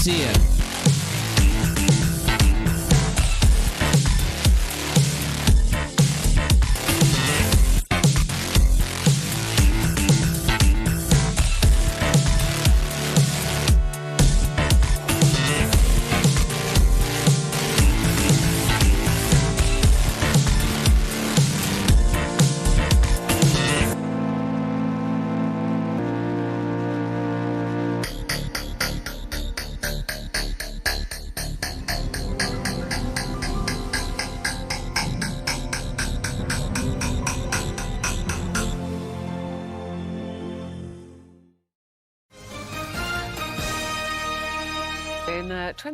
See ya. In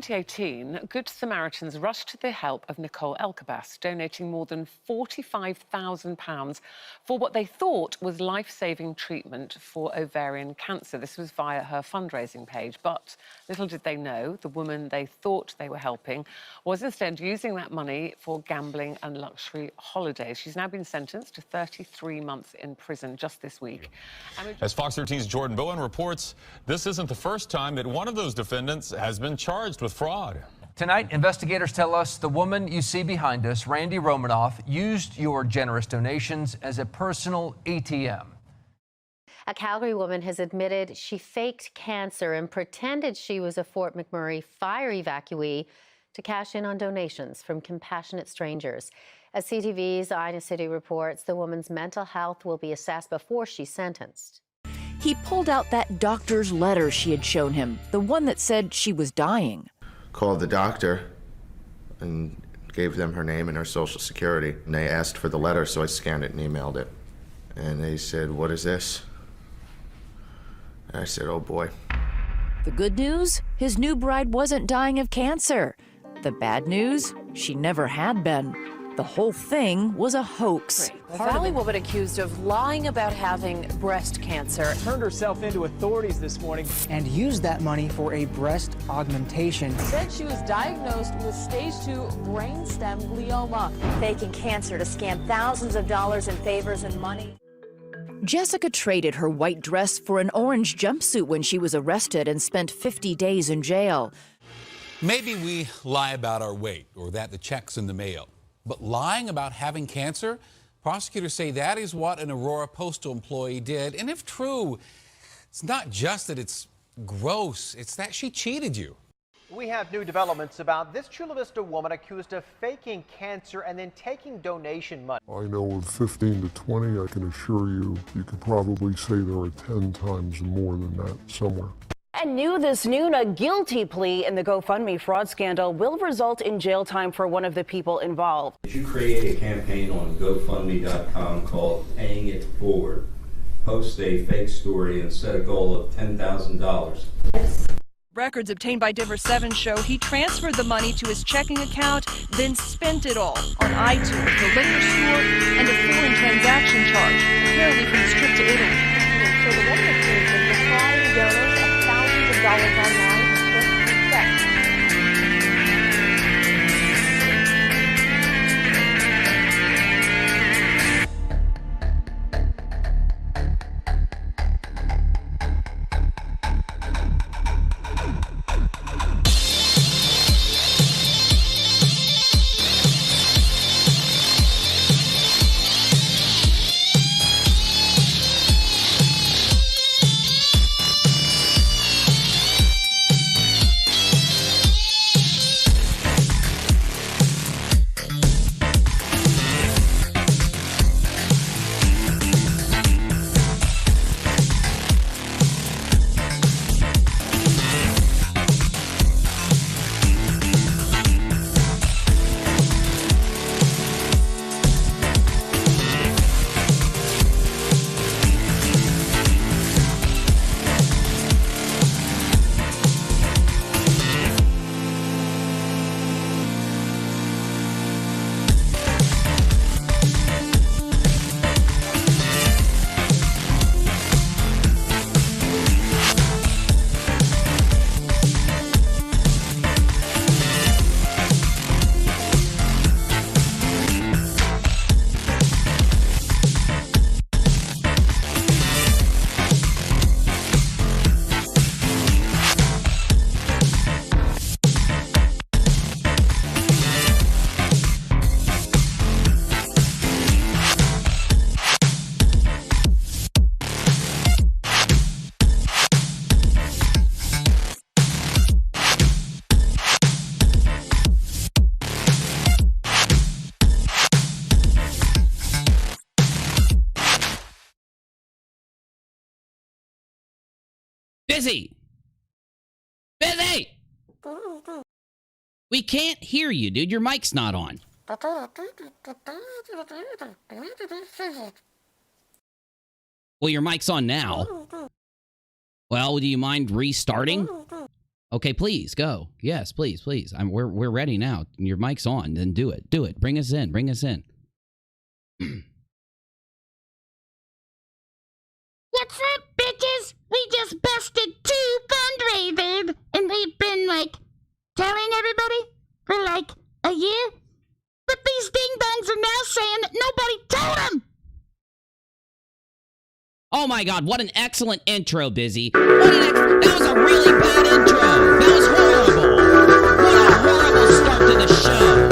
2018, Good Samaritans rushed to the help of Nicole Elkabas, donating more than £45,000 for what they thought was life-saving treatment for ovarian cancer. This was via her fundraising page, but little did they know the woman they thought they were helping was instead using that money for gambling and luxury holidays. She's now been sentenced to 33 months in prison just this week. As Fox 13's Jordan Bowen reports, this isn't the first time that one of those defendants has been charged with fraud. Tonight, investigators tell us the woman you see behind us, Randy Romanoff, used your generous donations as a personal ATM. A Calgary woman has admitted she faked cancer and pretended she was a Fort McMurray fire evacuee to cash in on donations from compassionate strangers. As CTV's Ina City reports, the woman's mental health will be assessed before she's sentenced. He pulled out that doctor's letter she had shown him, the one that said she was dying. Called the doctor and gave them her name and her social security. And they asked for the letter, so I scanned it and emailed it. And they said, "What is this?" And I said, "Oh boy." The good news? His new bride wasn't dying of cancer. The bad news? She never had been. The whole thing was a hoax. A Valley woman accused of lying about having breast cancer turned herself into authorities this morning and used that money for a breast augmentation. Said she was diagnosed with stage 2 brainstem glioma, faking cancer to scam thousands of dollars in favors and money. Jessica traded her white dress for an orange jumpsuit when she was arrested and spent 50 days in jail. Maybe we lie about our weight or that the check's in the mail. But lying about having cancer, prosecutors say that is what an Aurora postal employee did. And if true, it's not just that it's gross, it's that she cheated you. We have new developments about this Chula Vista woman accused of faking cancer and then taking donation money. I know with 15 to 20, I can assure you, you could probably say there are 10 times more than that somewhere. And new this noon, a guilty plea in the GoFundMe fraud scandal will result in jail time for one of the people involved. You create a campaign on GoFundMe.com called Paying It Forward. Post a fake story and set a goal of $10,000. Records obtained by Diver 7 show he transferred the money to his checking account, then spent it all on iTunes, the liquor store, and a foreign transaction charge, apparently from his trip to Italy. So the woman accused of defrauding donors of thousands of dollars online just suspect. Busy! Busy! We can't hear you, dude. Your mic's not on. Well, your mic's on now. Well, do you mind restarting? Okay, please, go. Yes, please, please. We're ready now. Your mic's on. Then do it. Do it. Bring us in. Bring us in. What's up, bitches? We just busted 2 fundraisers, and we've been, telling everybody for, a year. But these ding-dongs are now saying that nobody told them. Oh my God, what an excellent intro, Busy. That was a really bad intro. That was horrible. What a horrible start to the show.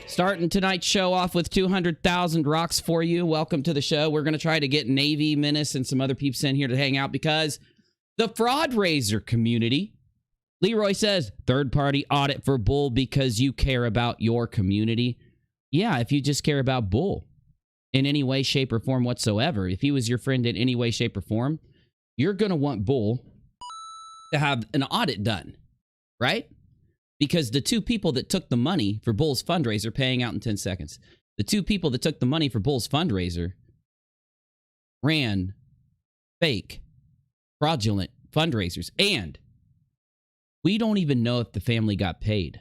Starting tonight's show off with 200,000 rocks for you. Welcome to the show. We're going to try to get Navy, Menace, and some other peeps in here to hang out because the Fraudraiser community, Leroy says, third-party audit for Bull because you care about your community. Yeah, if you just care about Bull in any way, shape, or form whatsoever, if he was your friend in any way, shape, or form, you're going to want Bull to have an audit done, right? Because the 2 people that took the money for Bull's fundraiser, paying out in 10 seconds, the 2 people that took the money for Bull's fundraiser ran fake, fraudulent fundraisers. And we don't even know if the family got paid.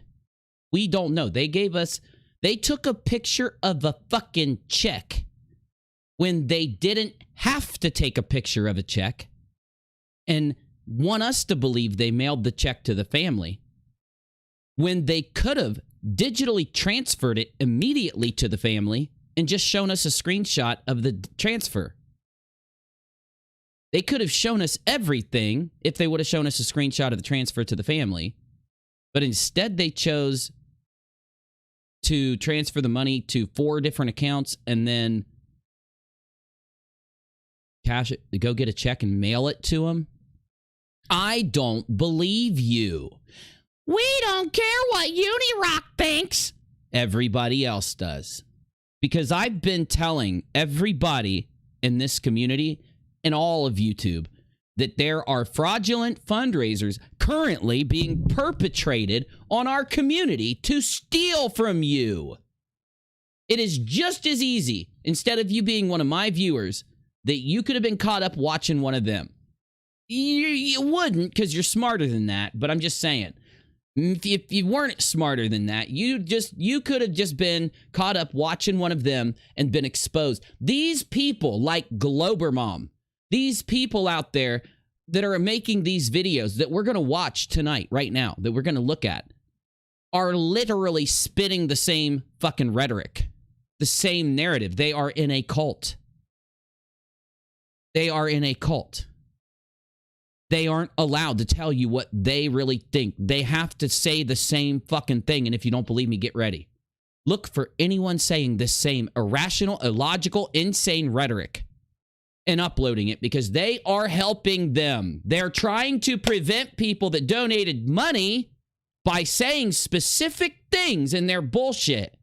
We don't know. They took a picture of a fucking check when they didn't have to take a picture of a check and want us to believe they mailed the check to the family when they could have digitally transferred it immediately to the family and just shown us a screenshot of the transfer. They could have shown us everything if they would have shown us a screenshot of the transfer to the family. But instead, they chose to transfer the money to 4 different accounts and then cash it, go get a check and mail it to them. I don't believe you. We don't care what UNIRock thinks. Everybody else does. Because I've been telling everybody in this community and all of YouTube that there are fraudulent fundraisers currently being perpetrated on our community to steal from you. It is just as easy, instead of you being one of my viewers, that you could have been caught up watching one of them. You wouldn't, because you're smarter than that, but I'm just saying. If you weren't smarter than that, you could have just been caught up watching one of them and been exposed. These people like Globermom, these people out there that are making these videos that we're going to watch tonight, right now, that we're going to look at, are literally spitting the same fucking rhetoric, the same narrative. They are in a cult. They are in a cult. They aren't allowed to tell you what they really think. They have to say the same fucking thing. And if you don't believe me, get ready. Look for anyone saying the same irrational, illogical, insane rhetoric and uploading it, because they are helping them. They're trying to prevent people that donated money by saying specific things in their bullshit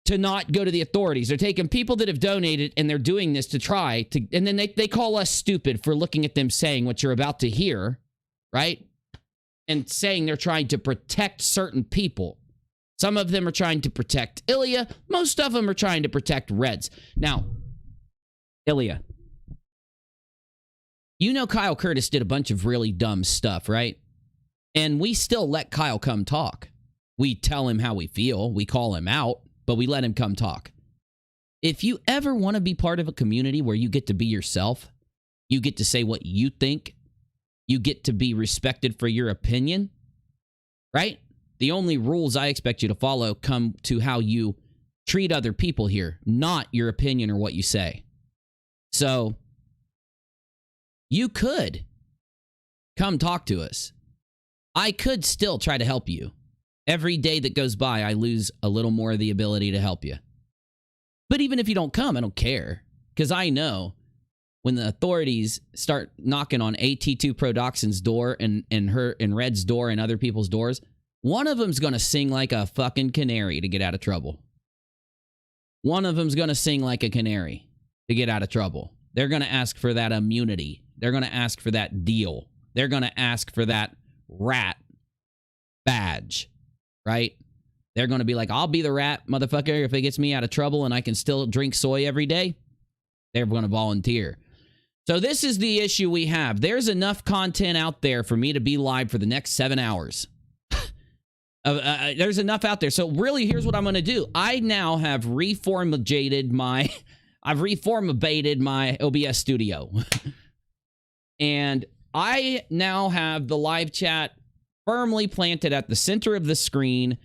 to not go to the authorities. They're taking people that have donated and they're doing this to try to, and then they call us stupid for looking at them saying what you're about to hear, right? And saying they're trying to protect certain people. Some of them are trying to protect Ilya. Most of them are trying to protect Reds. Now, Ilya, you know Kyle Curtis did a bunch of really dumb stuff, right? And we still let Kyle come talk. We tell him how we feel. We call him out, but we let him come talk. If you ever want to be part of a community where you get to be yourself, you get to say what you think, you get to be respected for your opinion, right? The only rules I expect you to follow come to how you treat other people here, not your opinion or what you say. So, you could come talk to us. I could still try to help you. Every day that goes by, I lose a little more of the ability to help you. But even if you don't come, I don't care. Because I know when the authorities start knocking on AT2 Productions' door and Red's door and other people's doors, one of them's going to sing like a fucking canary to get out of trouble. One of them's going to sing like a canary to get out of trouble. They're going to ask for that immunity. They're going to ask for that deal. They're going to ask for that rat badge, right? They're going to be like, I'll be the rat, motherfucker, if it gets me out of trouble and I can still drink soy every day. They're going to volunteer. So this is the issue we have. There's enough content out there for me to be live for the next 7 hours. There's enough out there. So really, here's what I'm going to do. I now have reformatted my OBS studio. And I now have the live chat firmly planted at the center of the screen,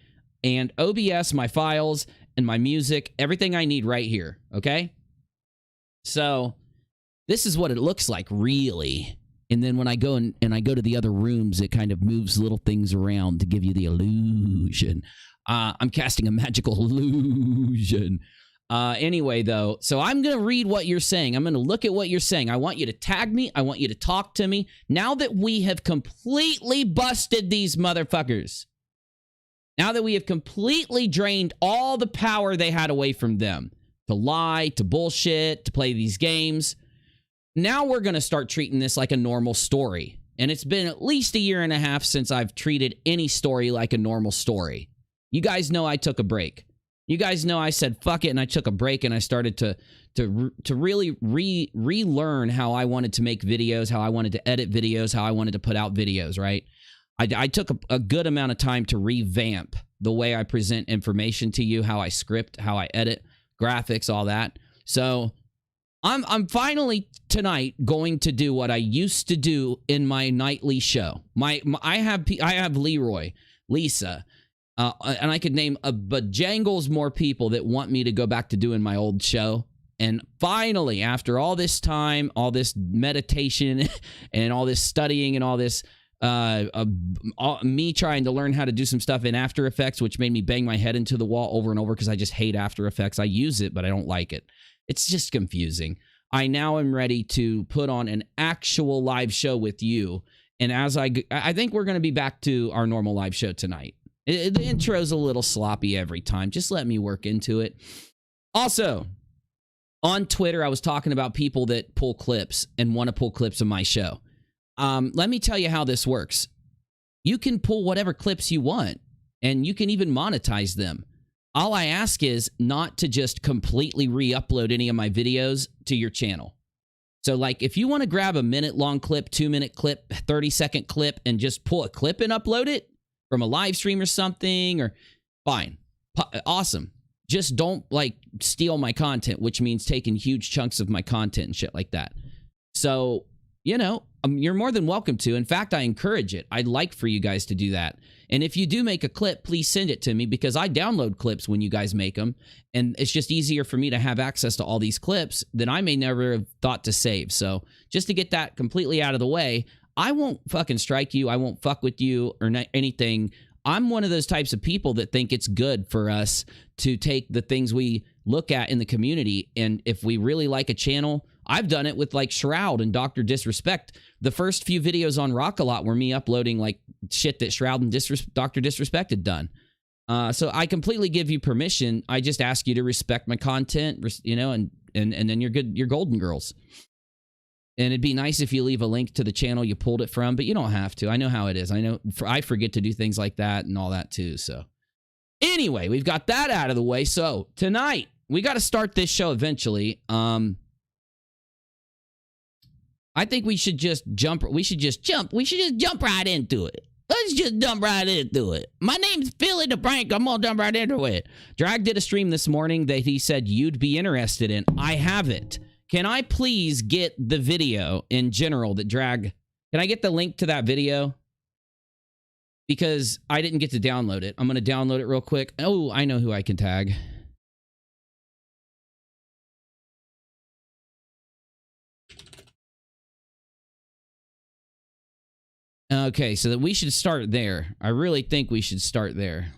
and OBS, my files, and my music, everything I need right here, okay? So this is what it looks like, really. And then when I go and I go to the other rooms, it kind of moves little things around to give you the illusion. I'm casting a magical illusion. Anyway, though, so I'm going to read what you're saying. I'm going to look at what you're saying. I want you to tag me. I want you to talk to me. Now that we have completely busted these motherfuckers, now that we have completely drained all the power they had away from them to lie, to bullshit, to play these games, now we're going to start treating this like a normal story. And it's been at least 1.5 years since I've treated any story like a normal story. You guys know I took a break. You guys know I said fuck it, and I took a break, and I started to really relearn how I wanted to make videos, how I wanted to edit videos, how I wanted to put out videos, right? I took a good amount of time to revamp the way I present information to you, how I script, how I edit, graphics, all that. So I'm finally tonight going to do what I used to do in my nightly show. I have Leroy, Lisa, and I could name a bajangles more people that want me to go back to doing my old show. And finally, after all this time, all this meditation, and all this studying, and all this me trying to learn how to do some stuff in After Effects, which made me bang my head into the wall over and over because I just hate After Effects. I use it, but I don't like it. It's just confusing. I now am ready to put on an actual live show with you. And as I think we're going to be back to our normal live show tonight. The intro's a little sloppy every time. Just let me work into it. Also, on Twitter, I was talking about people that pull clips and want to pull clips of my show. Let me tell you how this works. You can pull whatever clips you want, and you can even monetize them. All I ask is not to just completely re-upload any of my videos to your channel. So, like, if you want to grab a minute-long clip, 2-minute clip, 30-second clip, and just pull a clip and upload it from a live stream or something, or fine. Awesome. Just don't, like, steal my content, which means taking huge chunks of my content and shit like that. So, you know, you're more than welcome to. In fact, I encourage it. I'd like for you guys to do that. And if you do make a clip, please send it to me because I download clips when you guys make them. And it's just easier for me to have access to all these clips that I may never have thought to save. So just to get that completely out of the way, I won't fucking strike you. I won't fuck with you or anything. I'm one of those types of people that think it's good for us to take the things we look at in the community. And if we really like a channel, I've done it with like Shroud and Dr. Disrespect. The first few videos on rockAlot were me uploading like shit that Shroud and Dr. Disrespect had done. So I completely give you permission. I just ask you to respect my content, you know, and then you're good. You're golden girls. And it'd be nice if you leave a link to the channel you pulled it from, but you don't have to. I know how it is. I know I forget to do things like that and all that too. So anyway, we've got that out of the way. So tonight we got to start this show eventually. I think we should just jump right into it. Let's just jump right into it. My name's Philly the Prank. I'm gonna jump right into it. Drag did a stream this morning that he said you'd be interested in. I have it. Can I please get the video in general that Drag... Can I get the link to that video? Because I didn't get to download it. I'm going to download it real quick. Oh, I know who I can tag. Okay, so that we should start there. I really think we should start there.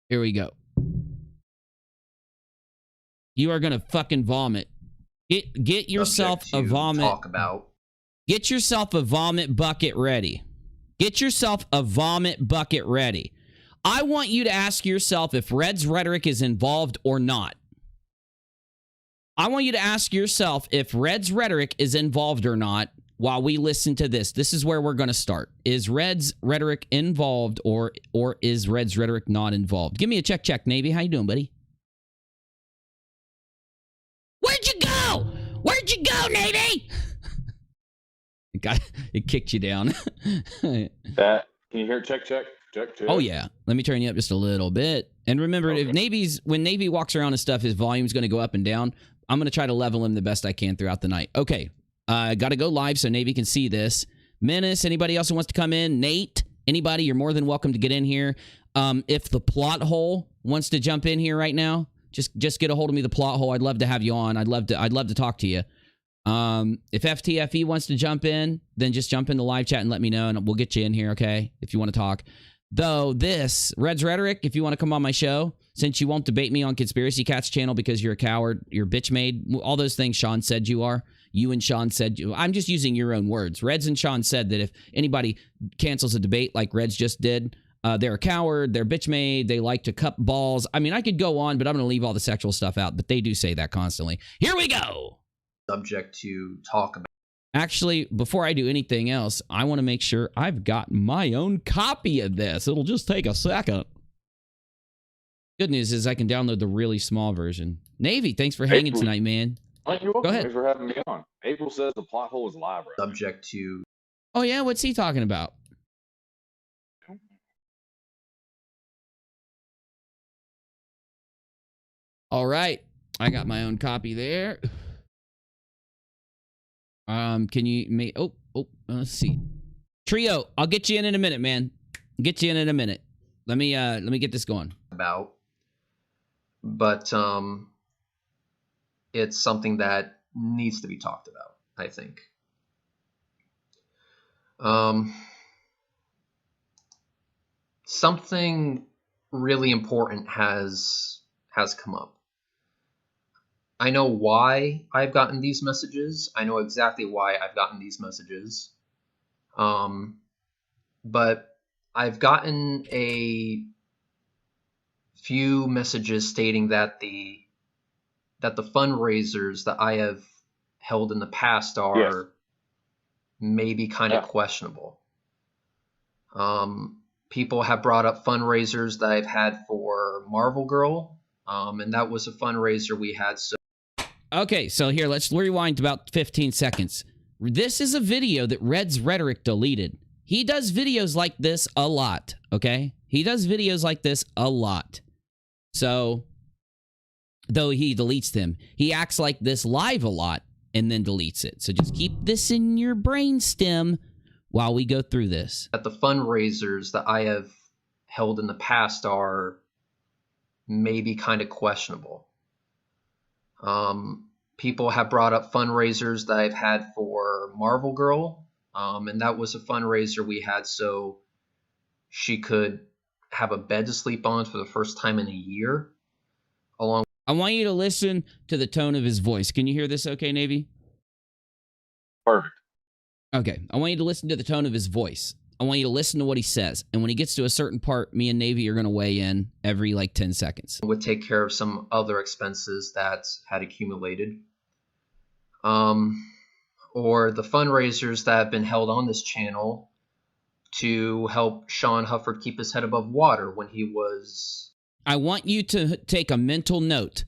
Here we go. You are gonna fucking vomit. Get yourself a vomit. Talk about. Get yourself a vomit bucket ready. Get yourself a vomit bucket ready. I want you to ask yourself if Reds Rhetoric is involved or not. I want you to ask yourself if Reds Rhetoric is involved or not while we listen to this. This is where we're going to start. Is Reds Rhetoric involved or is Reds Rhetoric not involved? Give me a check, Navy. How you doing, buddy? Where'd you go? Where'd you go, Navy? It kicked you down. Can you hear check? Oh yeah. Let me turn you up just a little bit. And remember, okay. When Navy walks around and stuff, his volume's going to go up and down. I'm going to try to level him the best I can throughout the night. Okay. Got to go live so Navy can see this. Menace, anybody else who wants to come in? Nate, anybody, you're more than welcome to get in here. If the plot hole wants to jump in here right now, just get a hold of me, the plot hole. I'd love to have you on. I'd love to talk to you. If ftfe wants to jump in, then just jump in the live chat and let me know, and we'll get you in here, okay? If you want to talk. Though this, Reds Rhetoric, if you want to come on my show, since you won't debate me on Conspiracy Cat's channel because you're a coward, you're bitch made, all those things Sean said you are. You and Sean said you. I'm just using your own words. Reds and Sean said that if anybody cancels a debate like Reds just did, they're a coward, they're bitch made, they like to cup balls. I mean, I could go on, but I'm going to leave all the sexual stuff out. But they do say that constantly. Here we go. Subject to talk about. Actually, before I do anything else, I want to make sure I've got my own copy of this. It'll just take a second. Good news is I can download the really small version. Navy, thanks for hanging tonight, man. You're welcome. Go ahead. Thanks for having me on. April says the plot hole is live right Subject to. Oh, yeah? What's he talking about? All right. I got my own copy there. Can you let's see. Trio, I'll get you in a minute, man. Get you in a minute. Let me get this going. But it's something that needs to be talked about, I think. Something really important has come up. I know why I've gotten these messages. I know exactly why I've gotten these messages. But I've gotten a few messages stating that the fundraisers that I have held in the past are maybe kind of questionable. People have brought up fundraisers that I've had for Marvel Girl, and that was a fundraiser we had. Okay, so here, let's rewind about 15 seconds. This is a video that Reds Rhetoric deleted. He does videos like this a lot, okay? He does videos like this a lot. So, though he deletes them, he acts like this live a lot and then deletes it. So just keep this in your brainstem while we go through this. That the fundraisers that I have held in the past are maybe kind of questionable. People have brought up fundraisers that I've had for Marvel Girl, and that was a fundraiser we had so she could have a bed to sleep on for the first time in a year. I want you to listen to the tone of his voice. Can you hear this okay, Navy? Perfect. Okay, I want you to listen to the tone of his voice. I want you to listen to what he says. And when he gets to a certain part, me and Navy are going to weigh in every, 10 seconds. Would take care of some other expenses that had accumulated. Or the fundraisers that have been held on this channel to help Sean Hufford keep his head above water when he was... I want you to take a mental note.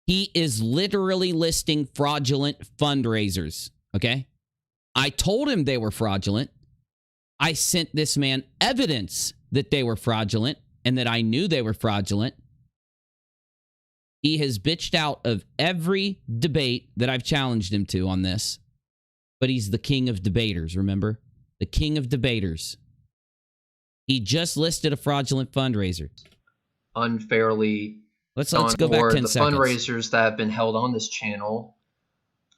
He is literally listing fraudulent fundraisers, okay? I told him they were fraudulent. I sent this man evidence that they were fraudulent and that I knew they were fraudulent. He has bitched out of every debate that I've challenged him to on this. But he's the king of debaters, remember? The king of debaters. He just listed a fraudulent fundraiser. Unfairly. Let's go back 10 the seconds. Fundraisers that have been held on this channel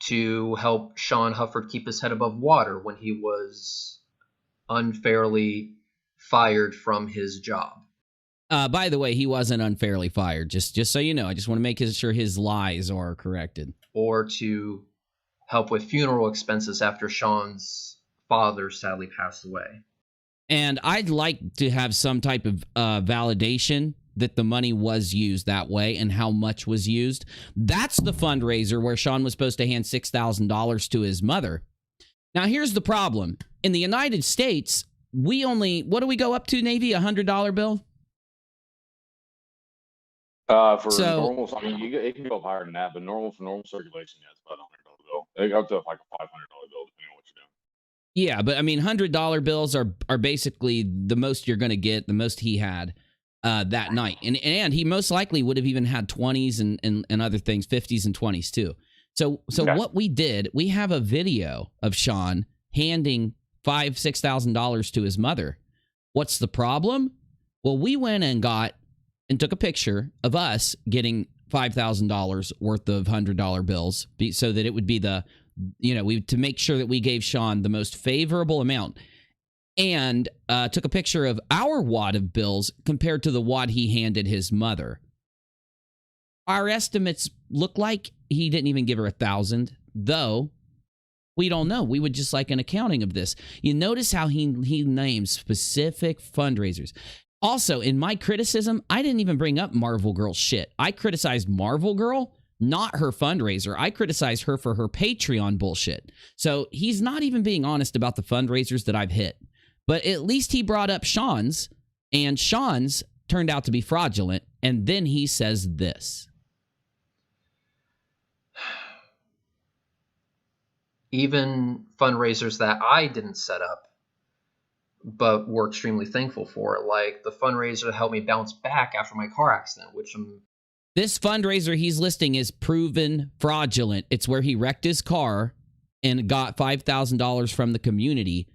to help Sean Hufford keep his head above water when he was unfairly fired from his job. By the way, he wasn't unfairly fired. Just so you know, I just want to make sure his lies are corrected. Or to help with funeral expenses after Sean's father sadly passed away. And I'd like to have some type of validation that the money was used that way and how much was used. That's the fundraiser where Sean was supposed to hand $6,000 to his mother. Now, here's the problem. In the United States, we only, what do we go up to, Navy? $100 bill? For normal, I mean, it can go up higher than that, but for normal circulation, yeah, it's about $100 bill. They go up to like a $500 bill, depending on what you're doing. Yeah, but I mean, $100 bills are basically the most you're going to get, the most he had that night. And he most likely would have even had 20s and other things, 50s and 20s too. So okay. What we did, we have a video of Sean handing $6,000 to his mother. What's the problem? Well, we went and took a picture of us getting $5,000 worth of $100 bills so that it would be to make sure that we gave Sean the most favorable amount, and took a picture of our wad of bills compared to the wad he handed his mother. Our estimates look like he didn't even give her $1,000, though we don't know. We would just like an accounting of this. You notice how he names specific fundraisers. Also, in my criticism, I didn't even bring up Marvel Girl shit. I criticized Marvel Girl, not her fundraiser. I criticized her for her Patreon bullshit. So he's not even being honest about the fundraisers that I've hit. But at least he brought up Sean's, and Sean's turned out to be fraudulent. And then he says this. Even fundraisers that I didn't set up, but we're extremely thankful for, like the fundraiser that helped me bounce back after my car accident, which I'm This fundraiser he's listing is proven fraudulent. It's where he wrecked his car and got $5,000 from the community.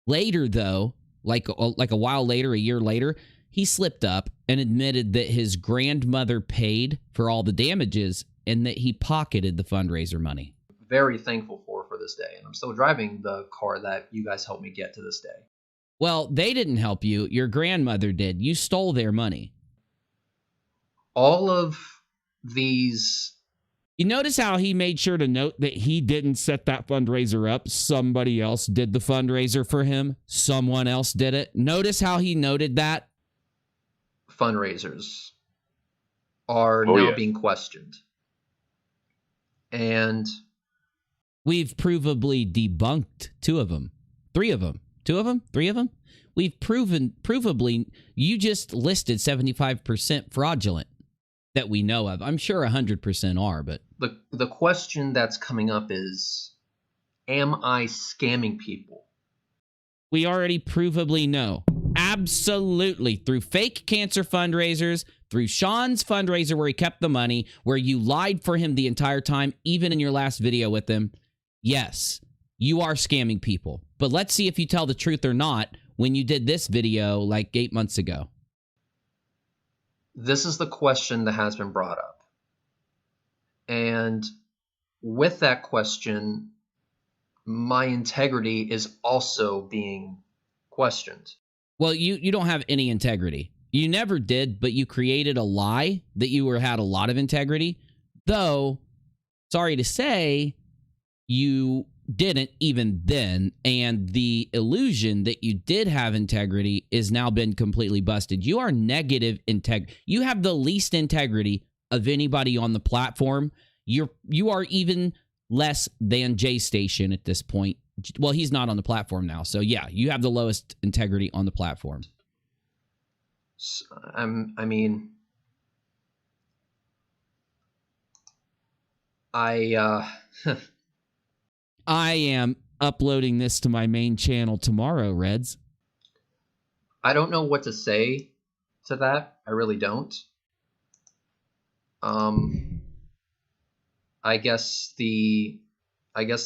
Later, though, like a while later, a year later, he slipped up and admitted that his grandmother paid for all the damages and that he pocketed the fundraiser money. Very thankful for this day. And I'm still driving the car that you guys helped me get to this day. Well, they didn't help you. Your grandmother did. You stole their money. All of these... You notice how he made sure to note that he didn't set that fundraiser up. Somebody else did the fundraiser for him. Someone else did it. Notice how he noted that. Fundraisers are now being questioned. And we've provably debunked 2 of them. 3 of them. 2 of them? 3 of them? We've provably, you just listed 75% fraudulent that we know of. I'm sure 100% are, but... The question that's coming up is, am I scamming people? We already provably know. Absolutely. Through fake cancer fundraisers, through Sean's fundraiser where he kept the money, where you lied for him the entire time, even in your last video with him. Yes, you are scamming people. But let's see if you tell the truth or not when you did this video like 8 months ago. This is the question that has been brought up. And with that question, my integrity is also being questioned. Well, you don't have any integrity. You never did, but you created a lie that you had a lot of integrity. Though, sorry to say, you didn't even then, and the illusion that you did have integrity is now been completely busted. You are negative integrity. You have the least integrity of anybody on the platform. You are even less than J Station at this point. Well, he's not on the platform now, so yeah, you have the lowest integrity on the platform. I mean, I am uploading this to my main channel tomorrow, Reds. I don't know what to say to that. I really don't. I guess the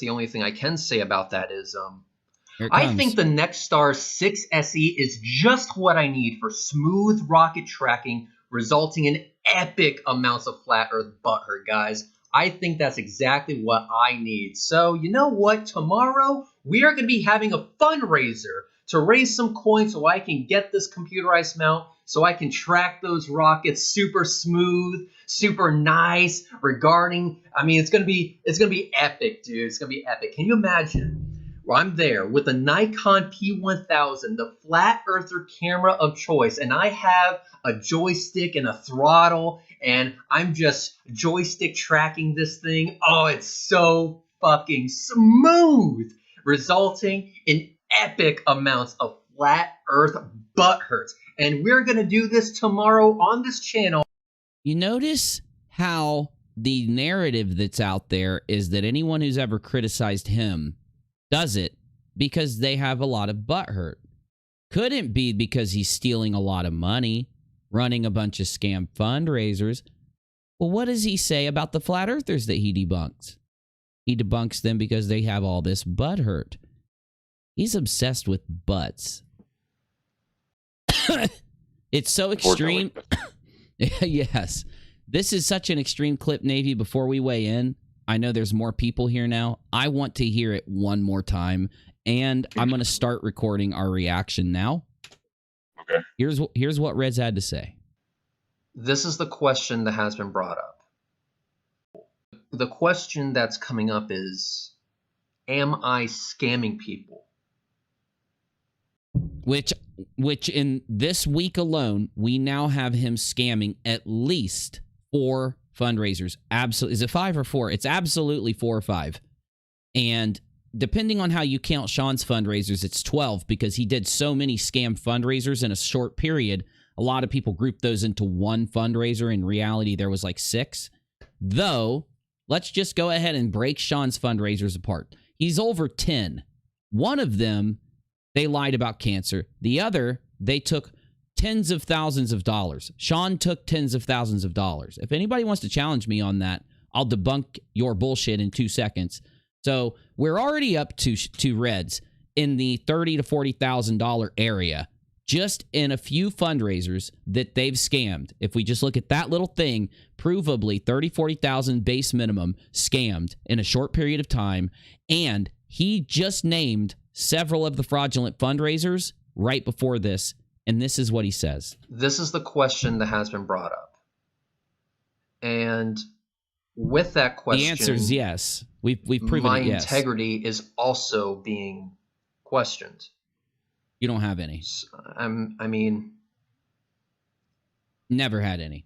only thing I can say about that is I think the Nexstar 6 SE is just what I need for smooth rocket tracking, resulting in epic amounts of flat Earth butthurt, guys. I think that's exactly what I need. So, you know what? Tomorrow, we are going to be having a fundraiser to raise some coins so I can get this computerized mount, so I can track those rockets super smooth, super nice, regarding... I mean, it's going to be epic, dude. It's going to be epic. Can you imagine? Well, I'm there with a Nikon P1000, the flat earther camera of choice, and I have a joystick and a throttle, and I'm just joystick tracking this thing. Oh, it's so fucking smooth, resulting in epic amounts of flat earth butthurts. And we're going to do this tomorrow on this channel. You notice how the narrative that's out there is that anyone who's ever criticized him does it because they have a lot of butthurt. Couldn't be because he's stealing a lot of money, running a bunch of scam fundraisers. Well, what does he say about the flat earthers that he debunks? He debunks them because they have all this butthurt. He's obsessed with butts. It's so extreme. Yes. This is such an extreme clip, Navy. Before we weigh in, I know there's more people here now. I want to hear it one more time, and I'm going to start recording our reaction now. Okay. Here's what Reds had to say. This is the question that has been brought up. The question that's coming up is, am I scamming people? Which in this week alone, we now have him scamming at least 4 fundraisers. Absolutely. Is it 5 or 4? It's absolutely 4 or 5. And depending on how you count Sean's fundraisers, it's 12 because he did so many scam fundraisers in a short period. A lot of people grouped those into one fundraiser. In reality, there was like 6. Though, let's just go ahead and break Sean's fundraisers apart. He's over 10. One of them, they lied about cancer. The other, they took tens of thousands of dollars. Sean took tens of thousands of dollars. If anybody wants to challenge me on that, I'll debunk your bullshit in 2 seconds. So we're already up to Reds in the $30,000 to $40,000 area, just in a few fundraisers that they've scammed. If we just look at that little thing, provably 30, 40,000 base minimum scammed in a short period of time. And he just named several of the fraudulent fundraisers right before this. And this is what he says. This is the question that has been brought up. And with that question, the answer is yes. We've proven my it, yes. integrity is also being questioned. You don't have any. I mean, never had any.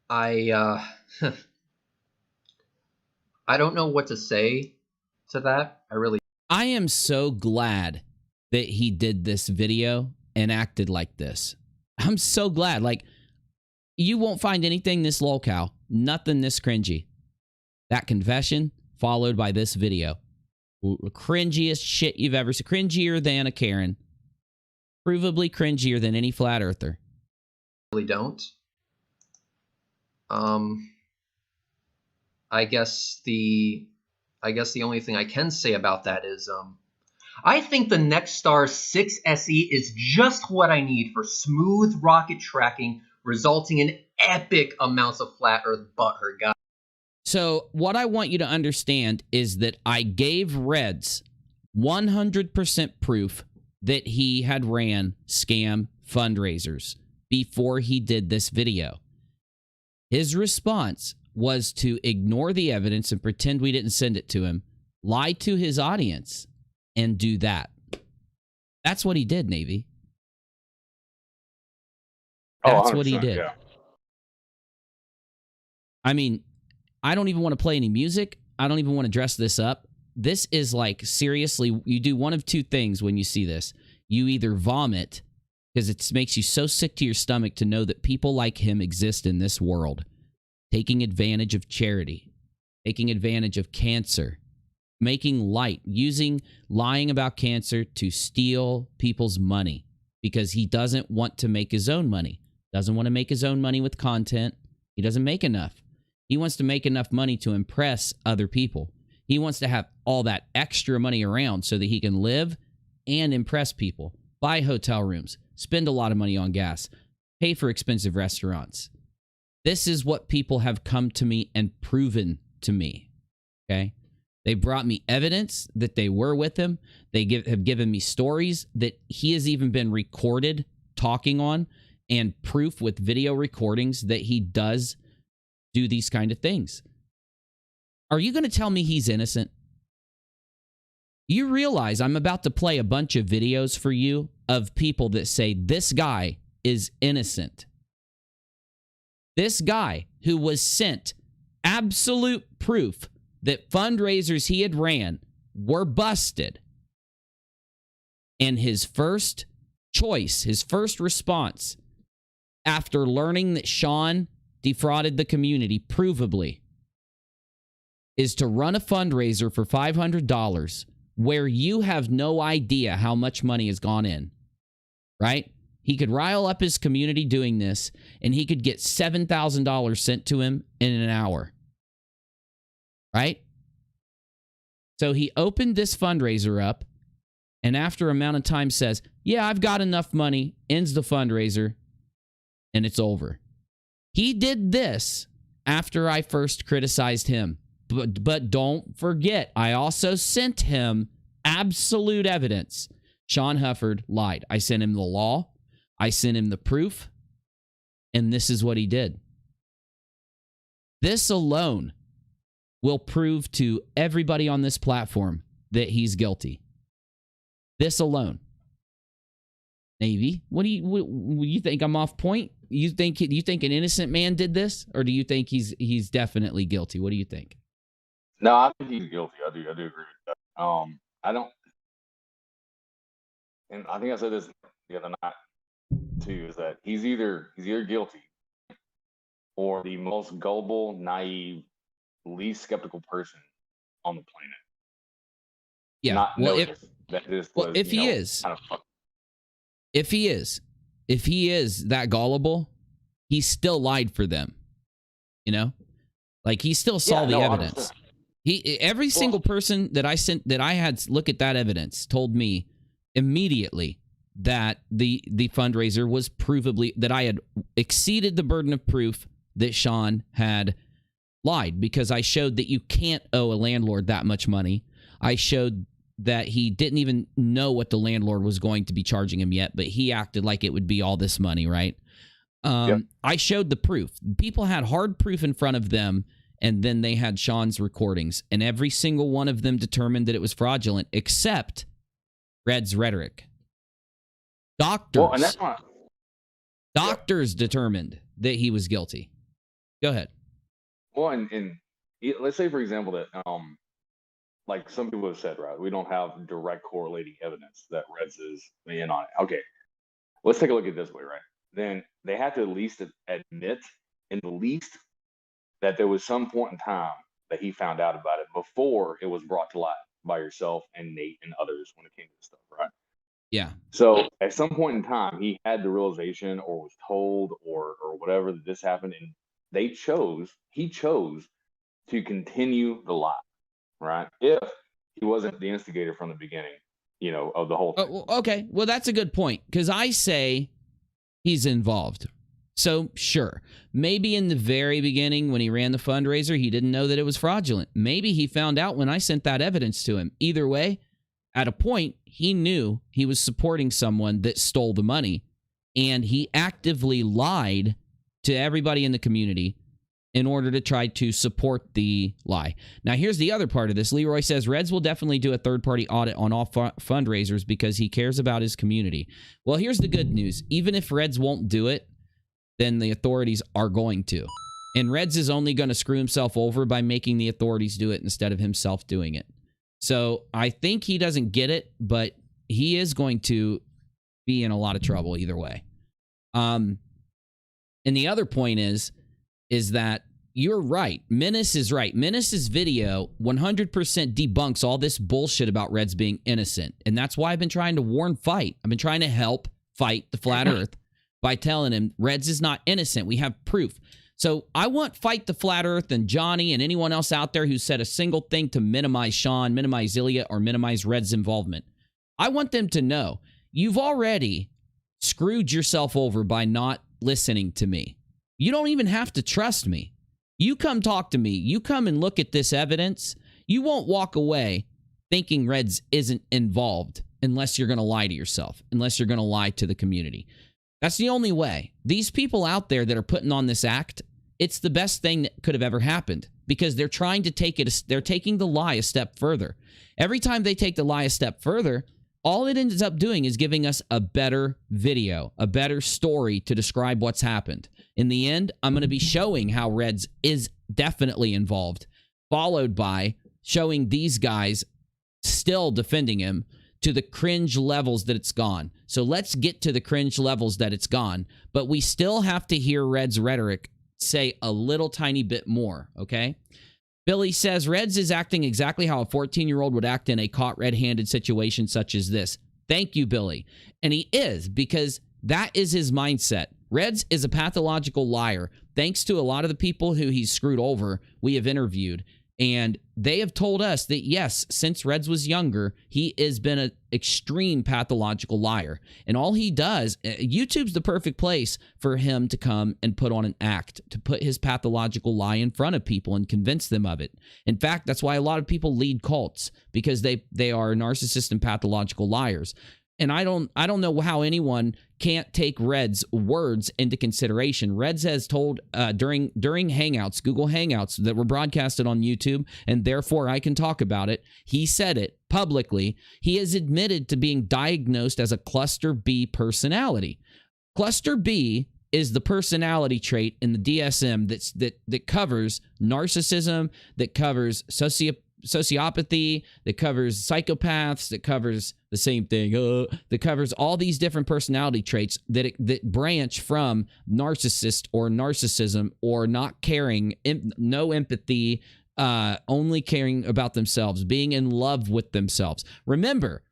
I don't know what to say to that. I am so glad that he did this video and acted like this. I'm so glad. Like, you won't find anything this lolcow, nothing this cringy. That confession followed by this video. Cringiest shit you've ever seen. Cringier than a Karen. Provably cringier than any flat earther. Really don't. I guess the only thing I can say about that is I think the Nexstar 6 SE is just what I need for smooth rocket tracking, resulting in epic amounts of flat earth butthurt, guys. So what I want you to understand is that I gave Reds 100% proof that he had ran scam fundraisers before he did this video. His response was to ignore the evidence and pretend we didn't send it to him, lie to his audience, and do that. That's what he did, Navy. That's what he did. Yeah. I mean, I don't even want to play any music. I don't even want to dress this up. This is like, seriously, you do one of two things when you see this. You either vomit, because it makes you so sick to your stomach to know that people like him exist in this world, taking advantage of charity, taking advantage of cancer, making light, lying about cancer to steal people's money because he doesn't want to make his own money. Doesn't want to make his own money with content. He doesn't make enough. He wants to make enough money to impress other people. He wants to have all that extra money around so that he can live and impress people, buy hotel rooms, spend a lot of money on gas, pay for expensive restaurants. This is what people have come to me and proven to me, okay? They brought me evidence that they were with him. They have given me stories that he has even been recorded talking on, and proof with video recordings that he does do these kind of things. Are you going to tell me he's innocent? You realize I'm about to play a bunch of videos for you of people that say this guy is innocent. This guy who was sent absolute proof that fundraisers he had ran were busted. And his first choice, his first response after learning that Sean defrauded the community provably is to run a fundraiser for $500 where you have no idea how much money has gone in, right? He could rile up his community doing this, and he could get $7,000 sent to him in an hour, right? So he opened this fundraiser up, and after an amount of time says, yeah, I've got enough money, ends the fundraiser, and it's over. He did this after I first criticized him. But don't forget, I also sent him absolute evidence. Sean Hufford lied. I sent him the law. I sent him the proof. And this is what he did. This alone will prove to everybody on this platform that he's guilty. This alone. Navy, what do you think? I'm off point? You think an innocent man did this, or do you think he's definitely guilty? What do you think? No, I think he's guilty. I do agree with that. I don't, and I think I said this the other night too, is that he's either guilty or the most gullible, naive, least skeptical person on the planet. Yeah. If he is, if he is, if he is that gullible, he still lied for them. You know, like he still saw the evidence. Every single person that I had look at that evidence told me immediately that the fundraiser was provably, that I had exceeded the burden of proof that Sean had lied, because I showed that you can't owe a landlord that much money. I showed that he didn't even know what the landlord was going to be charging him yet, but he acted like it would be all this money, right? I showed the proof. People had hard proof in front of them, and then they had Sean's recordings, and every single one of them determined that it was fraudulent, except Reds Rhetoric. Doctors determined that he was guilty. Go ahead. Well, and let's say, for example, that like some people have said, right, we don't have direct correlating evidence that Reds is in on it. Okay, let's take a look at it this way, right? Then they have to at least admit, in the least, that there was some point in time that he found out about it before it was brought to light by yourself and Nate and others when it came to this stuff, right? Yeah. So at some point in time, he had the realization or was told or whatever that this happened, and he chose to continue the lie, right? If he wasn't the instigator from the beginning, you know, of the whole thing. Okay, well, that's a good point, because I say he's involved. So, sure, maybe in the very beginning when he ran the fundraiser, he didn't know that it was fraudulent. Maybe he found out when I sent that evidence to him. Either way, at a point, he knew he was supporting someone that stole the money, and he actively lied to everybody in the community in order to try to support the lie. Now, here's the other part of this. Leroy says, Reds will definitely do a third-party audit on all fundraisers because he cares about his community. Well, here's the good news. Even if Reds won't do it, then the authorities are going to. And Reds is only going to screw himself over by making the authorities do it instead of himself doing it. So I think he doesn't get it, but he is going to be in a lot of trouble either way. And the other point is that you're right. Menace is right. Menace's video 100% debunks all this bullshit about Reds being innocent. And that's why I've been trying to warn Fight. I've been trying to help Fight the Flat Earth by telling him Reds is not innocent. We have proof. So I want Fight the Flat Earth and Johnny and anyone else out there who said a single thing to minimize Sean, minimize Ilya, or minimize Reds' involvement. I want them to know you've already screwed yourself over by not listening to me. You don't even have to trust me. You come talk to me. You come and look at this evidence. You won't walk away thinking Reds isn't involved unless you're going to lie to yourself, unless you're going to lie to the community. That's the only way. These people out there that are putting on this act, it's the best thing that could have ever happened because they're trying to take it. They're taking the lie a step further. Every time they take the lie a step further, all it ends up doing is giving us a better video, a better story to describe what's happened. In the end, I'm going to be showing how Reds is definitely involved, followed by showing these guys still defending him to the cringe levels that it's gone. So let's get to the cringe levels that it's gone, but we still have to hear Reds Rhetoric say a little tiny bit more, okay? Billy says, Reds is acting exactly how a 14-year-old would act in a caught red-handed situation such as this. Thank you, Billy. And he is, because that is his mindset. Reds is a pathological liar, thanks to a lot of the people who he's screwed over we have interviewed. And they have told us that, yes, since Reds was younger, he has been an extreme pathological liar. And all he does, YouTube's the perfect place for him to come and put on an act, to put his pathological lie in front of people and convince them of it. In fact, that's why a lot of people lead cults, because they are narcissist and pathological liars. And I don't know how anyone can't take Reds' words into consideration. Reds has told during Hangouts, Google Hangouts that were broadcasted on YouTube, and therefore I can talk about it. He said it publicly. He has admitted to being diagnosed as a cluster B personality. Cluster B is the personality trait in the DSM that covers narcissism, that covers sociopathy, that covers psychopaths, that covers the same thing, that covers all these different personality traits that branch from narcissist or narcissism or not caring, no empathy, only caring about themselves, being in love with themselves. Remember,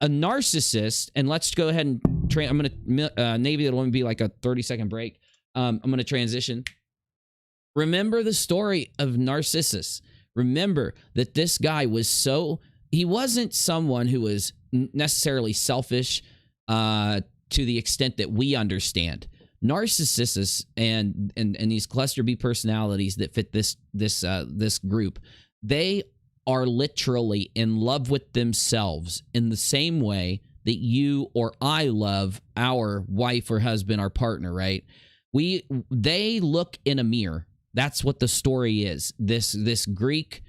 a narcissist, and let's go ahead and I'm going to, Navy, it'll only be like a 30-second break. I'm going to transition. Remember the story of Narcissus. Remember that this guy was he wasn't someone who was necessarily selfish to the extent that we understand. Narcissus and these cluster B personalities that fit this group, they are literally in love with themselves in the same way that you or I love our wife or husband, our partner, right? They look in a mirror. That's what the story is. This Greek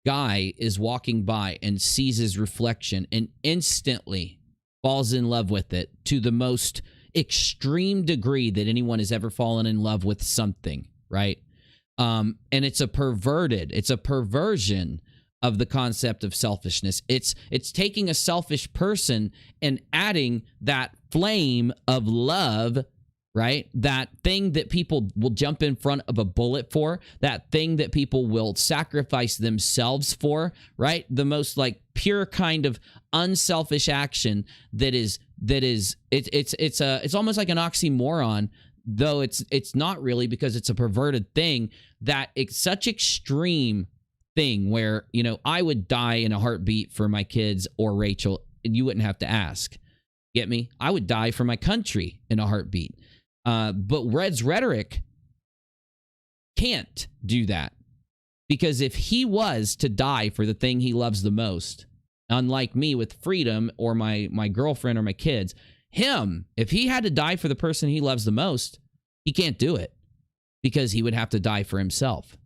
guy is walking by and sees his reflection and instantly falls in love with it to the most extreme degree that anyone has ever fallen in love with something, right? And it's a perversion of the concept of selfishness. It's taking a selfish person and adding that flame of love, right? That thing that people will jump in front of a bullet for, that thing that people will sacrifice themselves for, right? The most like pure kind of unselfish action it's almost like an oxymoron, though it's not really, because it's a perverted thing, that it's such extreme thing where, you know, I would die in a heartbeat for my kids or Rachel, and you wouldn't have to ask. Get me? I would die for my country in a heartbeat. But Reds Rhetoric can't do that, because if he was to die for the thing he loves the most, unlike me with freedom or my girlfriend or my kids, if he had to die for the person he loves the most, he can't do it, because he would have to die for himself.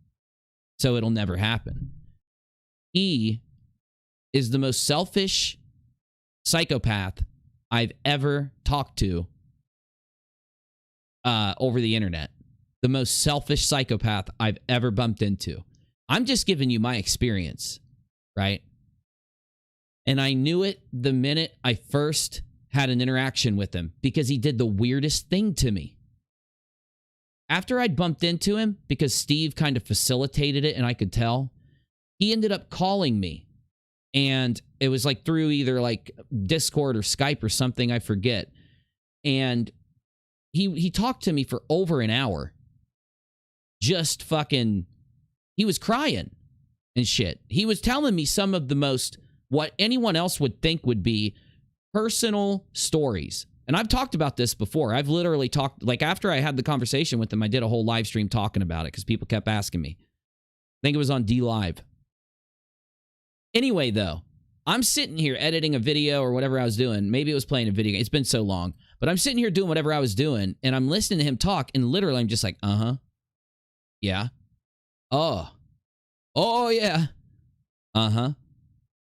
So it'll never happen. He is the most selfish psychopath I've ever talked to over the internet. The most selfish psychopath I've ever bumped into. I'm just giving you my experience, right? And I knew it the minute I first had an interaction with him, because he did the weirdest thing to me. After I'd bumped into him, because Steve kind of facilitated it and I could tell, he ended up calling me. And it was like through either like Discord or Skype or something, I forget. And he talked to me for over an hour. Just fucking, he was crying and shit. He was telling me some of the most, what anyone else would think would be personal stories. And I've talked about this before. I've literally talked, like after I had the conversation with him, I did a whole live stream talking about it because people kept asking me. I think it was on D Live. Anyway, though, I'm sitting here editing a video or whatever I was doing. Maybe it was playing a video game. It's been so long. But I'm sitting here doing whatever I was doing, and I'm listening to him talk, and literally I'm just like, uh-huh. Yeah. Oh. Oh, yeah. Uh-huh.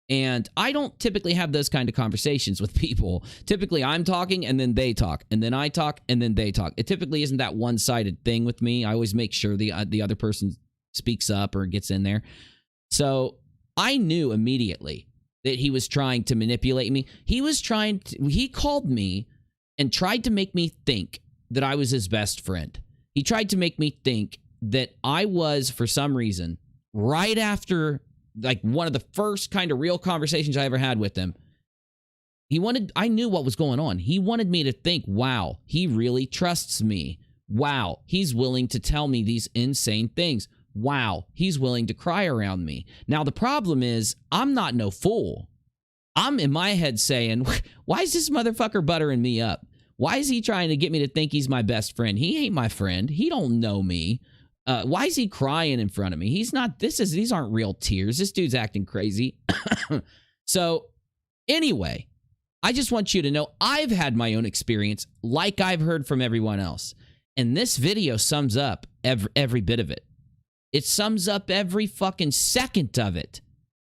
And I don't typically have those kind of conversations with people. Typically, I'm talking, and then they talk, and then I talk, and then they talk. It typically isn't that one-sided thing with me. I always make sure the other person speaks up or gets in there. So I knew immediately that he was trying to manipulate me. He called me and tried to make me think that I was his best friend. He tried to make me think that I was, for some reason, right after like one of the first kind of real conversations I ever had with him, I knew what was going on. He wanted me to think, wow, he really trusts me. Wow, he's willing to tell me these insane things. Wow, he's willing to cry around me. Now, the problem is, I'm not no fool. I'm in my head saying, why is this motherfucker buttering me up? Why is he trying to get me to think he's my best friend? He ain't my friend. He don't know me. Why is he crying in front of me? He's not, these aren't real tears. This dude's acting crazy. So anyway, I just want you to know I've had my own experience like I've heard from everyone else. And this video sums up every bit of it. It sums up every fucking second of it.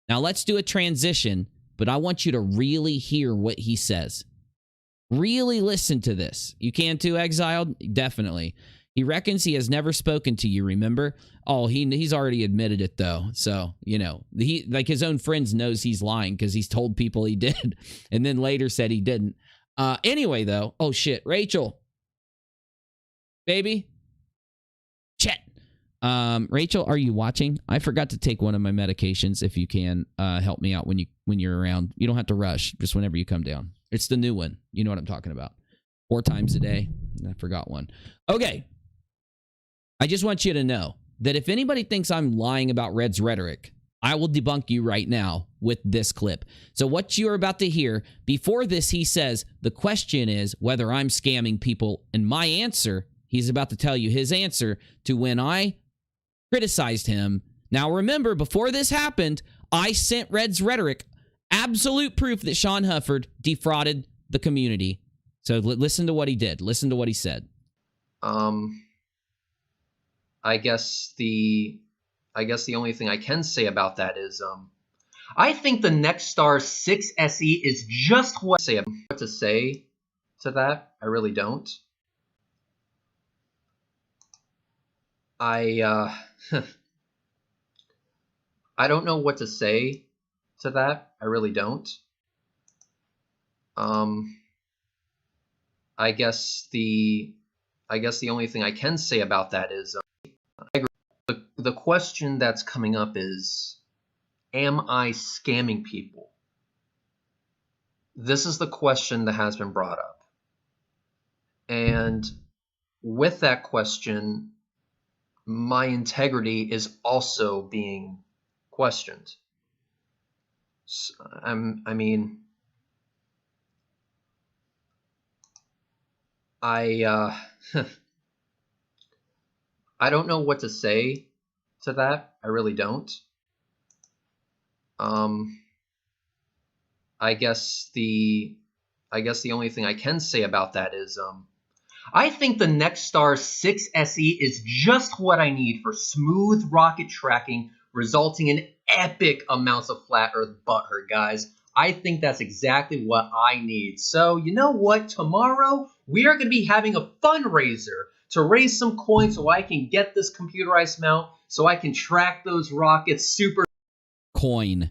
Now let's do a transition, but I want you to really hear what he says. Really listen to this. You can too, Exiled? Definitely. He reckons he has never spoken to you, remember? Oh, he's already admitted it, though. So, you know, like his own friends knows he's lying because he's told people he did and then later said he didn't. Anyway, though, oh, shit. Rachel. Baby. Shit. Rachel, are you watching? I forgot to take one of my medications. If you can help me out when you're around. You don't have to rush, just whenever you come down. It's the new one. You know what I'm talking about. 4 times a day. I forgot one. Okay. I just want you to know that if anybody thinks I'm lying about Reds Rhetoric, I will debunk you right now with this clip. So what you're about to hear, before this, he says, the question is whether I'm scamming people. And my answer, he's about to tell you his answer to when I criticized him. Now, remember, before this happened, I sent Reds Rhetoric absolute proof that Sean Hufford defrauded the community. So listen to what he did. Listen to what he said. I guess the only thing I can say about that is I think the Nexstar 6 SE is just what to say to that. I really don't. I don't know what to say to that. I really don't. I guess the only thing I can say about that is the question that's coming up is, am I scamming people? This is the question that has been brought up. And with that question, my integrity is also being questioned. I don't know what to say to that. I really don't. I guess the only thing I can say about that is I think the Nexstar 6 SE is just what I need for smooth rocket tracking, resulting in epic amounts of flat earth butthurt, guys. I think that's exactly what I need. So, you know what? Tomorrow, we are going to be having a fundraiser to raise some coins so I can get this computerized mount, so I can track those rockets super coin.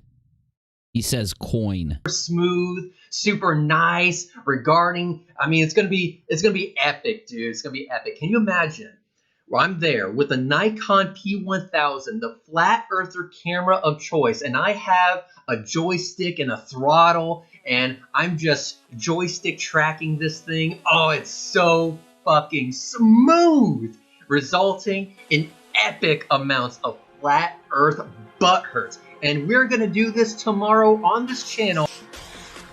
He says coin. Smooth, super nice. Regarding, it's gonna be epic, dude. It's gonna be epic. Can you imagine? Well, I'm there with the Nikon P1000, the flat earther camera of choice, and I have a joystick and a throttle, and I'm just joystick tracking this thing. Oh, it's so fucking smooth, resulting in epic amounts of flat earth butthurt. And we're gonna do this tomorrow on this channel.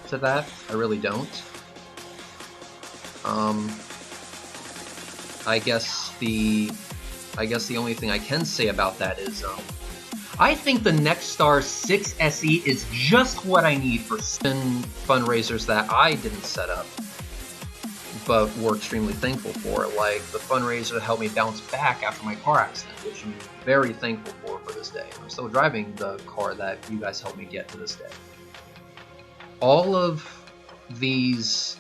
To that, I really don't. I guess the only thing I can say about that is I think the Nexstar 6 SE is just what I need for fundraisers that I didn't set up, but were extremely thankful for, like the fundraiser that helped me bounce back after my car accident, which I'm very thankful for this day. I'm still driving the car that you guys helped me get to this day. All of these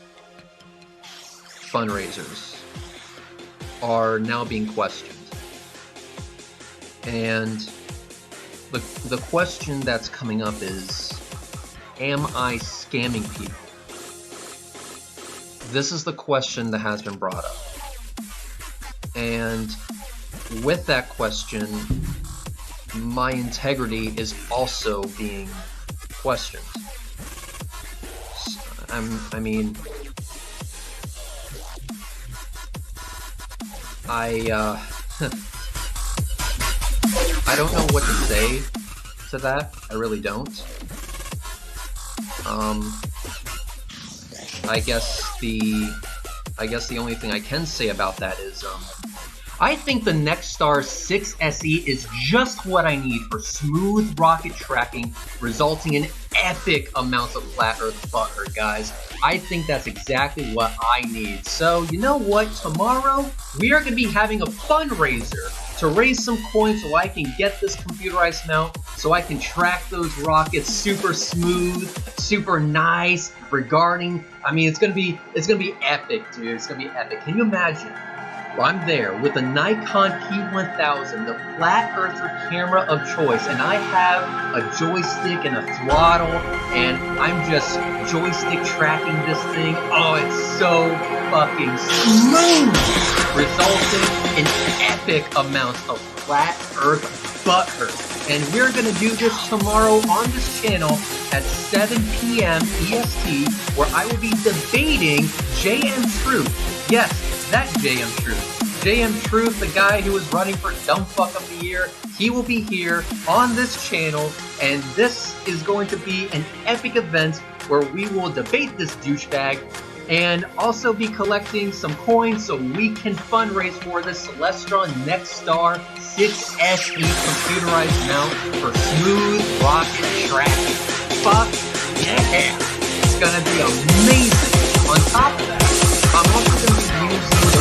fundraisers are now being questioned, and the question that's coming up is, am I scamming people? This is the question that has been brought up. And with that question, my integrity is also being questioned. I don't know what to say to that. I really don't. I guess the only thing I can say about that is I think the Nexstar 6 SE is just what I need for smooth rocket tracking, resulting in epic amounts of flat earth butthurt, guys. I think that's exactly what I need. So, you know what? Tomorrow, we are going to be having a fundraiser to raise some coins so I can get this computerized mount, so I can track those rockets super smooth, super nice. Regarding, it's gonna be epic, dude. It's gonna be epic. Can you imagine? Well, I'm there with the Nikon P1000, the flat earther camera of choice, and I have a joystick and a throttle, and I'm just joystick tracking this thing. Oh, it's so fucking smooth, resulting in epic amounts of flat earth butthurt. And we're going to do this tomorrow on this channel at 7 p.m. EST, where I will be debating JM Truth. Yes, that JM Truth. JM Truth, the guy who was running for Dumb Fuck of the Year, he will be here on this channel, and this is going to be an epic event where we will debate this douchebag and also be collecting some coins so we can fundraise for the Celestron Nexstar 6SE computerized mount for smooth rocket tracking. Fuck yeah! It's gonna be amazing. On top of that, I'm also gonna be using the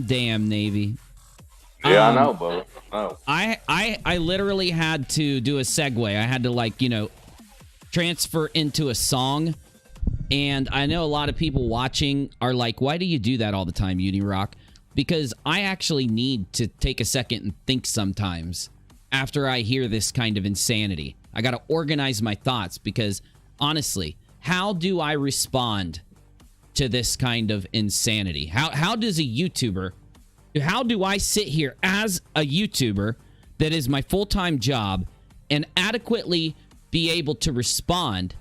Damn, Navy. Yeah, I know, Bo. Oh. I literally had to do a segue. I had to, like, you know, transfer into a song. And I know a lot of people watching are like, why do you do that all the time, UNIRock? Because I actually need to take a second and think sometimes after I hear this kind of insanity. I got to organize my thoughts because, honestly, how do I respond to this kind of insanity? How does a YouTuber, how do I sit here as a YouTuber that is my full-time job and adequately be able to respond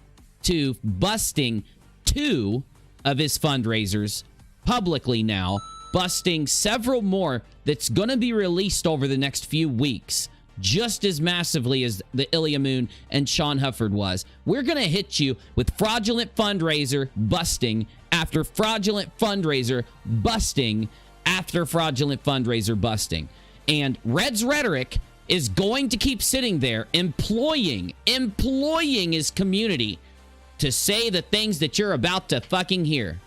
to busting 2 of his fundraisers publicly now, busting several more that's going to be released over the next few weeks, just as massively as the Ilya Moon and Sean Hufford was? We're going to hit you with fraudulent fundraiser busting after fraudulent fundraiser busting after fraudulent fundraiser busting. And Reds Rhetoric is going to keep sitting there employing his community to say the things that you're about to fucking hear.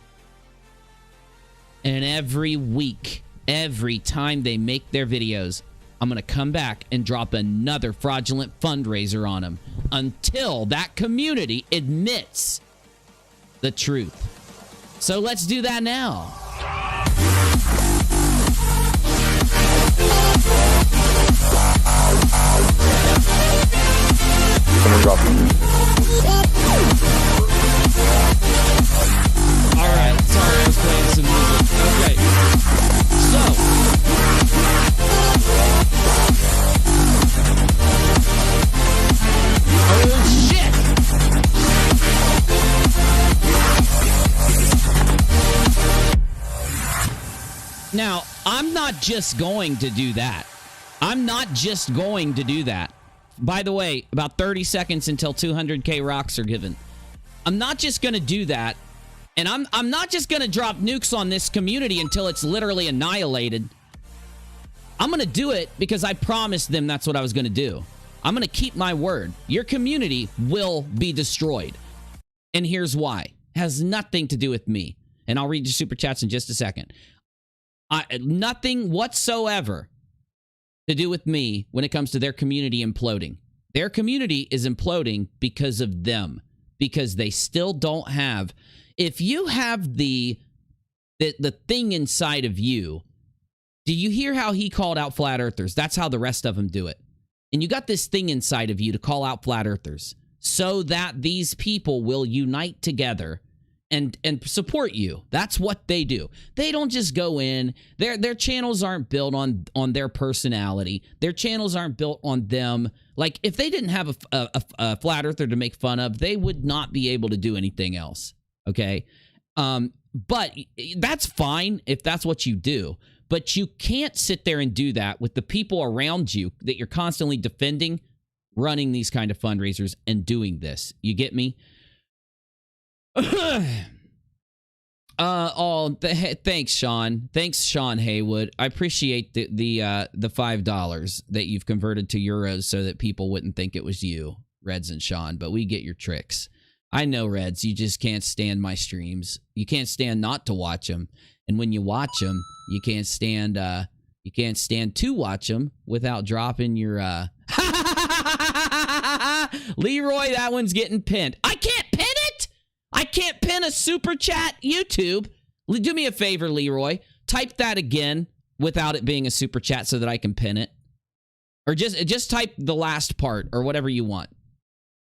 And every week, every time they make their videos, I'm going to come back and drop another fraudulent fundraiser on them until that community admits the truth. So let's do that now. All right, sorry, I was playing some music. Okay, oh shit! Now, I'm not just going to do that. By the way, about 30 seconds until 200k rocks are given. I'm not just going to do that. And I'm not just going to drop nukes on this community until it's literally annihilated. I'm going to do it because I promised them that's what I was going to do. I'm going to keep my word. Your community will be destroyed. And here's why. It has nothing to do with me. And I'll read your super chats in just a second. Nothing whatsoever to do with me when it comes to their community imploding. Their community is imploding because of them. Because they still don't have... If you have the thing inside of you, do you hear how he called out flat earthers? That's how the rest of them do it. And you got this thing inside of you to call out flat earthers so that these people will unite together and support you. That's what they do. They don't just go in. Their channels aren't built on their personality. Their channels aren't built on them. Like, if they didn't have a flat earther to make fun of, they would not be able to do anything else. Okay? But that's fine if that's what you do. But you can't sit there and do that with the people around you that you're constantly defending, running these kind of fundraisers and doing this. You get me? Thanks, Sean. Thanks, Sean Haywood. I appreciate the $5 that you've converted to euros so that people wouldn't think it was you, Reds and Sean. But we get your tricks. I know, Reds, you just can't stand my streams. You can't stand not to watch them, and when you watch them, you can't stand to watch them without dropping your Leroy. That one's getting pinned. I can't pin it. I can't pin a super chat. YouTube, do me a favor, Leroy. Type that again without it being a super chat so that I can pin it, or just type the last part or whatever you want.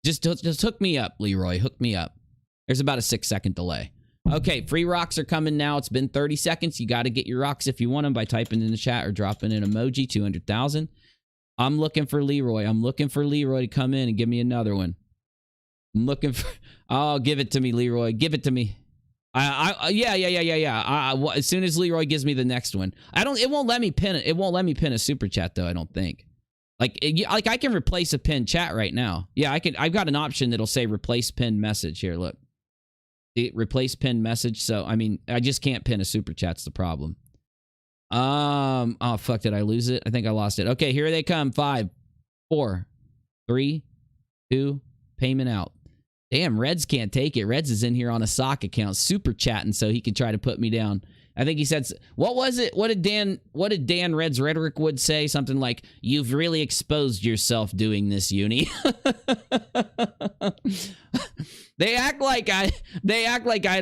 Just hook me up, Leroy. Hook me up. There's about a 6-second delay. Okay, free rocks are coming now. It's been 30 seconds. You got to get your rocks if you want them by typing in the chat or dropping an emoji. 200,000. I'm looking for Leroy. I'm looking for Leroy to come in and give me another one. I'm looking for... Oh, give it to me, Leroy. Give it to me. Yeah. As soon as Leroy gives me the next one. It won't let me pin it. It won't let me pin a super chat, though, I don't think. Like I can replace a pinned chat right now. Yeah, I can. I've got an option that'll say replace pinned message here. Look, replace pinned message. So I mean, I just can't pin a super chat's the problem. Oh fuck, did I lose it? I think I lost it. Okay, here they come. 5, 4, 3, 2, payment out. Damn, Reds can't take it. Reds is in here on a sock account, super chatting, so he can try to put me down. I think he said, what was it? What did Dan Reds Rhetoric would say? Something like, "You've really exposed yourself doing this, Uni." They act like I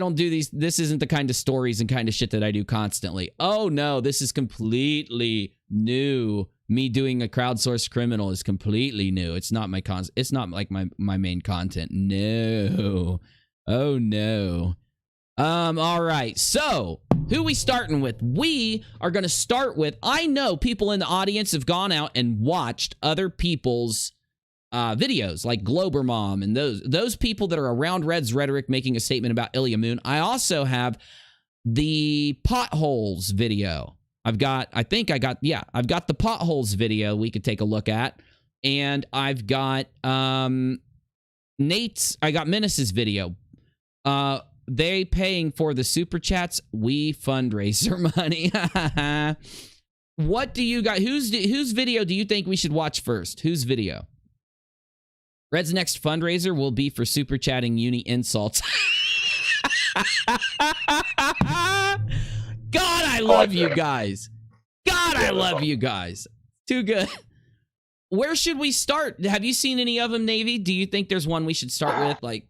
don't do these. This isn't the kind of stories and kind of shit that I do constantly. Oh no, this is completely new. Me doing a crowdsourced criminal is completely new. It's not it's not like my main content. No. Oh no. All right. So, who we starting with? We are going to start with, I know people in the audience have gone out and watched other people's videos, like Glober Mom and those people that are around Reds Rhetoric making a statement about Ilya Moon. I also have the potholes video. I've got the potholes video we could take a look at. And I've got Menace's video. They paying for the super chats. We fundraiser money. What do you got? Whose video do you think we should watch first? Whose video? Red's next fundraiser will be for super chatting uni insults. God, I love you guys. God, I love you guys. Too good. Where should we start? Have you seen any of them, Navy? Do you think there's one we should start with? Like,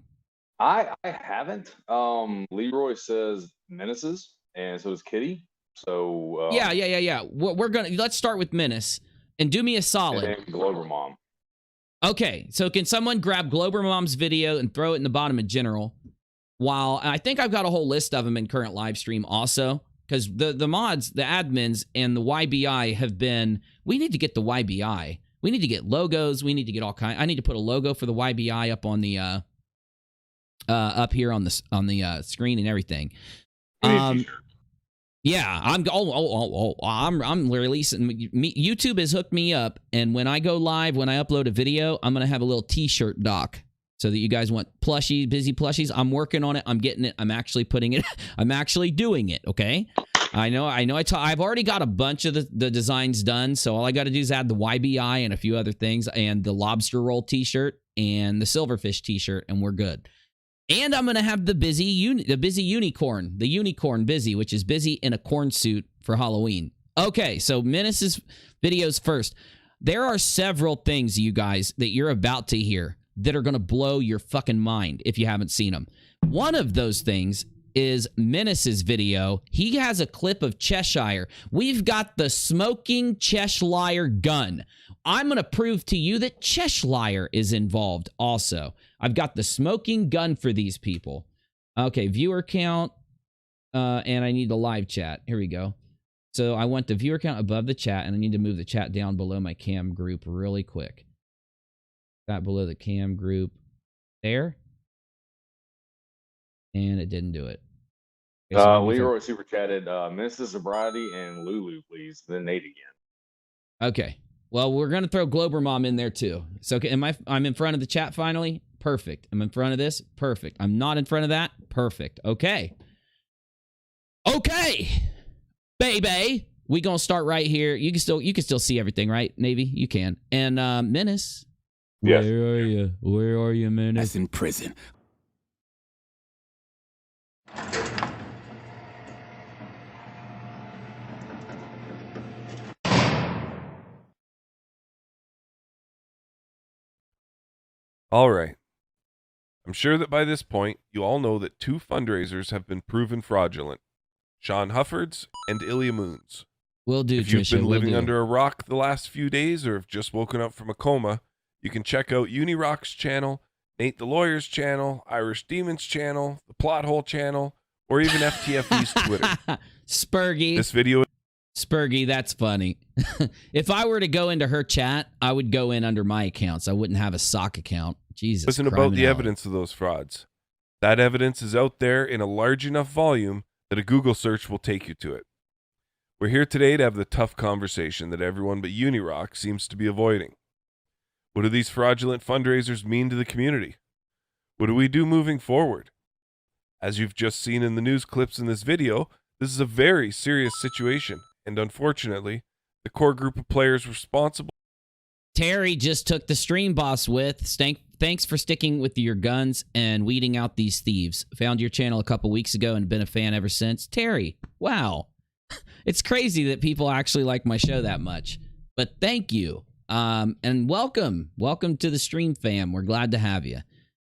I haven't. Leroy says Menaces, and so does Kitty. So yeah. Let's start with Menace and do me a solid. And then Glober Mom. Okay, so can someone grab Glober Mom's video and throw it in the bottom of general? While I think I've got a whole list of them in current live stream also, because the mods, the admins, and the YBI have been. We need to get the YBI. We need to get logos. We need to get all kinds. I need to put a logo for the YBI up on the up here on the screen and everything. Yeah, I'm releasing. YouTube has hooked me up, and when I go live, when I upload a video, I'm gonna have a little T-shirt doc so that you guys want busy plushies. I'm working on it. I'm getting it. I'm actually putting it. I'm actually doing it. Okay. I know. I've already got a bunch of the designs done, so all I got to do is add the YBI and a few other things, and the lobster roll T-shirt and the silverfish T-shirt, and we're good. And I'm gonna have the busy unicorn, the unicorn busy, which is busy in a corn suit for Halloween. Okay, so Menace's videos first. There are several things, you guys, that you're about to hear that are gonna blow your fucking mind if you haven't seen them. One of those things is Menace's video. He has a clip of Cheshire. We've got the smoking Cheshire gun. I'm going to prove to you that Cheshire is involved also. I've got the smoking gun for these people. Okay, viewer count, and I need the live chat. Here we go. So I want the viewer count above the chat, and I need to move the chat down below my cam group really quick. Got below the cam group there. And it didn't do it. Okay, so Leroy super chatted Mrs. Sobriety and Lulu, please. Then Nate again. Okay. Well, we're gonna throw Glober Mom in there too. So I'm in front of the chat finally. Perfect. I'm in front of this. Perfect. I'm not in front of that. Perfect. Okay. Okay, baby. We gonna start right here. You can still see everything, right? Navy, you can. And Menace, Yes. where are you? Where are you, Menace? That's in prison. All right. I'm sure that by this point, you all know that 2 fundraisers have been proven fraudulent. Sean Huffords and Ilya Moons. Will do, If you've Trisha, been will living do. under a rock the last few days or have just woken up from a coma, you can check out UNIRock's channel, Nate the Lawyer's channel, Irish Demon's channel, the Plot Hole channel, or even FTFE's Twitter. Spurgy. This video... Spurgy, that's funny. If I were to go into her chat, I would go in under my accounts. I wouldn't have a sock account. Jesus. Wasn't about the evidence of those frauds. That evidence is out there in a large enough volume that a Google search will take you to it. We're here today to have the tough conversation that everyone but UNIRock seems to be avoiding. What do these fraudulent fundraisers mean to the community? What do we do moving forward? As you've just seen in the news clips in this video, this is a very serious situation, and unfortunately, the core group of players responsible... Terry just took the stream boss with. Thanks for sticking with your guns and weeding out these thieves. Found your channel a couple weeks ago and been a fan ever since. Terry, wow. It's crazy that people actually like my show that much. But thank you. And welcome. Welcome to the stream fam. We're glad to have you.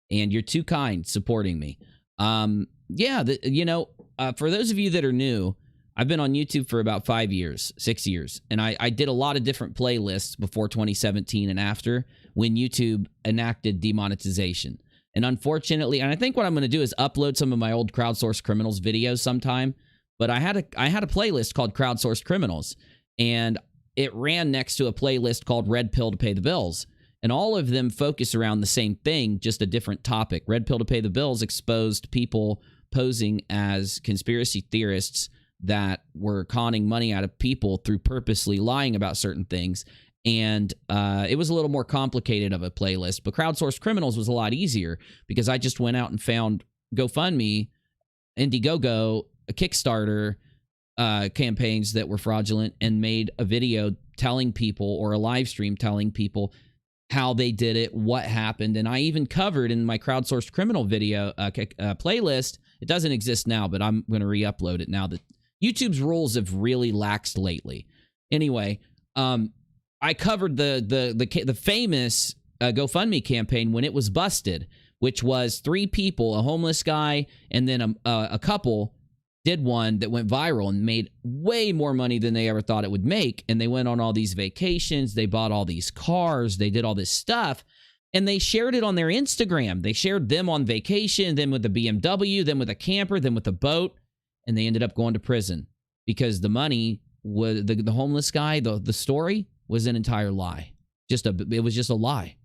And you're too kind supporting me. For those of you that are new, I've been on YouTube for about 6 years, and I did a lot of different playlists before 2017 and after when YouTube enacted demonetization. And unfortunately, and I think what I'm going to do is upload some of my old Crowdsourced Criminals videos sometime, but I had a playlist called Crowdsourced Criminals, and it ran next to a playlist called Red Pill to Pay the Bills. And all of them focus around the same thing, just a different topic. Red Pill to Pay the Bills exposed people posing as conspiracy theorists that were conning money out of people through purposely lying about certain things. And it was a little more complicated of a playlist, but Crowdsourced Criminals was a lot easier because I just went out and found GoFundMe, Indiegogo, a Kickstarter campaigns that were fraudulent and made a video telling people, or a live stream telling people how they did it, what happened. And I even covered in my Crowdsourced Criminal video playlist. It doesn't exist now, but I'm going to re-upload it now that YouTube's rules have really laxed lately. Anyway, I covered the famous GoFundMe campaign when it was busted, which was 3 people, a homeless guy, and then a couple did one that went viral and made way more money than they ever thought it would make. And they went on all these vacations. They bought all these cars. They did all this stuff. And they shared it on their Instagram. They shared them on vacation, them with a BMW, them with a camper, them with a boat. And they ended up going to prison because the money was the homeless guy. The story was an entire lie. It was just a lie.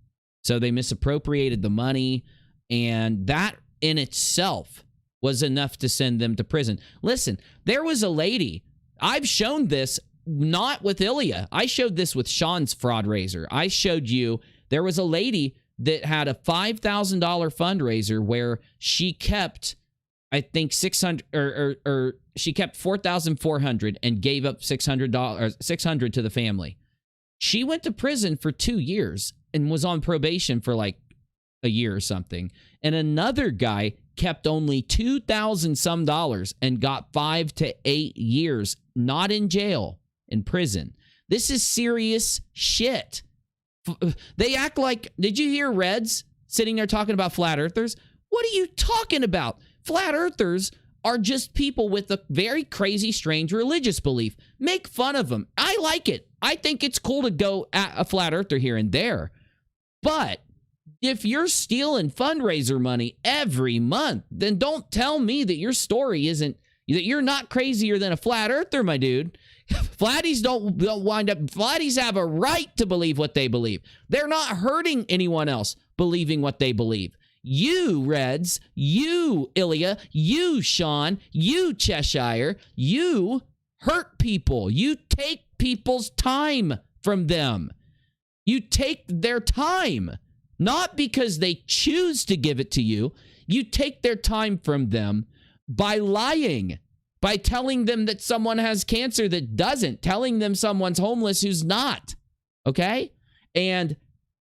So they misappropriated the money, and that in itself was enough to send them to prison. Listen, there was a lady. I've shown this not with Ilya. I showed this with Sean's Fraudraiser. I showed you there was a lady that had a $5,000 fundraiser where she kept, I think, 600 or she kept 4,400 and gave up $600 to the family. She went to prison for 2 years and was on probation for like a year or something. And another guy kept only $2,000 some and got 5 to 8 years, not in jail, in prison. This is serious shit. They act like, did you hear Reds sitting there talking about flat earthers? What are you talking about? Flat earthers are just people with a very crazy, strange religious belief. Make fun of them. I like it. I think it's cool to go at a flat earther here and there. But if you're stealing fundraiser money every month, then don't tell me that your story isn't, that you're not crazier than a flat earther, my dude. Flatties don't wind up, flatties have a right to believe what they believe. They're not hurting anyone else believing what they believe. You, Reds, you, Ilya, you, Sean, you, Cheshire, you hurt people. You take people's time from them. You take their time, not because they choose to give it to you. You take their time from them by lying by telling them that someone has cancer that doesn't, telling them someone's homeless who's not. Okay? And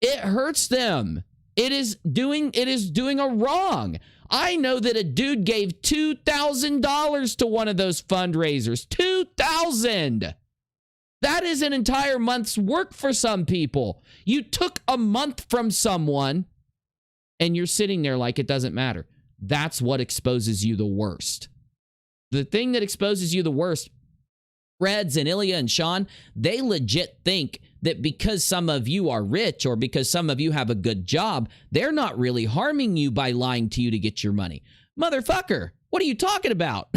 it hurts them. It is doing a wrong. I know that a dude gave $2,000 to one of those fundraisers. $2,000. That is an entire month's work for some people. You took a month from someone and you're sitting there like it doesn't matter. That's what exposes you the worst. The thing that exposes you the worst, Reds and Ilya and Sean, they legit think that because some of you are rich or because some of you have a good job, they're not really harming you by lying to you to get your money. Motherfucker, what are you talking about?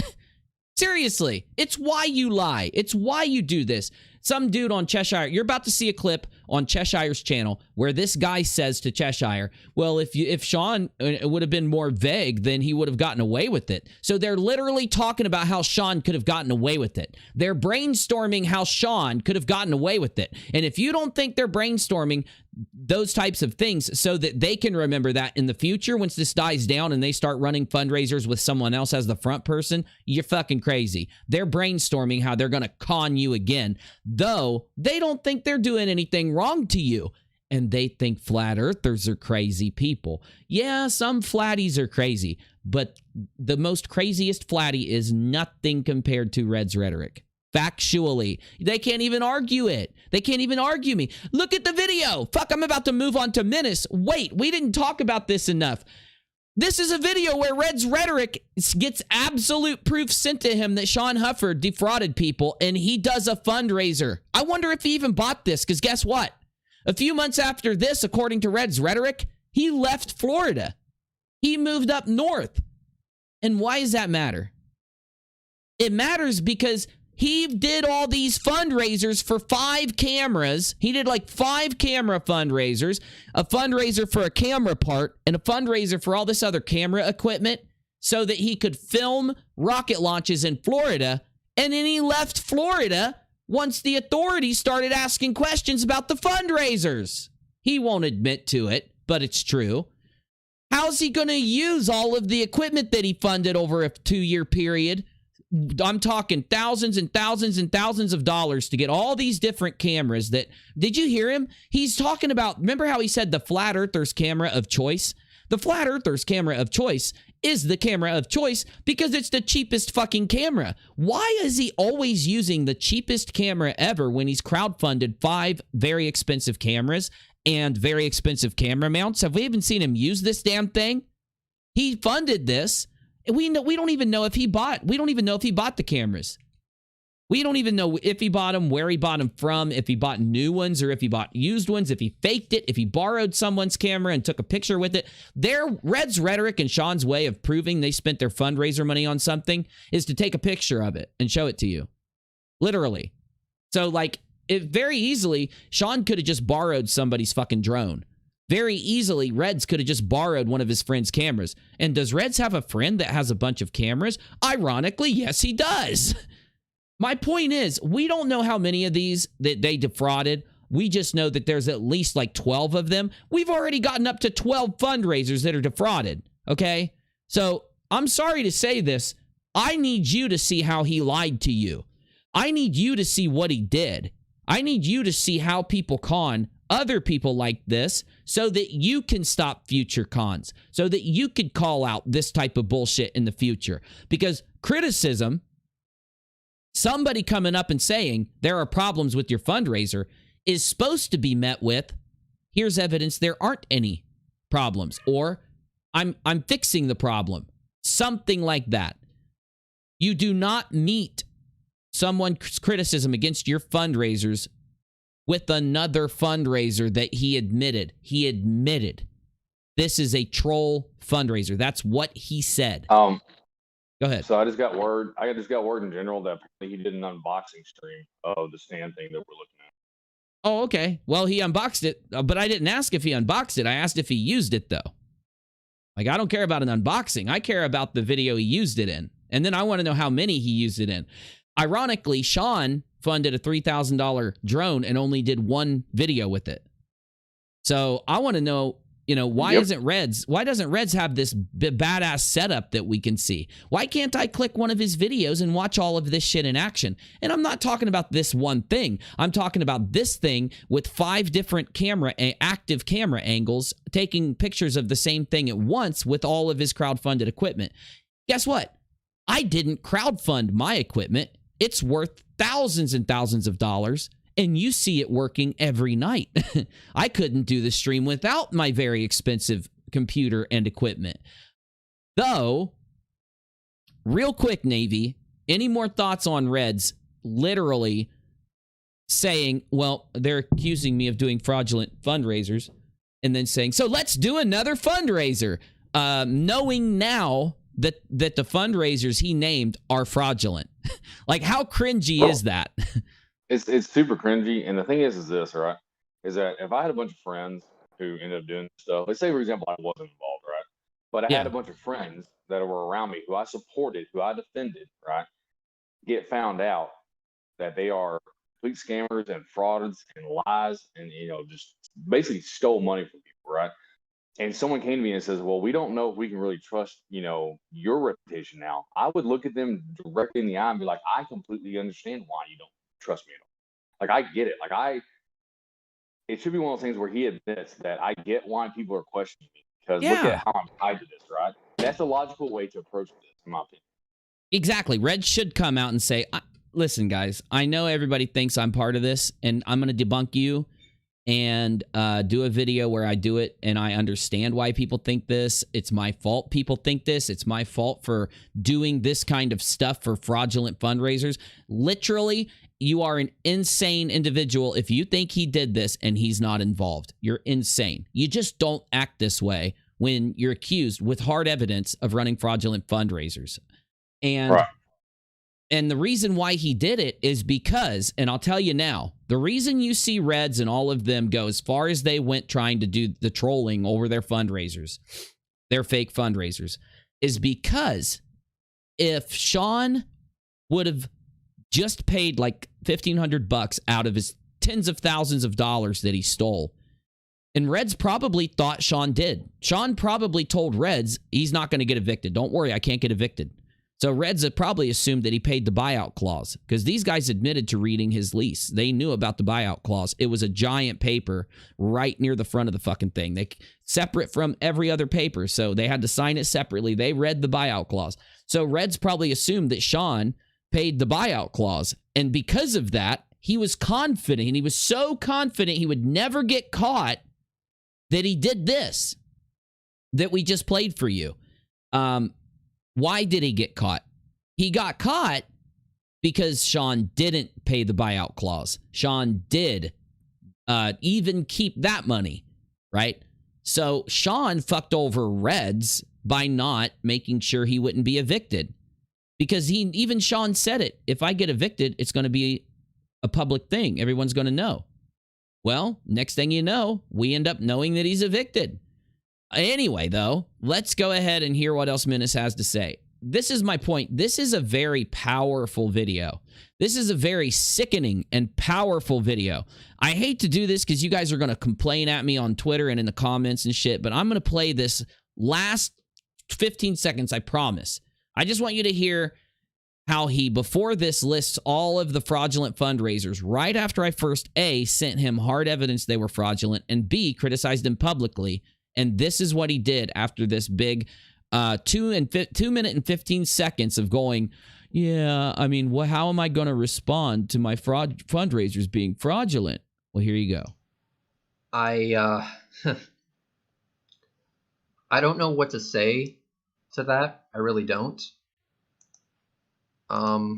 Seriously, it's why you lie. It's why you do this. Some dude on Cheshire, you're about to see a clip on Cheshire's channel where this guy says to Cheshire, well, if Sean would have been more vague, then he would have gotten away with it. So they're literally talking about how Sean could have gotten away with it. They're brainstorming how Sean could have gotten away with it. And if you don't think they're brainstorming those types of things so that they can remember that in the future, once this dies down and they start running fundraisers with someone else as the front person, you're fucking crazy. They're brainstorming how they're going to con you again, though they don't think they're doing anything wrong to you. And they think flat earthers are crazy people. Yeah, some flatties are crazy, but the most craziest flatty is nothing compared to Reds Rhetoric. Factually, they can't even argue it. They can't even argue me. Look at the video. Fuck, I'm about to move on to Menace. Wait, we didn't talk about this enough. This is a video where Reds Rhetoric gets absolute proof sent to him that Sean Hufford defrauded people, and he does a fundraiser. I wonder if he even bought this, because guess what? A few months after this, according to Reds Rhetoric, he left Florida. He moved up north. And why does that matter? It matters because he did all these fundraisers for 5 cameras. He did like 5 camera fundraisers, a fundraiser for a camera part, and a fundraiser for all this other camera equipment so that he could film rocket launches in Florida. And then he left Florida once the authorities started asking questions about the fundraisers. He won't admit to it, but it's true. How's he going to use all of the equipment that he funded over a 2-year period? I'm talking thousands and thousands and thousands of dollars to get all these different cameras that, did you hear him? He's talking about, remember how he said the flat earther's camera of choice? The flat earther's camera of choice is the camera of choice because it's the cheapest fucking camera. Why is he always using the cheapest camera ever when he's crowdfunded 5 very expensive cameras and very expensive camera mounts? Have we even seen him use this damn thing? He funded this. We don't even know if he bought the cameras. We don't even know if he bought them, where he bought them from, if he bought new ones or if he bought used ones, if he faked it, if he borrowed someone's camera and took a picture with it. Their Reds Rhetoric and Sean's way of proving they spent their fundraiser money on something is to take a picture of it and show it to you. Literally. So like, very easily, Sean could have just borrowed somebody's fucking drone. Very easily, Reds could have just borrowed one of his friend's cameras. And does Reds have a friend that has a bunch of cameras? Ironically, yes, he does. My point is, we don't know how many of these that they defrauded. We just know that there's at least like 12 of them. We've already gotten up to 12 fundraisers that are defrauded, okay? So I'm sorry to say this. I need you to see how he lied to you. I need you to see what he did. I need you to see how people con other people like this so that you can stop future cons, so that you could call out this type of bullshit in the future. Because criticism, somebody coming up and saying there are problems with your fundraiser, is supposed to be met with, here's evidence there aren't any problems, or I'm fixing the problem. Something like that. You do not meet someone's criticism against your fundraisers with another fundraiser that he admitted. He admitted this is a troll fundraiser. That's what he said. Go ahead. So I just got word in general that he did an unboxing stream of the stand thing that we're looking at. Oh, okay. Well, he unboxed it, but I didn't ask if he unboxed it. I asked if he used it, though. Like, I don't care about an unboxing. I care about the video he used it in. And then I want to know how many he used it in. Ironically, Sean funded a $3,000 drone and only did 1 video with it. So I want to know You know, why Yep. why doesn't Reds have this badass setup that we can see? Why can't I click one of his videos and watch all of this shit in action? And I'm not talking about this one thing. I'm talking about this thing with 5 different active camera angles, taking pictures of the same thing at once with all of his crowdfunded equipment. Guess what? I didn't crowdfund my equipment. It's worth thousands and thousands of dollars. And you see it working every night. I couldn't do the stream without my very expensive computer and equipment. Though, real quick, Navy, any more thoughts on Reds literally saying, well, they're accusing me of doing fraudulent fundraisers, and then saying, so let's do another fundraiser, knowing now that the fundraisers he named are fraudulent. Like, how cringy is that? It's super cringy, and the thing is this, right? Is that if I had a bunch of friends who ended up doing stuff, let's say for example I wasn't involved, right? But I had a bunch of friends that were around me who I supported, who I defended, right? Get found out that they are complete scammers and frauds and lies, and just basically stole money from people, right? And someone came to me and says, well, we don't know if we can really trust, your reputation now. I would look at them directly in the eye and be like, I completely understand why you don't trust me at all. Like, I get it. It should be one of those things where he admits that I get why people are questioning me, because look at how I'm tied to this, right? That's a logical way to approach this, in my opinion. Exactly. Red should come out and say, listen, guys, I know everybody thinks I'm part of this, and I'm going to debunk you and do a video where I do it, and I understand why people think this. It's my fault people think this. It's my fault for doing this kind of stuff for fraudulent fundraisers. Literally, you are an insane individual if you think he did this and he's not involved. You're insane. You just don't act this way when you're accused with hard evidence of running fraudulent fundraisers. And And the reason why he did it is because, and I'll tell you now, the reason you see Reds and all of them go as far as they went trying to do the trolling over their fundraisers, their fake fundraisers, is because if Sean would have just paid like $1,500 out of his tens of thousands of dollars that he stole, and Reds probably thought Sean did. Sean probably told Reds he's not going to get evicted. Don't worry, I can't get evicted. So Reds had probably assumed that he paid the buyout clause, because these guys admitted to reading his lease. They knew about the buyout clause. It was a giant paper right near the front of the fucking thing. They separate from every other paper, so they had to sign it separately. They read the buyout clause. So Reds probably assumed that Sean paid the buyout clause, and because of that, he was confident, and he was so confident he would never get caught that he did this that we just played for you. Why did he get caught? He got caught because Sean didn't pay the buyout clause. Sean did even keep that money, right? So Sean fucked over Reds by not making sure he wouldn't be evicted, because even Sean said it. If I get evicted, it's going to be a public thing. Everyone's going to know. Well, next thing you know, we end up knowing that he's evicted. Anyway, though, let's go ahead and hear what else Menace has to say. This is my point. This is a very powerful video. This is a very sickening and powerful video. I hate to do this because you guys are going to complain at me on Twitter and in the comments and shit, but I'm going to play this last 15 seconds, I promise. I just want you to hear how he, before this, lists all of the fraudulent fundraisers right after I first, A, sent him hard evidence they were fraudulent, and B, criticized him publicly. And this is what he did after this big 2 minute and 15 seconds of going, yeah, I mean, how am I going to respond to my fundraisers being fraudulent? Well, here you go. I don't know what to say to that. I really don't. Ooh,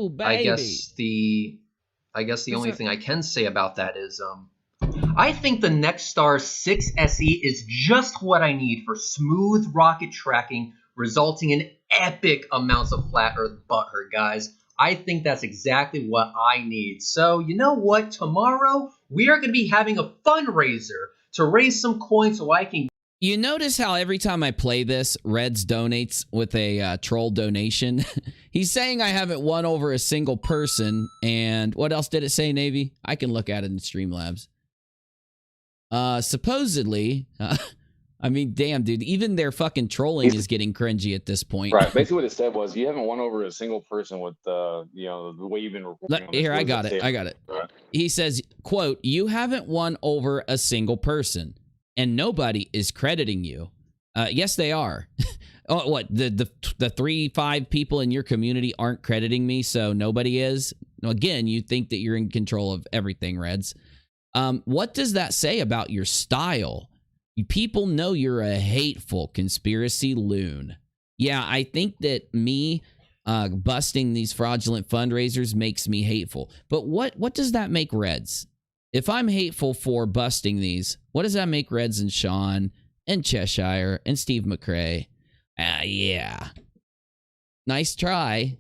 baby. I guess the only thing I can say about that is I think the Nexstar 6 SE is just what I need for smooth rocket tracking, resulting in epic amounts of flat earth butthurt, guys. I think that's exactly what I need. So, you know what? Tomorrow, we are going to be having a fundraiser to raise some coins so I can... You notice how every time I play this, Reds donates with a troll donation? He's saying I haven't won over a single person. And what else did it say, Navy? I can look at it in Streamlabs. Supposedly, I mean, damn, dude, even their fucking trolling is getting cringy at this point. Right. Basically, what it said was you haven't won over a single person with the way you've been reporting on this. Here, I got it. Right. He says, quote, "You haven't won over a single person, and nobody is crediting you." Yes, they are. Oh, what? The 3-5 people in your community aren't crediting me, so nobody is? Again, you think that you're in control of everything, Reds. What does that say about your style? People know you're a hateful conspiracy loon. Yeah, I think that me busting these fraudulent fundraisers makes me hateful. But what does that make Reds? If I'm hateful for busting these, what does that make Reds and Sean and Cheshire and Steve McRae? Yeah. Nice try.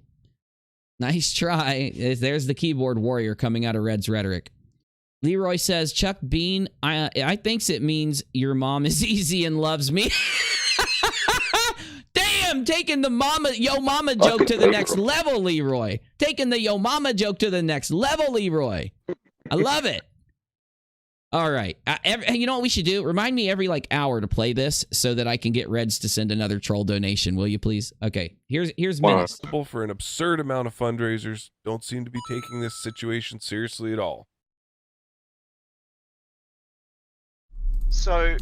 Nice try. There's the keyboard warrior coming out of Reds Rhetoric. Leroy says, Chuck Bean, I thinks it means your mom is easy and loves me. Damn, taking the yo mama joke to the next level, Leroy. Taking the yo mama joke to the next level, Leroy. I love it. All right. You know what we should do? Remind me every hour to play this so that I can get Reds to send another troll donation. Will you please? Okay. Here's minutes. For an absurd amount of fundraisers don't seem to be taking this situation seriously at all. So,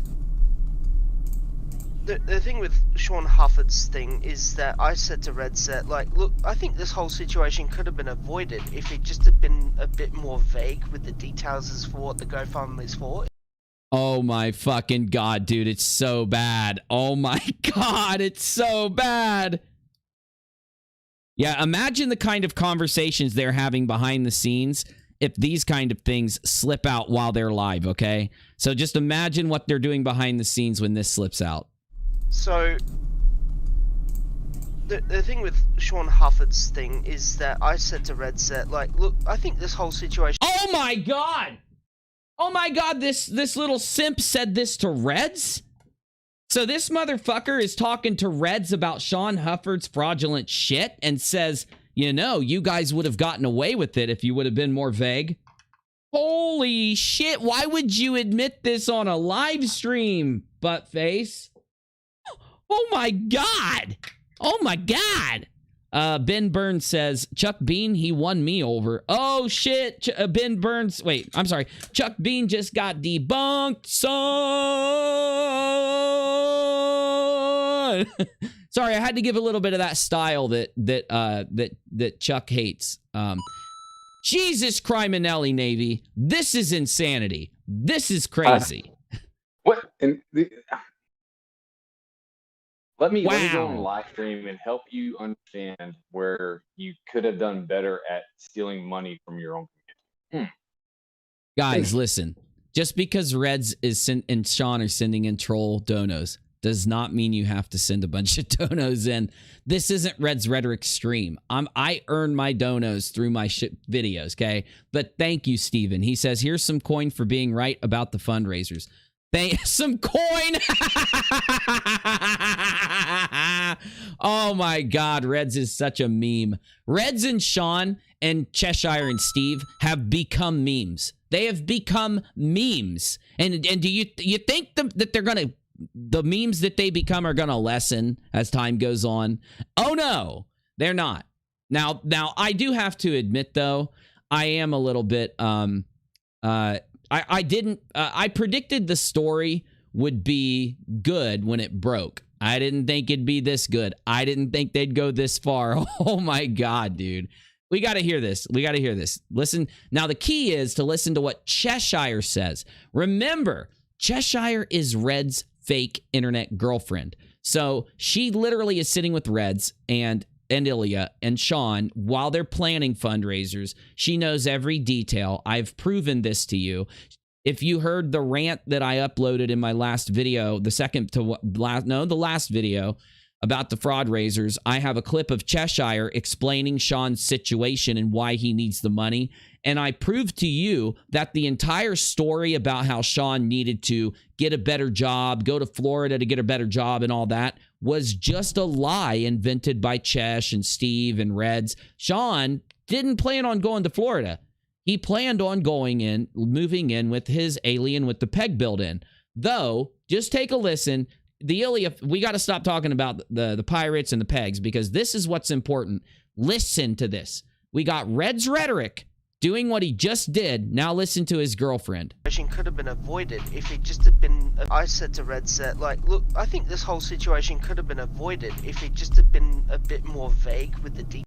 the thing with Sean Hufford's thing is that I said to Red Set, look, I think this whole situation could have been avoided if he just had been a bit more vague with the details as for what the GoFundMe is for. Oh my fucking God, dude, it's so bad. Oh my God, it's so bad. Yeah, imagine the kind of conversations they're having behind the scenes if these kind of things slip out while they're live, okay? So just imagine what they're doing behind the scenes when this slips out. So, the thing with Sean Hufford's thing is that I said to Red Set, look, I think this whole situation... Oh my God! Oh my God, this little simp said this to Reds? So this motherfucker is talking to Reds about Sean Hufford's fraudulent shit and says... You know, you guys would have gotten away with it if you would have been more vague. Holy shit, why would you admit this on a live stream, buttface? Oh my God. Oh my God. Ben Burns says, Chuck Bean, he won me over. Oh shit, Ben Burns, wait, I'm sorry. Chuck Bean just got debunked, son. Sorry, I had to give a little bit of that style that Chuck hates. Jesus Criminelli, Navy. This is insanity. This is crazy. What? Let me go on live stream and help you understand where you could have done better at stealing money from your own community. Guys, listen. Just because Reds and Sean are sending in troll donos does not mean you have to send a bunch of donos in. This isn't Reds Rhetoric stream. I earn my donos through my videos, okay? But thank you, Steven. He says, here's some coin for being right about the fundraisers. Some coin! Oh my God, Reds is such a meme. Reds and Sean and Cheshire and Steve have become memes. They have become memes. And do you think that they're going to... The memes that they become are going to lessen as time goes on? Oh no, they're not. Now I do have to admit though, I am a little bit I predicted the story would be good when it broke. I didn't think it'd be this good. I didn't think they'd go this far. Oh my God, dude. We got to hear this. We got to hear this. Listen. Now the key is to listen to what Cheshire says. Remember, Cheshire is Red's fake internet girlfriend. So she literally is sitting with Reds and Ilya and Sean while they're planning fundraisers. She knows every detail. I've proven this to you. If you heard the rant that I uploaded in my last video, the last video about the Fraudraisers, I have a clip of Cheshire explaining Sean's situation and why he needs the money. And I proved to you that the entire story about how Sean needed to get a better job, go to Florida to get a better job and all that was just a lie invented by Chesh and Steve and Reds. Sean didn't plan on going to Florida. he planned on moving in with his alien with the peg built in. Though, just take a listen. The Ilya, we got to stop talking about the pirates and the pegs, because this is what's important. Listen to this. We got Reds Rhetoric doing what he just did. Now listen to his girlfriend. Could have been avoided if it just had been. I said to Red Set, like, look, I think this whole situation could have been avoided if it just had been a bit more vague with the details.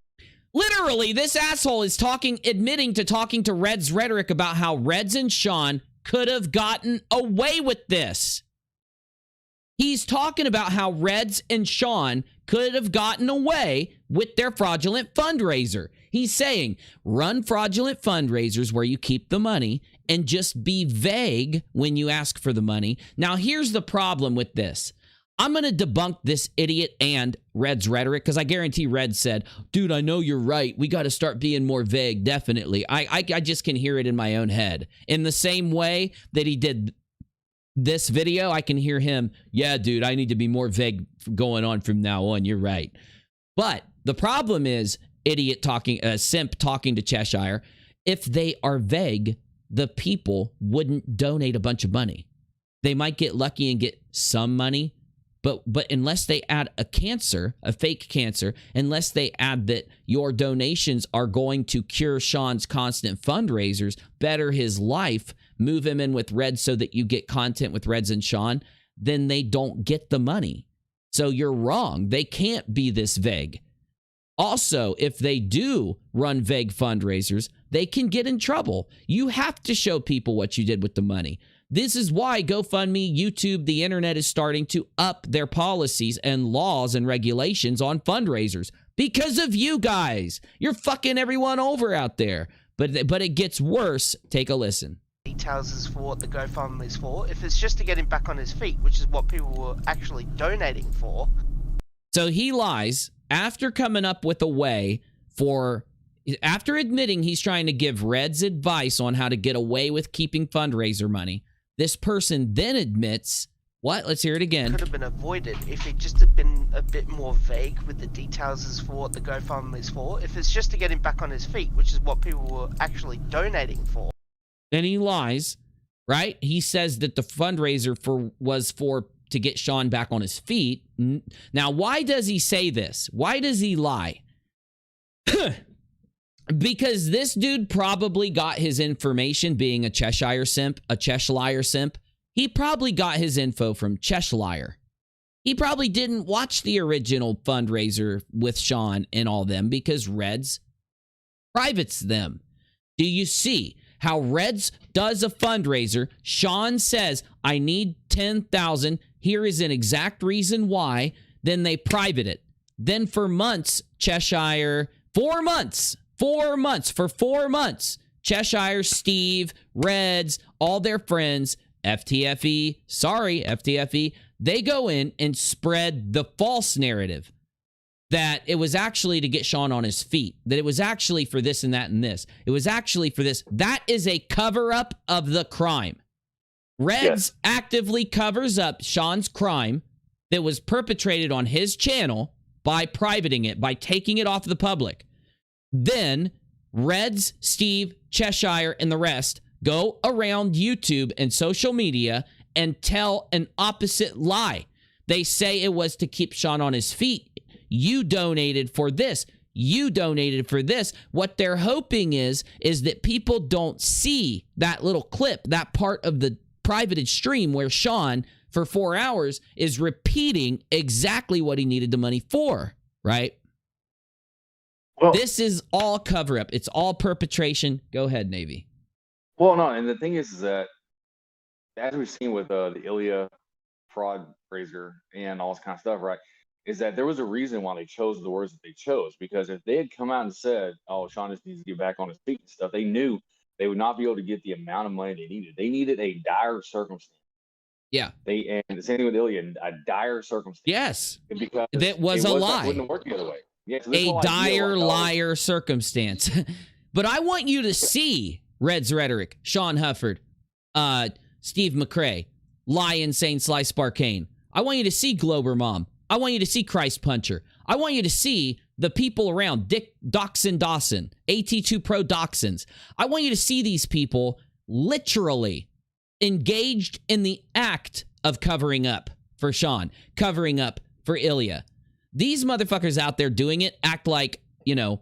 Literally, this asshole is admitting to talking to Reds Rhetoric about how Reds and Sean could have gotten away with this. He's talking about how Reds and Sean could have gotten away with their fraudulent fundraiser. He's saying, run fraudulent fundraisers where you keep the money and just be vague when you ask for the money. Now, here's the problem with this. I'm going to debunk this idiot and Reds Rhetoric, because I guarantee Red said, dude, I know you're right. We got to start being more vague, definitely. I just can hear it in my own head. In the same way that he did this video, I can hear him, yeah, dude, I need to be more vague going on from now on. You're right. But the problem is, idiot talking, simp talking to Cheshire, if they are vague, the people wouldn't donate a bunch of money. They might get lucky and get some money, but unless they add a fake cancer, unless they add that your donations are going to cure Sean's constant fundraisers, better his life, move him in with Reds so that you get content with Reds and Sean, then they don't get the money. So you're wrong. They can't be this vague. Also, if they do run vague fundraisers, they can get in trouble. You have to show people what you did with the money. This is why GoFundMe, YouTube, the internet is starting to up their policies and laws and regulations on fundraisers because of you guys. You're fucking everyone over out there. But it gets worse. Take a listen. Details is for what the GoFundMe is for. If it's just to get him back on his feet, which is what people were actually donating for. So he lies after coming up with a way after admitting he's trying to give Reds advice on how to get away with keeping fundraiser money. This person then admits, what? Let's hear it again. Could have been avoided if it just had been a bit more vague with the details as for what the GoFundMe is for. If it's just to get him back on his feet, which is what people were actually donating for. Then he lies, right? He says that the fundraiser was to get Sean back on his feet. Now, why does he say this? Why does he lie? Because this dude probably got his information, being a Cheshire simp, he probably got his info from Cheshire. He probably didn't watch the original fundraiser with Sean and all them because Reds privates them. Do you see how Reds does a fundraiser? Sean says, I need 10,000. Here is an exact reason why. Then they private it. Then for months, Cheshire, 4 months, Cheshire, Steve, Reds, all their friends, ftfe, they go in and spread the false narrative that it was actually to get Sean on his feet, that it was actually for this and that and this. It was actually for this. That is a cover-up of the crime. Reds actively covers up Sean's crime that was perpetrated on his channel by privating it, by taking it off the public. Then Reds, Steve, Cheshire, and the rest go around YouTube and social media and tell an opposite lie. They say it was to keep Sean on his feet. You donated for this. You donated for this. What they're hoping is that people don't see that little clip, that part of the privated stream where Sean, for 4 hours, is repeating exactly what he needed the money for, right? Well, this is all cover up. It's all perpetration. Go ahead, Navy. Well, no, and the thing is that, as we've seen with the Ilya Fraudraiser and all this kind of stuff, right, is that there was a reason why they chose the words that they chose. Because if they had come out and said, oh, Sean just needs to get back on his feet and stuff, they knew they would not be able to get the amount of money they needed. They needed a dire circumstance. Yeah. And the same thing with Ilya, a dire circumstance. Yes. Because that was a lie. It wouldn't work the other way. Yeah, so a dire liar circumstance. But I want you to see Reds Rhetoric, Sean Hufford, Steve McCrae, Lion Sane Slice Barcane. I want you to see Glober Mom. I want you to see Christ Puncher. I want you to see the people around, Dick Dachshund Dawson, AT2 Pro Dachshunds. I want you to see these people literally engaged in the act of covering up for Sean, covering up for Ilya. These motherfuckers out there doing it act like, you know,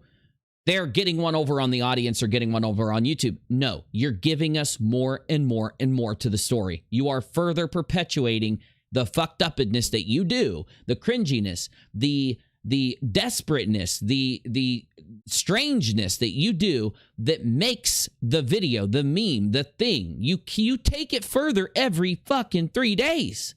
they're getting one over on the audience or getting one over on YouTube. No, you're giving us more and more and more to the story. You are further perpetuating the fucked upness that you do, the cringiness, the desperateness, the strangeness that you do that makes the video, the meme, the thing. You take it further every fucking 3 days.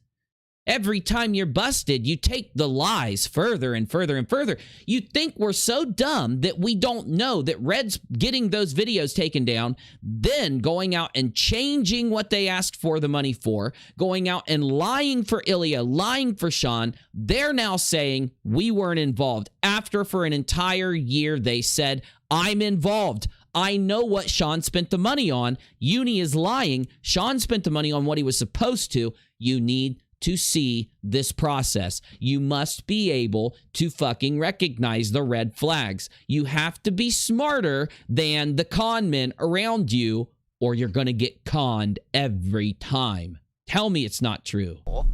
Every time you're busted, you take the lies further and further and further. You think we're so dumb that we don't know that Red's getting those videos taken down, then going out and changing what they asked for the money for, going out and lying for Ilya, lying for Sean. They're now saying we weren't involved. After for an entire year, they said, I'm involved. I know what Sean spent the money on. Uni is lying. Sean spent the money on what he was supposed to. You need to see this process. You must be able to fucking recognize the red flags. You have to be smarter than the con men around you, or you're going to get conned every time. Tell me it's not true. Oh,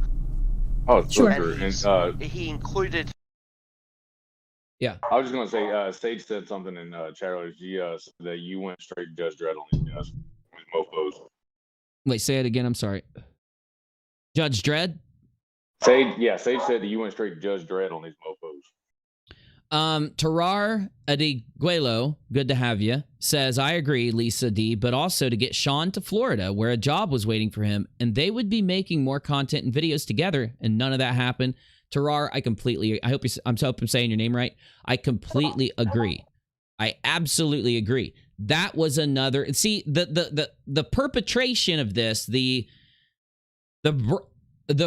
it's so true. And, he included. Yeah. I was just going to say, Sage said something in chat earlier. She said that you went straight Judge Dredd on these guys. Mofos. Wait, say it again. I'm sorry. Judge Dredd? Sage said that you went straight to Judge Dredd on these mofos. Tarar Adiguelo, good to have you, says, I agree, Lisa D, but also to get Sean to Florida where a job was waiting for him and they would be making more content and videos together, and none of that happened. Tarar, I hope I'm saying your name right. I completely agree. I absolutely agree. That was another, see, the perpetration of this, the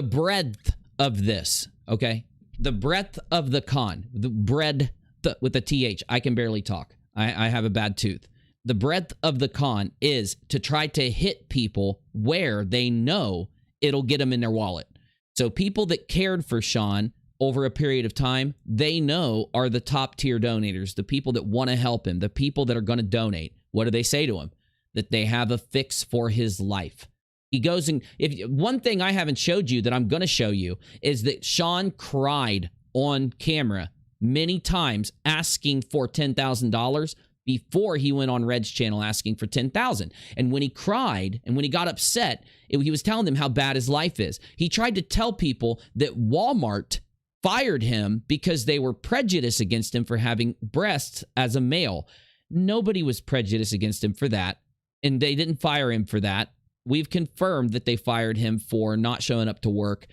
breadth of this, okay? The breadth of the con, the bread with the TH. I can barely talk. I have a bad tooth. The breadth of the con is to try to hit people where they know it'll get them in their wallet. So people that cared for Sean over a period of time, they know are the top tier donators, the people that want to help him, the people that are going to donate. What do they say to him? That they have a fix for his life. He goes and one thing I haven't showed you that I'm going to show you is that Sean cried on camera many times asking for $10,000 before he went on Red's channel asking for $10,000. And when he cried and when he got upset, he was telling them how bad his life is. He tried to tell people that Walmart fired him because they were prejudiced against him for having breasts as a male. Nobody was prejudiced against him for that, and they didn't fire him for that. We've confirmed that they fired him for not showing up to work.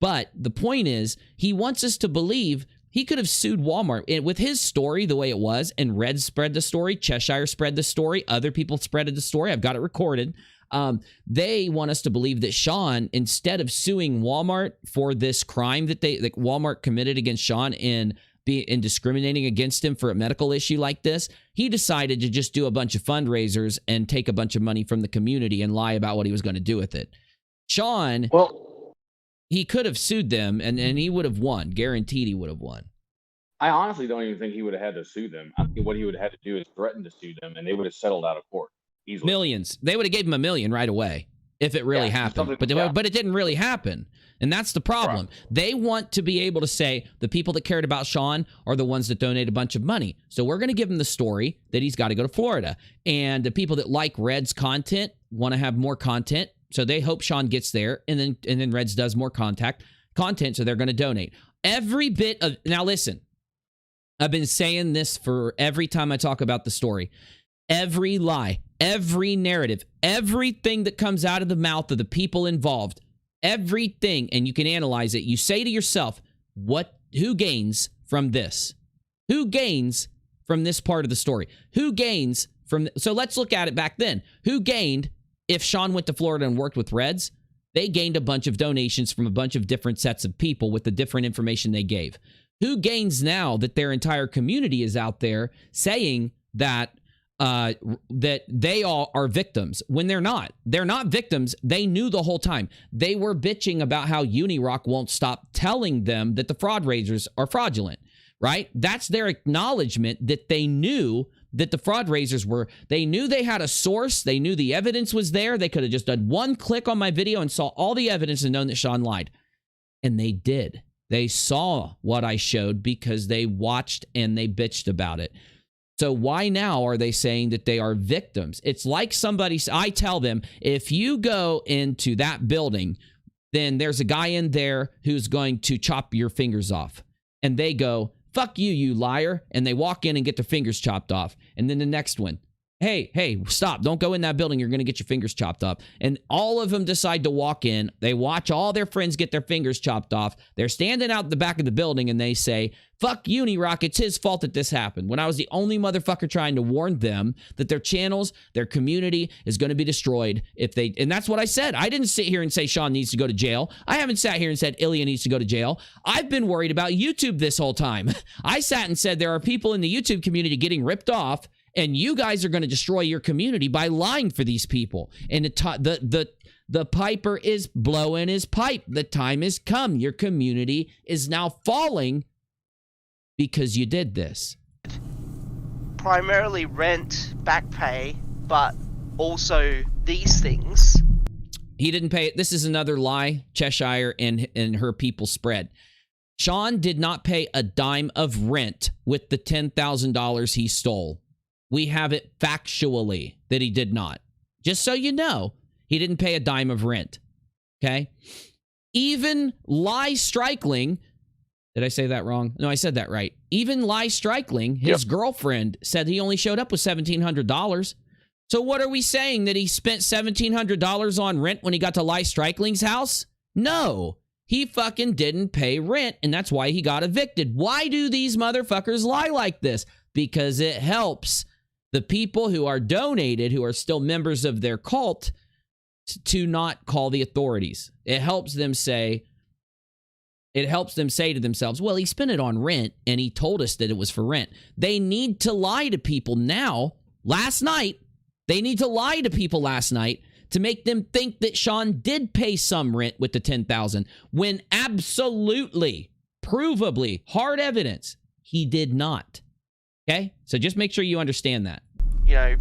But the point is, he wants us to believe he could have sued Walmart. And with his story the way it was, and Red spread the story, Cheshire spread the story, other people spread the story, I've got it recorded. They want us to believe that Sean, instead of suing Walmart for this crime that Walmart committed against Sean in discriminating against him for a medical issue like this, he decided to just do a bunch of fundraisers and take a bunch of money from the community and lie about what he was going to do with it. Sean, he could have sued them and he would have won. Guaranteed he would have won. I honestly don't even think he would have had to sue them. I think what he would have had to do is threaten to sue them, and they would have settled out of court easily. Millions. They would have gave him $1 million right away if it really happened. But it didn't really happen. And that's the problem. Right. They want to be able to say the people that cared about Sean are the ones that donate a bunch of money. So we're going to give him the story that he's got to go to Florida. And the people that like Red's content want to have more content. So they hope Sean gets there. And then Reds does more content. So they're going to donate. Every bit of... Now listen, I've been saying this for every time I talk about the story. Every lie, every narrative, everything that comes out of the mouth of the people involved, everything, and you can analyze it. You say to yourself, who gains from this? Who gains from this part of the story? Who gains from... So let's look at it back then. Who gained if Sean went to Florida and worked with Reds? They gained a bunch of donations from a bunch of different sets of people with the different information they gave. Who gains now that their entire community is out there saying that they all are victims when they're not? They're not victims. They knew the whole time. They were bitching about how UNIRock won't stop telling them that the Fraudraisers are fraudulent. right? That's their acknowledgement that they knew that the Fraudraisers were, they knew they had a source. They knew the evidence was there. They could have just done one click on my video and saw all the evidence and known that Sean lied. And they did. They saw what I showed because they watched and they bitched about it. So why now are they saying that they are victims? It's like somebody, I tell them, if you go into that building, then there's a guy in there who's going to chop your fingers off. And they go, fuck you, you liar. And they walk in and get their fingers chopped off. And then the next one, hey, stop. Don't go in that building. You're going to get your fingers chopped off. And all of them decide to walk in. They watch all their friends get their fingers chopped off. They're standing out the back of the building and they say, fuck UNIRock. It's his fault that this happened. When I was the only motherfucker trying to warn them that their channels, their community is going to be destroyed if they, and that's what I said. I didn't sit here and say Sean needs to go to jail. I haven't sat here and said Ilya needs to go to jail. I've been worried about YouTube this whole time. I sat and said there are people in the YouTube community getting ripped off, and you guys are going to destroy your community by lying for these people. And the piper is blowing his pipe. The time has come. Your community is now falling because you did this. Primarily rent, back pay, but also these things. He didn't pay it. This is another lie Cheshire and her people spread. Sean did not pay a dime of rent with the $10,000 he stole. We have it factually that he did not. Just so you know, he didn't pay a dime of rent. Okay? Even LiveStreams, did I say that wrong? No, I said that right. Even LiveStreams, his girlfriend, said he only showed up with $1,700. So what are we saying? That he spent $1,700 on rent when he got to LiveStreams' house? No. He fucking didn't pay rent, and that's why he got evicted. Why do these motherfuckers lie like this? Because it helps the people who are donated, who are still members of their cult, to not call the authorities. It helps them say to themselves, well, he spent it on rent and he told us that it was for rent. They need to lie to people now. Last night, they need to lie to people last night to make them think that Sean did pay some rent with the $10,000 when absolutely, provably, hard evidence, he did not. Okay? So just make sure you understand that. You know,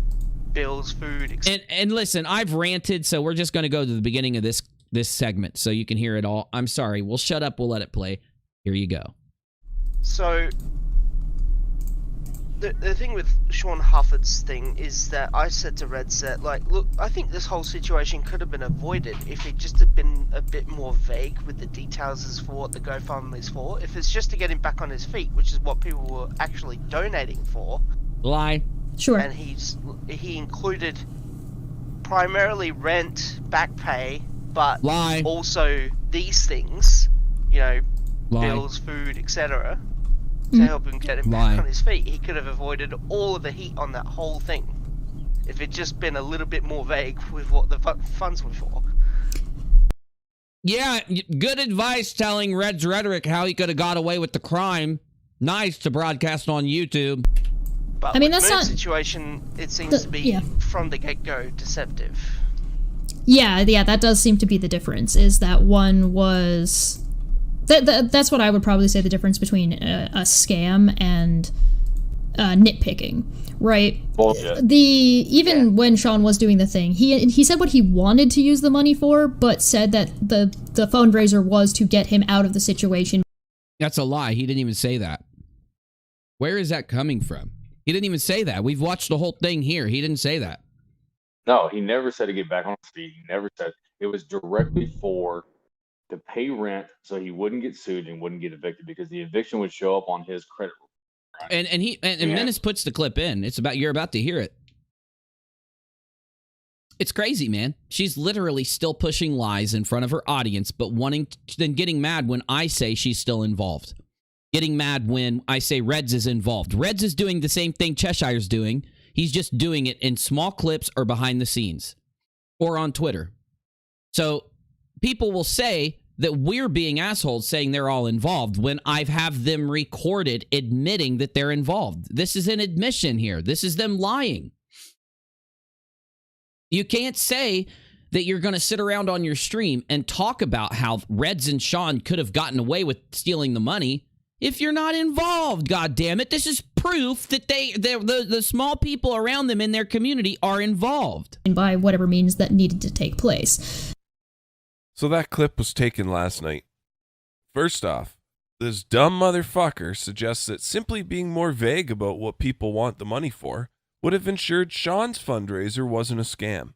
bills, food, and listen, I've ranted, so we're just going to go to the beginning of this segment so you can hear it all. I'm sorry. We'll shut up. We'll let it play. Here you go. So, the thing with Sean Hufford's thing is that I said to Reds that, like, look, I think this whole situation could have been avoided if it just had been a bit more vague with the details as for what the GoFundMe is for. If it's just to get him back on his feet, which is what people were actually donating for. Lie. Sure. And he included primarily rent, back pay, but lie. Also these things, you know, lie. Bills, food, etc. To help him get him back on his feet. He could have avoided all of the heat on that whole thing if it'd just been a little bit more vague with what the funds were for. Yeah, good advice telling Reds Rhetoric how he could have got away with the crime. Nice to broadcast on YouTube. But I mean, with that's Moon's not situation. It seems to be from the get-go deceptive. Yeah, that does seem to be the difference. Is that one was that's what I would probably say the difference between a scam and nitpicking, right? Bullshit. Even when Sean was doing the thing, he said what he wanted to use the money for, but said that the fundraiser was to get him out of the situation. That's a lie. He didn't even say that. Where is that coming from? He didn't even say that. We've watched the whole thing here. He didn't say that. No, he never said to get back on his feet. He never said it was directly to pay rent so he wouldn't get sued and wouldn't get evicted because the eviction would show up on his credit report. And Menace puts the clip in. You're about to hear it. It's crazy, man. She's literally still pushing lies in front of her audience, but then getting mad when I say she's still involved. Getting mad when I say Reds is involved. Reds is doing the same thing Cheshire's doing. He's just doing it in small clips or behind the scenes or on Twitter. So people will say that we're being assholes saying they're all involved when I've have them recorded admitting that they're involved. This is an admission here. This is them lying. You can't say that you're going to sit around on your stream and talk about how Reds and Sean could have gotten away with stealing the money if you're not involved? God damn it. This is proof that the small people around them in their community are involved. And by whatever means that needed to take place. So that clip was taken last night. First off, this dumb motherfucker suggests that simply being more vague about what people want the money for would have ensured Sean's fundraiser wasn't a scam.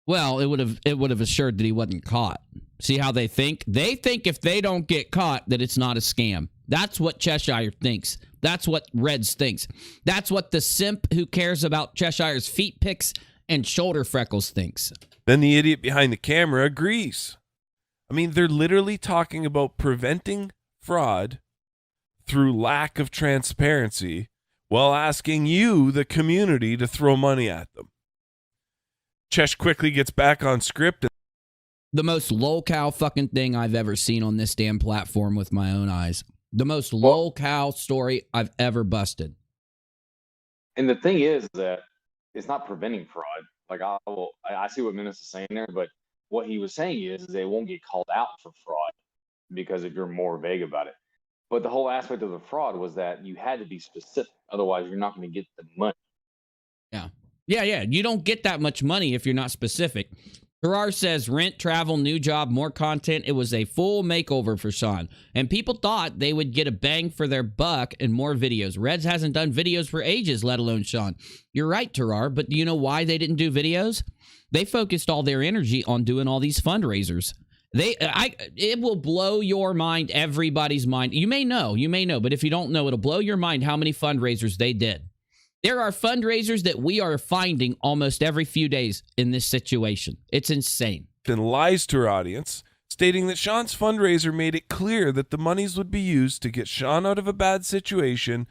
Well, it would have assured that he wasn't caught. See how they think? They think if they don't get caught that it's not a scam. That's what Cheshire thinks. That's what Reds thinks. That's what the simp who cares about Cheshire's feet pics and shoulder freckles thinks. Then the idiot behind the camera agrees. I mean, they're literally talking about preventing fraud through lack of transparency while asking you, the community, to throw money at them. Chesh quickly gets back on script. The most lol-cow fucking thing I've ever seen on this damn platform with my own eyes. The most lol-cow story I've ever busted. And the thing is that it's not preventing fraud. Like, I see what Menace is saying there, but what he was saying is they won't get called out for fraud because if you're more vague about it. But the whole aspect of the fraud was that you had to be specific. Otherwise, you're not going to get the money. Yeah. Yeah. You don't get that much money if you're not specific. Farrar says rent, travel, new job, more content. It was a full makeover for Sean. And people thought they would get a bang for their buck and more videos. Reds hasn't done videos for ages, let alone Sean. You're right, Farrar, but do you know why they didn't do videos? They focused all their energy on doing all these fundraisers. It will blow your mind, everybody's mind. You may know, but if you don't know, it'll blow your mind how many fundraisers they did. There are fundraisers that we are finding almost every few days in this situation. It's insane. And lies to her audience, stating that Sean's fundraiser made it clear that the monies would be used to get Sean out of a bad situation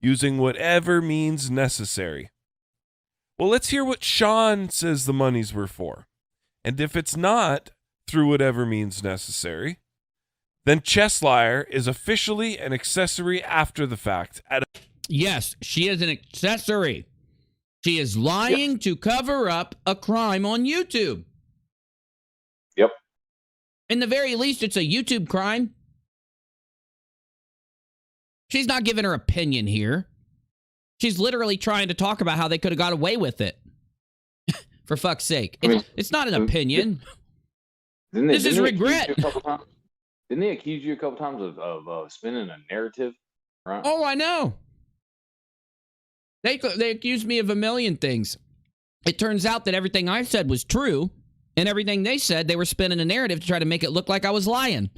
using whatever means necessary. Well, let's hear what Sean says the monies were for. And if it's not through whatever means necessary, then Cheslier is officially an accessory after the fact. Yes, she is an accessory. She is lying to cover up a crime on YouTube. Yep. In the very least, it's a YouTube crime. She's not giving her opinion here. She's literally trying to talk about how they could have got away with it. For fuck's sake. It's not an opinion. This is regret. Didn't they accuse you a couple times of spinning a narrative? Right? Oh, I know. They accused me of a million things. It turns out that everything I said was true, and everything they said, they were spinning a narrative to try to make it look like I was lying.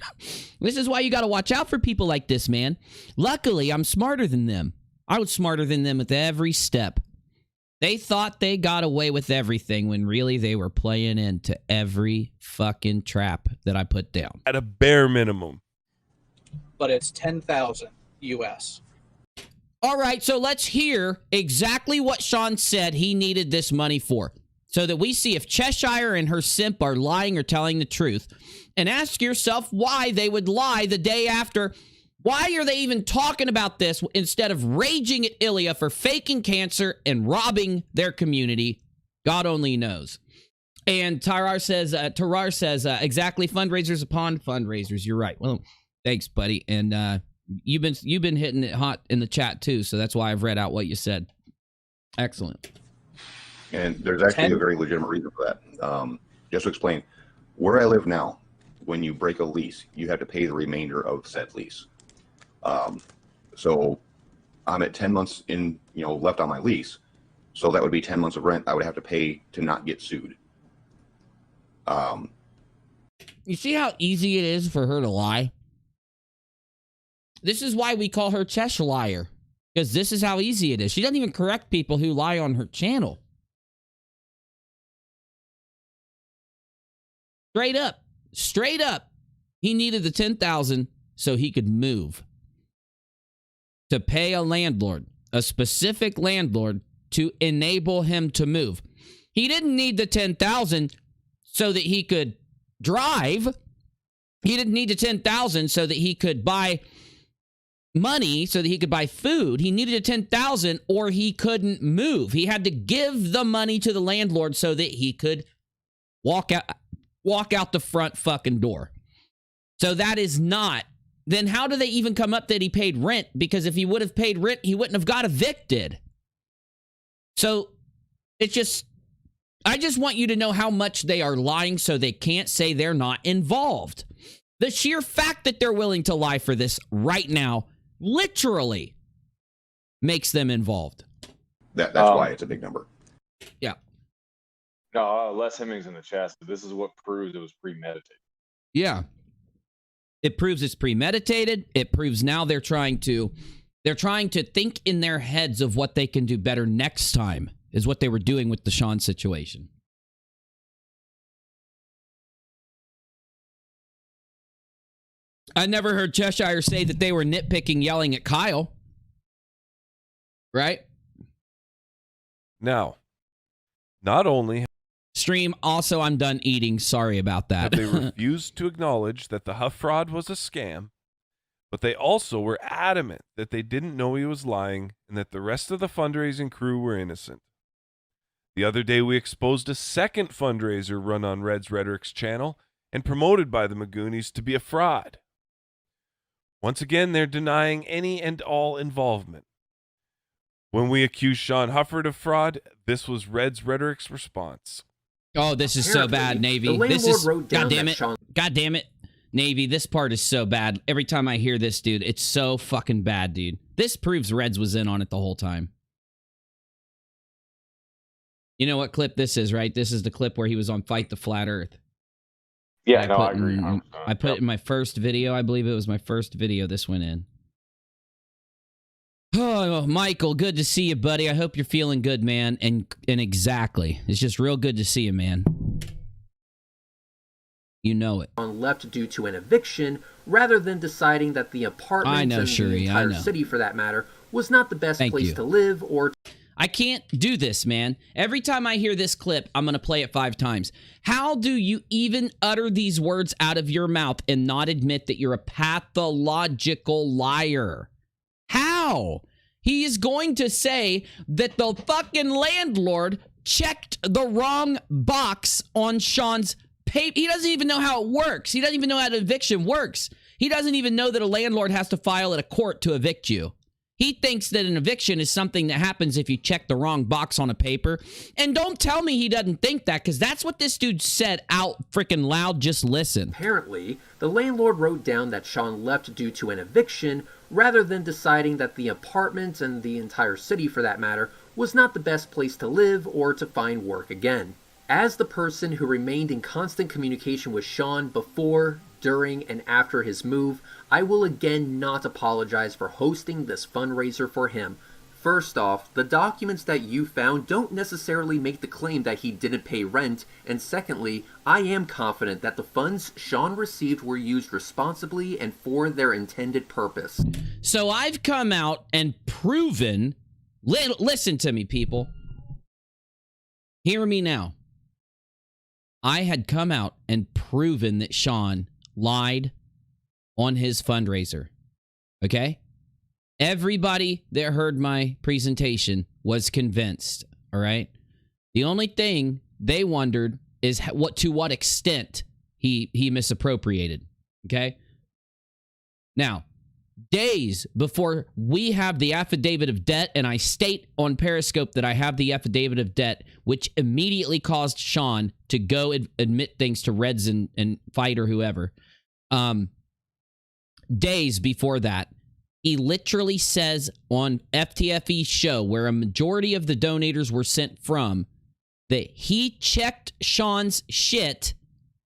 This is why you got to watch out for people like this, man. Luckily, I'm smarter than them. I was smarter than them at every step. They thought they got away with everything when really they were playing into every fucking trap that I put down. At a bare minimum. But it's 10,000 US. All right, so let's hear exactly what Sean said he needed this money for so that we see if Cheshire and her simp are lying or telling the truth. And ask yourself why they would lie the day after. Why are they even talking about this instead of raging at Ilya for faking cancer and robbing their community? God only knows. And Tarar says, exactly, fundraisers upon fundraisers. You're right. Well, thanks, buddy. And you've been hitting it hot in the chat too, so that's why I've read out what you said. Excellent. And there's actually a very legitimate reason for that. Just to explain, where I live now, when you break a lease, you have to pay the remainder of said lease. So I'm at 10 months left on my lease. So that would be 10 months of rent I would have to pay to not get sued. You see how easy it is for her to lie? This is why we call her Cheshire, because this is how easy it is. She doesn't even correct people who lie on her channel. Straight up, he needed the $10,000 so he could move. To pay a landlord, a specific landlord, to enable him to move. He didn't need the $10,000 so that he could drive. He didn't need the $10,000 so that he could buy money, so that he could buy food. He needed a $10,000 or he couldn't move. He had to give the money to the landlord so that he could walk out the front fucking door. So that is not then how do they even come up that he paid rent? Because if he would have paid rent, he wouldn't have got evicted. So it's just, I just want you to know how much they are lying so they can't say they're not involved. The sheer fact that they're willing to lie for this right now literally makes them involved. That's why it's a big number. Yeah. No, Les Hemmings in the chat. This is what proves it was premeditated. Yeah. It proves it's premeditated. It proves now they're trying to think in their heads of what they can do better next time, is what they were doing with the Sean situation. I never heard Cheshire say that they were nitpicking, yelling at Kyle. Right? Now, not only Stream, also, I'm done eating. Sorry about that. have they refused to acknowledge that the Huff fraud was a scam, but they also were adamant that they didn't know he was lying and that the rest of the fundraising crew were innocent. The other day, we exposed a second fundraiser run on Reds Rhetoric's channel and promoted by the Magoonies to be a fraud. Once again, they're denying any and all involvement. When we accused Sean Hufford of fraud, this was Reds Rhetoric's response. Oh, this is so bad, Navy. This is, God damn it. God damn it. Navy, this part is so bad. Every time I hear this, dude, it's so fucking bad, dude. This proves Reds was in on it the whole time. You know what clip this is, right? This is the clip where he was on Fight the Flat Earth. Yeah, I agree. I put it in my first video. I believe it was my first video this went in. Oh, Michael, good to see you, buddy. I hope you're feeling good, man. And exactly. It's just real good to see you, man. You know it. Left due to an eviction, rather than deciding that the apartment and the entire city, for that matter, was not the best place to live or... I can't do this, man. Every time I hear this clip, I'm going to play it 5 times. How do you even utter these words out of your mouth and not admit that you're a pathological liar? How? He is going to say that the fucking landlord checked the wrong box on Sean's paper. He doesn't even know how it works. He doesn't even know how an eviction works. He doesn't even know that a landlord has to file at a court to evict you. He thinks that an eviction is something that happens if you check the wrong box on a paper. And don't tell me he doesn't think that, because that's what this dude said out freaking loud. Just listen. Apparently, the landlord wrote down that Sean left due to an eviction, rather than deciding that the apartment and the entire city, for that matter, was not the best place to live or to find work again. As the person who remained in constant communication with Sean before, during, and after his move, I will again not apologize for hosting this fundraiser for him. First off, the documents that you found don't necessarily make the claim that he didn't pay rent, and secondly, I am confident that the funds Sean received were used responsibly and for their intended purpose. So I've come out and proven, listen to me, people. Hear me now. I had come out and proven that Sean lied on his fundraiser. Okay? Everybody that heard my presentation was convinced. All right? The only thing they wondered is to what extent he misappropriated. Okay? Now, days before we have the affidavit of debt, and I state on Periscope that I have the affidavit of debt, which immediately caused Sean to go admit things to Reds and Fight or whoever. Days before that, he literally says on FTFE's show, where a majority of the donators were sent from, that he checked Sean's shit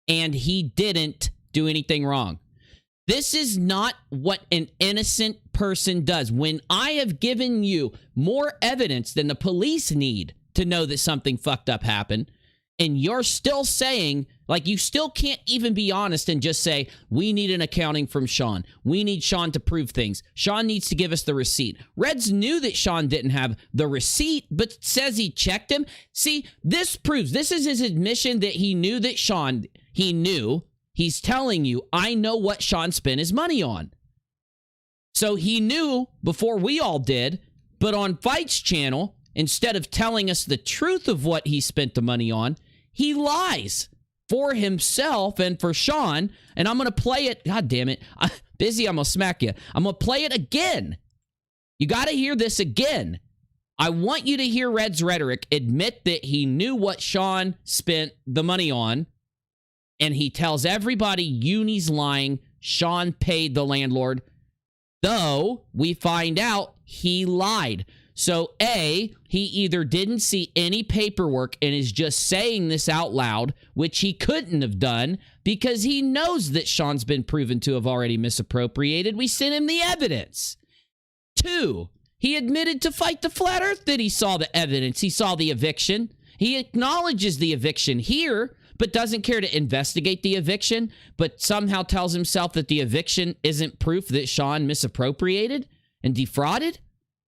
and he didn't do anything wrong. This is not what an innocent person does. When I have given you more evidence than the police need to know that something fucked up happened, and you're still saying, like, you still can't even be honest and just say, we need an accounting from Sean. We need Sean to prove things. Sean needs to give us the receipt. Reds knew that Sean didn't have the receipt, but says he checked him. See, this proves, this is his admission that he knew that Sean, he knew. He's telling you, I know what Sean spent his money on. So he knew before we all did, but on Fight's channel, instead of telling us the truth of what he spent the money on, he lies. for himself and for Sean. And I'm going to play it. God damn it. Busy, I'm going to smack you. I'm going to play it again. You got to hear this again. I want you to hear Reds Rhetoric admit that he knew what Sean spent the money on, and he tells everybody Uni's lying. Sean paid the landlord, though we find out he lied. So A, he either didn't see any paperwork and is just saying this out loud, which he couldn't have done because he knows that Sean's been proven to have already misappropriated. We sent him the evidence. 2, he admitted to Fight the Flat Earth that he saw the evidence. He saw the eviction. He acknowledges the eviction here, but doesn't care to investigate the eviction, but somehow tells himself that the eviction isn't proof that Sean misappropriated and defrauded.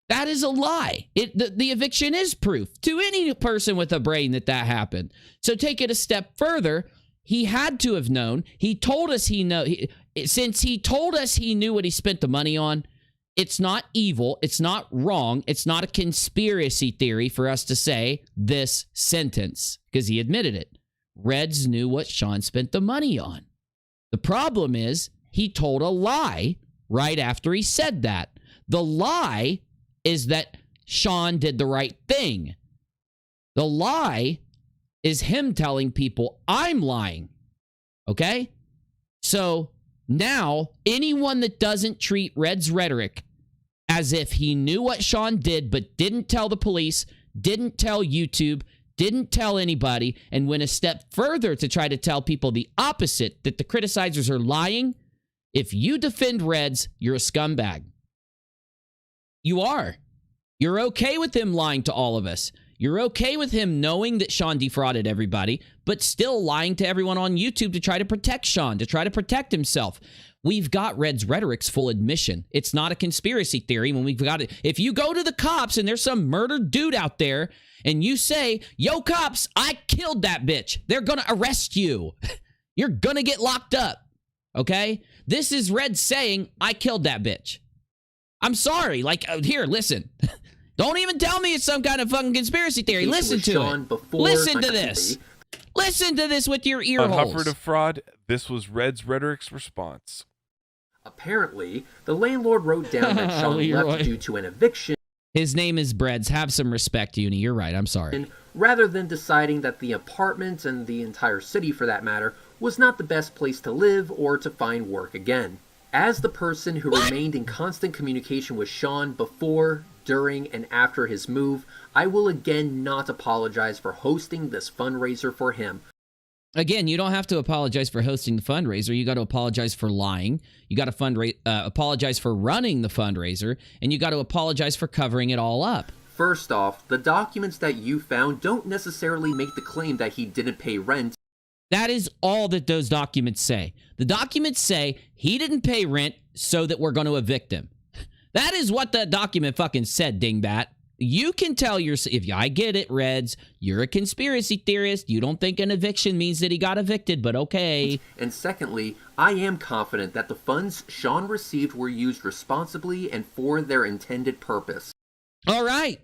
That is a lie. The eviction is proof to any person with a brain that happened. So take it a step further. He had to have known. He told us since he told us he knew what he spent the money on. It's not evil. It's not wrong. It's not a conspiracy theory for us to say this sentence because he admitted it. Reds knew what Sean spent the money on. The problem is he told a lie right after he said that. The lie is that Sean did the right thing. The lie is him telling people, I'm lying. Okay? So now, anyone that doesn't treat Reds Rhetoric as if he knew what Sean did but didn't tell the police, didn't tell YouTube, didn't tell anybody, and went a step further to try to tell people the opposite, that the criticizers are lying, if you defend Reds, you're a scumbag. You are. You're okay with him lying to all of us. You're okay with him knowing that Sean defrauded everybody, but still lying to everyone on YouTube to try to protect Sean, to try to protect himself. We've got Reds Rhetoric's full admission. It's not a conspiracy theory when we've got it. If you go to the cops and there's some murdered dude out there and you say, yo, cops, I killed that bitch, they're going to arrest you. You're going to get locked up. Okay? This is Reds saying, I killed that bitch. I'm sorry. Like, here, listen. Don't even tell me it's some kind of fucking conspiracy theory. Listen to it. Listen to this. Listen to this with your ear On holes. Huffer to Fraud, this was Reds Rhetoric's response. Apparently, the landlord wrote down that Sean left due to an eviction. His name is Breads. Have some respect, Uni. You're right. I'm sorry. Rather than deciding that the apartment and the entire city, for that matter, was not the best place to live or to find work again. As the person who remained in constant communication with Sean before, during, and after his move, I will again not apologize for hosting this fundraiser for him. Again, you don't have to apologize for hosting the fundraiser. You got to apologize for lying. You got to apologize for running the fundraiser, and you got to apologize for covering it all up. First off, the documents that you found don't necessarily make the claim that he didn't pay rent. That is all that those documents say. The documents say he didn't pay rent so that we're going to evict him. That is what the document fucking said, dingbat. You can tell I get it, Reds. You're a conspiracy theorist. You don't think an eviction means that he got evicted, but okay. And secondly, I am confident that the funds Sean received were used responsibly and for their intended purpose. All right.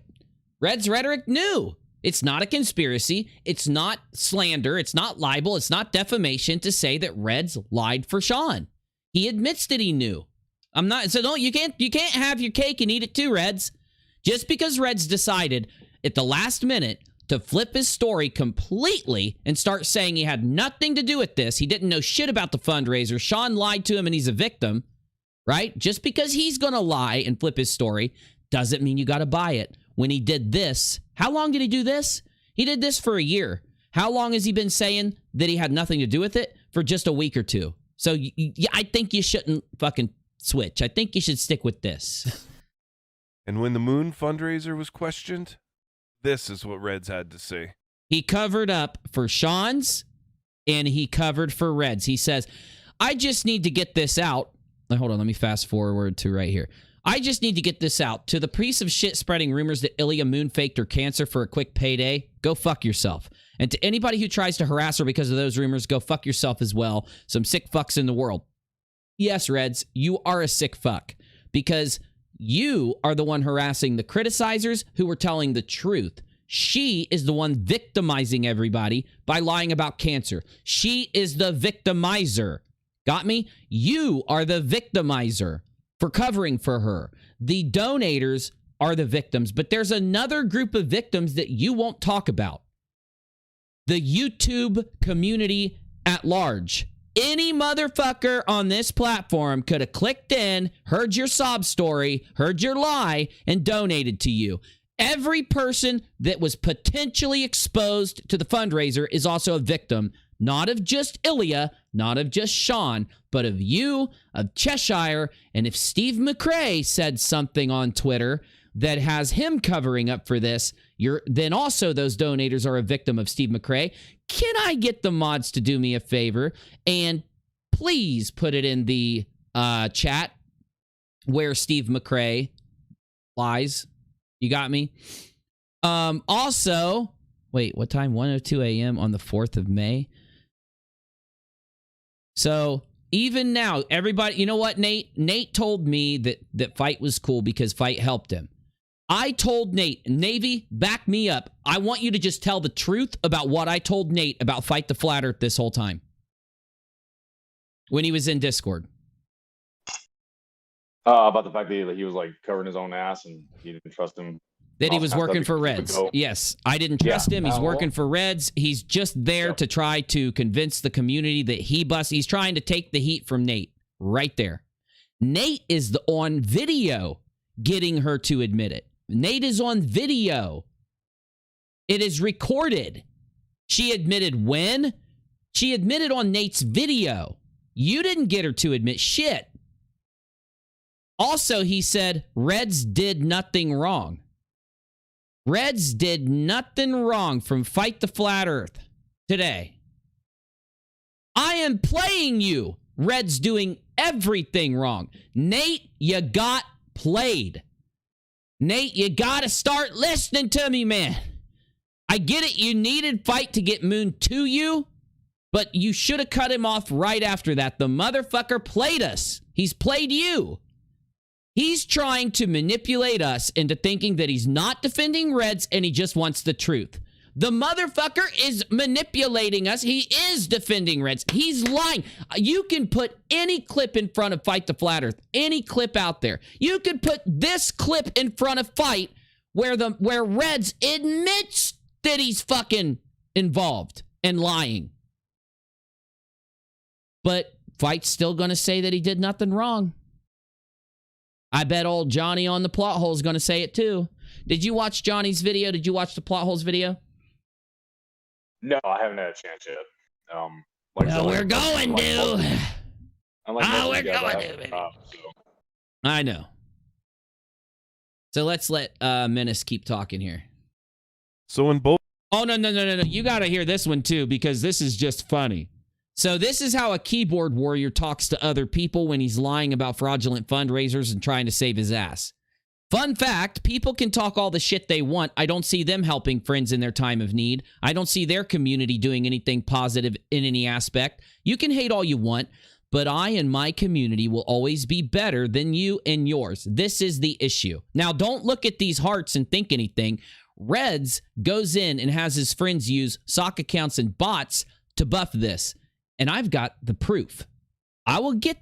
Reds Rhetoric knew. It's not a conspiracy. It's not slander. It's not libel. It's not defamation to say that Reds lied for Sean. He admits that he knew. You can't have your cake and eat it too, Reds. Just because Reds decided at the last minute to flip his story completely and start saying he had nothing to do with this, he didn't know shit about the fundraiser, Sean lied to him and he's a victim, right? Just because he's going to lie and flip his story doesn't mean you got to buy it. When he did this, how long did he do this? He did this for a year. How long has he been saying that he had nothing to do with it? For just a week or two. So I think you shouldn't fucking switch. I think you should stick with this. And when the Moon fundraiser was questioned, this is what Reds had to say. He covered up for Sean's and he covered for Reds. He says, I just need to get this out. Hold on, let me fast forward to right here. I just need to get this out. To the piece of shit spreading rumors that Ilya Moon faked her cancer for a quick payday, go fuck yourself. And to anybody who tries to harass her because of those rumors, go fuck yourself as well. Some sick fucks in the world. Yes, Reds, you are a sick fuck because you are the one harassing the criticizers who were telling the truth. She is the one victimizing everybody by lying about cancer. She is the victimizer. Got me? You are the victimizer for covering for her. The donators are the victims, but there's another group of victims that you won't talk about. The YouTube community at large. Any motherfucker on this platform could have clicked in, heard your sob story, heard your lie, and donated to you. Every person that was potentially exposed to the fundraiser is also a victim, not of just Ilya, not of just Sean, but of you, of Cheshire, and if Steve McRae said something on Twitter that has him covering up for this, then also those donators are a victim of Steve McRae. Can I get the mods to do me a favor and please put it in the chat where Steve McRae lies? You got me? Also, wait, what time? 1:02 a.m. on the 4th of May. So even now, everybody, you know what, Nate? Nate told me that Fight was cool because Fight helped him. I told Nate, Navy, back me up. I want you to just tell the truth about what I told Nate about Fight the Flat Earth this whole time when he was in Discord. About the fact that he was like covering his own ass and he didn't trust him. That he was working for Reds. Yes, I didn't trust him. He's working for Reds. He's just there to try to convince the community that he busts. He's trying to take the heat from Nate right there. Nate is on video getting her to admit it. Nate is on video. It is recorded. She admitted when? She admitted on Nate's video. You didn't get her to admit shit. Also, he said Reds did nothing wrong. Reds did nothing wrong from Fight the Flat Earth today. I am playing you. Reds doing everything wrong. Nate, you got played. Nate, you got to start listening to me, man. I get it. You needed Fight to get Moon to you, but you should have cut him off right after that. The motherfucker played us. He's played you. He's trying to manipulate us into thinking that he's not defending Reds and he just wants the truth. The motherfucker is manipulating us. He is defending Reds. He's lying. You can put any clip in front of Fight the Flat Earth, any clip out there. You could put this clip in front of Fight where Reds admits that he's fucking involved and lying. But Fight's still going to say that he did nothing wrong. I bet old Johnny on the plot hole is going to say it too. Did you watch Johnny's video? Did you watch the plot holes video? No, I haven't had a chance yet. We're going to. We're going to. I know. So let's let Menace keep talking here. So in both. Oh, no. You got to hear this one too, because this is just funny. So this is how a keyboard warrior talks to other people when he's lying about fraudulent fundraisers and trying to save his ass. Fun fact, people can talk all the shit they want. I don't see them helping friends in their time of need. I don't see their community doing anything positive in any aspect. You can hate all you want, but I and my community will always be better than you and yours. This is the issue. Now, don't look at these hearts and think anything. Reds goes in and has his friends use sock accounts and bots to buff this. And I've got the proof. I will get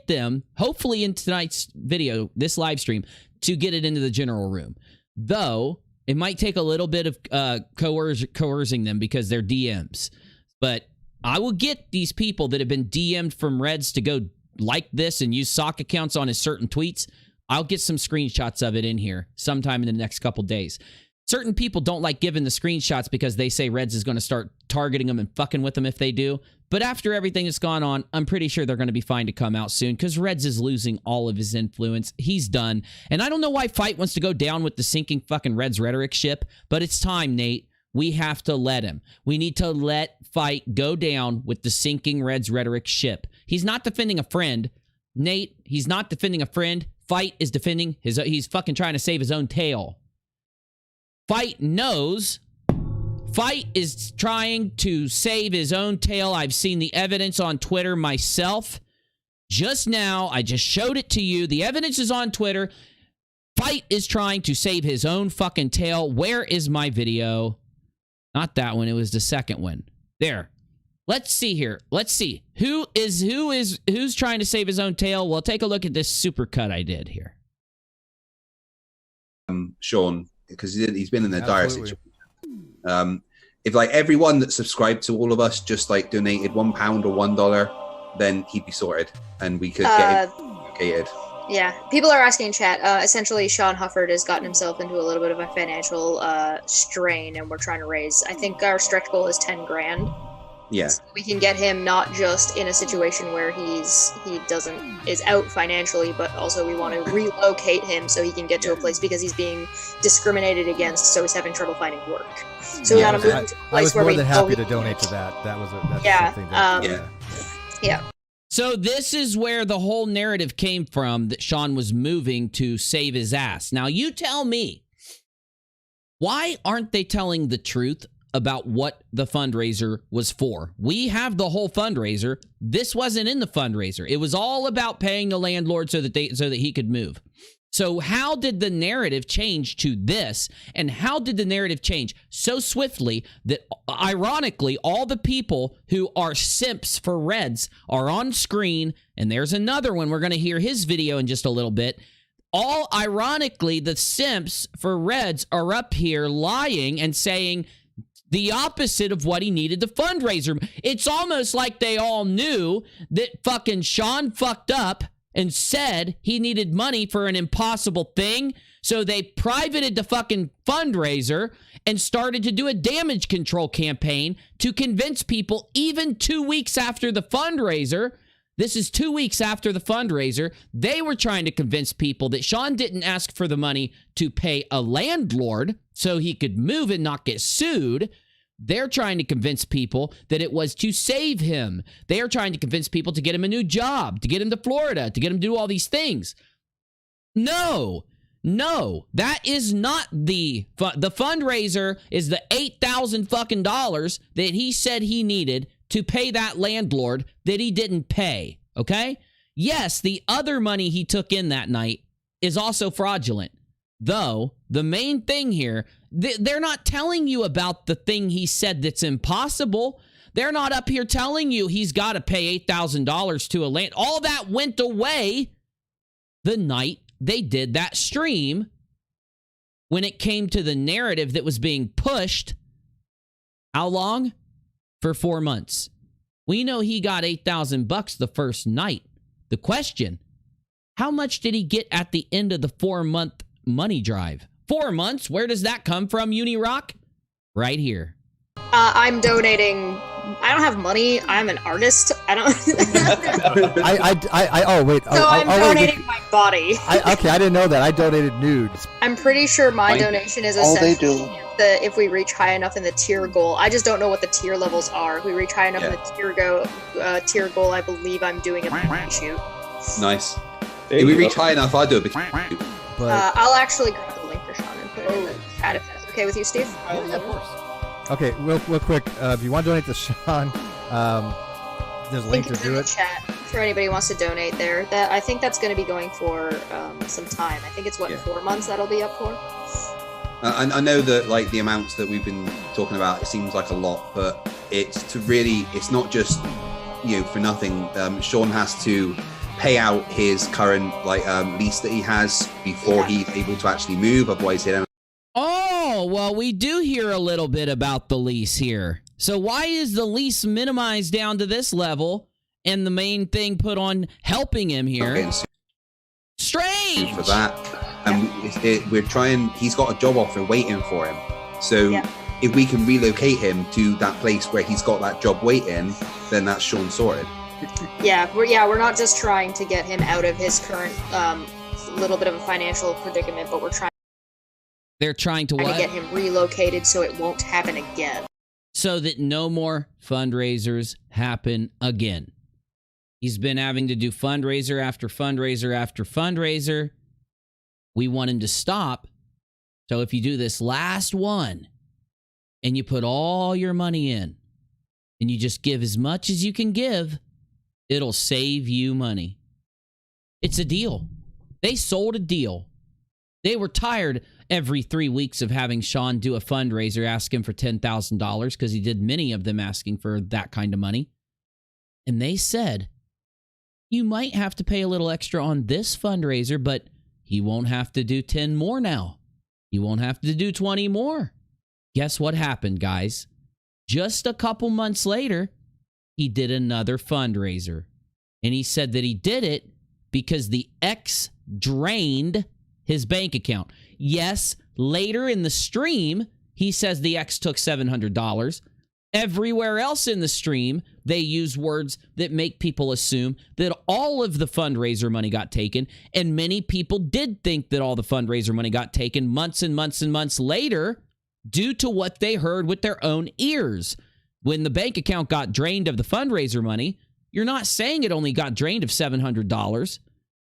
them, hopefully in tonight's video, this live stream, to get it into the general room. Though, it might take a little bit of coercing them because they're DMs. But I will get these people that have been DM'd from Reds to go like this and use sock accounts on his certain tweets. I'll get some screenshots of it in here sometime in the next couple days. Certain people don't like giving the screenshots because they say Reds is going to start targeting them and fucking with them if they do. But after everything that's gone on, I'm pretty sure they're going to be fine to come out soon because Reds is losing all of his influence. He's done. And I don't know why Fight wants to go down with the sinking fucking Reds Rhetoric ship, but it's time, Nate. We have to let him. We need to let Fight go down with the sinking Reds Rhetoric ship. He's not defending a friend. Nate, he's not defending a friend. Fight is defending he's fucking trying to save his own tail. Fight knows. Fight is trying to save his own tail. I've seen the evidence on Twitter myself. Just now, I just showed it to you. The evidence is on Twitter. Fight is trying to save his own fucking tail. Where is my video? Not that one. It was the second one. There. Let's see here. Let's see. Who's trying to save his own tail? Well, take a look at this super cut I did here. Sean, because he's been in a dire situation. If like everyone that subscribed to all of us just like donated £1 or $1, then he'd be sorted and we could get him located. Yeah, people are asking in chat. Essentially, Sean Hufford has gotten himself into a little bit of a financial strain, and we're trying to raise. I think our stretch goal is 10 grand. Yeah, So we can get him not just in a situation where he is out financially, but also we want to relocate him so he can get to a place because he's being discriminated against, so he's having trouble finding work. So we want to move him to a place I was where more we than know happy he- to donate to that. That's Yeah, something that, yeah. So this is where the whole narrative came from, that Sean was moving to save his ass. Now you tell me, why aren't they telling the truth about what the fundraiser was for? We have the whole fundraiser. This wasn't in the fundraiser. It was all about paying the landlord so that he could move. So how did the narrative change to this? And how did the narrative change so swiftly that, ironically, all the people who are simps for Reds are on screen? And there's another one. We're going to hear his video in just a little bit. All ironically, the simps for Reds are up here lying and saying the opposite of what he needed the fundraiser. It's almost like they all knew that fucking Sean fucked up and said he needed money for an impossible thing. So they privated the fucking fundraiser and started to do a damage control campaign to convince people, even 2 weeks after the fundraiser. This is 2 weeks after the fundraiser. They were trying to convince people that Sean didn't ask for the money to pay a landlord so he could move and not get sued. They're trying to convince people that it was to save him. They are trying to convince people to get him a new job, to get him to Florida, to get him to do all these things. No, that is not the fundraiser. Is the $8,000 fucking dollars that he said he needed to pay that landlord that he didn't pay. Okay? Yes, the other money he took in that night is also fraudulent. Though, the main thing here, they're not telling you about the thing he said that's impossible. They're not up here telling you he's got to pay $8,000 to a land. All that went away the night they did that stream when it came to the narrative that was being pushed. How long? For 4 months. We know he got $8,000 the first night. The question, how much did he get at the end of the 4-month money drive? 4 months? Where does that come from, UNIRock? Right here. I'm donating. I don't have money. I'm an artist. I don't. oh wait. So I'm donating my body. Okay, I didn't know that. I donated nudes. I'm pretty sure my donation is essentially if we reach high enough in the tier goal. I just don't know what the tier levels are. If we reach high enough in the tier goal, I believe I'm doing a booty shoot. Nice. If we reach high enough, I'll do a bit. I'll actually grab the link for Sean and put it in the chat if that's okay with you, Steve. Yeah, of course. Okay, real quick. If you want to donate to Sean, there's a link to do it. Chat for anybody who wants to donate there. I think that's going to be going for some time. I think it's 4 months that'll be up for. I know that like the amounts that we've been talking about, it seems like a lot, but it's not just for nothing. Sean has to pay out his current lease that he has before he's able to actually move. Otherwise, he don't. Oh, well, we do hear a little bit about the lease here. So why is the lease minimized down to this level and the main thing put on helping him here? Strange! For that. And we're trying, he's got a job offer waiting for him. So if we can relocate him to that place where he's got that job waiting, then that's Sean sorted. We're not just trying to get him out of his current little bit of a financial predicament, but we're trying. They're trying to what? To get him relocated so it won't happen again. So that no more fundraisers happen again. He's been having to do fundraiser after fundraiser after fundraiser. We want him to stop. So if you do this last one and you put all your money in and you just give as much as you can give, it'll save you money. It's a deal. They sold a deal They were tired every 3 weeks of having Sean do a fundraiser, ask him for $10,000 because he did many of them asking for that kind of money. And they said, you might have to pay a little extra on this fundraiser, but he won't have to do 10 more now. He won't have to do 20 more. Guess what happened, guys? Just a couple months later, he did another fundraiser. And he said that he did it because the ex drained his bank account. Yes, later in the stream, he says the ex took $700. Everywhere else in the stream, they use words that make people assume that all of the fundraiser money got taken. And many people did think that all the fundraiser money got taken months and months and months later due to what they heard with their own ears. When the bank account got drained of the fundraiser money, you're not saying it only got drained of $700.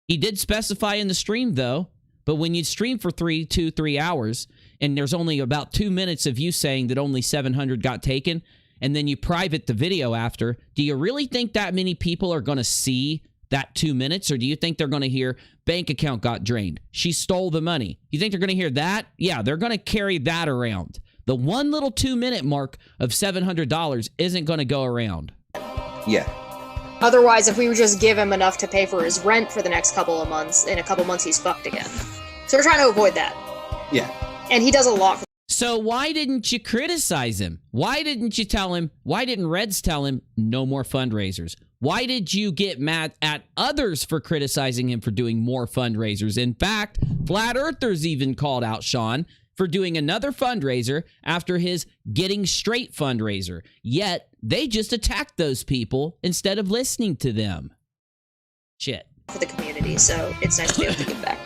He did specify in the stream, though, but when you stream for 3 hours, and there's only about 2 minutes of you saying that only 700 got taken, and then you private the video after, do you really think that many people are going to see that 2 minutes? Or do you think they're going to hear bank account got drained? She stole the money. You think they're going to hear that? Yeah, they're going to carry that around. The one little 2 minute mark of $700 isn't going to go around. Yeah. Otherwise, if we would just give him enough to pay for his rent for the next couple of months, in a couple months he's fucked again. So we're trying to avoid that. Yeah. And he does a lot for. So why didn't you criticize him? Why didn't you tell him? Why didn't Reds tell him no more fundraisers? Why did you get mad at others for criticizing him for doing more fundraisers? In fact, Flat Earthers even called out Sean for doing another fundraiser after his Getting Straight fundraiser. Yet, they just attacked those people instead of listening to them. Shit. For the community, so it's nice to be able to give back.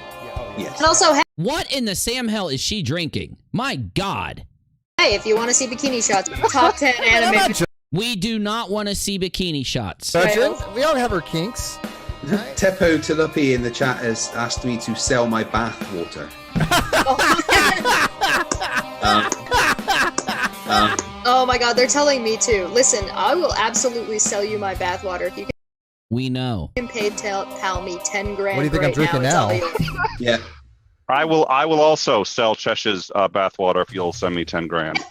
Yes. And also, what in the Sam hell is she drinking? My God. Hey, if you want to see bikini shots, top 10 anime. We do not want to see bikini shots. We all have our kinks. Right? Teppo Tilupi in the chat has asked me to sell my bath water. Oh my God, they're telling me to. Listen, I will absolutely sell you my bathwater if you can. We know. You can pay pal me 10 grand. What do you think I'm drinking now? Yeah. I will also sell Chesh's bathwater if you'll send me 10 grand.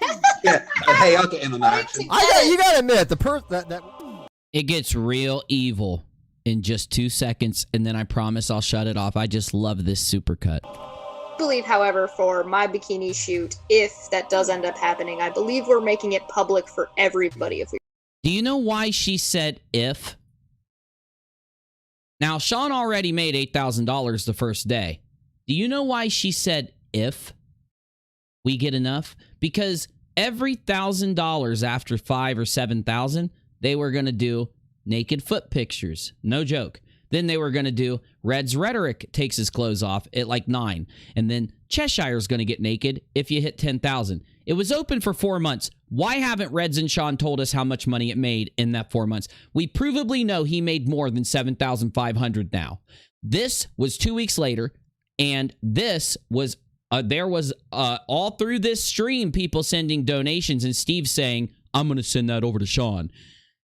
Yeah. Hey, I'll get in on that action. You gotta admit, that it gets real evil in just 2 seconds, and then I promise I'll shut it off. I just love this supercut. I believe, however, for my bikini shoot, if that does end up happening, I believe we're making it public for everybody. If we. Do you know why she said if? Now, Sean already made $8,000 the first day. Do you know why she said if we get enough? Because every $1,000 after 5 or 7,000, they were going to do naked foot pictures. No joke. Then they were going to do Reds Rhetoric takes his clothes off at like 9. And then Cheshire's going to get naked if you hit 10,000. It was open for 4 months. Why haven't Reds and Sean told us how much money it made in that 4 months? We provably know he made more than 7,500 now. This was 2 weeks later, and this was there was all through this stream people sending donations, and Steve saying, I'm going to send that over to Sean.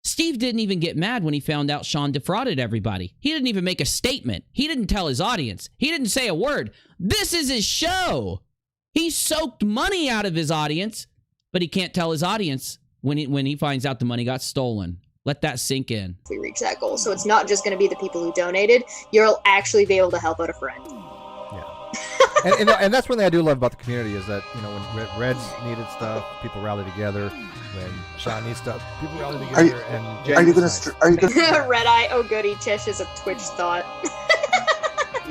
Steve didn't even get mad when he found out Sean defrauded everybody. He didn't even make a statement. He didn't tell his audience. He didn't say a word. This is his show. He soaked money out of his audience, but he can't tell his audience when he finds out the money got stolen. Let that sink in. If we reach that goal. So it's not just going to be the people who donated. You'll actually be able to help out a friend. and that's one thing I do love about the community is that, you know, when Reds needed stuff, people rally together. When Sean needs stuff, people rally together. Are you gonna Red Eye? Oh goody, Chesh is a Twitch thought.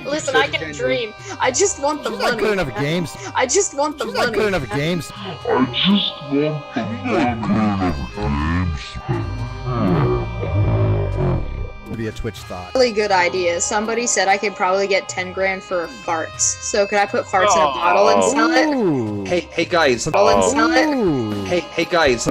Listen, I can dream. I just want the money. Not good enough games. I just want the money. Not good enough games. Would be a Twitch thought. Really good idea. Somebody said I could probably get 10 grand for farts. So could I put farts in a bottle and sell it? Hey guys. Bottle and sell it? Hey guys.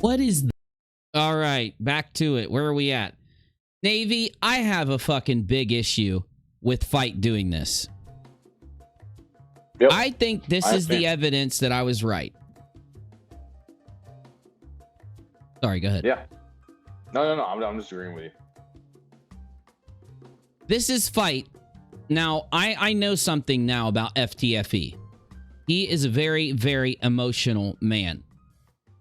What is... All right, back to it. Where are we at? Navy, I have a fucking big issue with Fight doing this. Yep. I think this is the evidence that I was right. Sorry, go ahead. Yeah. No. I'm just agreeing with you. This is Fight. Now, I know something now about FTFE. He is a very, very emotional man.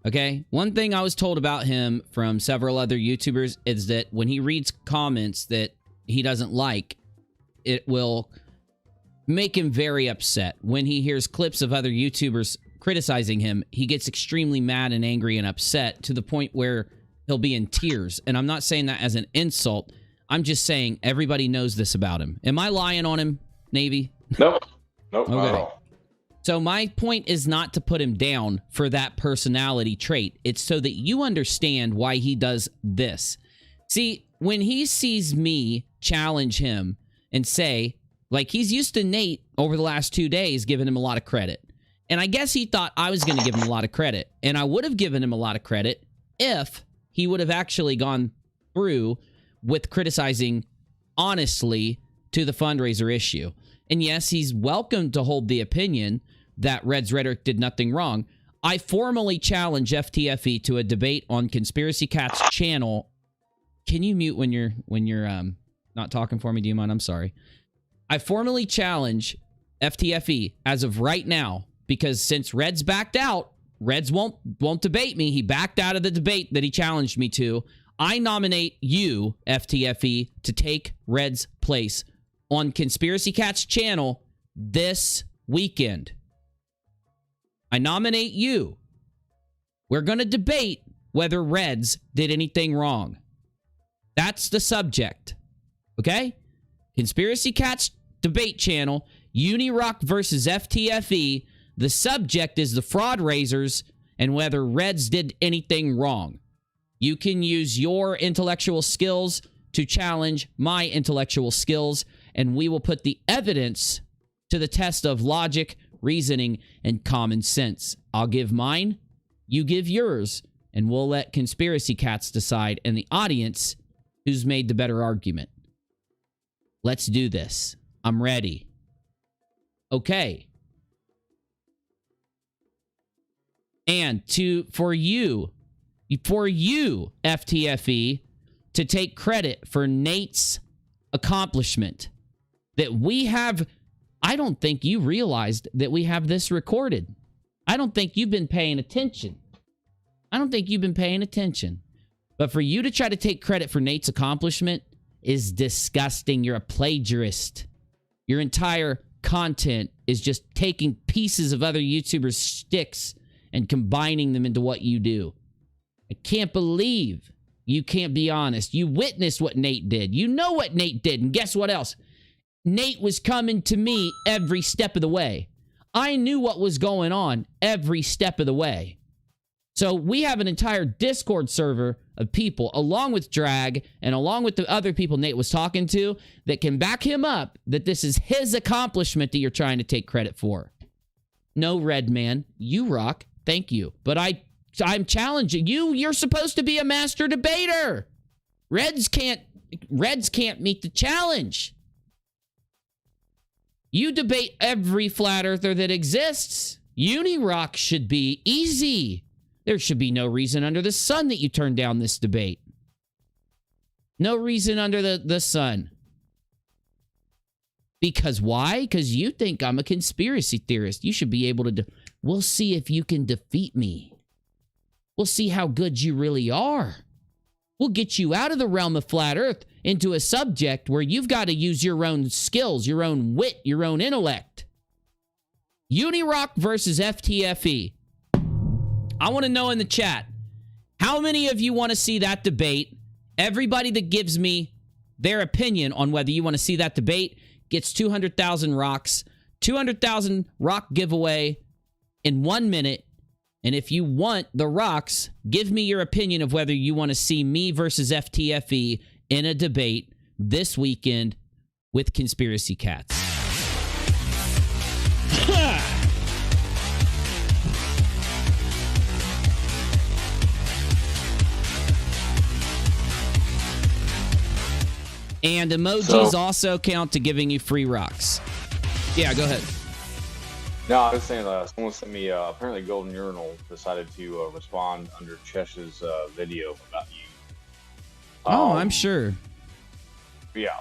Okay? One thing I was told about him from several other YouTubers is that when he reads comments that he doesn't like, it will make him very upset. When he hears clips of other YouTubers criticizing him, he gets extremely mad and angry and upset to the point where he'll be in tears. And I'm not saying that as an insult. I'm just saying everybody knows this about him. Am I lying on him, Navy? Nope. Not Okay. at all. So my point is not to put him down for that personality trait. It's so that you understand why he does this. See, when he sees me challenge him and say, like, he's used to Nate over the last 2 days giving him a lot of credit. And I guess he thought I was going to give him a lot of credit. And I would have given him a lot of credit if he would have actually gone through with criticizing honestly to the fundraiser issue. And yes, he's welcome to hold the opinion that Reds Rhetoric did nothing wrong. I formally challenge FTFE to a debate on Conspiracy Cat's channel. Can you mute when you're not talking for me? Do you mind? I'm sorry. I formally challenge FTFE as of right now, because since Reds backed out, Reds won't debate me. He backed out of the debate that he challenged me to. I nominate you, FTFE, to take Reds' place on Conspiracy Cat's channel this weekend. I nominate you. We're going to debate whether Reds did anything wrong. That's the subject. Okay? Conspiracy Cat's debate channel, UNIRock versus FTFE. The subject is the Fraudraisers and whether Reds did anything wrong. You can use your intellectual skills to challenge my intellectual skills, and we will put the evidence to the test of logic, reasoning, and common sense. I'll give mine, you give yours, and we'll let Conspiracy Cats decide and the audience who's made the better argument. Let's do this. I'm ready. Okay. And for you, FTFE, to take credit for Nate's accomplishment, that we have... I don't think you realized that we have this recorded. I don't think you've been paying attention. But for you to try to take credit for Nate's accomplishment is disgusting. You're a plagiarist. Your entire content is just taking pieces of other YouTubers' sticks and combining them into what you do. I can't believe you can't be honest. You witnessed what Nate did. You know what Nate did. And guess what else? Nate was coming to me every step of the way. I knew what was going on every step of the way. So we have an entire Discord server of people, along with Drag and along with the other people Nate was talking to, that can back him up that this is his accomplishment that you're trying to take credit for. No, Red Man, you rock. Thank you. But I'm challenging you. You're supposed to be a master debater. Reds can't meet the challenge. You debate every flat earther that exists. UNIRock should be easy. There should be no reason under the sun that you turn down this debate. No reason under the sun. Because why? Because you think I'm a conspiracy theorist. You should be able to... We'll see if you can defeat me. We'll see how good you really are. We'll get you out of the realm of flat earth into a subject where you've got to use your own skills, your own wit, your own intellect. UNIRock versus FTFE. I want to know in the chat, how many of you want to see that debate? Everybody that gives me their opinion on whether you want to see that debate gets 200,000 rocks. 200,000 rock giveaway in 1 minute. And if you want the rocks, give me your opinion of whether you want to see me versus FTFE in a debate this weekend with Conspiracy Cats. And emojis also count to giving you free rocks. Yeah, go ahead. No, I was saying someone sent me, apparently Golden Urinal decided to respond under Chesh's video about you. I'm sure. Yeah.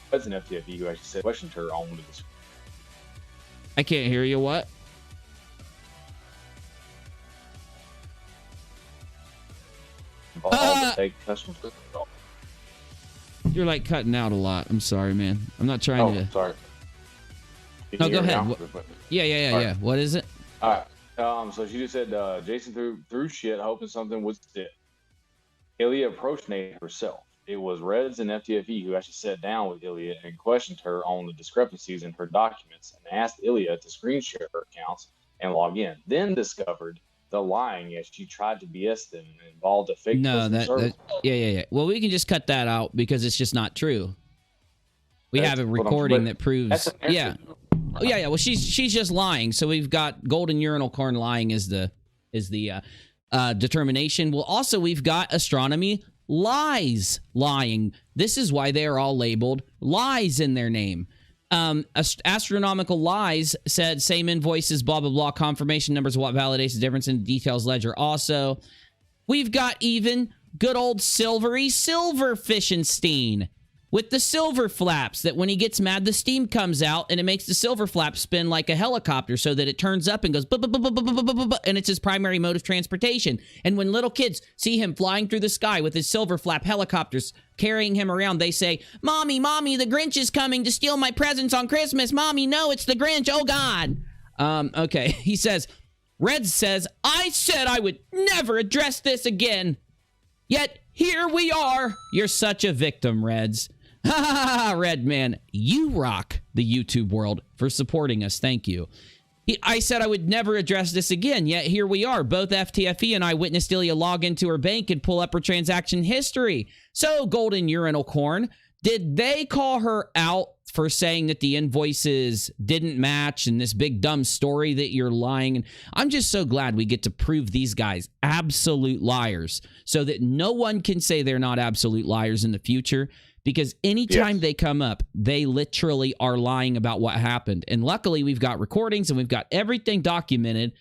That's an FTFE who actually said, questioned her on one of the... I can't hear you. What? You're like cutting out a lot. I'm sorry, man. I'm not trying to. Sorry. No, go ahead. Yeah. What is it? All right. So she just said Jason threw shit, hoping something would stick. Ilya approached Nate herself. It was Reds and FTFE who actually sat down with Ilya and questioned her on the discrepancies in her documents and asked Ilya to screen share her accounts and log in. Then discovered the lying as she tried to BS them and involved a fake. Yeah. Well, we can just cut that out because it's just not true. We have a recording that proves. Yeah. Oh, yeah. Well, she's just lying. So we've got Golden Urinal Corn lying is the determination. Well, also we've got Astronomy Lies lying. This is why they are all labeled lies in their name. Astronomical Lies said same invoices, blah, blah, blah, confirmation numbers, what validates the difference in the details ledger. Also, we've got even good old Silvery Silverfishenstein with the silver flaps that when he gets mad, the steam comes out and it makes the silver flap spin like a helicopter so that it turns up and goes, and it's his primary mode of transportation. And when little kids see him flying through the sky with his silver flap helicopters carrying him around, they say, Mommy, Mommy, the Grinch is coming to steal my presents on Christmas. Mommy, no, it's the Grinch. Oh, God. Okay. He says, Reds says, I said I would never address this again. Yet here we are. You're such a victim, Reds. Ha ha ha, Red Man, you rock the YouTube world for supporting us. Thank you. I said I would never address this again, yet here we are. Both FTFE and I witnessed Ilya log into her bank and pull up her transaction history. So, Golden Urinal Corn, did they call her out for saying that the invoices didn't match and this big dumb story that you're lying? And I'm just so glad we get to prove these guys absolute liars so that no one can say they're not absolute liars in the future. Because anytime they come up, they literally are lying about what happened. And luckily, we've got recordings and we've got everything documented.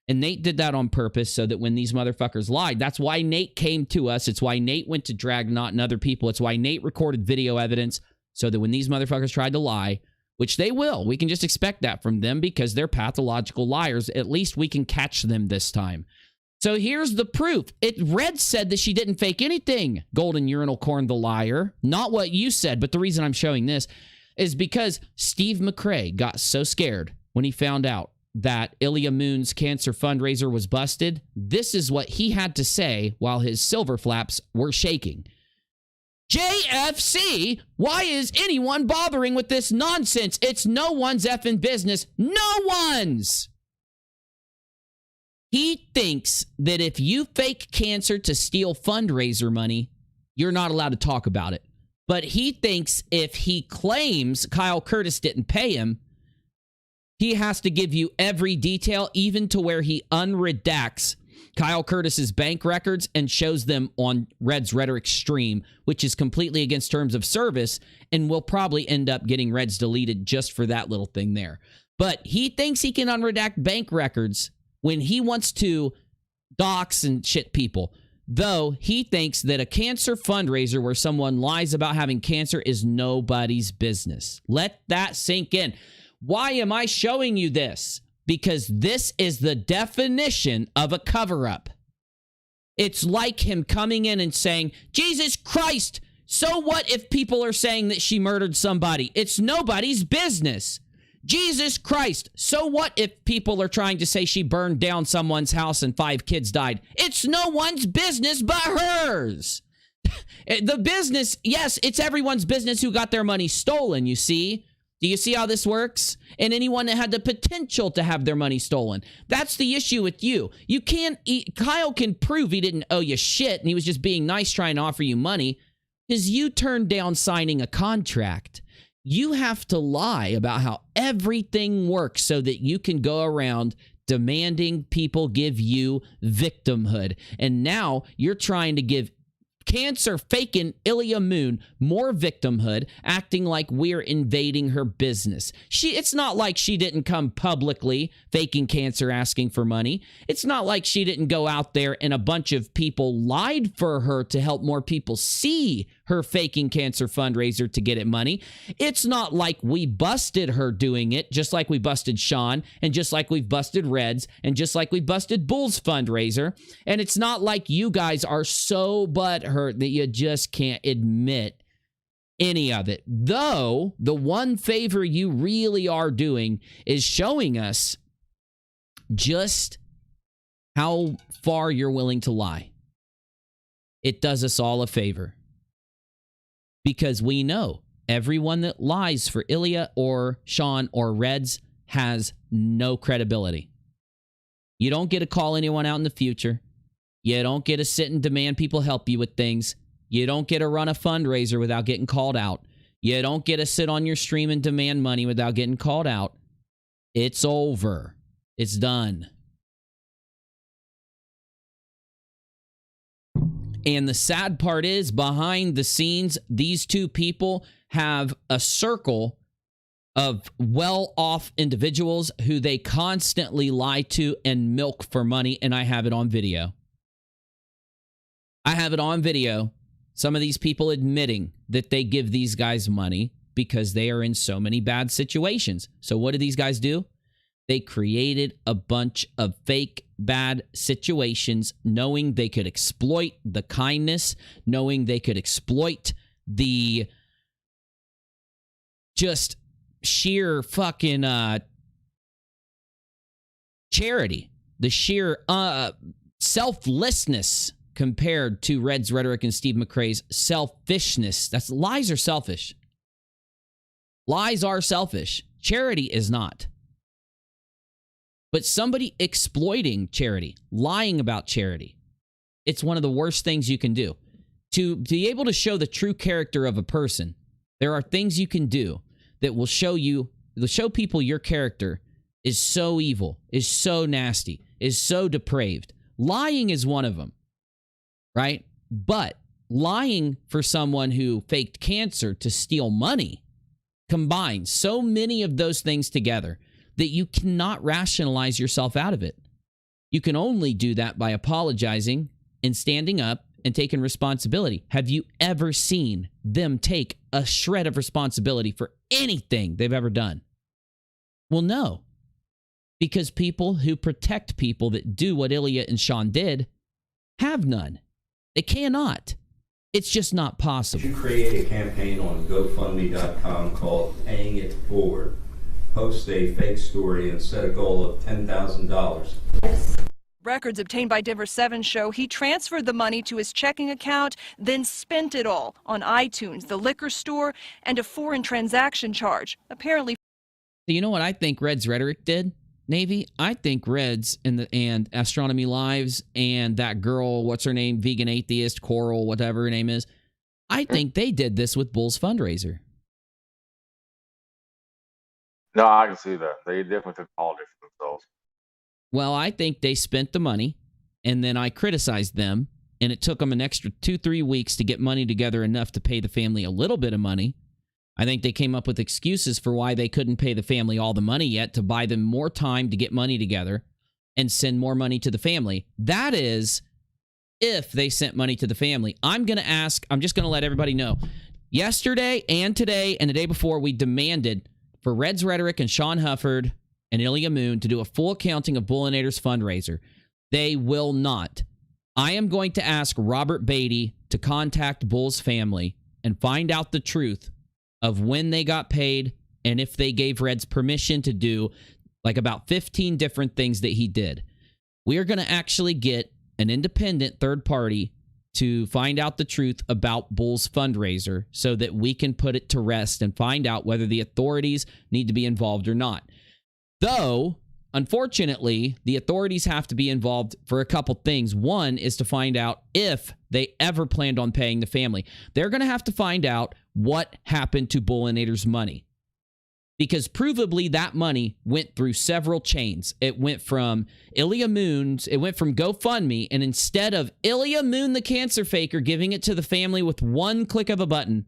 And Nate did that on purpose so that when these motherfuckers lied, that's why Nate came to us. It's why Nate went to Dragnot and other people. It's why Nate recorded video evidence so that when these motherfuckers tried to lie, which they will, we can just expect that from them because they're pathological liars. At least we can catch them this time. So here's the proof. Red said that she didn't fake anything, Golden Urinal Corn the liar. Not what you said, but the reason I'm showing this is because Steve McRae got so scared when he found out that Ilya Moons' cancer fundraiser was busted. This is what he had to say while his silver flaps were shaking. JFC, why is anyone bothering with this nonsense? It's no one's effing business. No one's. He thinks that if you fake cancer to steal fundraiser money, you're not allowed to talk about it. But he thinks if he claims Kyle Curtis didn't pay him, he has to give you every detail, even to where he unredacts Kyle Curtis's bank records and shows them on Reds Rhetoric stream, which is completely against terms of service and will probably end up getting Reds deleted just for that little thing there. But he thinks he can unredact bank records when he wants to dox and shit people, though he thinks that a cancer fundraiser where someone lies about having cancer is nobody's business. Let that sink in. Why am I showing you this? Because this is the definition of a cover-up. It's like him coming in and saying, Jesus Christ, so what if people are saying that she murdered somebody? It's nobody's business. Jesus Christ, so what if people are trying to say she burned down someone's house and 5 kids died? It's no one's business but hers. The business, yes, it's everyone's business who got their money stolen, you see? Do you see how this works? And anyone that had the potential to have their money stolen. That's the issue with you. You can't, Kyle can prove he didn't owe you shit and he was just being nice trying to offer you money because you turned down signing a contract. You have to lie about how everything works so that you can go around demanding people give you victimhood. And now you're trying to give cancer faking Ilya Moon more victimhood, acting like we're invading her business. It's not like she didn't come publicly faking cancer asking for money. It's not like she didn't go out there and a bunch of people lied for her to help more people see her faking cancer fundraiser to get it money. It's not like we busted her doing it, just like we busted Sean, and just like we've busted Reds, and just like we busted Bools fundraiser. And it's not like you guys are so butthurt that you just can't admit any of it. Though, the one favor you really are doing is showing us just how far you're willing to lie. It does us all a favor. Because we know everyone that lies for Ilya or Sean or Reds has no credibility. You don't get to call anyone out in the future. You don't get to sit and demand people help you with things. You don't get to run a fundraiser without getting called out. You don't get to sit on your stream and demand money without getting called out. It's over. It's done. And the sad part is, behind the scenes, these two people have a circle of well-off individuals who they constantly lie to and milk for money, and I have it on video. I have it on video. Some of these people admitting that they give these guys money because they are in so many bad situations. So what do these guys do? They created a bunch of fake bad situations, knowing they could exploit the kindness, knowing they could exploit the just sheer fucking charity, the sheer selflessness compared to Reds Rhetoric and Steve McRae's selfishness. Lies are selfish. Lies are selfish. Charity is not. But somebody exploiting charity, lying about charity, it's one of the worst things you can do. To be able to show the true character of a person, there are things you can do that will show people your character is so evil, is so nasty, is so depraved. Lying is one of them, right? But lying for someone who faked cancer to steal money combines so many of those things together that you cannot rationalize yourself out of it. You can only do that by apologizing and standing up and taking responsibility. Have you ever seen them take a shred of responsibility for anything they've ever done? Well, no. Because people who protect people that do what Ilya and Sean did have none. They cannot. It's just not possible. You create a campaign on gofundme.com called Paying It Forward. Post a fake story and set a goal of $10,000. Records obtained by Denver 7 show he transferred the money to his checking account, then spent it all on iTunes, the liquor store, and a foreign transaction charge. Apparently. You know what I think Reds Rhetoric did, Navy? I think Reds and Astronomy Lives and that girl, what's her name, vegan atheist, Coral, whatever her name is, I think they did this with Bools fundraiser. No, I can see that. They definitely took politics for themselves. Well, I think they spent the money, and then I criticized them, and it took them an extra 2-3 weeks to get money together enough to pay the family a little bit of money. I think they came up with excuses for why they couldn't pay the family all the money yet, to buy them more time to get money together and send more money to the family. That is, if they sent money to the family. I'm just going to let everybody know. Yesterday and today and the day before, we demanded for Reds Rhetoric and Sean Hufford and Ilya Moon to do a full accounting of Booleanenator's fundraiser. They will not. I am going to ask Robert Beatty to contact Bull's family and find out the truth of when they got paid and if they gave Reds permission to do like about 15 different things that he did. We are going to actually get an independent third party to find out the truth about Bull's fundraiser so that we can put it to rest and find out whether the authorities need to be involved or not. Though, unfortunately, the authorities have to be involved for a couple things. One is to find out if they ever planned on paying the family. They're going to have to find out what happened to Booleanenator's money. because provably that money went through several chains. It went from Ilya Moons, it went from GoFundMe, and instead of Ilya Moon, the cancer faker, giving it to the family with one click of a button,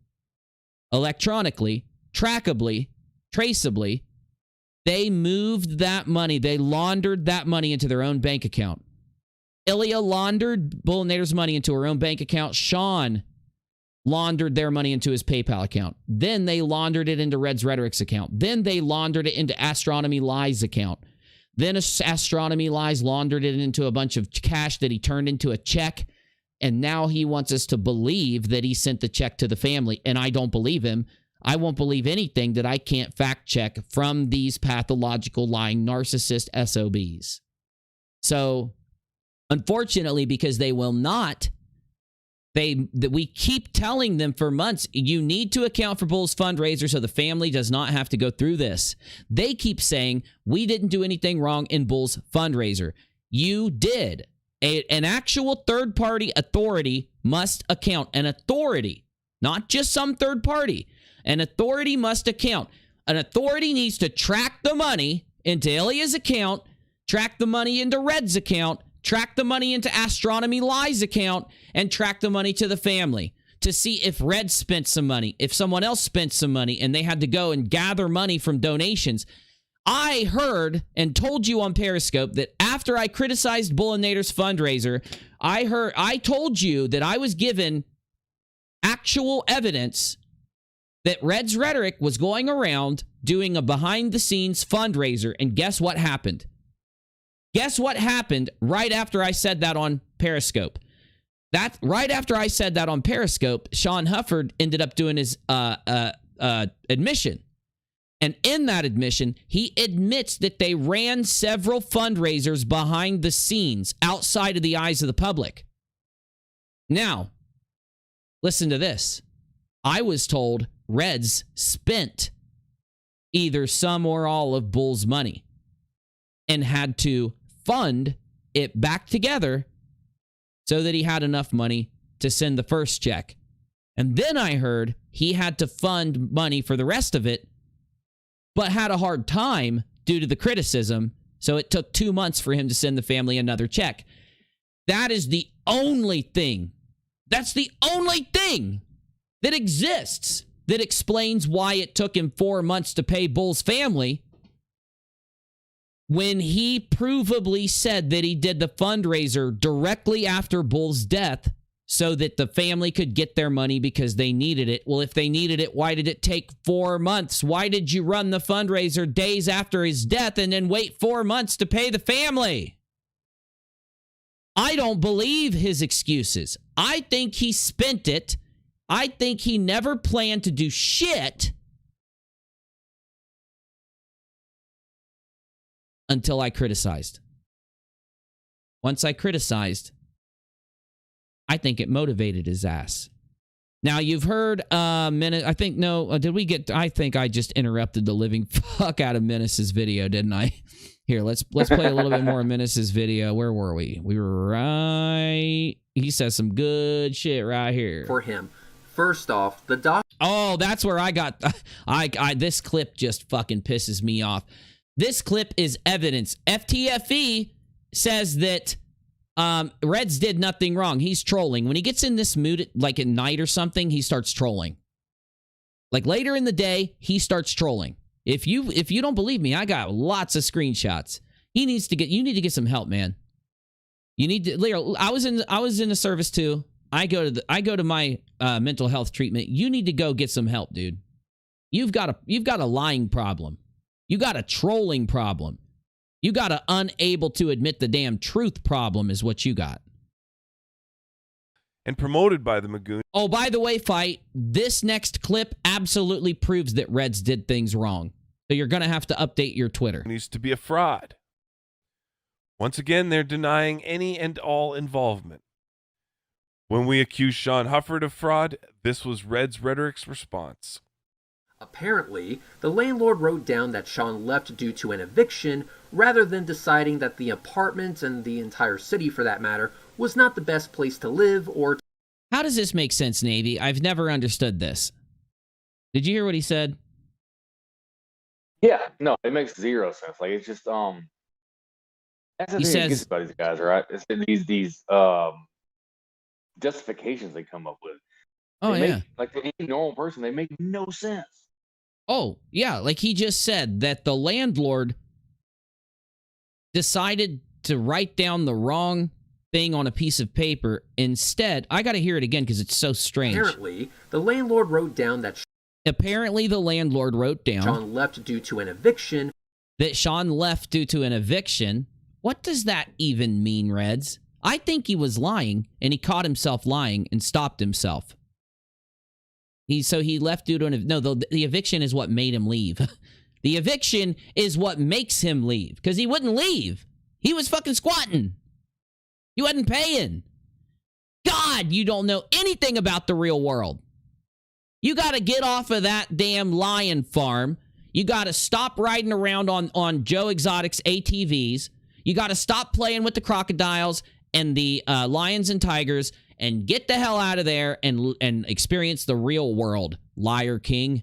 electronically, trackably, traceably, they moved that money, they laundered that money into their own bank account. Ilya laundered Booleanenator's money into her own bank account. Sean laundered their money into his PayPal account. Then they laundered it into Reds Rhetoric's account. Then they laundered it into Astronomy Lies account. Then Astronomy Lies laundered it into a bunch of cash that he turned into a check. And now he wants us to believe that he sent the check to the family. And I don't believe him. I won't believe anything that I can't fact check from these pathological, lying, narcissist SOBs. So, unfortunately, because they will not, we keep telling them for months, you need to account for Bools fundraiser so the family does not have to go through this. They keep saying, we didn't do anything wrong in Bools fundraiser. You did. An actual third-party authority must account. An authority, not just some third party. An authority must account. An authority needs to track the money into Ilya's account, track the money into Red's account, track the money into Astronomy Lies account, and track the money to the family to see if Red spent some money, if someone else spent some money, and they had to go and gather money from donations. I heard and told you on Periscope that after I criticized Booleanenator's fundraiser, I told you that I was given actual evidence that Reds Rhetoric was going around doing a behind-the-scenes fundraiser, and guess what happened? Guess what happened right after I said that on Periscope? Right after I said that on Periscope, Sean Hufford ended up doing his admission. And in that admission, he admits that they ran several fundraisers behind the scenes, outside of the eyes of the public. Now, listen to this. I was told Reds spent either some or all of Bull's money and had to fund it back together so that he had enough money to send the first check. And then I heard he had to fund money for the rest of it, but had a hard time due to the criticism, so it took 2 months for him to send the family another check. That is the only thing. That's the only thing that exists that explains why it took him 4 months to pay Bull's family, when he provably said that he did the fundraiser directly after Bull's death so that the family could get their money because they needed it. Well, if they needed it, why did it take 4 months? Why did you run the fundraiser days after his death and then wait 4 months to pay the family? I don't believe his excuses. I think he spent it. I think he never planned to do shit until I criticized. Once I criticized, I think it motivated his ass. Now, you've heard I think I just interrupted the living fuck out of Menace's video, didn't I? Here, let's play a little bit more of Menace's video. Where were we? We were right... He says some good shit right here. For him. First off, the doc... Oh, that's where I got... this clip just fucking pisses me off. This clip is evidence. ftfe says that Reds did nothing wrong. He's trolling. When he gets in this mood, like at night or something, he starts trolling. Like later in the day, he starts trolling. If you don't believe me, I got lots of screenshots. You need to get some help, man. You need to, Leo, I was in the service too. I go to my mental health treatment. You need to go get some help, dude. You've got a lying problem. You got a trolling problem. You got a unable to admit the damn truth problem is what you got. And promoted by the Magoon. Oh, by the way, Fight, this next clip absolutely proves that Reds did things wrong. So you're going to have to update your Twitter. It needs to be a fraud. Once again, they're denying any and all involvement. When we accused Sean Hufford of fraud, this was Reds Rhetoric's response. Apparently, the landlord wrote down that Sean left due to an eviction rather than deciding that the apartment, and the entire city for that matter, was not the best place to live or... How does this make sense, Navy? I've never understood this. Did you hear what he said? Yeah, no, it makes zero sense. Like it's just that's the He thing that gets says, about these guys, right? It's these justifications they come up with. oh, They yeah. make, like to any normal person, they make no sense. Oh, yeah. Like he just said that the landlord decided to write down the wrong thing on a piece of paper. Instead, I got to hear it again because it's so strange. Apparently, the landlord wrote down that Sean left due to an eviction. That Sean left due to an eviction? What does that even mean, Reds? I think he was lying, and he caught himself lying and stopped himself. So he left due to an... No, the eviction is what made him leave. The eviction is what makes him leave, because he wouldn't leave. He was fucking squatting. He wasn't paying. God, you don't know anything about the real world. You got to get off of that damn lion farm. You got to stop riding around on Joe Exotic's ATVs. You got to stop playing with the crocodiles and the lions and tigers and get the hell out of there and experience the real world, Liar King.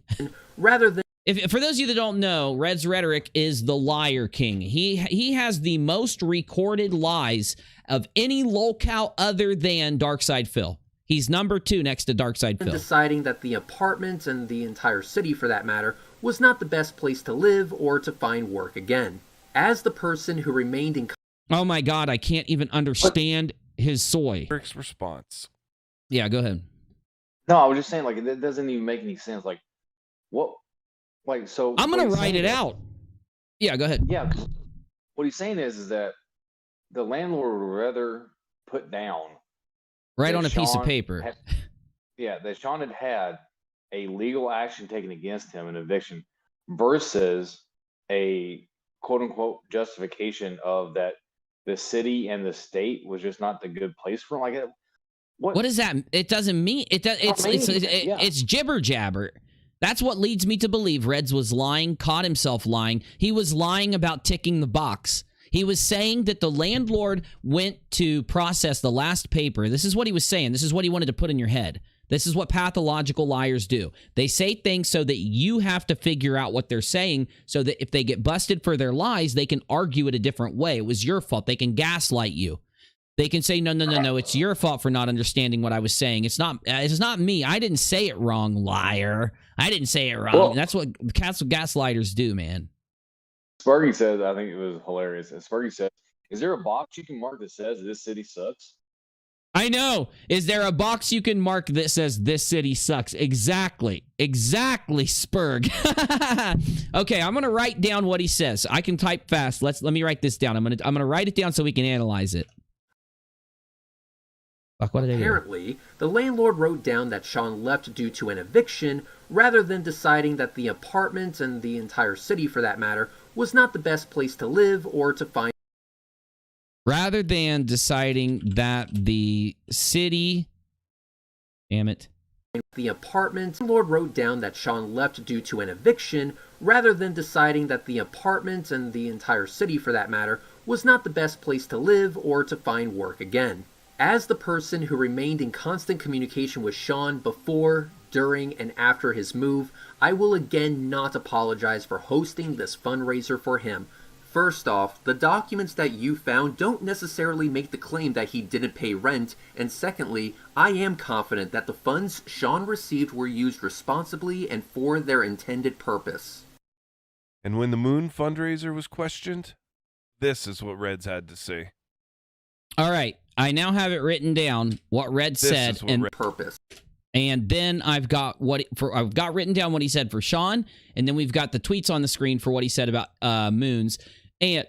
Rather than... For those of you that don't know, Reds Rhetoric is the Liar King. He has the most recorded lies of any locale other than Darkside Phil. He's number 2 next to Darkside Phil. Deciding that the apartment and the entire city, for that matter, was not the best place to live or to find work again. As the person who remained in... Oh my God, I can't even understand his soy. Eric's response. Yeah, go ahead. No, I was just saying, like, it doesn't even make any sense. Like, what? Like, so... I'm going to write it out. Yeah, go ahead. Yeah. What he's saying is that the landlord would rather put down... Right on a piece of paper. That Sean had a legal action taken against him, an eviction, versus a quote-unquote justification of that the city and the state was just not the good place for him. Like, what does that? It doesn't mean it. It's jibber jabber. That's what leads me to believe Reds was lying, caught himself lying. He was lying about ticking the box. He was saying that the landlord went to process the last paper. This is what he was saying. This is what he wanted to put in your head. This is what pathological liars do. They say things so that you have to figure out what they're saying so that if they get busted for their lies, they can argue it a different way. It was your fault. They can gaslight you. They can say, no, it's your fault for not understanding what I was saying. It's not me. I didn't say it wrong, liar. I didn't say it wrong. Well, that's what gaslighters do, man. Sparky says, I think it was hilarious. Sparky said, is there a box you can mark that says this city sucks? I know. Is there a box you can mark that says this city sucks? Exactly, Spurg. Okay, I'm gonna write down what he says. I can type fast. Let me write this down. I'm gonna write it down so we can analyze it. Fuck, what did I do? Apparently, the landlord wrote down that Sean left due to an eviction, rather than deciding that the apartment and the entire city, for that matter, was not the best place to live or to find... Rather than deciding that the city... Damn it. The apartment... The landlord wrote down that Sean left due to an eviction, rather than deciding that the apartment and the entire city, for that matter, was not the best place to live or to find work again. As the person who remained in constant communication with Sean before, during, and after his move, I will again not apologize for hosting this fundraiser for him. First off, the documents that you found don't necessarily make the claim that he didn't pay rent, and secondly, I am confident that the funds Sean received were used responsibly and for their intended purpose. And when the Moon fundraiser was questioned, this is what Reds had to say. All right, I now have it written down what Red said and purpose. And then I've got written down what he said for Sean, and then we've got the tweets on the screen for what he said about Moons. And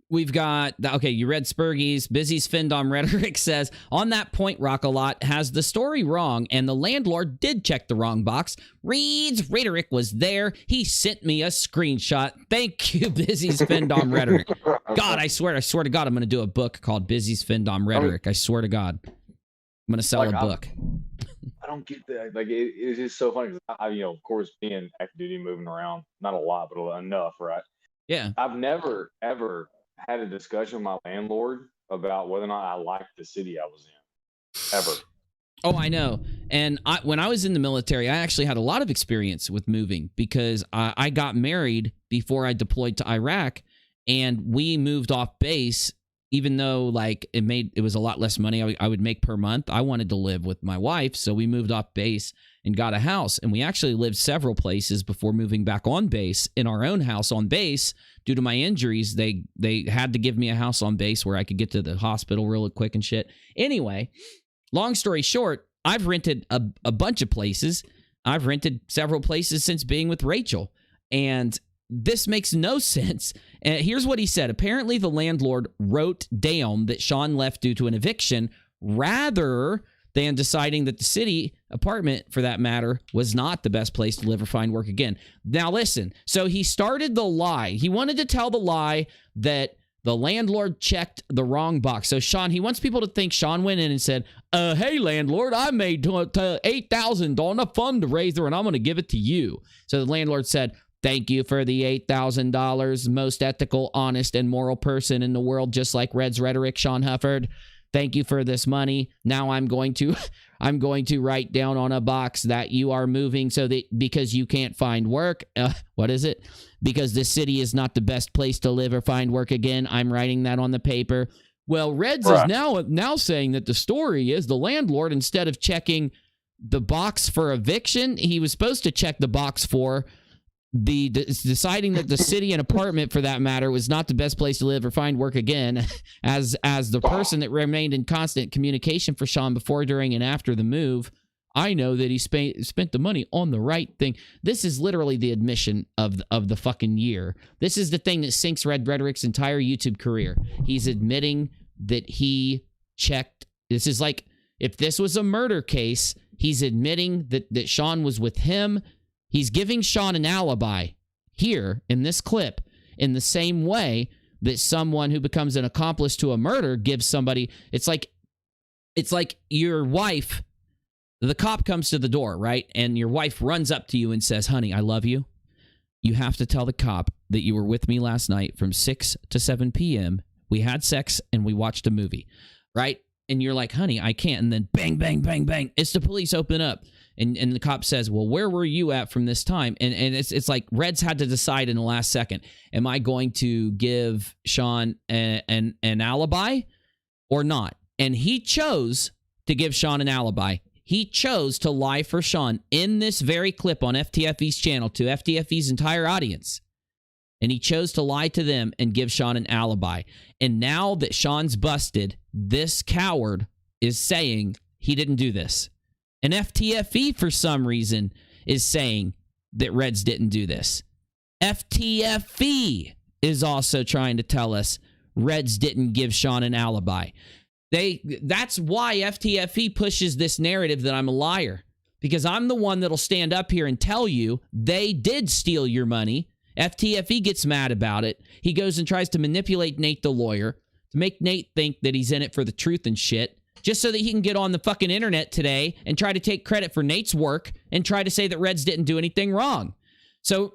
we've got, okay, you read Spurgy's. Busy's Findom Rhetoric says, on that point, rockAlot has the story wrong, and the landlord did check the wrong box. Reds Rhetoric was there. He sent me a screenshot. Thank you, Busy's Findom Rhetoric. God, I swear to God, I'm going to do a book called Busy's Findom Rhetoric. I swear to God. I'm going to sell a book. I don't get that. Like, it's just so funny. I, of course, being active duty, moving around, not a lot, but enough, right? Yeah. I've never, ever had a discussion with my landlord about whether or not I liked the city I was in. Ever. Oh, I know. And when I was in the military, I actually had a lot of experience with moving because I got married before I deployed to Iraq, and we moved off base. Even though like it was a lot less money I would make per month, I wanted to live with my wife, so we moved off base and got a house. And we actually lived several places before moving back on base in our own house on base. Due to my injuries, they had to give me a house on base where I could get to the hospital real quick and shit. Anyway, long story short, I've rented a bunch of places. I've rented several places since being with Rachel. And this makes no sense. Here's what he said. Apparently, the landlord wrote down that Sean left due to an eviction rather than deciding that the city apartment, for that matter, was not the best place to live or find work again. Now, listen. So he started the lie. He wanted to tell the lie that the landlord checked the wrong box. So Sean, he wants people to think Sean went in and said, hey, landlord, I made $8,000 on a fundraiser, and I'm going to give it to you. So the landlord said, thank you for the $8,000, most ethical, honest, and moral person in the world, just like Reds Rhetoric, Sean Hufford. Thank you for this money. Now I'm going to write down on a box that you are moving so that because you can't find work. What is it? Because this city is not the best place to live or find work again. I'm writing that on the paper. Well, Reds is now saying that the story is the landlord, instead of checking the box for eviction, he was supposed to check the box for deciding that the city and apartment, for that matter, was not the best place to live or find work again. As the person that remained in constant communication for Sean before, during, and after the move, I know that he spent the money on the right thing. This is literally the admission of the fucking year. This is the thing that sinks Red Rhetoric's entire YouTube career. He's admitting that he checked. This is like, if this was a murder case, he's admitting that Sean was with him. He's giving Sean an alibi here in this clip, in the same way that someone who becomes an accomplice to a murder gives somebody. It's like your wife. The cop comes to the door, right? And your wife runs up to you and says, honey, I love you. You have to tell the cop that you were with me last night from 6 to 7 p.m. We had sex and we watched a movie, right? And you're like, honey, I can't. And then bang, bang, bang, bang. It's the police, open up. And the cop says, well, where were you at from this time? And it's like Reds had to decide in the last second, am I going to give Sean an alibi or not? And he chose to give Sean an alibi. He chose to lie for Sean in this very clip on FTFE's channel to FTFE's entire audience. And he chose to lie to them and give Sean an alibi. And now that Sean's busted, this coward is saying he didn't do this. And FTFE, for some reason, is saying that Reds didn't do this. FTFE is also trying to tell us Reds didn't give Sean an alibi. That's why FTFE pushes this narrative that I'm a liar. Because I'm the one that'll stand up here and tell you they did steal your money. FTFE gets mad about it. He goes and tries to manipulate Nate the lawyer to make Nate think that he's in it for the truth and shit, just so that he can get on the fucking internet today and try to take credit for Nate's work and try to say that Reds didn't do anything wrong. So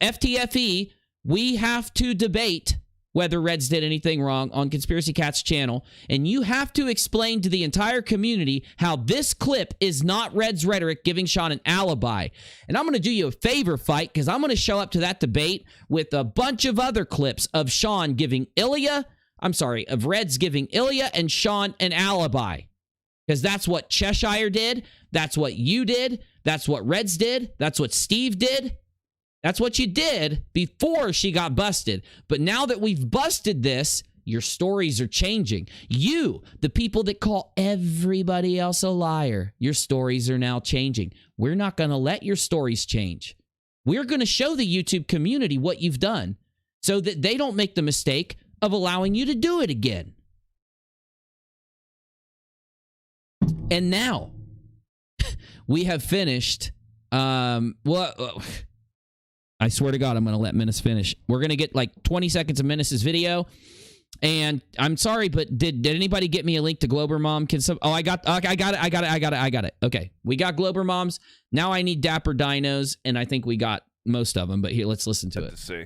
FTFE, we have to debate whether Reds did anything wrong on Conspiracy Cat's channel, and you have to explain to the entire community how this clip is not Reds Rhetoric giving Sean an alibi. And I'm going to do you a favor, fight, because I'm going to show up to that debate with a bunch of other clips of Sean giving of Reds giving Ilya and Sean an alibi. Because that's what Cheshire did, that's what you did, that's what Reds did, that's what Steve did. That's what you did before she got busted. But now that we've busted this, your stories are changing. You, the people that call everybody else a liar, your stories are now changing. We're not going to let your stories change. We're going to show the YouTube community what you've done so that they don't make the mistake of allowing you to do it again. And now we have finished. I swear to God, I'm going to let Menace finish. We're going to get like 20 seconds of Menace's video. And I'm sorry, but did anybody get me a link to Glober Mom? I got it. Okay, we got Glober Moms. Now I need Dapper Dinos, and I think we got most of them. But here, let's listen to it. Let's see.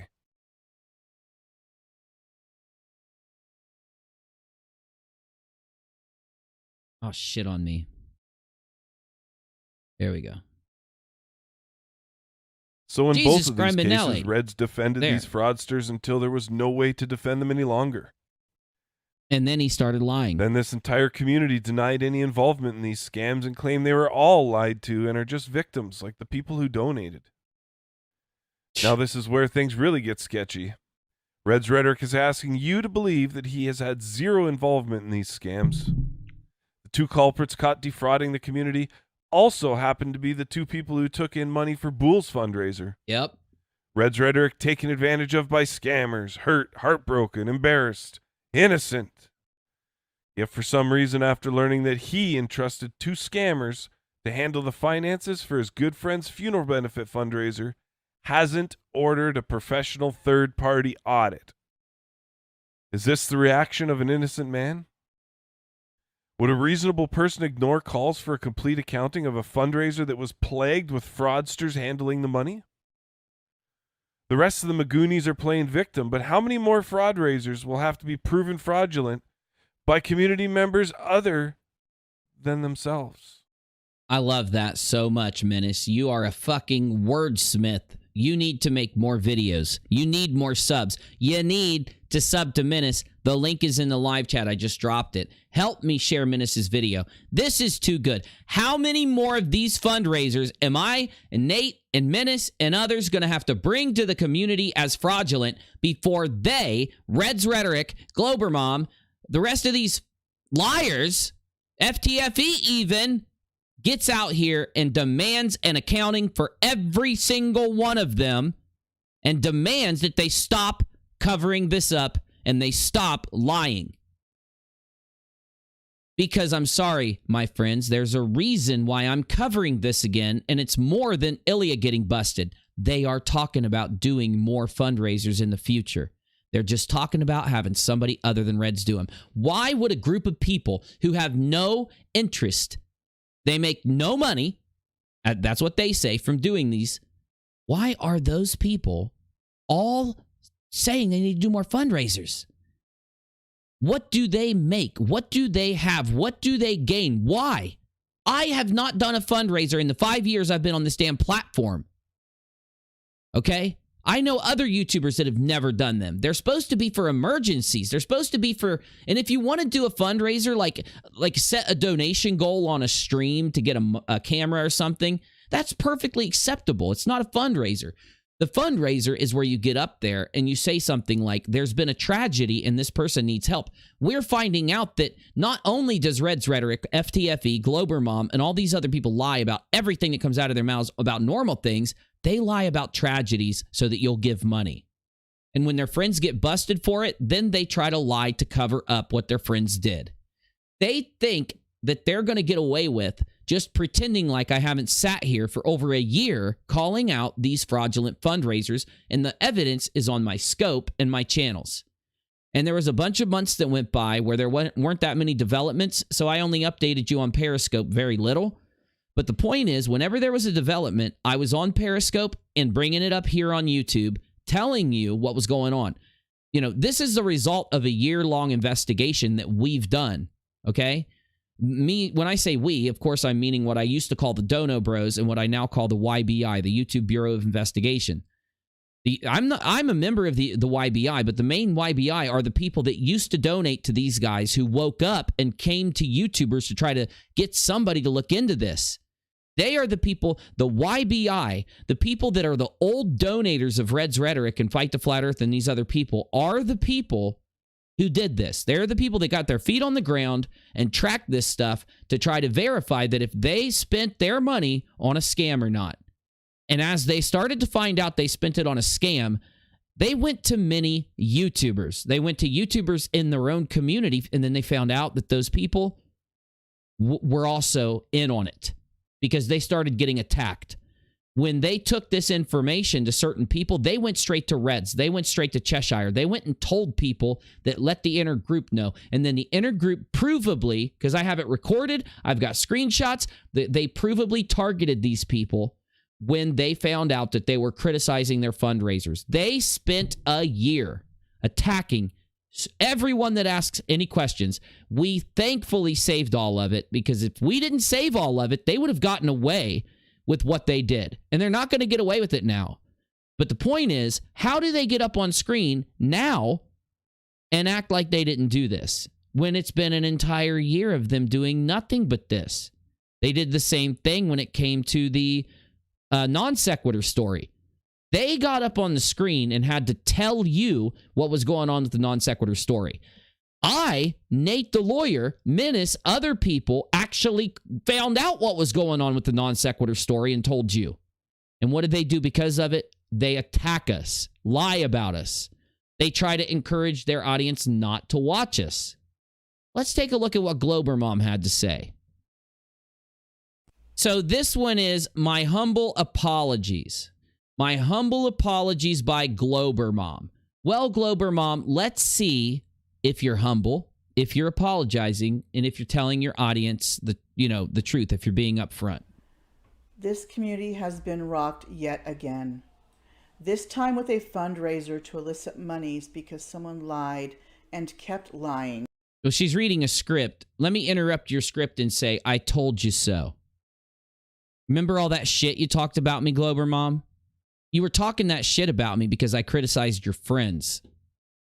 Oh, shit on me. There we go. So in Jesus both of these Griminelli. cases, Reds defended There. these fraudsters until there was no way to defend them any longer. And then he started lying. Then this entire community denied any involvement in these scams and claimed they were all lied to and are just victims, like the people who donated. Now this is where things really get sketchy. Reds Rhetoric is asking you to believe that he has had zero involvement in these scams. The two culprits caught defrauding the community also happened to be the two people who took in money for Bools fundraiser. Yep. Reds Rhetoric taken advantage of by scammers, hurt, heartbroken, embarrassed, innocent. Yet for some reason, after learning that he entrusted two scammers to handle the finances for his good friend's funeral benefit fundraiser, hasn't ordered a professional third-party audit. Is this the reaction of an innocent man? Would a reasonable person ignore calls for a complete accounting of a fundraiser that was plagued with fraudsters handling the money? The rest of the Magoonies are playing victim, but how many more fraudraisers will have to be proven fraudulent by community members other than themselves? I love that so much, Menace. You are a fucking wordsmith. You need to make more videos. You need more subs. You need to sub to Menace. The link is in the live chat. I just dropped it. Help me share Menace's video. This is too good. How many more of these fundraisers am I and Nate and Menace and others going to have to bring to the community as fraudulent before they, Reds Rhetoric, Mom, the rest of these liars, ftfe even, gets out here and demands an accounting for every single one of them and demands that they stop covering this up and they stop lying. Because I'm sorry, my friends, there's a reason why I'm covering this again, and it's more than Ilya getting busted. They are talking about doing more fundraisers in the future. They're just talking about having somebody other than Reds do them. Why would a group of people who have no interest, they make no money, that's what they say, from doing these, why are those people all saying they need to do more fundraisers? What do they make? What do they have? What do they gain? Why? I have not done a fundraiser in the 5 years I've been on this damn platform. Okay? I know other YouTubers that have never done them. They're supposed to be for emergencies. They're supposed to be for, and if you want to do a fundraiser, like set a donation goal on a stream to get a camera or something, that's perfectly acceptable. It's not a fundraiser. The fundraiser is where you get up there and you say something like, there's been a tragedy and this person needs help. We're finding out that not only does Reds Rhetoric, ftfe, Mom, and all these other people lie about everything that comes out of their mouths about normal things, they lie about tragedies so that you'll give money. And when their friends get busted for it, then they try to lie to cover up what their friends did. They think that they're going to get away with just pretending like I haven't sat here for over a year calling out these fraudulent fundraisers, and the evidence is on my scope and my channels. And there was a bunch of months that went by where there weren't that many developments, so I only updated you on Periscope very little. But the point is, whenever there was a development, I was on Periscope and bringing it up here on YouTube, telling you what was going on. You know, this is the result of a year-long investigation that we've done, okay? When I say we, of course, I'm meaning what I used to call the Dono Bros and what I now call the YBI, the YouTube Bureau of Investigation. I'm a member of the YBI, but the main YBI are the people that used to donate to these guys who woke up and came to YouTubers to try to get somebody to look into this. They are the people, the YBI, the people that are the old donators of Reds Rhetoric and Fight the Flat Earth and these other people are the people who did this. They're the people that got their feet on the ground and tracked this stuff to try to verify that if they spent their money on a scam or not. And as they started to find out they spent it on a scam, they went to many YouTubers. They went to YouTubers in their own community, and then they found out that those people were also in on it because they started getting attacked. When they took this information to certain people, they went straight to Reds. They went straight to Cheshire. They went and told people that let the inner group know. And then the inner group provably, because I have it recorded, I've got screenshots, they provably targeted these people when they found out that they were criticizing their fundraisers. They spent a year attacking Everyone that asks any questions, we thankfully saved all of it, because if we didn't save all of it, they would have gotten away with what they did. And they're not going to get away with it now. But the point is, how do they get up on screen now and act like they didn't do this when it's been an entire year of them doing nothing but this? They did the same thing when it came to the non sequitur story. They got up on the screen and had to tell you what was going on with the non sequitur story. I, Nate the lawyer, Menace, other people actually found out what was going on with the non sequitur story and told you. And what did they do because of it? They attack us, lie about us. They try to encourage their audience not to watch us. Let's take a look at what Glober Mom had to say. So this one is my humble apologies. My humble apologies by Glober Mom. Well, Glober Mom, let's see if you're humble, if you're apologizing, and if you're telling your audience the truth, if you're being upfront. This community has been rocked yet again. This time with a fundraiser to elicit monies because someone lied and kept lying. Well, she's reading a script. Let me interrupt your script and say, I told you so. Remember all that shit you talked about me, Glober Mom? You were talking that shit about me because I criticized your friends.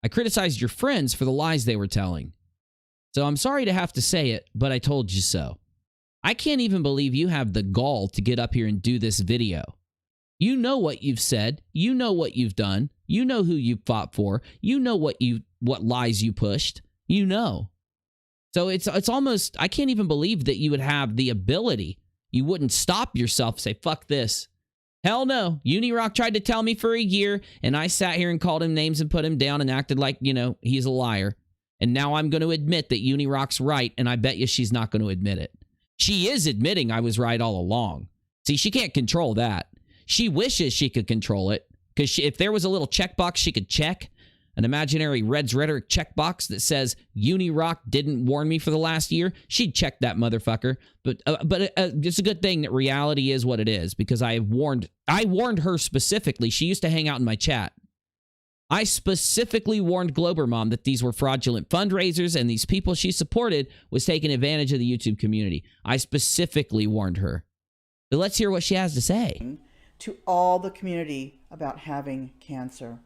I criticized your friends for the lies they were telling. So I'm sorry to have to say it, but I told you so. I can't even believe you have the gall to get up here and do this video. You know what you've said. You know what you've done. You know who you fought for. You know what lies you pushed. You know. So it's almost, I can't even believe that you would have the ability. You wouldn't stop yourself, say, fuck this. Hell no. UNIRock tried to tell me for a year, and I sat here and called him names and put him down and acted like, he's a liar. And now I'm going to admit that UNIRock's right, and I bet you she's not going to admit it. She is admitting I was right all along. See, she can't control that. She wishes she could control it, because if there was a little checkbox she could check, an imaginary Reds Rhetoric checkbox that says UNIRock didn't warn me for the last year, she'd check that motherfucker. But it's a good thing that reality is what it is, because I warned her specifically. She used to hang out in my chat. I specifically warned Glober Mom that these were fraudulent fundraisers and these people she supported was taking advantage of the YouTube community. I specifically warned her. But let's hear what she has to say. To all the community about having cancer.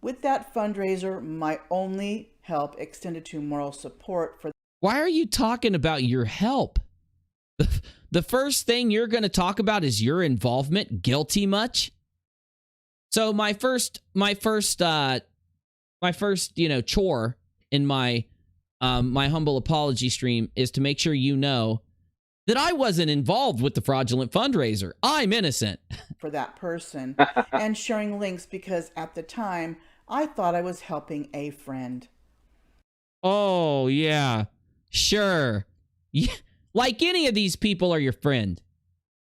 With that fundraiser, my only help extended to moral support for... Why are you talking about your help? The first thing you're going to talk about is your involvement. Guilty much? So my first, chore in my humble apology stream is to make sure you know that I wasn't involved with the fraudulent fundraiser. I'm innocent. For that person and sharing links because at the time I thought I was helping a friend. Oh, yeah. Sure. Yeah. Like any of these people are your friend.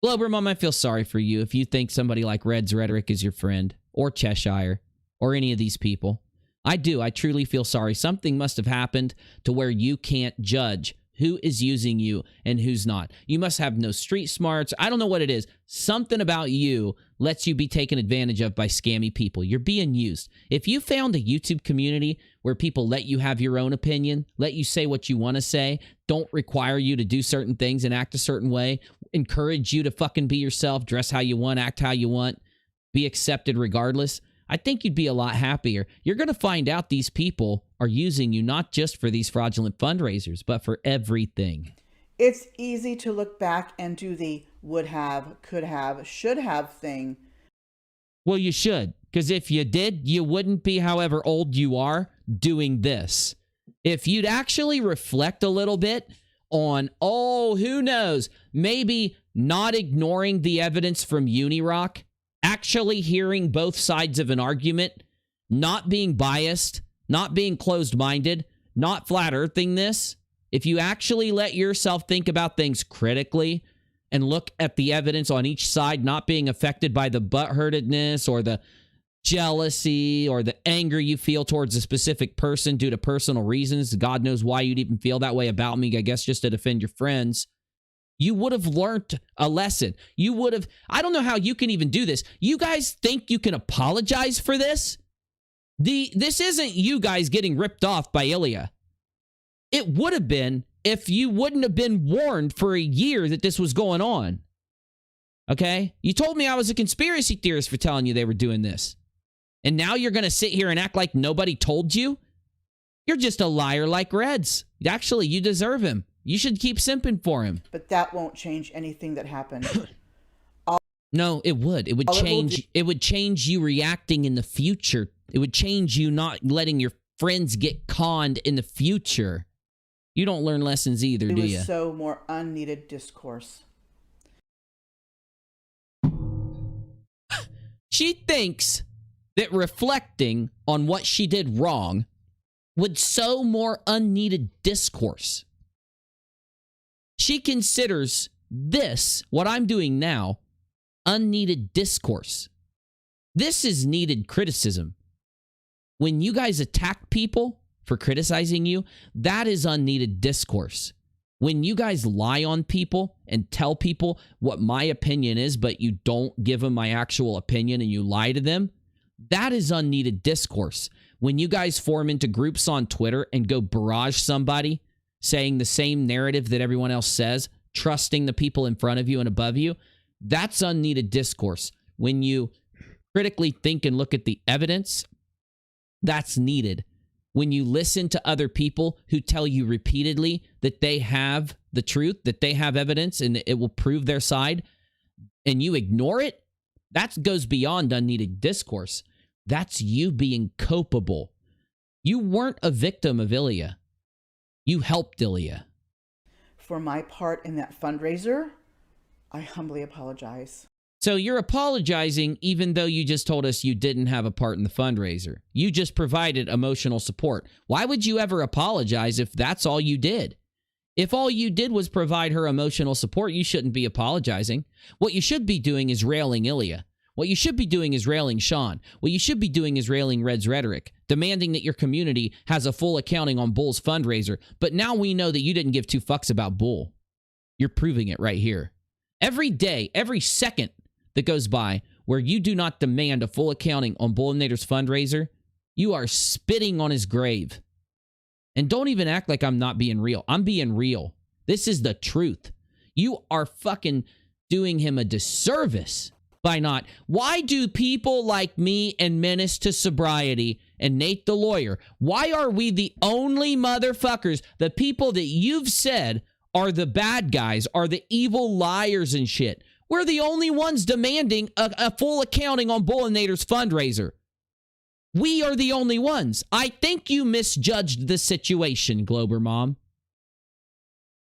Glober Mom, I feel sorry for you if you think somebody like Reds Rhetoric is your friend, or Cheshire, or any of these people. I do. I truly feel sorry. Something must have happened to where you can't judge who is using you and who's not. You must have no street smarts. I don't know what it is. Something about you lets you be taken advantage of by scammy people. You're being used. If you found a YouTube community where people let you have your own opinion, let you say what you want to say, don't require you to do certain things and act a certain way, encourage you to fucking be yourself, dress how you want, act how you want, be accepted regardless, I think you'd be a lot happier. You're going to find out these people are using you not just for these fraudulent fundraisers, but for everything. It's easy to look back and do the would have, could have, should have thing. Well, you should, because if you did, you wouldn't be, however old you are, doing this. If you'd actually reflect a little bit on, who knows, maybe not ignoring the evidence from UNIRock, actually hearing both sides of an argument, not being biased, not being closed-minded, not flat-earthing this, if you actually let yourself think about things critically and look at the evidence on each side, not being affected by the butthurtedness or the jealousy or the anger you feel towards a specific person due to personal reasons, God knows why you'd even feel that way about me, I guess just to defend your friends, you would have learned a lesson. You would have, I don't know how you can even do this. You guys think you can apologize for this? This isn't you guys getting ripped off by Ilya. It would have been if you wouldn't have been warned for a year that this was going on. Okay? You told me I was a conspiracy theorist for telling you they were doing this. And now you're going to sit here and act like nobody told you? You're just a liar like Reds. Actually, you deserve him. You should keep simping for him. But that won't change anything that happened. No, it would. It would change. It would change you reacting in the future. It would change you not letting your friends get conned in the future. You don't learn lessons either, do you? It was so more unneeded discourse. She thinks that reflecting on what she did wrong would sow more unneeded discourse. She considers this, what I'm doing now, unneeded discourse. This is needed criticism. When you guys attack people for criticizing you, that is unneeded discourse. When you guys lie on people and tell people what my opinion is, but you don't give them my actual opinion and you lie to them, that is unneeded discourse. When you guys form into groups on Twitter and go barrage somebody saying the same narrative that everyone else says, trusting the people in front of you and above you, that's unneeded discourse. When you critically think and look at the evidence, that's needed. When you listen to other people who tell you repeatedly that they have the truth, that they have evidence and it will prove their side, and you ignore it, that goes beyond unneeded discourse. That's you being culpable. You weren't a victim of Ilya. You helped Ilya. For my part in that fundraiser, I humbly apologize. So you're apologizing even though you just told us you didn't have a part in the fundraiser. You just provided emotional support. Why would you ever apologize if that's all you did? If all you did was provide her emotional support, you shouldn't be apologizing. What you should be doing is railing Ilya. What you should be doing is railing Sean. What you should be doing is railing Reds Rhetoric, demanding that your community has a full accounting on Bull's fundraiser. But now we know that you didn't give two fucks about Bull. You're proving it right here. Every day, every second that goes by where you do not demand a full accounting on Booleanenator's fundraiser, you are spitting on his grave. And don't even act like I'm not being real. I'm being real. This is the truth. You are fucking doing him a disservice by not. Why do people like me and Menace to Sobriety and Nate the Lawyer, why are we the only motherfuckers, the people that you've said are the bad guys, are the evil liars and shit? We're the only ones demanding a full accounting on Booleanenator's fundraiser. We are the only ones. I think you misjudged the situation, Glober Mom.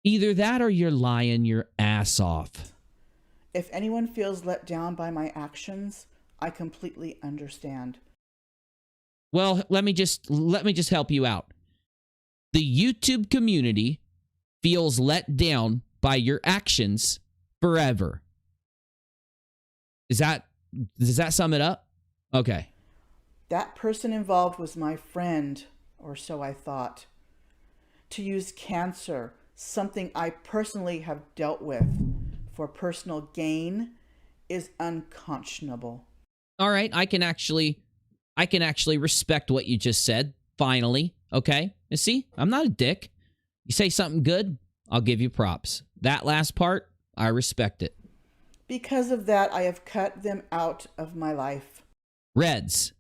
Either that or you're lying your ass off. If anyone feels let down by my actions, I completely understand. Well, let me just help you out. The YouTube community feels let down by your actions forever. Does that sum it up? Okay. That person involved was my friend, or so I thought. To use cancer, something I personally have dealt with, for personal gain is unconscionable. All right, I can actually respect what you just said, finally, okay? You see, I'm not a dick. You say something good, I'll give you props. That last part, I respect it. Because of that, I have cut them out of my life. Reds,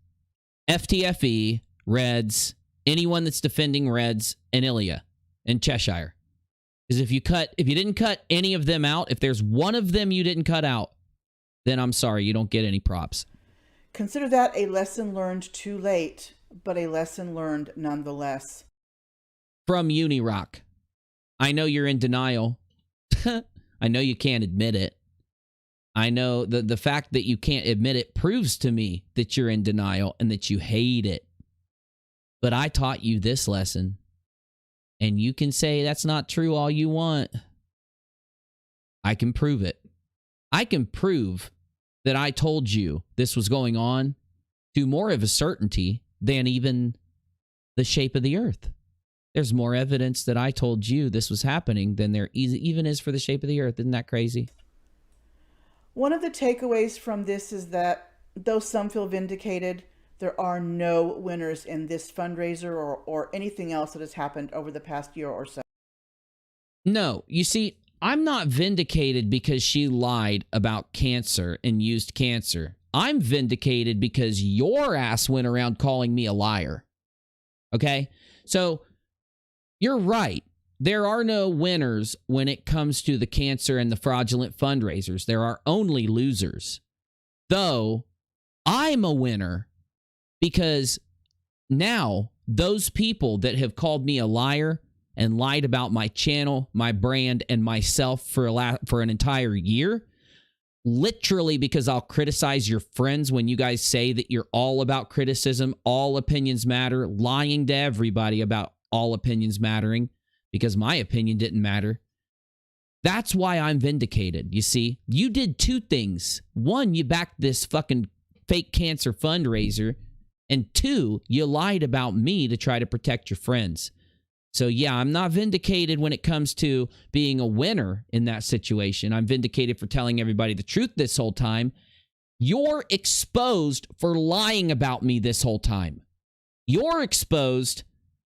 FTFE, Reds, anyone that's defending Reds, and Ilya, and Cheshire. Because if you didn't cut any of them out, if there's one of them you didn't cut out, then I'm sorry, you don't get any props. Consider that a lesson learned too late, but a lesson learned nonetheless. From UNIRock. I know you're in denial. I know you can't admit it. I know the fact that you can't admit it proves to me that you're in denial and that you hate it. But I taught you this lesson. And you can say that's not true all you want. I can prove it. I can prove that I told you this was going on to more of a certainty than even the shape of the earth. There's more evidence that I told you this was happening than there even is for the shape of the earth. Isn't that crazy? One of the takeaways from this is that, though some feel vindicated, There are no winners in this fundraiser or anything else that has happened over the past year or so. No, you see, I'm not vindicated because she lied about cancer and used cancer. I'm vindicated because your ass went around calling me a liar. Okay? So, you're right. There are no winners when it comes to the cancer and the fraudulent fundraisers. There are only losers. Though, I'm a winner because now those people that have called me a liar and lied about my channel, my brand, and myself for an entire year, literally because I'll criticize your friends when you guys say that you're all about criticism, all opinions matter, lying to everybody about all opinions mattering because my opinion didn't matter. That's why I'm vindicated, you see. You did two things. One, you backed this fucking fake cancer fundraiser, and two, you lied about me to try to protect your friends. So yeah, I'm not vindicated when it comes to being a winner in that situation. I'm vindicated for telling everybody the truth this whole time. You're exposed for lying about me this whole time. You're exposed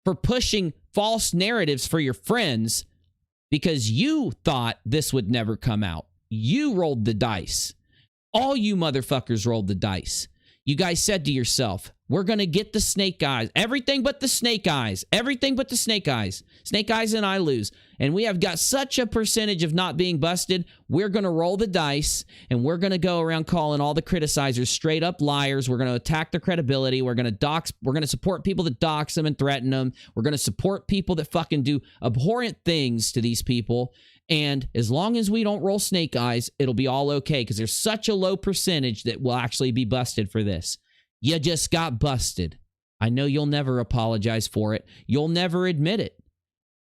for pushing false narratives for your friends because you thought this would never come out. You rolled the dice. All you motherfuckers rolled the dice. You guys said to yourself, we're going to get the snake eyes. Everything but the snake eyes. Everything but the snake eyes. Snake eyes and I lose. And we have got such a percentage of not being busted. We're going to roll the dice and we're going to go around calling all the criticizers straight up liars. We're going to attack their credibility. We're going to dox. We're going to support people that dox them and threaten them. We're going to support people that fucking do abhorrent things to these people. And as long as we don't roll snake eyes, it'll be all okay because there's such a low percentage that will actually be busted for this. You just got busted. I know you'll never apologize for it. You'll never admit it.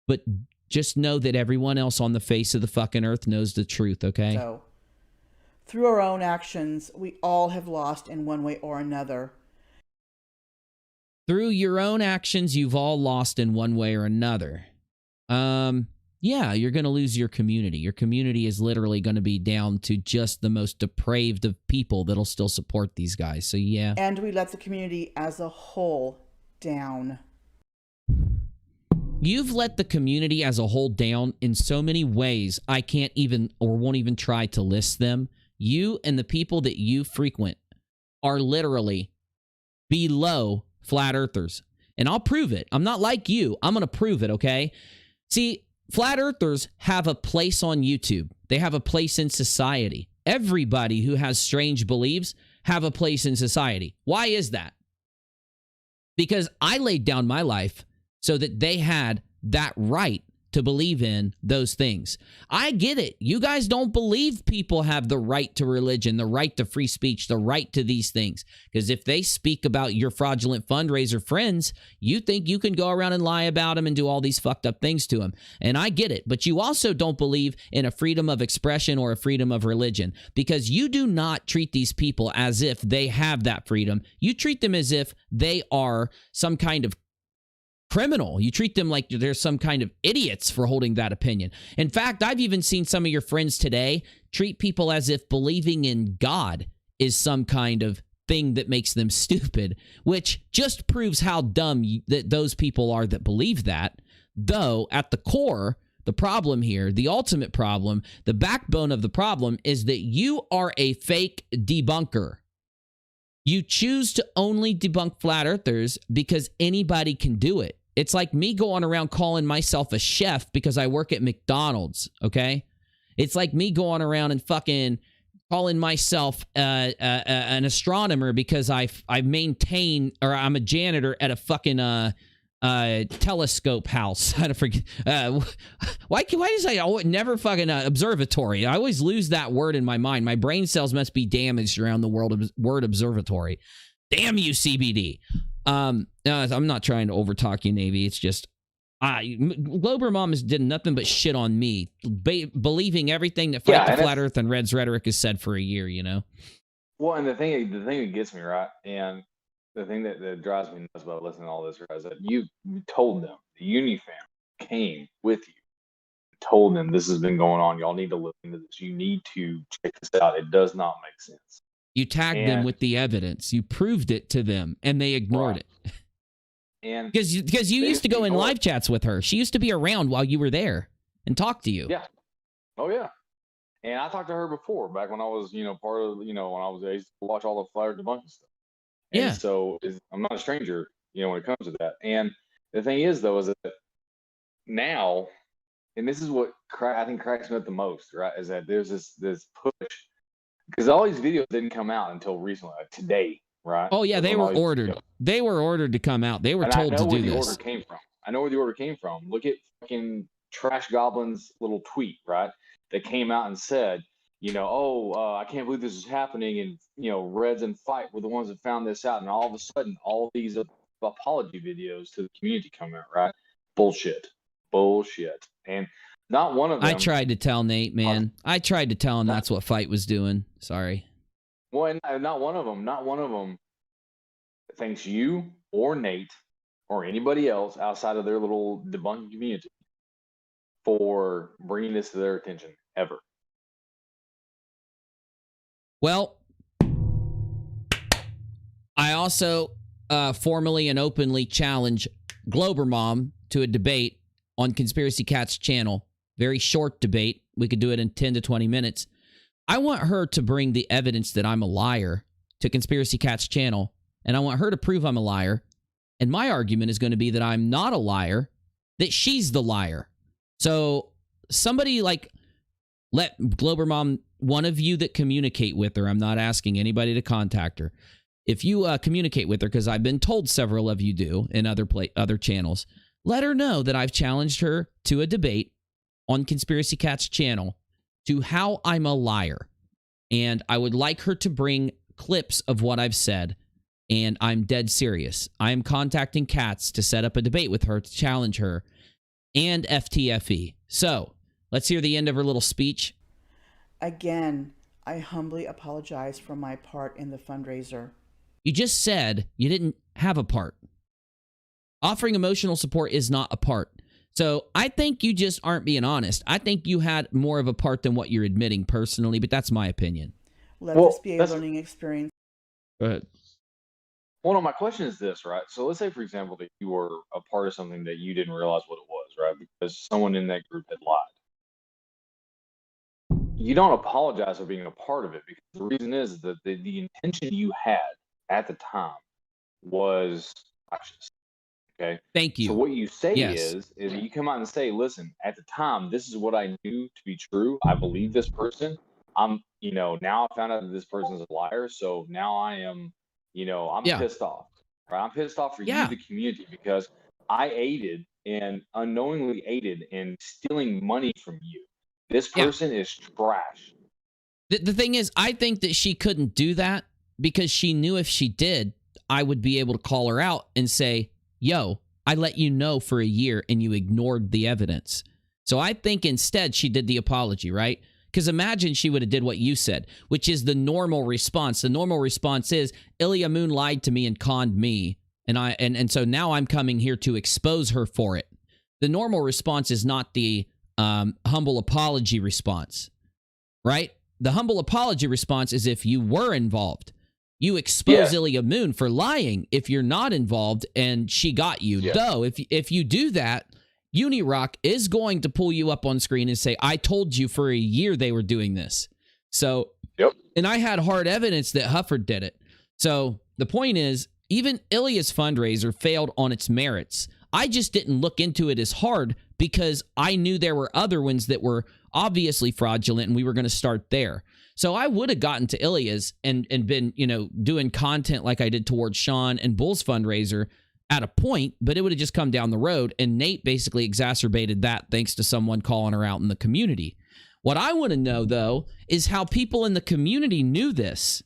But just know that everyone else on the face of the fucking earth knows the truth, okay? So, through our own actions, we all have lost in one way or another. Through your own actions, you've all lost in one way or another. Yeah, you're going to lose your community. Your community is literally going to be down to just the most depraved of people that'll still support these guys. So, yeah. And we let the community as a whole down. You've let the community as a whole down in so many ways, I can't even or won't even try to list them. You and the people that you frequent are literally below flat earthers. And I'll prove it. I'm not like you. I'm going to prove it, okay? See, flat earthers have a place on YouTube. They have a place in society. Everybody who has strange beliefs have a place in society. Why is that? Because I laid down my life so that they had that right to believe in those things. I get it. You guys don't believe people have the right to religion, the right to free speech, the right to these things. Because if they speak about your fraudulent fundraiser friends, you think you can go around and lie about them and do all these fucked up things to them. And I get it. But you also don't believe in a freedom of expression or a freedom of religion, because you do not treat these people as if they have that freedom. You treat them as if they are some kind of criminal. You treat them like they're some kind of idiots for holding that opinion. In fact, I've even seen some of your friends today treat people as if believing in God is some kind of thing that makes them stupid, which just proves how dumb that those people are that believe that. Though, at the core, the problem here, the ultimate problem, the backbone of the problem is that you are a fake debunker. You choose to only debunk flat earthers because anybody can do it. It's like me going around calling myself a chef because I work at McDonald's, okay? It's like me going around and fucking calling myself an astronomer because I maintain, or I'm a janitor at a fucking telescope house. I don't forget. Why does I never fucking observatory? I always lose that word in my mind. My brain cells must be damaged around the word observatory. Damn you, CBD. I'm not trying to overtalk you, Navy. It's just Glober Mom has did nothing but shit on me, believing everything that Fight the Flat Earth and Reds Rhetoric has said for a year, you know? Well, and the thing that gets me, right, and the thing that drives me nuts about listening to all this, right, is that you told them, the Uni fam came with you, told them this has been going on. Y'all need to look into this. You need to check this out. It does not make sense. You tagged them with the evidence. You proved it to them, and they ignored it. And because you used to go in live chats with her. She used to be around while you were there and talk to you. Yeah. Oh yeah. And I talked to her before, back when I was, part of, when I used to watch all the flyer debunking stuff. And Yeah. so I'm not a stranger, when it comes to that. And the thing is, though, is that now, and this is what I think cracks me up the most, right? Is that there's this push, because all these videos didn't come out until recently, like today, right? Oh yeah, they were ordered. They were ordered to come out. They were told to do this. I know where the order came from. I know where the order came from. Look at fucking Trash Goblin's little tweet, right? That came out and said, I can't believe this is happening, and Reds and Fight were the ones that found this out, and all of a sudden, all these apology videos to the community come out, right? Bullshit. And not one of them. I tried to tell Nate, man. I tried to tell him that's what Fight was doing. Sorry. Well, and not one of them thanks you or Nate or anybody else outside of their little debunking community for bringing this to their attention, ever. Well, I also formally and openly challenge Glober Mom to a debate on Conspiracy Cat's channel. Very short debate. We could do it in 10 to 20 minutes. I want her to bring the evidence that I'm a liar to Conspiracy Cat's channel, and I want her to prove I'm a liar. And my argument is going to be that I'm not a liar, that she's the liar. So somebody let Glober Mom, one of you that communicate with her, I'm not asking anybody to contact her. If you communicate with her, because I've been told several of you do in other channels, let her know that I've challenged her to a debate on Conspiracy Cat's channel to how I'm a liar. And I would like her to bring clips of what I've said. And I'm dead serious. I am contacting Katz to set up a debate with her to challenge her and FTFE. So let's hear the end of her little speech. Again, I humbly apologize for my part in the fundraiser. You just said you didn't have a part. Offering emotional support is not a part. So I think you just aren't being honest. I think you had more of a part than what you're admitting personally, but that's my opinion. Let this be a learning experience. Go ahead. Well, no, my question is this, right? So let's say, for example, that you were a part of something that you didn't realize what it was, right? Because someone in that group had lied. You don't apologize for being a part of it, because the reason is that the intention you had at the time was righteous. Okay. Thank you. So what you say is you come out and say, listen, at the time, this is what I knew to be true. I believe this person. Now I found out that this person's a liar. So now I am, I'm pissed off. Right? I'm pissed off for you, the community, because I aided and unknowingly aided in stealing money from you. This person is trash. The thing is, I think that she couldn't do that because she knew if she did, I would be able to call her out and say, yo, I let you know for a year and you ignored the evidence. So I think instead she did the apology, right? Because imagine she would have did what you said, which is the normal response. The normal response is, Ilya Moon lied to me and conned me, and so now I'm coming here to expose her for it. The normal response is not the humble apology response, right? The humble apology response is if you were involved. You expose Ilya Moon for lying if you're not involved and she got you. Though, if you do that, UNIRock is going to pull you up on screen and say, I told you for a year they were doing this. So, and I had hard evidence that Hufford did it. So the point is, even Ilya's fundraiser failed on its merits. I just didn't look into it as hard because I knew there were other ones that were obviously fraudulent and we were going to start there. So I would have gotten to Ilya's and been, doing content like I did towards Sean and Bools fundraiser at a point, but it would have just come down the road, and Nate basically exacerbated that thanks to someone calling her out in the community. What I want to know, though, is how people in the community knew this.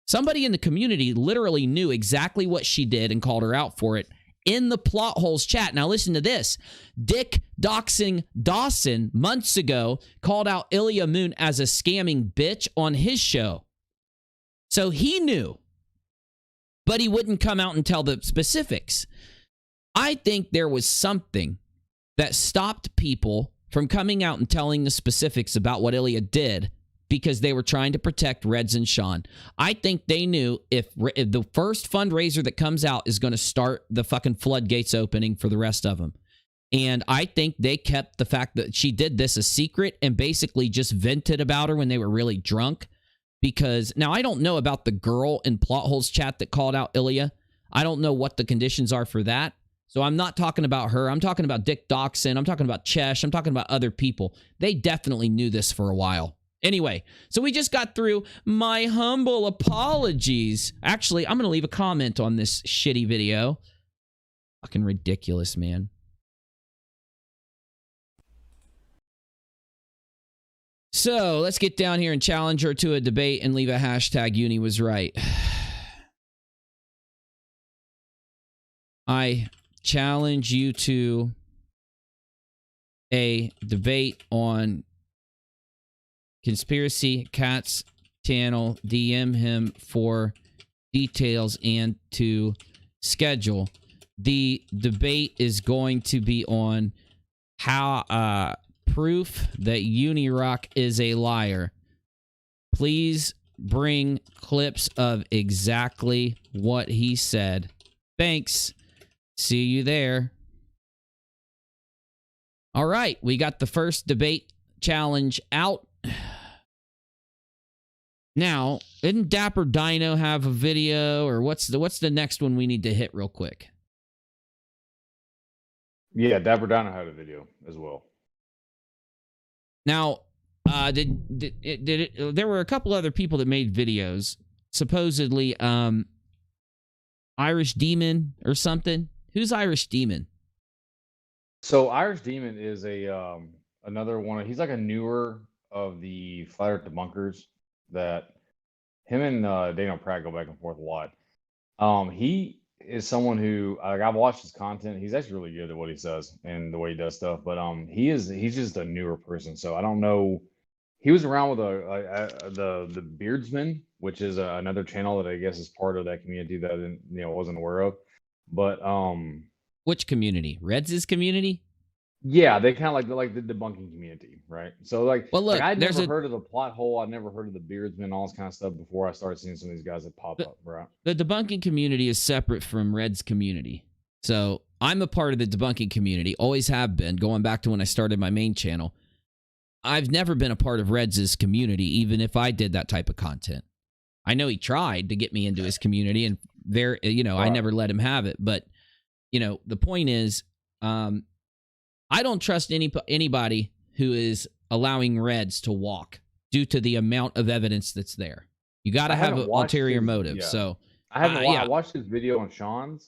Somebody in the community literally knew exactly what she did and called her out for it in the Plot Holes chat. Now listen to this. Dick Doxing Dawson months ago called out Ilya Moon as a scamming bitch on his show. So he knew, but he wouldn't come out and tell the specifics. I think there was something that stopped people from coming out and telling the specifics about what Ilya did because they were trying to protect Reds and Sean. I think they knew if the first fundraiser that comes out is going to start the fucking floodgates opening for the rest of them. And I think they kept the fact that she did this a secret and basically just vented about her when they were really drunk. Because now I don't know about the girl in Plot Holes chat that called out Ilya. I don't know what the conditions are for that. So I'm not talking about her. I'm talking about Dick Doxson. I'm talking about Chesh. I'm talking about other people. They definitely knew this for a while. Anyway, so we just got through my humble apologies. Actually, I'm going to leave a comment on this shitty video. Fucking ridiculous, man. So let's get down here and challenge her to a debate and leave a hashtag Uni was right. I challenge you to a debate on Conspiracy Cat's channel. DM him for details and to schedule. The debate is going to be on how proof that UNIRock is a liar. Please bring clips of exactly what he said. Thanks. See you there. All right, we got the first debate challenge out. Now, didn't Dapper Dino have a video, or what's the next one we need to hit real quick? Yeah, Dapper Dino had a video as well. Now, there were a couple other people that made videos. Supposedly, Irish Demon or something. Who's Irish Demon? So Irish Demon is a another one. He's like a newer of the flat earth debunkers that him and Daniel Pratt go back and forth a lot. He is someone who, like, I've watched his content. He's actually really good at what he says and the way he does stuff. But he's just a newer person. So I don't know. He was around with the Beardsman, which is another channel that I guess is part of that community that I wasn't aware of. But which community? Reds' community? Yeah, they kind of like the debunking community, right? So well, look, I'd never heard of the Plot Hole. I'd never heard of the Beardsman, all this kind of stuff before I started seeing some of these guys that pop up, right? The debunking community is separate from Reds' community. So I'm a part of the debunking community, always have been, going back to when I started my main channel. I've never been a part of Reds' community, even if I did that type of content. I know he tried to get me into his community, and I never let him have it. But the point is, I don't trust anybody who is allowing Reds to walk due to the amount of evidence that's there. You got to have an ulterior motive. Yeah. So I watched his video on Sean,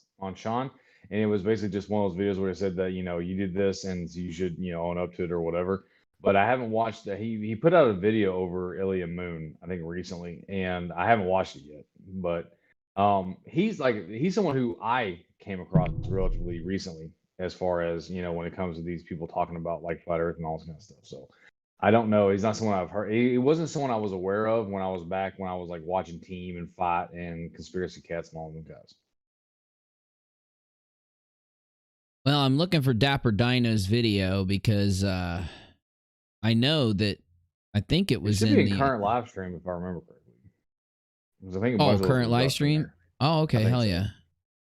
and it was basically just one of those videos where he said that you did this and you should own up to it or whatever. But I haven't watched that. He put out a video over ILYA MOON, I think recently, and I haven't watched it yet. But he's someone who I came across relatively recently, as far as when it comes to these people talking about like flat earth and all this kind of stuff. So I don't know. He's not someone I've heard. He wasn't someone I was aware of when I was like watching Team and Fight and Conspiracy Cats and all them guys. Well, I'm looking for Dapper Dino's video because I know that I think it was in the current live stream, if I remember correctly. Current live stream. Oh, okay, hell yeah.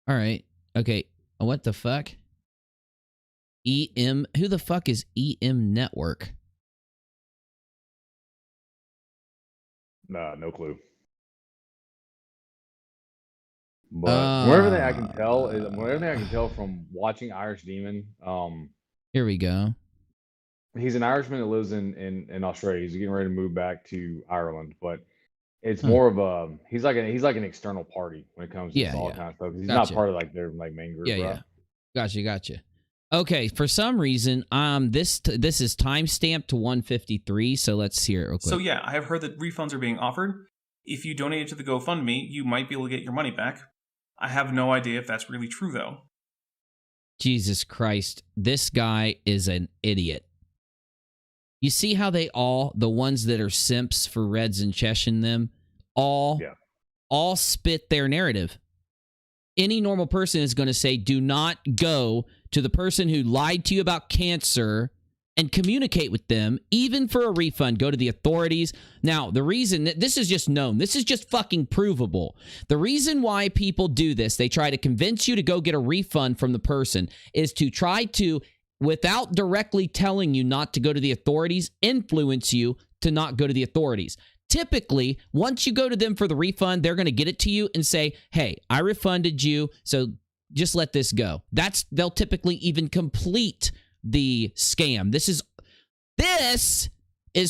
All right, okay. What the fuck? EM? Who the fuck is EM Network? Nah, no clue. But everything I can tell from watching Irish Demon. Here we go. He's an Irishman that lives in Australia. He's getting ready to move back to Ireland, but it's more of a he's like an external party when it comes to all kind of stuff. He's not part of like their like main group. Yeah. Gotcha. Okay, for some reason, this is timestamped to 153. So let's hear it real quick. So yeah, I have heard that refunds are being offered. If you donate to the GoFundMe, you might be able to get your money back. I have no idea if that's really true though. Jesus Christ, this guy is an idiot. You see how the ones that are simps for Reds and Chesh and them, all spit their narrative. Any normal person is going to say, do not go to the person who lied to you about cancer and communicate with them, even for a refund. Go to the authorities. Now, the reason that this is just known, this is just fucking provable. The reason why people do this, they try to convince you to go get a refund from the person, is to try to, without directly telling you not to go to the authorities, influence you to not go to the authorities. Typically, once you go to them for the refund, they're going to get it to you and say, hey, I refunded you, so just let this go. They'll typically even complete the scam. This is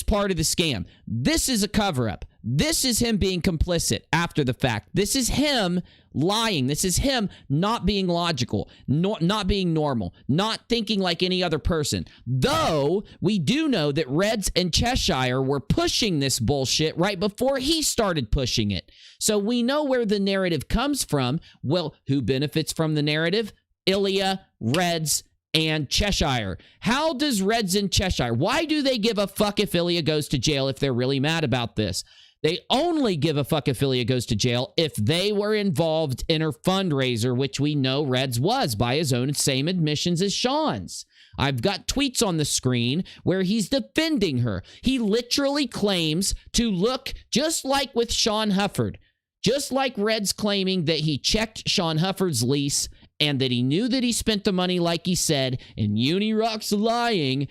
part of the scam. This is a cover-up. This is him being complicit after the fact. This is him lying. This is him not being logical, not being normal, not thinking like any other person. Though we do know that Reds and Cheshire were pushing this bullshit right before he started pushing it. So we know where the narrative comes from. Well, who benefits from the narrative? Ilya, Reds, and Cheshire. How does Reds and Cheshire, why do they give a fuck if Ilya goes to jail if they're really mad about this? They only give a fuck if Ilya goes to jail if they were involved in her fundraiser, which we know Reds was by his own same admissions as Sean's. I've got tweets on the screen where he's defending her. He literally claims to look just like with Sean Hufford, just like Reds claiming that he checked Sean Hufford's lease and that he knew that he spent the money like he said, and UNIRock's lying.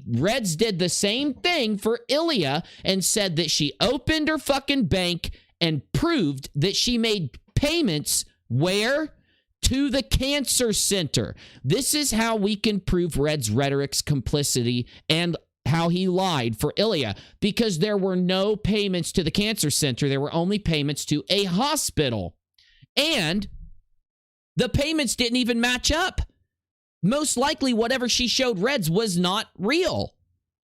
Reds did the same thing for Ilya and said that she opened her fucking bank and proved that she made payments where? To the cancer center. This is how we can prove Reds Rhetoric's complicity and how he lied for Ilya, because there were no payments to the cancer center. There were only payments to a hospital. And the payments didn't even match up. Most likely, whatever she showed Reds was not real.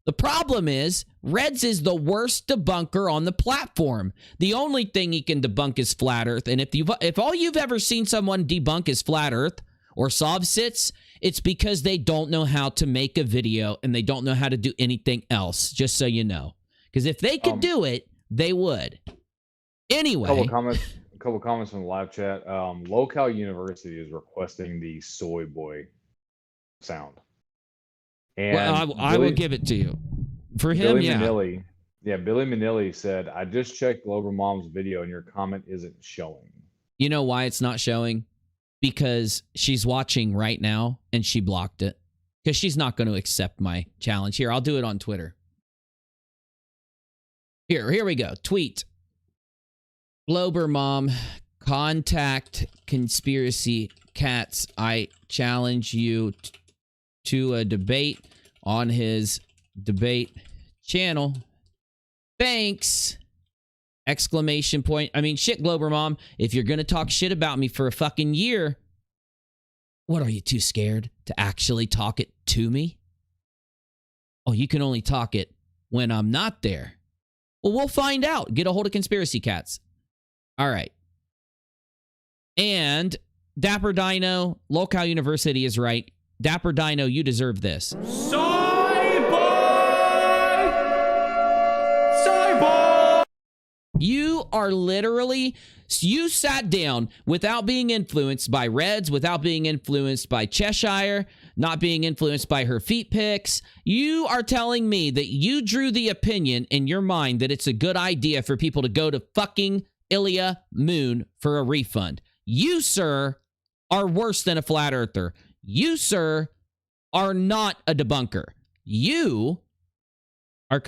The problem is, Reds is the worst debunker on the platform. The only thing he can debunk is Flat Earth. And if all you've ever seen someone debunk is Flat Earth or Sovsits, it's because they don't know how to make a video and they don't know how to do anything else, just so you know. Because if they could do it, they would. Anyway. Couple comments from the live chat. Local University is requesting the soy boy sound. And well, I will give it to you. For him, Billy Manilli, Billy Manilli said, I just checked Glober Mom's video and your comment isn't showing. You know why it's not showing? Because she's watching right now and she blocked it. Because she's not going to accept my challenge. Here, I'll do it on Twitter. Here we go. Tweet. Glober Mom, contact Conspiracy Cats. I challenge you to a debate on his debate channel. Thanks! Exclamation point. I mean, shit, Glober Mom. If you're going to talk shit about me for a fucking year, what, are you too scared to actually talk it to me? Oh, you can only talk it when I'm not there. Well, we'll find out. Get a hold of Conspiracy Cats. All right. And Dapper Dino, Local University is right. Dapper Dino, you deserve this. Cyborg! You are literally, you sat down without being influenced by Reds, without being influenced by Cheshire, not being influenced by her feet pics. You are telling me that you drew the opinion in your mind that it's a good idea for people to go to fucking Ilya Moon for a refund. You, sir, are worse than a flat earther. You, sir, are not a debunker. You are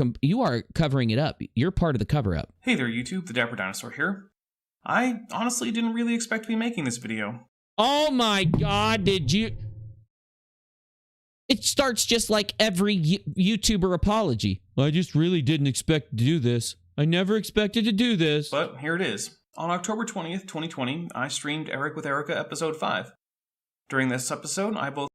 covering it up. You're part of the cover-up. Hey there, YouTube. The Dapper Dinosaur here. I honestly didn't really expect to be making this video. Oh my God, did you? It starts just like every YouTuber apology. I just really didn't expect to do this. I never expected to do this. But here it is. On October 20th, 2020, I streamed Eric with Erica episode 5. During this episode, I both...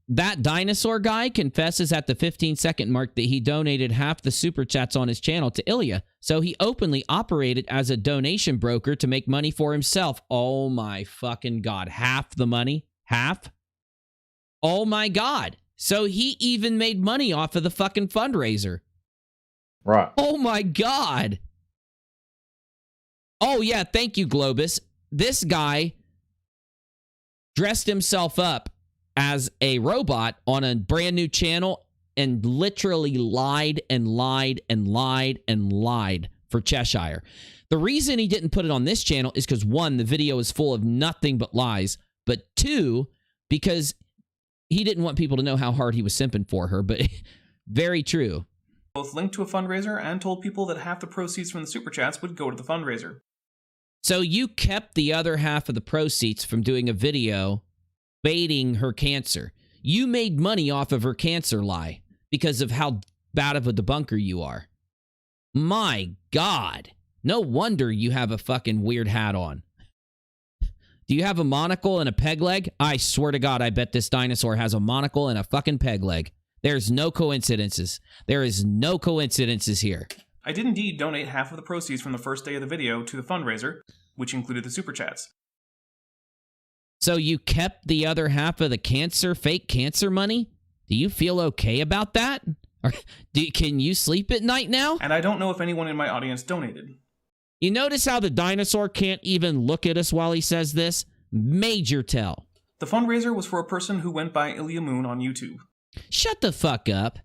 That dinosaur guy confesses at the 15-second mark that he donated half the super chats on his channel to Ilya, so he openly operated as a donation broker to make money for himself. Oh my fucking God. Half the money? Half? Oh my God. So he even made money off of the fucking fundraiser. Right. Oh my God. Oh yeah, thank you, Globus. This guy dressed himself up as a robot on a brand new channel and literally lied and lied and lied and lied for Cheshire. The reason he didn't put it on this channel is because, one, the video is full of nothing but lies, but two, because he didn't want people to know how hard he was simping for her, but very true. Both linked to a fundraiser and told people that half the proceeds from the super chats would go to the fundraiser. So you kept the other half of the proceeds from doing a video baiting her cancer. You made money off of her cancer lie because of how bad of a debunker you are. My God. No wonder you have a fucking weird hat on. Do you have a monocle and a peg leg? I swear to God, I bet this dinosaur has a monocle and a fucking peg leg. There's no coincidences. There is no coincidences here. I did indeed donate half of the proceeds from the first day of the video to the fundraiser, which included the super chats. So you kept the other half of the fake cancer money? Do you feel okay about that? Or can you sleep at night now? And I don't know if anyone in my audience donated. You notice how the dinosaur can't even look at us while he says this? Major tell. The fundraiser was for a person who went by ILYA MOON on YouTube. Shut the fuck up.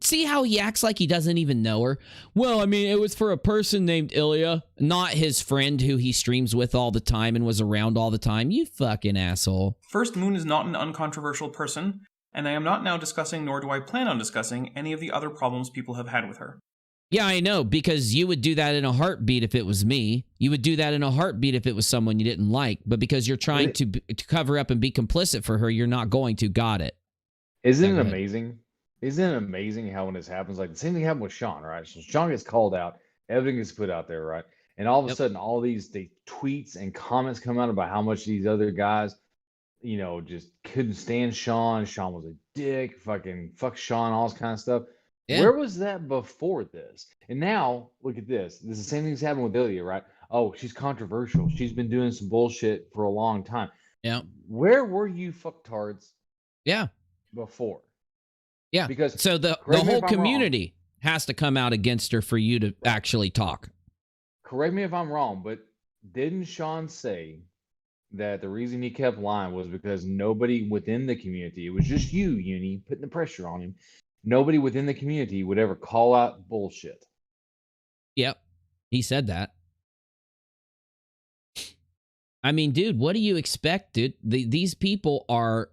See how he acts like he doesn't even know her? Well, I mean, it was for a person named Ilya, not his friend who he streams with all the time and was around all the time. You fucking asshole. First, Moon is not an uncontroversial person, and I am not now discussing, nor do I plan on discussing, any of the other problems people have had with her. Yeah, I know, because you would do that in a heartbeat if it was me. You would do that in a heartbeat if it was someone you didn't like. But because you're trying to cover up and be complicit for her, you're not going to. Got it. Isn't it amazing? Isn't it amazing how when this happens, like the same thing happened with Sean, right? So Sean gets called out, everything gets put out there, right? And all of a sudden, all these tweets and comments come out about how much these other guys, you know, just couldn't stand Sean. Sean was a dick, fuck Sean, all this kind of stuff. Yeah. Where was that before this? And now, look at this. This is the same thing's happened with Ilya, right? Oh, she's controversial. She's been doing some bullshit for a long time. Yeah. Where were you fucktards? Yeah. Before. Yeah. Because so the whole community has to come out against her for you to actually talk. Correct me if I'm wrong, but didn't Sean say that the reason he kept lying was because nobody within the community, it was just you, Uni, putting the pressure on him. Nobody within the community would ever call out bullshit. Yep. He said that. I mean, dude, what do you expect, dude? These people are,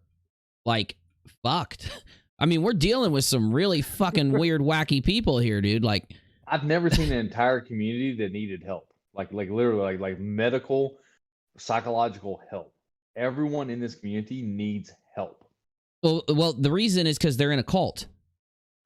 like, fucked. I mean, we're dealing with some really fucking weird, wacky people here, dude. Like, I've never seen an entire community that needed help. Like literally, like medical, psychological help. Everyone in this community needs help. Well, the reason is because they're in a cult.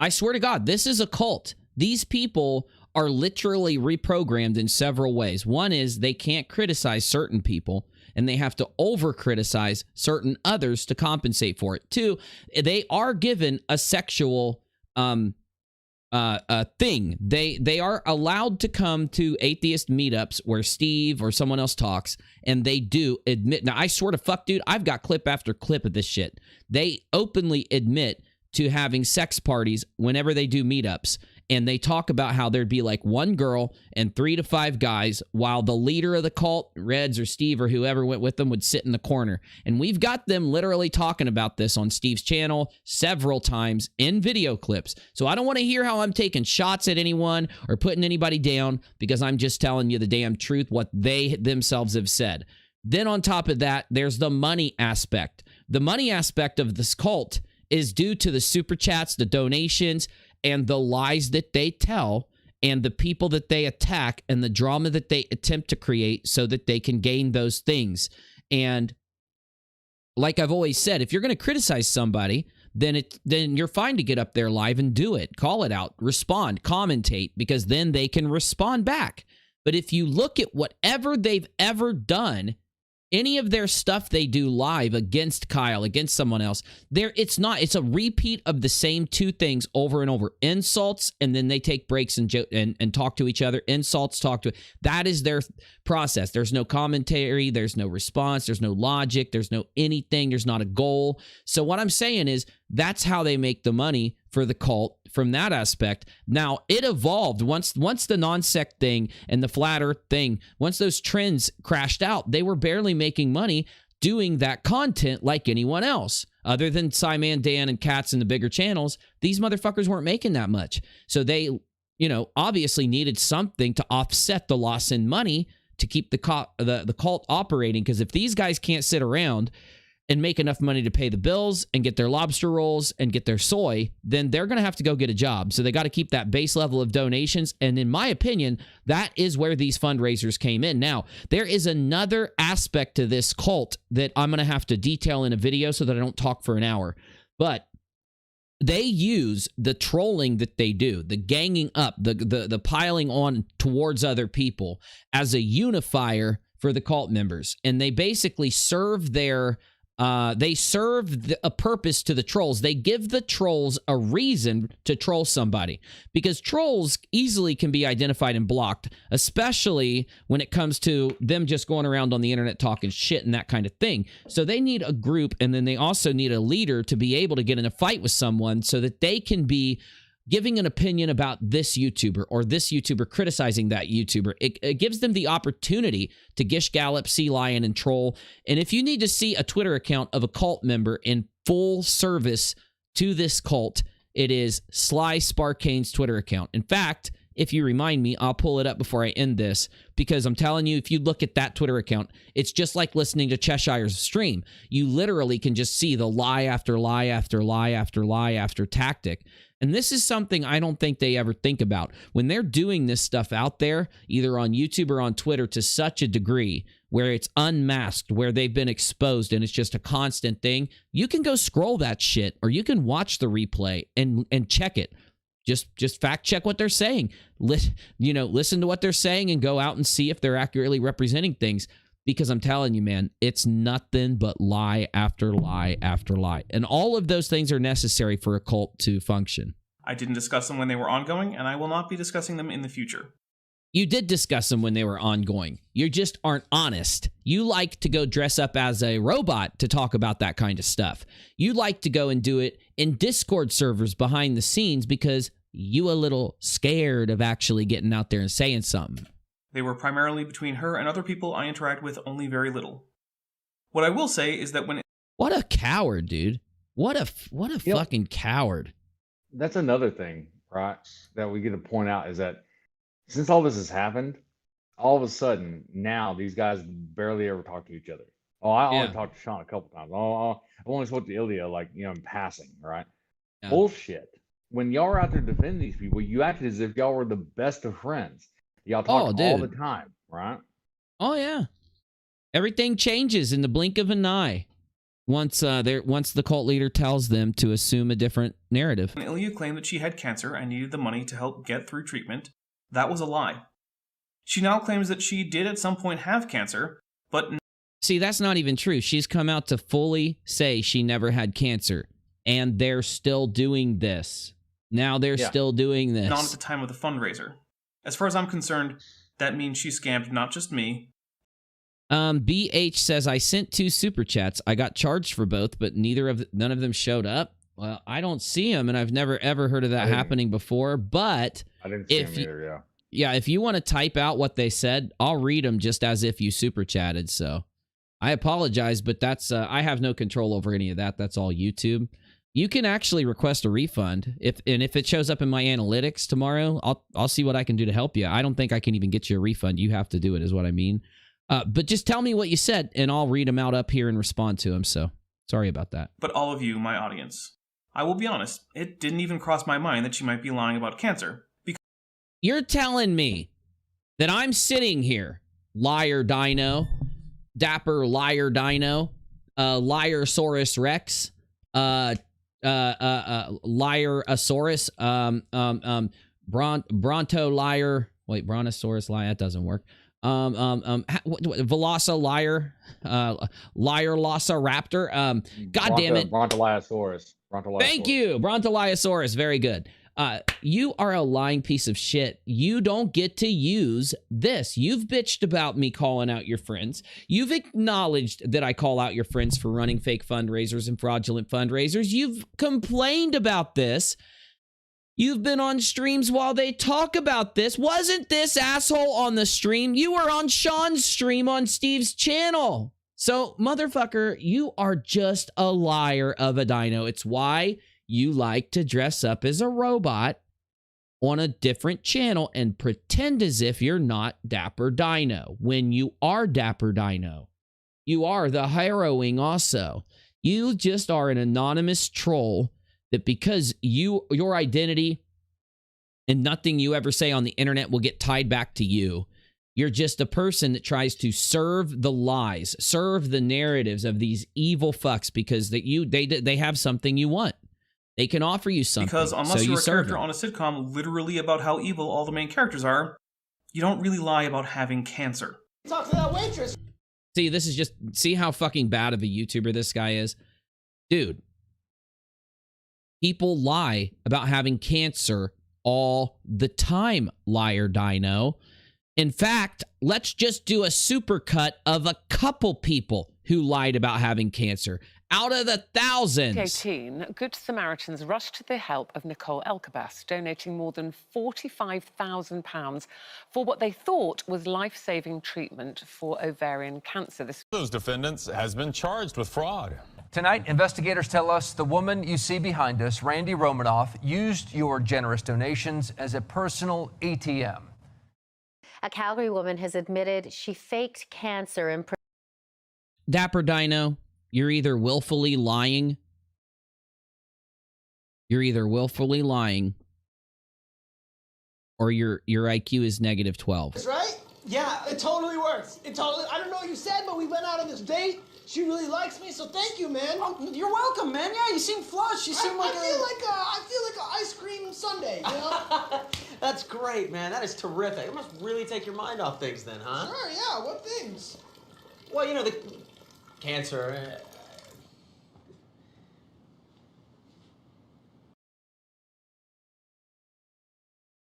I swear to God, this is a cult. These people are literally reprogrammed in several ways. One is they can't criticize certain people, and they have to over-criticize certain others to compensate for it. Two, they are given a sexual thing. They are allowed to come to atheist meetups where Steve or someone else talks, and they do admit. Now, I swear to fuck, dude, I've got clip after clip of this shit. They openly admit to having sex parties whenever they do meetups. And they talk about how there'd be like one girl and 3 to 5 guys while the leader of the cult, Reds or Steve or whoever went with them, would sit in the corner. And we've got them literally talking about this on Steve's channel several times in video clips. So I don't want to hear how I'm taking shots at anyone or putting anybody down, because I'm just telling you the damn truth, what they themselves have said. Then on top of that, there's the money aspect. The money aspect of this cult is due to the super chats, the donations, and the lies that they tell, and the people that they attack, and the drama that they attempt to create so that they can gain those things. And like I've always said, if you're going to criticize somebody, then you're fine to get up there live and do it. Call it out, respond, commentate, because then they can respond back. But if you look at whatever they've ever done, any of their stuff they do live against Kyle, against someone else, it's a repeat of the same two things over and over. Insults, and then they take breaks and talk to each other. Insults, that is their process. There's no commentary, there's no response, there's no logic, there's no anything, there's not a goal. So what I'm saying is that's how they make the money for the cult from that aspect. Now, it evolved once the non-sect thing and the flat earth thing, once those trends crashed out, they were barely making money doing that content like anyone else. Other than Simon, Dan, and Katz and the bigger channels, these motherfuckers weren't making that much. So they, obviously needed something to offset the loss in money to keep the cult operating. Because if these guys can't sit around and make enough money to pay the bills and get their lobster rolls and get their soy, then they're going to have to go get a job. So they got to keep that base level of donations. And in my opinion, that is where these fundraisers came in. Now, there is another aspect to this cult that I'm going to have to detail in a video so that I don't talk for an hour. But they use the trolling that they do, the ganging up, the piling on towards other people as a unifier for the cult members. And they basically serve a purpose to the trolls. They give the trolls a reason to troll somebody, because trolls easily can be identified and blocked, especially when it comes to them just going around on the internet talking shit and that kind of thing. So they need a group, and then they also need a leader to be able to get in a fight with someone so that they can be giving an opinion about this YouTuber or this YouTuber criticizing that YouTuber. It gives them the opportunity to gish, gallop, sea lion, and troll. And if you need to see a Twitter account of a cult member in full service to this cult, it is Sly Sparkane's Twitter account. In fact, if you remind me, I'll pull it up before I end this, because I'm telling you, if you look at that Twitter account, it's just like listening to Cheshire's stream. You literally can just see the lie after lie after lie after lie after tactic. And this is something I don't think they ever think about. When they're doing this stuff out there, either on YouTube or on Twitter, to such a degree where it's unmasked, where they've been exposed and it's just a constant thing, you can go scroll that shit, or you can watch the replay and check it. Just fact check what they're saying. Listen to what they're saying and go out and see if they're accurately representing things. Because I'm telling you, man, it's nothing but lie after lie after lie. And all of those things are necessary for a cult to function. I didn't discuss them when they were ongoing, and I will not be discussing them in the future. You did discuss them when they were ongoing. You just aren't honest. You like to go dress up as a robot to talk about that kind of stuff. You like to go and do it in Discord servers behind the scenes because you a little scared of actually getting out there and saying something. They were primarily between her and other people I interact with only very little. What I will say is that when... What a coward, dude. What a fucking coward. That's another thing, right, that we get to point out, is that since all this has happened, all of a sudden, now these guys barely ever talk to each other. I only talked to Sean a couple times. I've only spoke to Ilya, in passing, right? Yeah. Bullshit. When y'all were out there defending these people, you acted as if y'all were the best of friends. Y'all talk all the time, right? Oh, yeah. Everything changes in the blink of an eye once the cult leader tells them to assume a different narrative. When Ilya claimed that she had cancer and needed the money to help get through treatment, that was a lie. She now claims that she did at some point have cancer, but... See, that's not even true. She's come out to fully say she never had cancer, and they're still doing this. Now they're still doing this. Not at the time of the fundraiser. As far as I'm concerned, that means she scammed not just me. BH says, I sent 2 super chats. I got charged for both, but none of them showed up. Well, I don't see them, and I've never ever heard of that happening before. But I didn't see them either, yeah, if you want to type out what they said, I'll read them just as if you super chatted. So I apologize, but that's I have no control over any of that. That's all YouTube. You can actually request a refund. If it shows up in my analytics tomorrow, I'll see what I can do to help you. I don't think I can even get you a refund. You have to do it, is what I mean. But just tell me what you said, and I'll read them out up here and respond to them. So sorry about that. But all of you, my audience, I will be honest, it didn't even cross my mind that she might be lying about cancer. You're telling me that I'm sitting here, liar dino, dapper liar dino, liarsaurus rex, liar-asaurus, bronto liar, wait, brontosaurus liar, that doesn't work. Velosa liar, liar-losa-raptor, God damn it. Brontoliosaurus. Thank you, Brontoliosaurus, very good. You are a lying piece of shit. You don't get to use this. You've bitched about me calling out your friends. You've acknowledged that I call out your friends for running fake fundraisers and fraudulent fundraisers. You've complained about this. You've been on streams while they talk about this. Wasn't this asshole on the stream? You were on Sean's stream on Steve's channel. So, motherfucker, you are just a liar of a dino. It's why you like to dress up as a robot on a different channel and pretend as if you're not Dapper Dino when you are Dapper Dino. You are the harrowing also. You just are an anonymous troll that because your identity and nothing you ever say on the internet will get tied back to you. You're just a person that tries to serve the lies, serve the narratives of these evil fucks because they have something you want. They can offer you something. Because unless so you're you a character on a sitcom literally about how evil all the main characters are, you don't really lie about having cancer. Talk to that waitress. See, this is just, see how fucking bad of a YouTuber this guy is? Dude, people lie about having cancer all the time, liar dino. In fact, let's just do a supercut of a couple people who lied about having cancer. Out of the thousands. 2018, Good Samaritans rushed to the help of Nicole Elkabas, donating more than £45,000 for what they thought was life-saving treatment for ovarian cancer. Those defendants has been charged with fraud. Tonight, investigators tell us the woman you see behind us, Randy Romanoff, used your generous donations as a personal ATM. A Calgary woman has admitted she faked cancer in. Dapper Dino, you're either willfully lying. You're either willfully lying, or your IQ is negative 12. That's right? Yeah, it totally works. It totally. I don't know what you said, but we went out on this date. She really likes me, so thank you, man. Oh, you're welcome, man. Yeah, you seem flushed. You seem like I feel like an ice cream sundae, you know? That's great, man. That is terrific. It must really take your mind off things then, huh? Sure, yeah. What things? Well, you know, the cancer.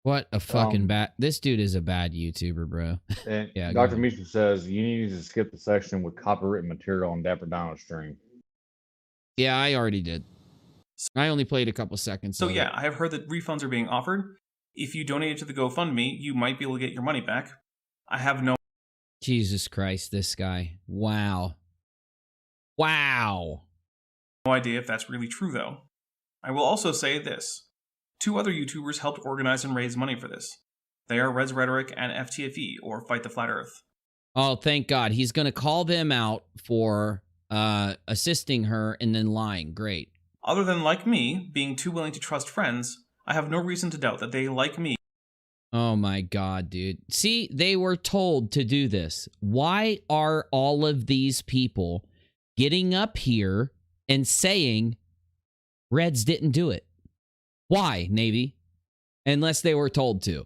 What a fucking bad. This dude is a bad YouTuber, bro. And Yeah, go Dr. ahead. Misha says you need to skip the section with copyrighted material on Dapper Dino stream. Yeah, I already did. I only played a couple seconds. So of yeah, it. I have heard that refunds are being offered. If you donate to the GoFundMe, you might be able to get your money back. I have no Jesus Christ, this guy. Wow. Wow. idea if that's really true, though. I will also say this. 2 other YouTubers helped organize and raise money for this. They are Reds Rhetoric and ftfe, or Fight the Flat Earth. Oh, thank God. He's going to call them out for assisting her and then lying. Great. Other than, like me, being too willing to trust friends, I have no reason to doubt that they, like me, Oh my God, dude. See, they were told to do this. Why are all of these people getting up here and saying Reds didn't do it? Why, Navy? Unless they were told to.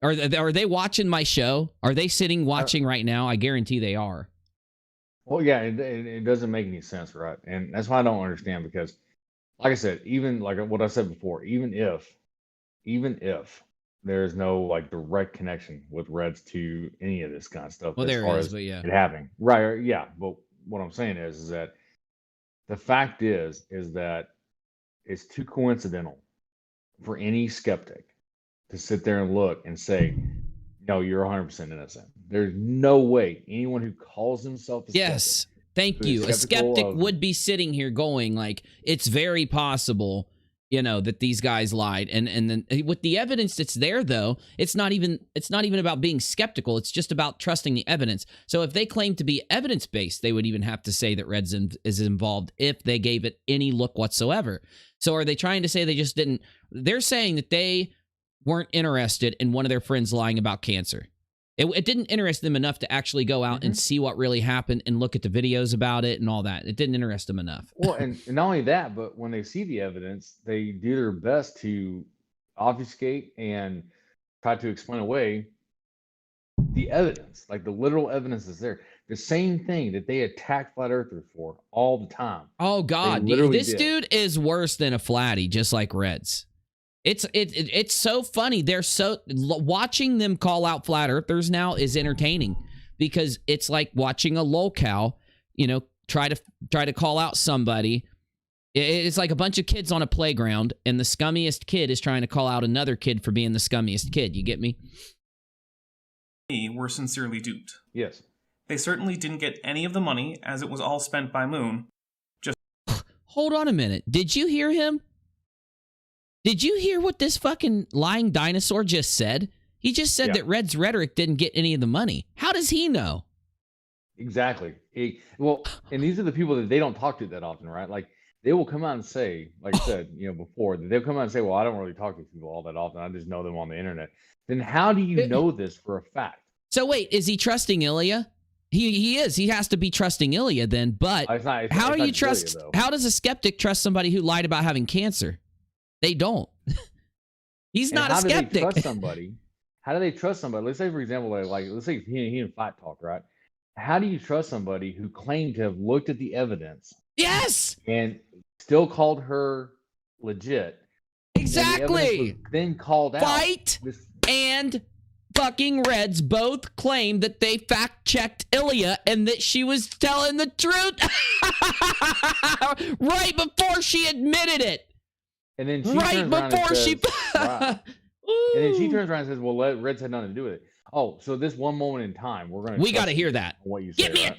Are they watching my show? Are they sitting watching right now? I guarantee they are. Well, yeah, it doesn't make any sense, right? And that's why I don't understand because, like I said, even like what I said before, even if there's no like direct connection with Reds to any of this kind of stuff. Well, as there far is, as but yeah. it happening, right? Yeah, but what I'm saying is that the fact is that it's too coincidental for any skeptic to sit there and look and say, no, you're 100% innocent. There's no way anyone who calls himself a Yes. Thank who is you. A skeptical skeptic of- would be sitting here going like, it's very possible, you know, that these guys lied. And then with the evidence that's there, though, it's not even about being skeptical. It's just about trusting the evidence. So if they claim to be evidence-based, they would even have to say that Reds is involved if they gave it any look whatsoever. So are they trying to say they just didn't? They're saying that they weren't interested in one of their friends lying about cancer. It didn't interest them enough to actually go out and see what really happened and look at the videos about it and all that. It didn't interest them enough. Well, and not only that, but when they see the evidence, they do their best to obfuscate and try to explain away the evidence, like the literal evidence is there. The same thing that they attack flat earthers for all the time. Oh God, They literally this did. dude is worse than a flatty, just like Reds. It's so funny. They're watching them call out flat earthers now is entertaining because it's like watching a lolcow, you know, try to call out somebody. It's like a bunch of kids on a playground, and the scummiest kid is trying to call out another kid for being the scummiest kid. You get me? were sincerely duped. Yes. They certainly didn't get any of the money, as it was all spent by Moon. Just hold on a minute. Did you hear him? Did you hear what this fucking lying dinosaur just said? He just said that Reds Rhetoric didn't get any of the money. How does he know? Exactly. Well, and these are the people that they don't talk to that often, right? Like, they will come out and say, like I said, before, they'll come out and say, well, I don't really talk to people all that often. I just know them on the internet. Then how do you know this for a fact? So wait, is he trusting Ilya? He is. He has to be trusting Ilya then. But how do you trust? How does a skeptic trust somebody who lied about having cancer? They don't. He's not a skeptic. How do they trust somebody? How do they trust somebody? Let's say, for example, like let's say he and Fight Talk, right? How do you trust somebody who claimed to have looked at the evidence? Yes. And still called her legit. Exactly. Then called out. Fight and fucking Reds both claimed that they fact-checked Ilya and that she was telling the truth right before she admitted it. And then she turns around and says, right. And then she turns around and says, well, Reds had nothing to do with it. Oh, so this one moment in time, we got to hear that. What you say,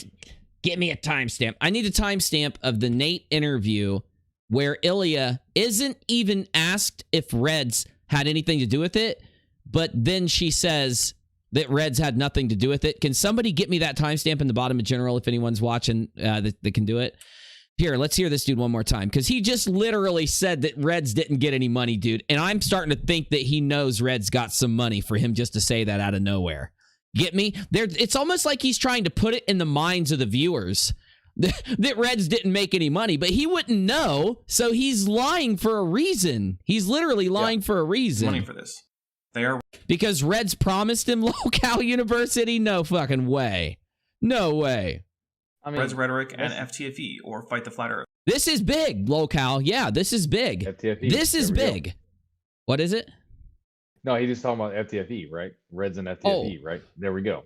Get me a timestamp. I need a timestamp of the Nate interview where Ilya isn't even asked if Reds had anything to do with it, but then she says that Reds had nothing to do with it. Can somebody get me that timestamp in the bottom of general if anyone's watching that can do it? Here, let's hear this dude one more time, because he just literally said that Reds didn't get any money, dude. And I'm starting to think that he knows Reds got some money for him just to say that out of nowhere. Get me? It's almost like he's trying to put it in the minds of the viewers that Reds didn't make any money, but he wouldn't know, so he's lying for a reason. He's literally lying for a reason. Money for this. They are because Reds promised him local university? No fucking way. No way. I mean, Reds Rhetoric and ftfe, or Fight the Flat Earth. This is big, locale. Yeah, this is big. FTFE. This is big. Go. What is it? No, he's just talking about FTFE, right? Reds and FTFE, right? There we go.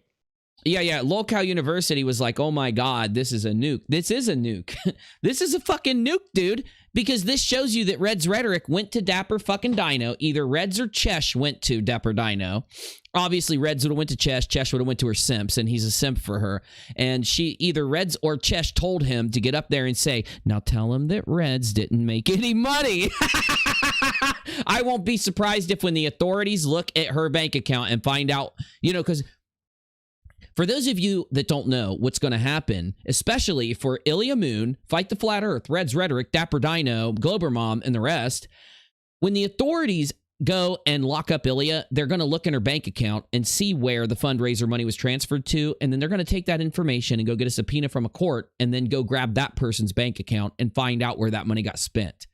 Yeah. Locale University was like, oh my God, this is a nuke. This is a nuke. This is a fucking nuke, dude. Because this shows you that Reds Rhetoric went to Dapper fucking Dino. Either Reds or Chesh went to Dapper Dino. Obviously, Reds would have went to Chesh. Chesh would have went to her simps, and he's a simp for her. And either Reds or Chesh told him to get up there and say, now tell him that Reds didn't make any money. I won't be surprised if when the authorities look at her bank account and find out, because for those of you that don't know what's going to happen, especially for Ilya Moon, Fight the Flat Earth, Reds Rhetoric, Dapper Dino, Glober Mom, and the rest, when the authorities go and lock up Ilya, they're going to look in her bank account and see where the fundraiser money was transferred to, and then they're going to take that information and go get a subpoena from a court and then go grab that person's bank account and find out where that money got spent.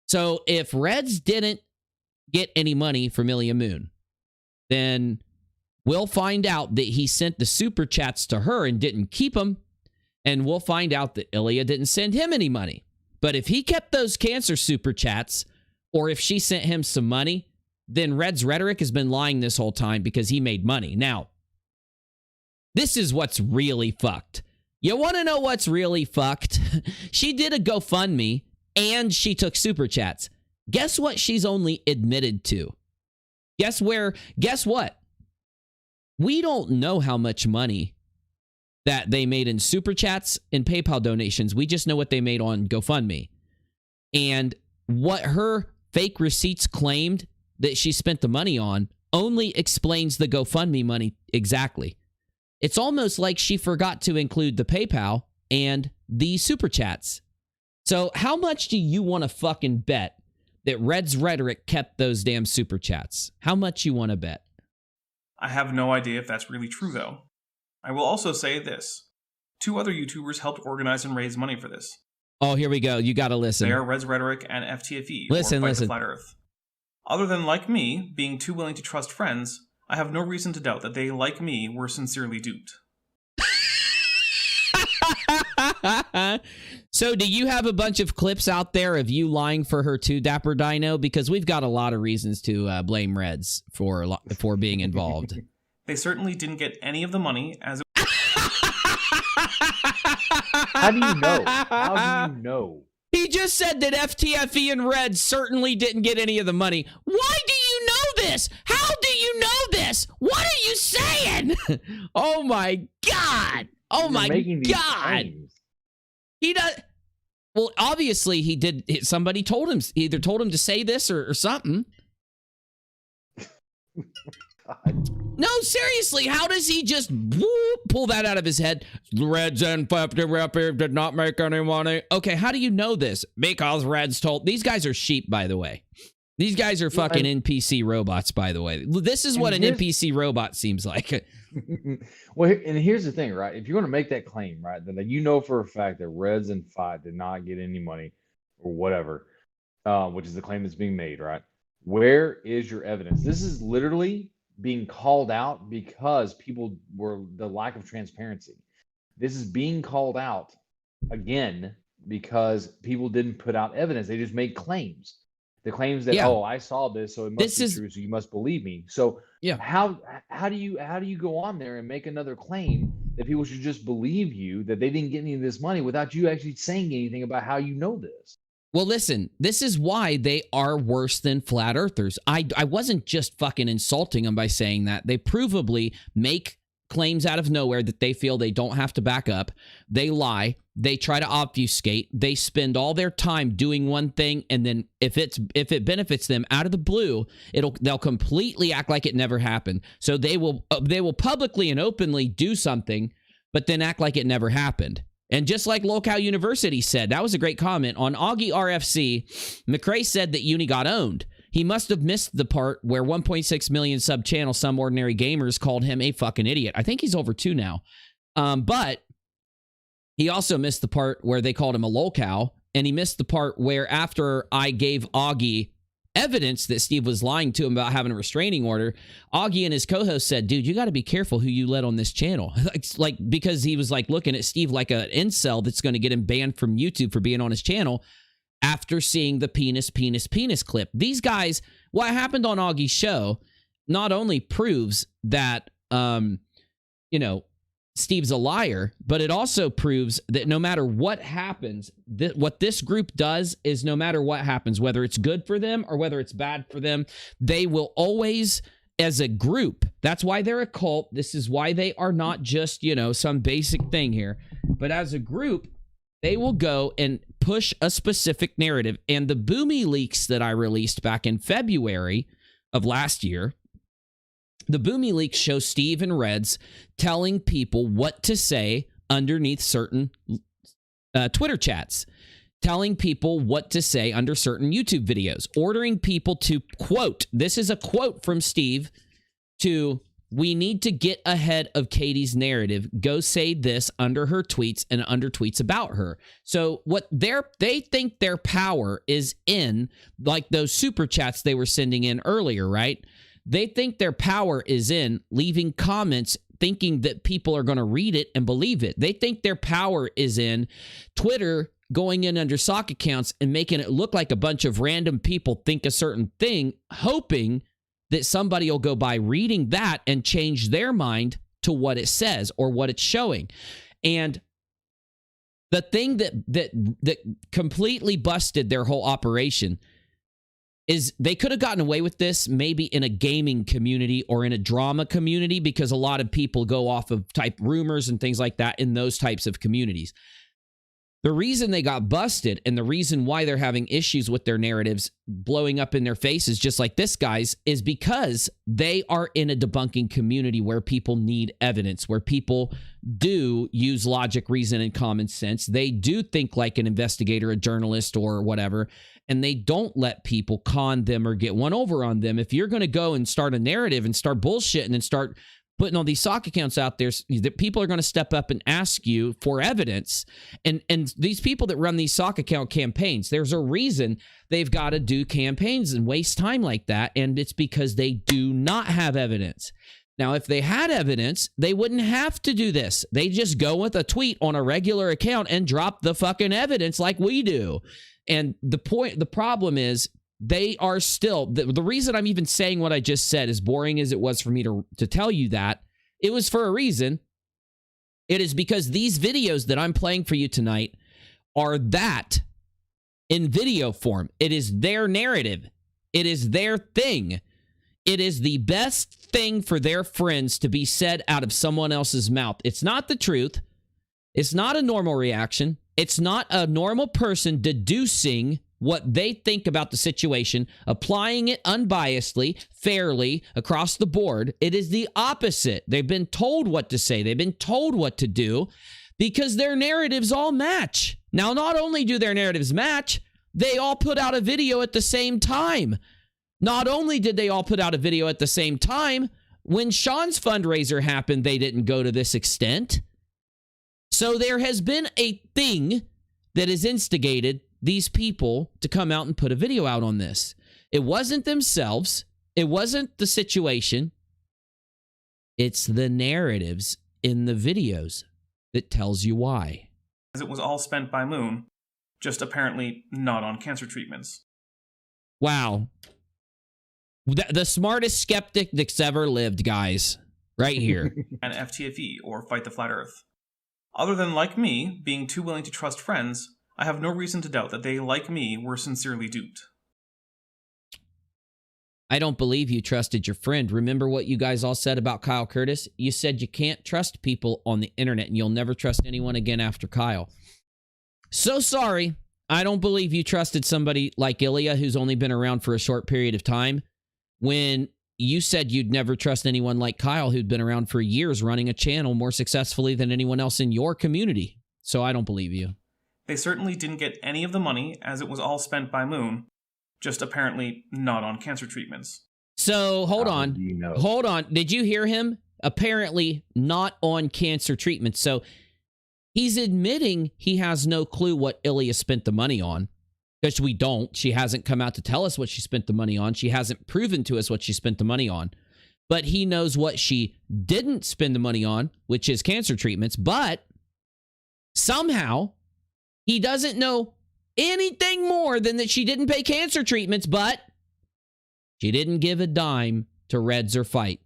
So if Reds didn't get any money from Ilya Moon, then we'll find out that he sent the super chats to her and didn't keep them. And we'll find out that Ilya didn't send him any money. But if he kept those cancer super chats, or if she sent him some money, then Reds Rhetoric has been lying this whole time because he made money. Now, this is what's really fucked. You want to know what's really fucked? She did a GoFundMe and she took super chats. Guess what she's only admitted to? Guess what? We don't know how much money that they made in super chats and PayPal donations. We just know what they made on GoFundMe. And what her fake receipts claimed that she spent the money on only explains the GoFundMe money exactly. It's almost like she forgot to include the PayPal and the super chats. So how much do you want to fucking bet that Reds Rhetoric kept those damn super chats? How much you want to bet? I have no idea if that's really true, though. I will also say this. 2 other YouTubers helped organize and raise money for this. Oh, here we go. You got to listen. They are Reds Rhetoric and ftfe, listen. The Flat Earth. Other than, like me, being too willing to trust friends, I have no reason to doubt that they, like me, were sincerely duped. So do you have a bunch of clips out there of you lying for her too, Dapper Dino? Because we've got a lot of reasons to blame Reds for being involved. They certainly didn't get any of the money as How do you know? How do you know? He just said that FTFE and Reds certainly didn't get any of the money. Why do you know this? How do you know this? What are you saying? Oh my God. Oh my making these God. claims. He does. Well, obviously he did. Somebody told him, either told him to say this or something. No, seriously, how does he just pull that out of his head? The Reds and ftfe did not make any money. Okay, how do you know this? Because Reds told. These guys are sheep, by the way. These guys are fucking NPC robots, by the way. This is what an NPC robot seems like. Well, and here's the thing, right? If you're going to make that claim, right, then you know for a fact that Reds and ftfe did not get any money or whatever, which is the claim that's being made, right? Where is your evidence? This is literally being called out because people were the lack of transparency. This is being called out again because people didn't put out evidence. They just made claims. The claims that, oh, I saw this, so it must be true, so you must believe me. So how do you go on there and make another claim that people should just believe you that they didn't get any of this money without you actually saying anything about how you know this? Well, listen, this is why they are worse than flat earthers. I wasn't just fucking insulting them by saying that. They provably make claims out of nowhere that they feel they don't have to back up. They lie. They try to obfuscate. They spend all their time doing one thing, and then if it benefits them out of the blue, they'll completely act like it never happened. So they will publicly and openly do something, but then act like it never happened. And just like Locale University said, that was a great comment on Augie RFC. McRae said that Uni got owned. He must have missed the part where 1.6 million sub channel Some Ordinary Gamers called him a fucking idiot. I think he's over 2 now. But he also missed the part where they called him a lolcow, and he missed the part where after I gave Augie evidence that Steve was lying to him about having a restraining order, Augie and his co-host said, dude, you got to be careful who you let on this channel. Because he was like looking at Steve like an incel that's going to get him banned from YouTube for being on his channel after seeing the penis clip. These guys, what happened on Augie's show not only proves that, Steve's a liar, but it also proves that no matter what happens, what this group does is no matter what happens, whether it's good for them or whether it's bad for them, they will always, as a group, that's why they're a cult. This is why they are not just, some basic thing here. But as a group, they will go and push a specific narrative. And the Boomy leaks that I released back in February of last year, the Boomy leaks show Steve and Reds telling people what to say underneath certain Twitter chats, telling people what to say under certain YouTube videos, ordering people to quote, this is a quote from Steve, to, we need to get ahead of Katie's narrative. Go say this under her tweets and under tweets about her. So what they think their power is in, like those super chats they were sending in earlier, right? They think their power is in leaving comments thinking that people are going to read it and believe it. They think their power is in Twitter going in under sock accounts and making it look like a bunch of random people think a certain thing, hoping that somebody will go by reading that and change their mind to what it says or what it's showing. And the thing that completely busted their whole operation is they could have gotten away with this maybe in a gaming community or in a drama community, because a lot of people go off of type rumors and things like that in those types of communities. The reason they got busted and the reason why they're having issues with their narratives blowing up in their faces, just like this guy's, is because they are in a debunking community where people need evidence, where people do use logic, reason, and common sense. They do think like an investigator, a journalist, or whatever, and they don't let people con them or get one over on them. If you're going to go and start a narrative and start bullshitting and start putting all these sock accounts out there, that people are going to step up and ask you for evidence. And these people that run these sock account campaigns, there's a reason they've got to do campaigns and waste time like that. And it's because they do not have evidence. Now, if they had evidence, they wouldn't have to do this. They just go with a tweet on a regular account and drop the fucking evidence like we do. And the problem is, they are still, the reason I'm even saying what I just said, as boring as it was for me to tell you that, it was for a reason. It is because these videos that I'm playing for you tonight are that in video form. It is their narrative. It is their thing. It is the best thing for their friends to be said out of someone else's mouth. It's not the truth. It's not a normal reaction. It's not a normal person deducing what they think about the situation, applying it unbiasedly, fairly, across the board. It is the opposite. They've been told what to say. They've been told what to do because their narratives all match. Now, not only do their narratives match, they all put out a video at the same time. Not only did they all put out a video at the same time, when Sean's fundraiser happened, they didn't go to this extent. So there has been a thing that has instigated these people to come out and put a video out on this. It wasn't themselves. It wasn't the situation. It's the narratives in the videos that tells you why. As it was all spent by Moon, just apparently not on cancer treatments. Wow. The smartest skeptic that's ever lived, guys. Right here. And ftfe, or Fight the Flat Earth. Other than, like me, being too willing to trust friends, I have no reason to doubt that they, like me, were sincerely duped. I don't believe you trusted your friend. Remember what you guys all said about Kyle Curtis? You said you can't trust people on the internet and you'll never trust anyone again after Kyle. So sorry. I don't believe you trusted somebody like Ilya, who's only been around for a short period of time, when you said you'd never trust anyone like Kyle, who'd been around for years running a channel more successfully than anyone else in your community. So I don't believe you. They certainly didn't get any of the money, as it was all spent by Moon, just apparently not on cancer treatments. So, hold on. Hold on. Did you hear him? Apparently not on cancer treatment. So, he's admitting he has no clue what Ilya spent the money on. Because we don't. She hasn't come out to tell us what she spent the money on. She hasn't proven to us what she spent the money on. But he knows what she didn't spend the money on, which is cancer treatments. But somehow, he doesn't know anything more than that she didn't pay cancer treatments, but she didn't give a dime to Reds or Fight.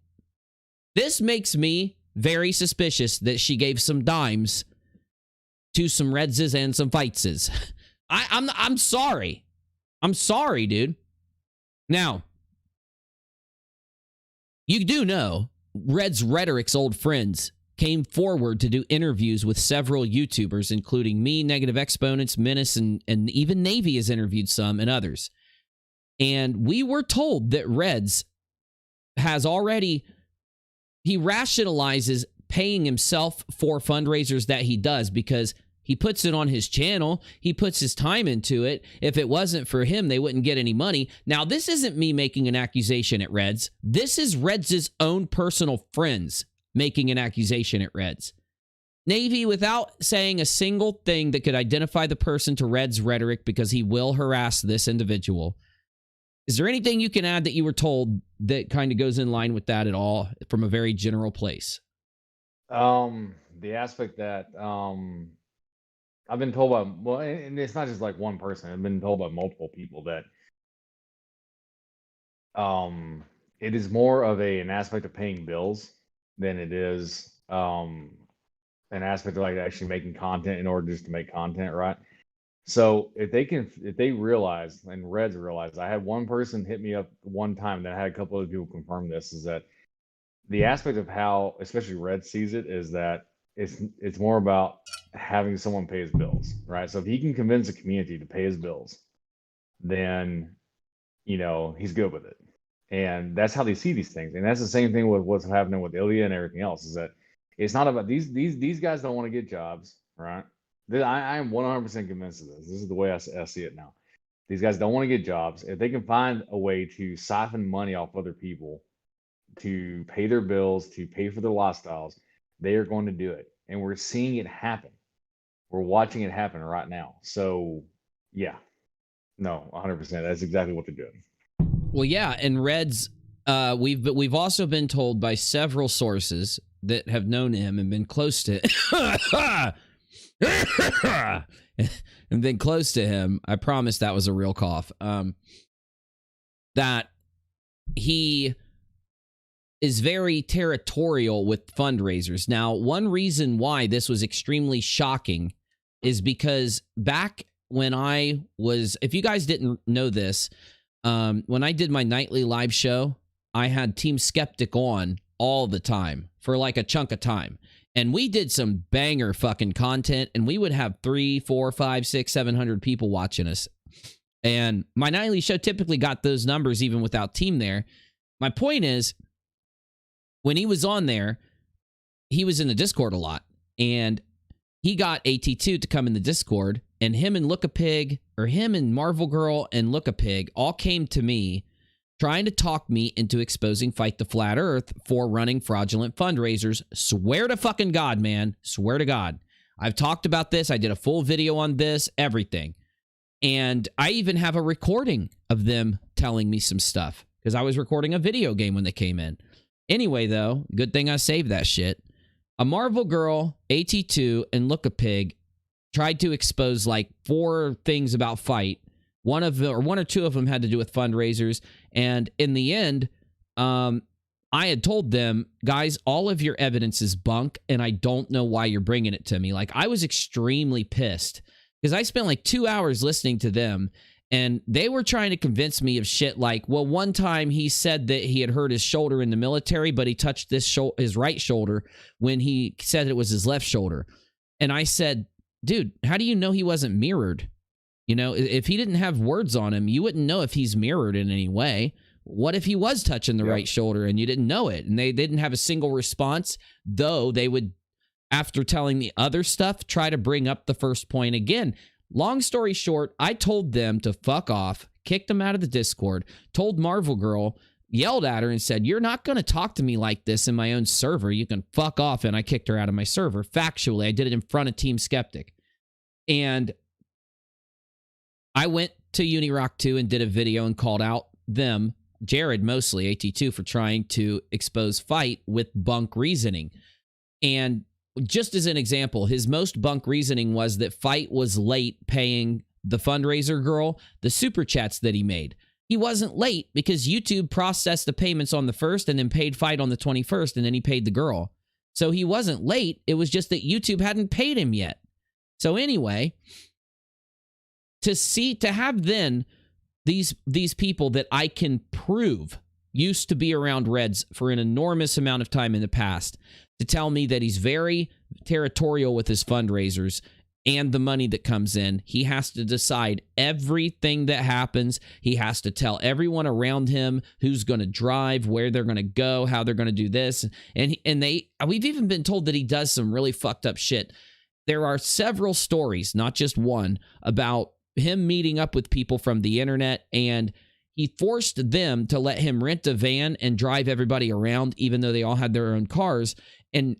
This makes me very suspicious that she gave some dimes to some Redses and some Fightses. I'm sorry. I'm sorry, dude. Now, you do know Reds Rhetoric's old friends came forward to do interviews with several YouTubers, including me, Negative Exponents, Menace, and even Navy has interviewed some and others. And we were told that Reds has already, he rationalizes paying himself for fundraisers that he does because he puts it on his channel. He puts his time into it. If it wasn't for him, they wouldn't get any money. Now, this isn't me making an accusation at Reds. This is Reds' own personal friends making an accusation at Reds. Navy, without saying a single thing that could identify the person to Reds Rhetoric, because he will harass this individual, is there anything you can add that you were told that kind of goes in line with that at all from a very general place? The aspect that I've been told by, well, and it's not just like one person. I've been told by multiple people that it is more of an aspect of paying bills than it is an aspect of like actually making content in order just to make content, right? So if they realize, and Reds realize, I had one person hit me up one time that I had a couple of people confirm this, is that the aspect of how especially Red sees it is that it's more about having someone pay his bills, right? So if he can convince the community to pay his bills, then he's good with it. And that's how they see these things. And that's the same thing with what's happening with Ilya and everything else, is that it's not about these guys don't want to get jobs, right? I am 100% convinced of this. This is the way I see it now. These guys don't want to get jobs. If they can find a way to siphon money off other people to pay their bills, to pay for their lifestyles, they are going to do it. And we're seeing it happen. We're watching it happen right now. So, yeah. No, 100%. That's exactly what they're doing. Well, yeah, and Reds, we've also been told by several sources that have known him and been close to and been close to him. I promise that was a real cough. That he is very territorial with fundraisers. Now, one reason why this was extremely shocking is because back when I was, if you guys didn't know this, when I did my nightly live show, I had Team Skeptic on all the time for like a chunk of time. And we did some banger fucking content, and we would have 3, 4, 5, 6, 700 people watching us. And my nightly show typically got those numbers even without team there. My point is, when he was on there, he was in the Discord a lot, and he got AT2 to come in the Discord, and him and Look-a-Pig, or him and Marvel Girl and Look-a-Pig all came to me trying to talk me into exposing Fight the Flat Earth for running fraudulent fundraisers. Swear to fucking God, man. Swear to God. I've talked about this. I did a full video on this, everything. And I even have a recording of them telling me some stuff because I was recording a video game when they came in. Anyway, though, good thing I saved that shit. A Marvel Girl, AT2, and Look-a-Pig tried to expose like 4 things about Fight. One or two of them had to do with fundraisers. And in the end, I had told them, guys, all of your evidence is bunk, and I don't know why you're bringing it to me. Like, I was extremely pissed because I spent like 2 hours listening to them, and they were trying to convince me of shit like, well, one time he said that he had hurt his shoulder in the military, but he touched his right shoulder when he said it was his left shoulder. And I said, dude, how do you know he wasn't mirrored? You know, if he didn't have words on him, you wouldn't know if he's mirrored in any way. What if he was touching the right shoulder and you didn't know it? And they didn't have a single response, though they would, after telling me other stuff, try to bring up the first point again. Long story short, I told them to fuck off, kicked them out of the Discord, told Marvel Girl, yelled at her and said, you're not going to talk to me like this in my own server. You can fuck off. And I kicked her out of my server. Factually, I did it in front of Team Skeptic. And I went to UNIRock 2 and did a video and called out them, Jared mostly, AT2, for trying to expose Fight with bunk reasoning. And just as an example, his most bunk reasoning was that Fight was late paying the fundraiser girl the super chats that he made. He wasn't late because YouTube processed the payments on the 1st and then paid Fight on the 21st, and then he paid the girl. So he wasn't late. It was just that YouTube hadn't paid him yet. So anyway, to have then these people that I can prove used to be around Reds for an enormous amount of time in the past to tell me that he's very territorial with his fundraisers and the money that comes in. He has to decide everything that happens. He has to tell everyone around him who's going to drive, where they're going to go, how they're going to do this. And we've even been told that he does some really fucked up shit. There are several stories, not just one, about him meeting up with people from the internet, and he forced them to let him rent a van and drive everybody around, even though they all had their own cars. And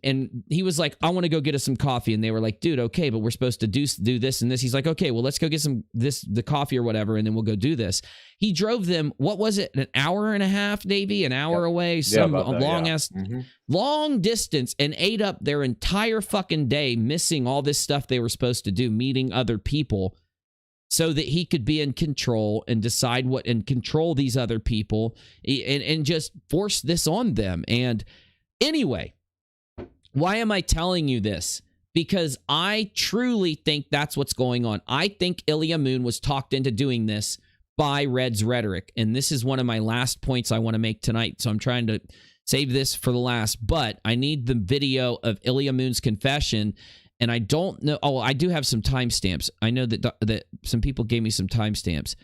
he was like, I want to go get us some coffee. And they were like, dude, okay, but we're supposed to do this and this. He's like, okay, well, let's go get the coffee or whatever, and then we'll go do this. He drove them, what was it, an hour and a half, Davey? An hour away, long distance, and ate up their entire fucking day, missing all this stuff they were supposed to do, meeting other people, so that he could be in control and decide what and control these other people and just force this on them. And anyway, why am I telling you this? Because I truly think that's what's going on. I think Ilya Moon was talked into doing this by Reds Rhetoric. And this is one of my last points I want to make tonight. So I'm trying to save this for the last, but I need the video of Ilya Moon's confession. And I don't know. Oh, I do have some timestamps. I know that some people gave me some timestamps.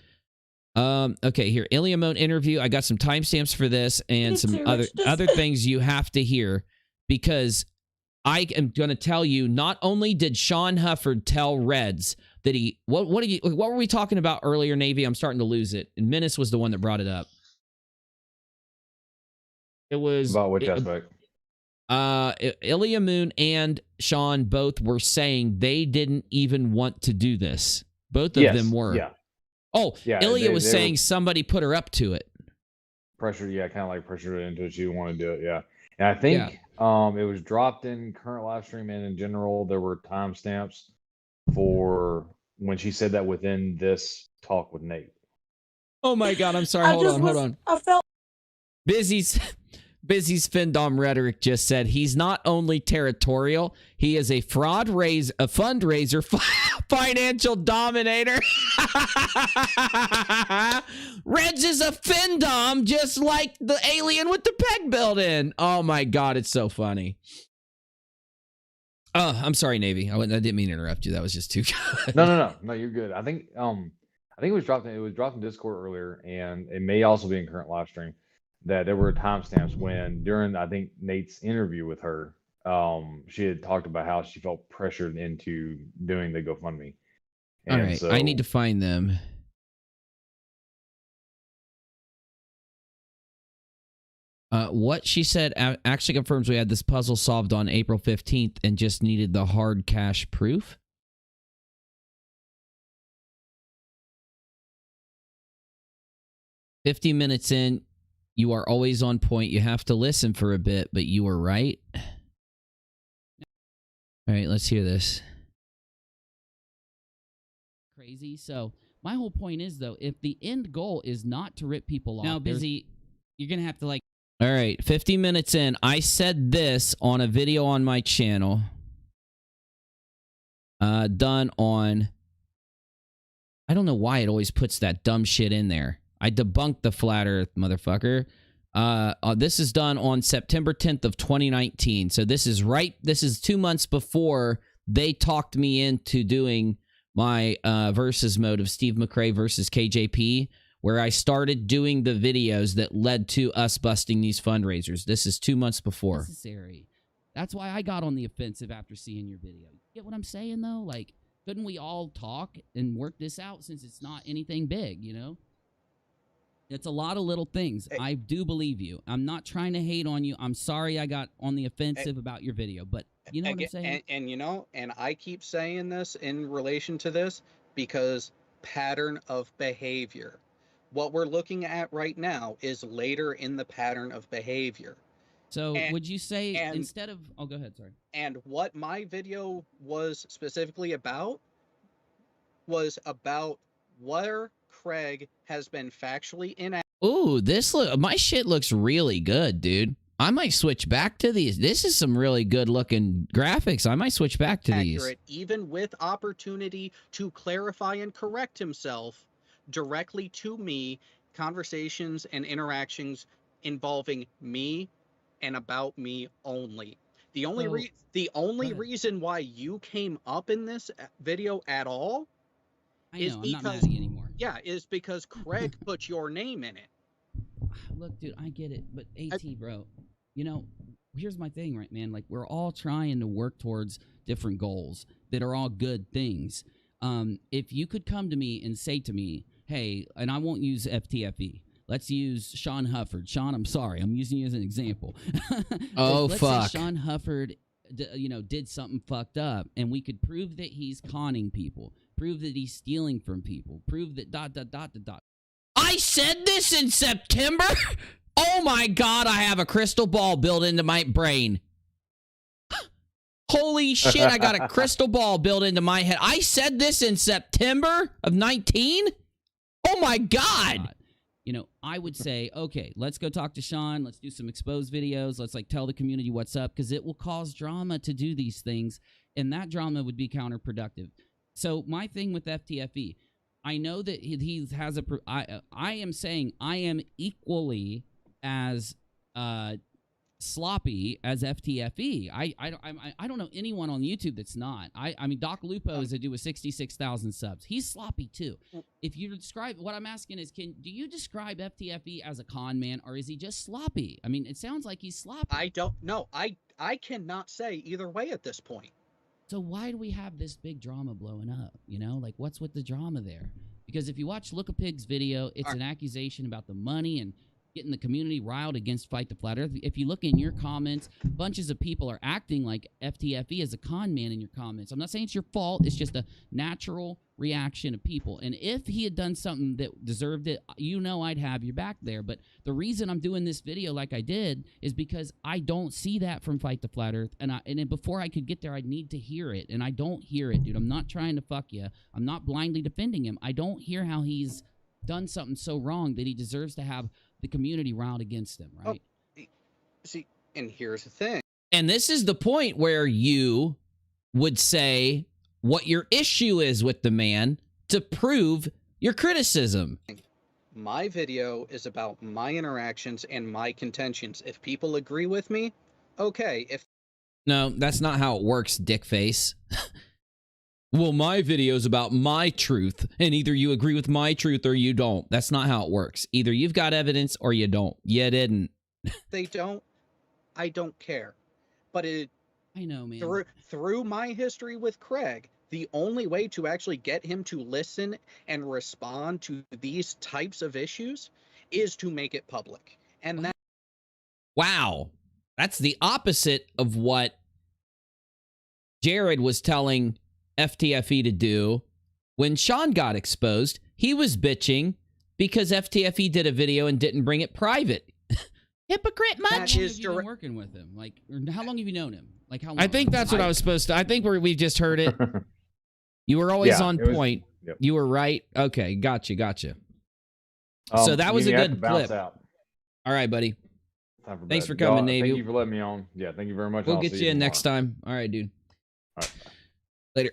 Okay, here, Ilya Moon interview. I got some timestamps for this and some other things you have to hear, because I am going to tell you. Not only did Sean Hufford tell Reds that he what were we talking about earlier, Navy? I'm starting to lose it. And Menace was the one that brought it up. It was about which aspect? Ilya Moon and Sean both were saying they didn't even want to do this. Both of them were. Yeah. Oh, yeah, Ilya was saying somebody put her up to it. Pressure, yeah, kind of like pressured into it. She didn't want to do it, yeah. And I think it was dropped in current live stream, and in general, there were timestamps for when she said that within this talk with Nate. Oh my God, I'm sorry. Hold on. I felt Busy's Findom Rhetoric just said he's not only territorial, he is a fundraiser, financial dominator. Reds is a Findom, just like the alien with the peg built in. Oh my God, it's so funny. Oh, I'm sorry, Navy. I didn't mean to interrupt you. That was just too good. No, you're good. I think it was dropped in Discord earlier, and it may also be in current live stream, that there were timestamps when during, I think, Nate's interview with her, she had talked about how she felt pressured into doing the GoFundMe. All right, I need to find them. What she said actually confirms we had this puzzle solved on April 15th and just needed the hard cash proof. "50 minutes in, you are always on point. You have to listen for a bit, but you were right." All right, let's hear this. Crazy. So my whole point is, though, if the end goal is not to rip people off, now busy, you're gonna have to like. All right, 50 minutes in, I said this on a video on my channel, done on. I don't know why it always puts that dumb shit in there. I debunked the flat Earth, motherfucker. This is done on September 10th of 2019. So this is 2 months before they talked me into doing my versus mode of Steve McRae versus KJP, where I started doing the videos that led to us busting these fundraisers. This is 2 months before. Necessary. That's why I got on the offensive after seeing your video. You get what I'm saying, though? Like, couldn't we all talk and work this out since it's not anything big, you know? It's a lot of little things. I do believe you. I'm not trying to hate on you. I'm sorry I got on the offensive about your video, but you know what I'm saying? And you know, and I keep saying this in relation to this because pattern of behavior. What we're looking at right now is later in the pattern of behavior. So would you say instead of... Oh, go ahead, sorry. And what my video was specifically about was about where Craig has been factually inaccurate. Ooh, my shit looks really good, dude. I might switch back to these. This is some really good looking graphics. I might switch back to these. Even with opportunity to clarify and correct himself directly to me, conversations and interactions involving me and about me only. The only reason why you came up in this video at all is because, I'm not mad at you anymore. Yeah, is because Craig put your name in it. Look, dude, I get it, but AT, bro, you know, here's my thing, right, man? Like, we're all trying to work towards different goals that are all good things. If you could come to me and say to me, hey, and I won't use FTFE. Let's use Sean Hufford. Sean, I'm sorry. I'm using you as an example. Let's say Sean Hufford, did something fucked up, and we could prove that he's conning people, prove that he's stealing from people, prove that ... I said this in September? Oh my God, I have a crystal ball built into my brain. Holy shit, I got a crystal ball built into my head. I said this in September of 19? Oh my God. You know, I would say, okay, let's go talk to Sean. Let's do some exposed videos. Let's tell the community what's up, because it will cause drama to do these things, and that drama would be counterproductive. So my thing with FTFE, I know that he has I am saying I am equally as sloppy as FTFE. I don't know anyone on YouTube that's not. I mean, Doc Lupo is a dude with 66,000 subs. He's sloppy too. If you describe, what I'm asking is, do you describe FTFE as a con man, or is he just sloppy? I mean, it sounds like he's sloppy. I don't know. I cannot say either way at this point. So why do we have this big drama blowing up? You know, like, what's with the drama there? Because if you watch Look a Pig's video, it's an accusation about the money and getting the community riled against Fight the Flat Earth. If you look in your comments, bunches of people are acting like FTFE is a con man in your comments. I'm not saying it's your fault. It's just a natural reaction of people. And if he had done something that deserved it, you know I'd have your back there. But the reason I'm doing this video like I did is because I don't see that from Fight the Flat Earth. And then before I could get there, I'd need to hear it. And I don't hear it, dude. I'm not trying to fuck you. I'm not blindly defending him. I don't hear how he's done something so wrong that he deserves to have the community riled against him, right? Oh, see, and here's the thing. And this is the point where you would say what your issue is with the man to prove your criticism. My video is about my interactions and my contentions. If people agree with me, okay. No, that's not how it works, dickface. Well, my video's about my truth, and either you agree with my truth or you don't. That's not how it works. Either you've got evidence or you don't. You didn't. They don't. I don't care. But I know, man. Through my history with Craig, the only way to actually get him to listen and respond to these types of issues is to make it public. And that. Wow. That's the opposite of what Jared was telling FTFE to do when Sean got exposed. He was bitching because FTFE did a video and didn't bring it private. Hypocrite much? How long have you been working with him? Like, or how long have you known him? Like, how long? I think that's what I was supposed to. I think we've just heard it. You were always on point. Yep. You were right. Okay, gotcha. So that was a good clip. All right, buddy. Thanks for coming, Navy. Thank you for letting me on. Yeah, thank you very much. We'll get you in next time. All right, dude. All right. Later.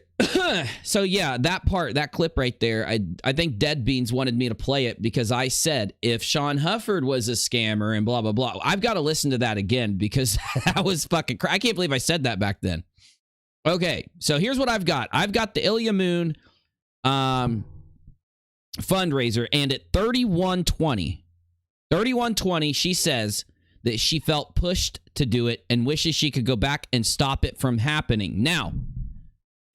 So yeah, that clip right there, I think Dead Beans wanted me to play it because I said if Sean Hufford was a scammer and blah blah blah. I've got to listen to that again because that was fucking I can't believe I said that back then. Okay, so here's what I've got. I've got the Ilya Moon fundraiser, and at 3120, she says that she felt pushed to do it and wishes she could go back and stop it from happening. Now,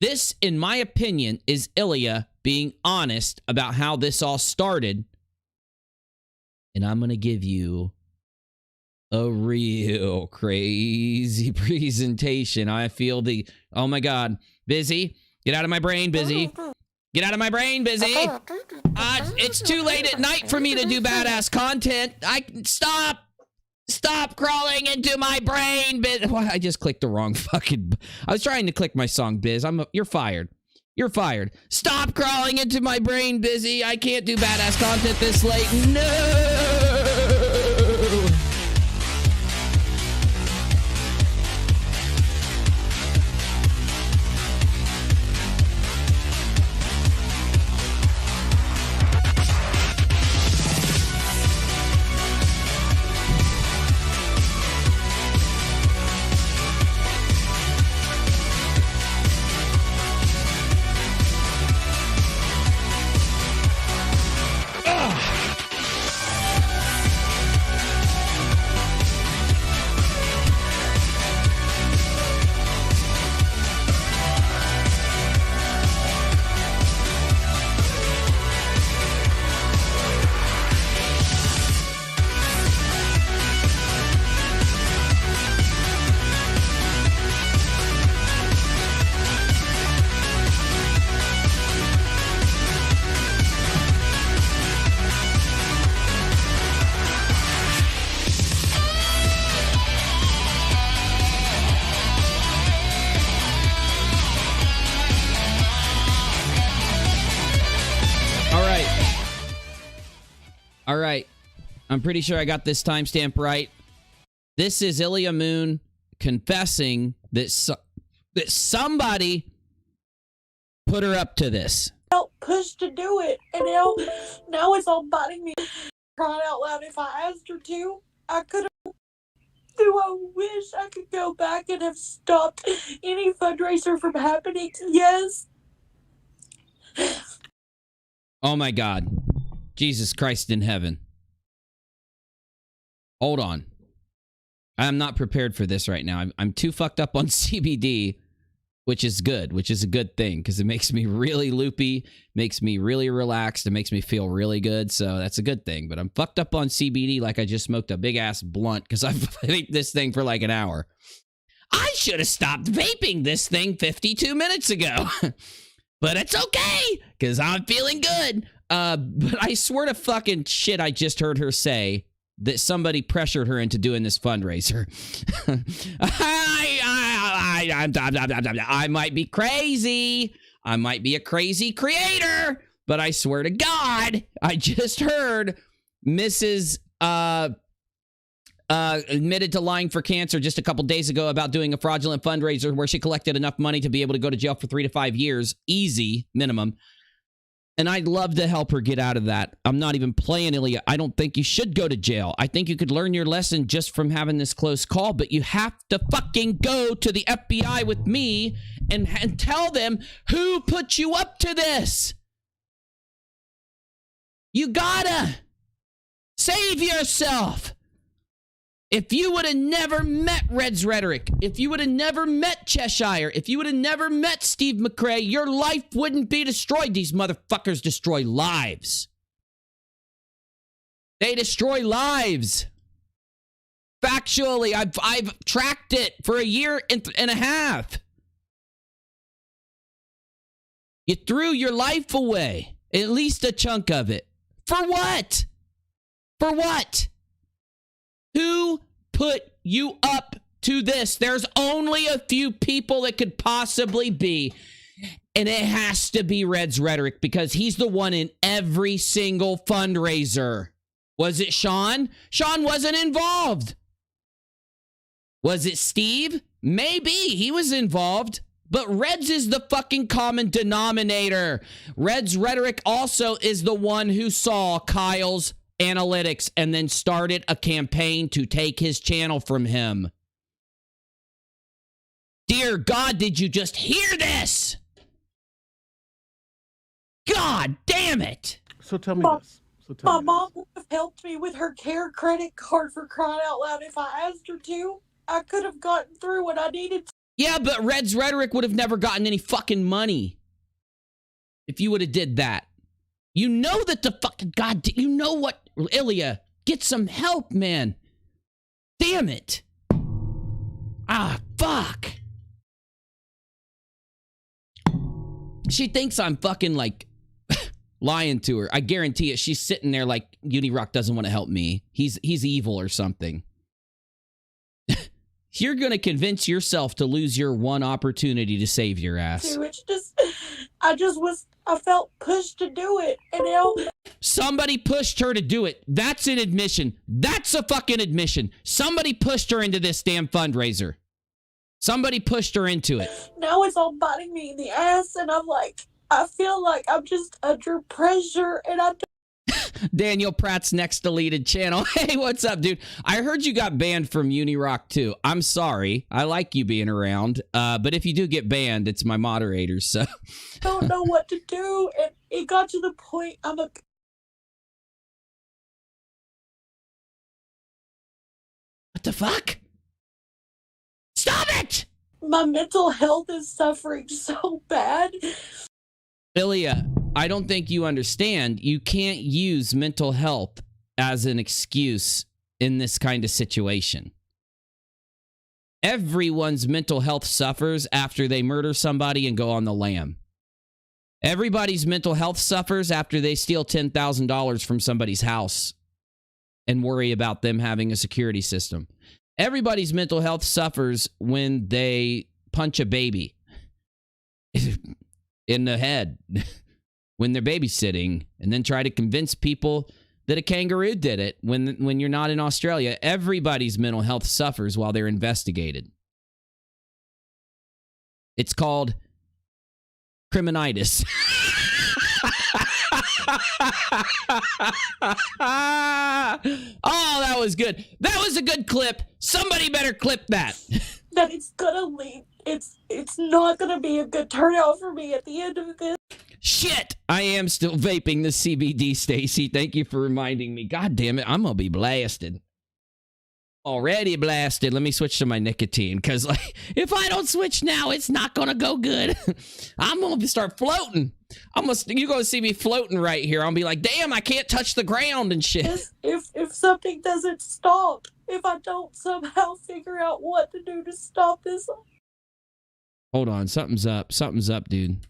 this, in my opinion, is Ilya being honest about how this all started. And I'm going to give you a real crazy presentation. I feel oh my God, Busy. Get out of my brain, Busy. Get out of my brain, Busy. It's too late at night for me to do badass content. Stop crawling into my brain, Biz. Well, I just clicked the wrong fucking. I was trying to click my song, Biz. You're fired. You're fired. Stop crawling into my brain, Busy. I can't do badass content this late. No. All right. I'm pretty sure I got this timestamp right. This is Ilya Moon confessing that somebody put her up to this. Felt pushed to do it, and now it's all biting me. Crying out loud, if I asked her to, I could have. Do I wish I could go back and have stopped any fundraiser from happening? Yes. Oh my God. Jesus Christ in heaven. Hold on. I'm not prepared for this right now. I'm too fucked up on CBD, which is good, which is a good thing because it makes me really loopy, makes me really relaxed, it makes me feel really good. So that's a good thing. But I'm fucked up on CBD like I just smoked a big ass blunt because I've vaped this thing for like an hour. I should have stopped vaping this thing 52 minutes ago. But it's okay because I'm feeling good. But I swear to fucking shit, I just heard her say that somebody pressured her into doing this fundraiser. I might be crazy. I might be a crazy creator. But I swear to God, I just heard Mrs. Admitted to lying for cancer just a couple days ago about doing a fraudulent fundraiser where she collected enough money to be able to go to jail for 3 to 5 years. Easy, minimum. And I'd love to help her get out of that. I'm not even playing, Ilya. I don't think you should go to jail. I think you could learn your lesson just from having this close call, but you have to fucking go to the FBI with me and tell them who put you up to this. You gotta save yourself. If you would have never met Reds Rhetoric, if you would have never met Cheshire, if you would have never met Steve McRae, your life wouldn't be destroyed. These motherfuckers destroy lives. They destroy lives. Factually, I've tracked it for a year and a half. You threw your life away, at least a chunk of it. For what? For what? Who put you up to this? There's only a few people it could possibly be. And it has to be Reds Rhetoric because he's the one in every single fundraiser. Was it Sean? Sean wasn't involved. Was it Steve? Maybe he was involved. But Reds is the fucking common denominator. Reds Rhetoric also is the one who saw Kyle's analytics and then started a campaign to take his channel from him. Dear God, did you just hear this? God damn it. So tell me this. My mom would have helped me with her care credit card, for crying out loud. If I asked her to, I could have gotten through what I needed to. Yeah, but Reds Rhetoric would have never gotten any fucking money if you would have did that. You know that the fucking God, you know what, Ilya, get some help, man. Damn it. Ah, fuck. She thinks I'm fucking like lying to her. I guarantee it. She's sitting there like UNIRock doesn't want to help me. He's evil or something. You're going to convince yourself to lose your one opportunity to save your ass. It's just, I felt pushed to do it. And now somebody pushed her to do it. That's an admission. That's a fucking admission. Somebody pushed her into this damn fundraiser. Somebody pushed her into it. Now it's all biting me in the ass. And I'm like, I feel like I'm just under pressure. And I Daniel Pratt's next deleted channel. Hey, what's up, dude? I heard you got banned from UNIRock too. I'm sorry. I like you being around. But if you do get banned, it's my moderators, so. don't know what to do. And it got to the point what the fuck? Stop it! My mental health is suffering so bad. Ilya, I don't think you understand. You can't use mental health as an excuse in this kind of situation. Everyone's mental health suffers after they murder somebody and go on the lam. Everybody's mental health suffers after they steal $10,000 from somebody's house and worry about them having a security system. Everybody's mental health suffers when they punch a baby in the head when they're babysitting and then try to convince people that a kangaroo did it when you're not in Australia. Everybody's mental health suffers while they're investigated. It's called criminitis. Oh, that was good. That was a good clip. Somebody better clip that. That it's gonna lead. It's not gonna be a good turnout for me at the end of this. Shit! I am still vaping the CBD, Stacy. Thank you for reminding me. God damn it, I'm gonna be blasted. Already blasted. Let me switch to my nicotine, because like, if I don't switch now, it's not gonna go good. I'm gonna start floating. You're gonna see me floating right here. I'll be like, damn, I can't touch the ground and shit. If something doesn't stop, if I don't somehow figure out what to do to stop this. Hold on, something's up. Something's up, dude.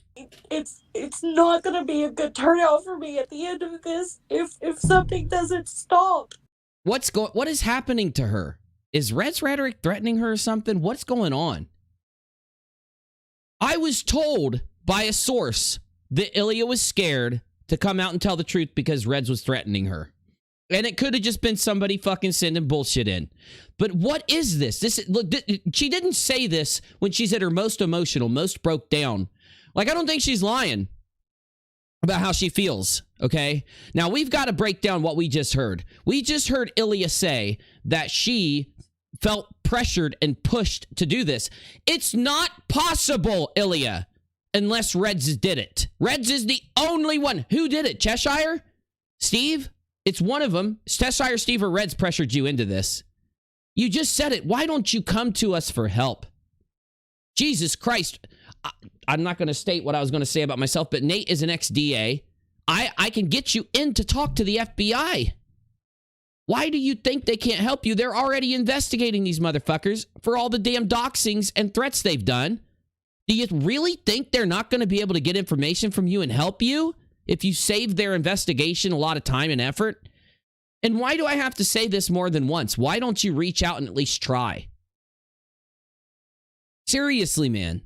It's not gonna be a good turnout for me at the end of this if something doesn't stop. What is happening to her? Is Reds Rhetoric threatening her or something? What's going on? I was told by a source that Ilya was scared to come out and tell the truth because Reds was threatening her. And it could have just been somebody fucking sending bullshit in. But what is this? Look, she didn't say this when she's at her most emotional, most broke down. Like, I don't think she's lying. about how she feels, okay? Now, we've got to break down what we just heard. We just heard Ilya say that she felt pressured and pushed to do this. It's not possible, Ilya, unless Reds did it. Reds is the only one. Who did it? Cheshire? Steve? It's one of them. Cheshire, Steve, or Reds pressured you into this. You just said it. Why don't you come to us for help? Jesus Christ. I'm not going to state what I was going to say about myself, but Nate is an ex-DA. I can get you in to talk to the FBI. Why do you think they can't help you? They're already investigating these motherfuckers for all the damn doxings and threats they've done. Do you really think they're not going to be able to get information from you and help you if you save their investigation a lot of time and effort? And why do I have to say this more than once? Why don't you reach out and at least try? Seriously, man.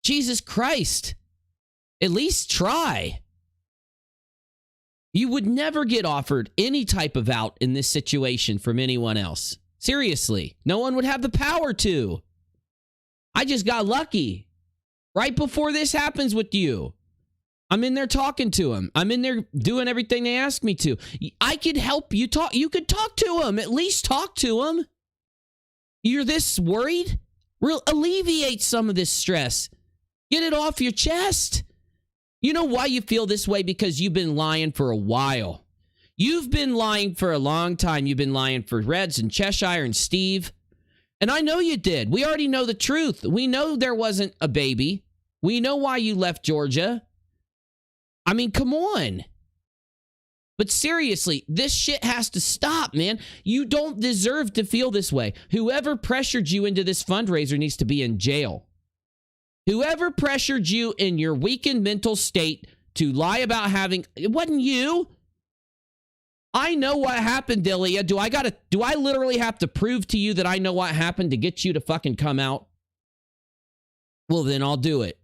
Jesus Christ. At least try. You would never get offered any type of out in this situation from anyone else. Seriously. No one would have the power to. I just got lucky. Right before this happens with you. I'm in there talking to him. I'm in there doing everything they asked me to. I could help you talk. You could talk to him. At least talk to him. You're this worried? Alleviate some of this stress. Get it off your chest. You know why you feel this way? Because you've been lying for a while. You've been lying for a long time. You've been lying for Reds and Cheshire and Steve. And I know you did. We already know the truth. We know there wasn't a baby. We know why you left Georgia. I mean, come on. But seriously, this shit has to stop, man. You don't deserve to feel this way. Whoever pressured you into this fundraiser needs to be in jail. Whoever pressured you in your weakened mental state to lie about having... It wasn't you. I know what happened, Ilya. Do I literally have to prove to you that I know what happened to get you to fucking come out? Well, then I'll do it.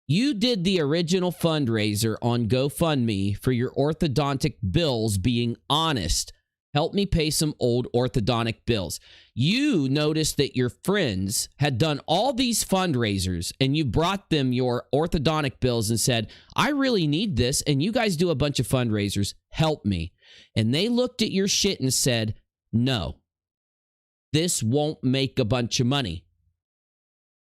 You did the original fundraiser on GoFundMe for your orthodontic bills being honest. Help me pay some old orthodontic bills. You noticed that your friends had done all these fundraisers and you brought them your orthodontic bills and said, I really need this. And you guys do a bunch of fundraisers. Help me. And they looked at your shit and said, no, this won't make a bunch of money.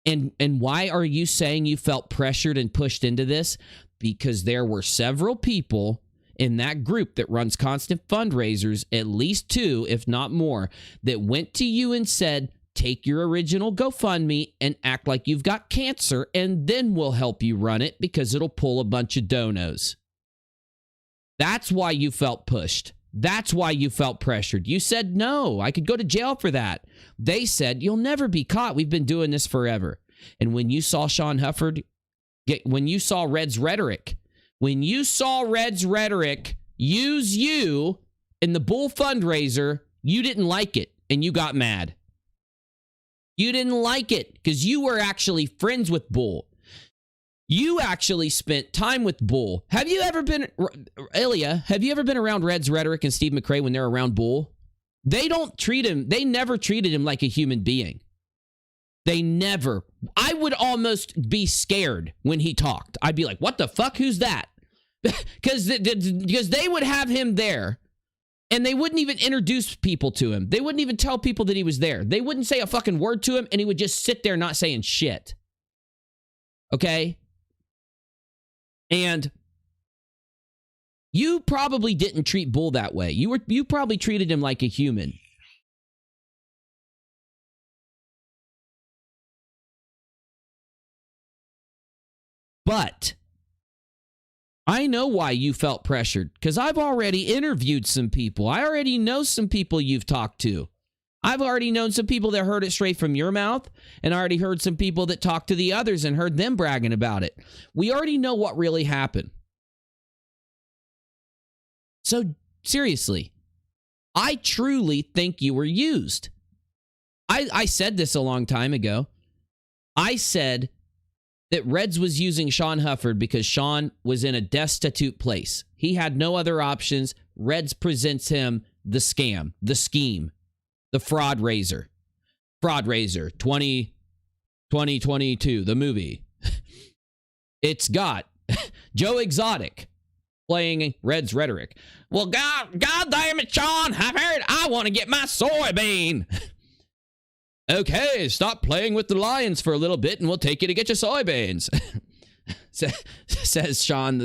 And why are you saying you felt pressured and pushed into this? Because there were several people in that group that runs constant fundraisers, at least 2, if not more, that went to you and said, take your original GoFundMe and act like you've got cancer, and then we'll help you run it because it'll pull a bunch of donos. That's why you felt pushed. That's why you felt pressured. You said, no, I could go to jail for that. They said, you'll never be caught. We've been doing this forever. And when you saw Sean Hufford, when you saw Reds Rhetoric, use you in the Bull fundraiser, you didn't like it and you got mad. You didn't like it because you were actually friends with Bull. You actually spent time with Bull. Have you ever been, Ilya, have you ever been around Reds Rhetoric and Steve McRae when they're around Bull? They never treated him like a human being. They never. I would almost be scared when he talked. I'd be like, what the fuck? Who's that? Because they would have him there and they wouldn't even introduce people to him. They wouldn't even tell people that he was there. They wouldn't say a fucking word to him and he would just sit there not saying shit. Okay? And you probably didn't treat Bull that way. You probably treated him like a human. But I know why you felt pressured, because I've already interviewed some people. I already know some people you've talked to. I've already known some people that heard it straight from your mouth, and I already heard some people that talked to the others and heard them bragging about it. We already know what really happened. So, seriously, I truly think you were used. I said this a long time ago. I said that Reds was using Sean Hufford because Sean was in a destitute place. He had no other options. Reds presents him the scam, the scheme, the Fraudraiser. Fraudraiser 2022, the movie. It's got Joe Exotic playing Reds Rhetoric. Well, God damn it, Sean, I've heard I want to get my soybean. Okay, stop playing with the lions for a little bit and we'll take you to get your soybeans. Says Sean.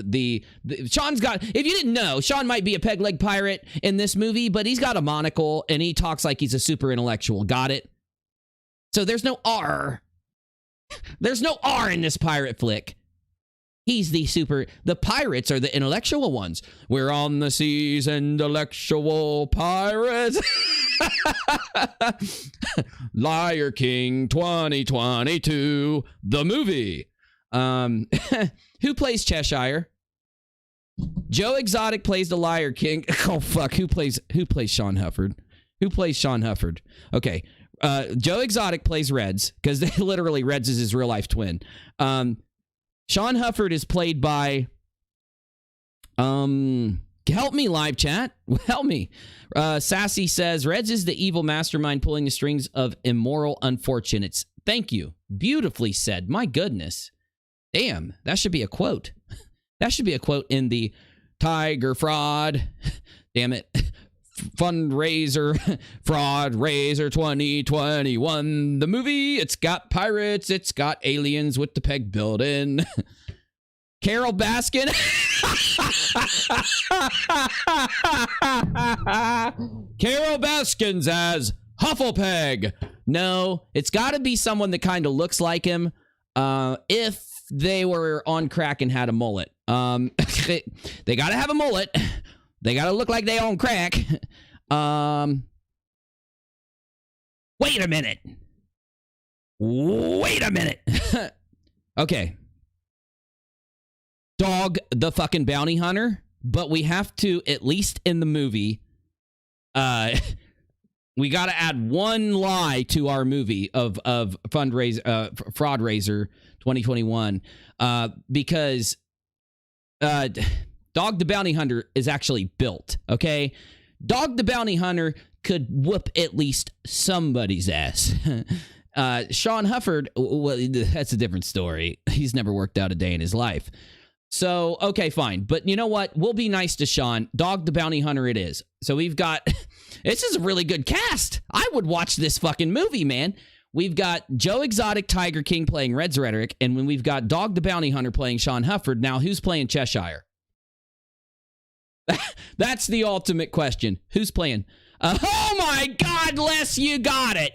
Sean's got, if you didn't know, Sean might be a peg leg pirate in this movie, but he's got a monocle and he talks like he's a super intellectual. Got it? So there's no R. There's no R in this pirate flick. He's the pirates are the intellectual ones. We're on the seas, intellectual pirates. Liar King 2022, the movie. Who plays Cheshire? Joe Exotic plays the Liar King. Oh fuck, who plays Sean Hufford? Who plays Sean Hufford? Okay. Joe Exotic plays Reds, because literally Reds is his real life twin. Sean Hufford is played by help me, live chat. Help me. Sassy says Reds is the evil mastermind pulling the strings of immoral unfortunates. Thank you. Beautifully said. My goodness. Damn, that should be a quote. That should be a quote in the Tiger Fraud. Damn it. Fundraiser, Fraudraiser 2021. The movie, it's got pirates, it's got aliens with the peg building. Carol Baskin. Carol Baskins as Hufflepeg. No, it's got to be someone that kind of looks like him. If they were on crack and had a mullet. They got to have a mullet. They got to look like they own crack. Wait a minute. Wait a minute. Okay. Dog the fucking bounty hunter, but we have to, at least in the movie, we got to add one lie to our movie of Fraudraiser 2021, because Dog the Bounty Hunter is actually built, okay? Dog the Bounty Hunter could whoop at least somebody's ass. Sean Hufford, well, that's a different story. He's never worked out a day in his life. So, okay, fine. But you know what? We'll be nice to Sean. Dog the Bounty Hunter it is. So we've got... This is a really good cast. I would watch this fucking movie, man. We've got Joe Exotic Tiger King playing Reds Rhetoric, and when we've got Dog the Bounty Hunter playing Sean Hufford. Now, who's playing Cheshire? That's the ultimate question. Who's playing? Oh my God, Les, you got it.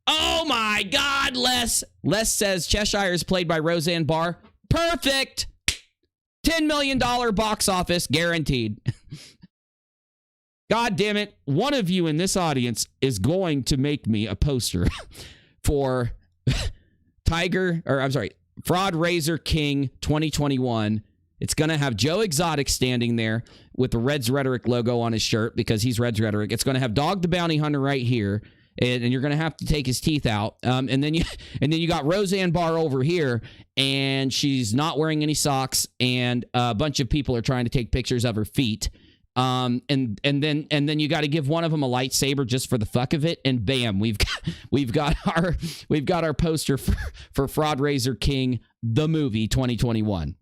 Oh my God, Les. Les says Cheshire is played by Roseanne Barr. Perfect. $10 million box office guaranteed. God damn it. One of you in this audience is going to make me a poster for Fraudraiser King 2021. It's going to have Joe Exotic standing there with the Reds Rhetoric logo on his shirt because he's Reds Rhetoric. It's going to have Dog the Bounty Hunter right here, and you're going to have to take his teeth out. And then you got Roseanne Barr over here, and she's not wearing any socks, and a bunch of people are trying to take pictures of her feet. And then you got to give one of them a lightsaber just for the fuck of it, and bam, we've got our poster for Fraudraiser King the movie 2021.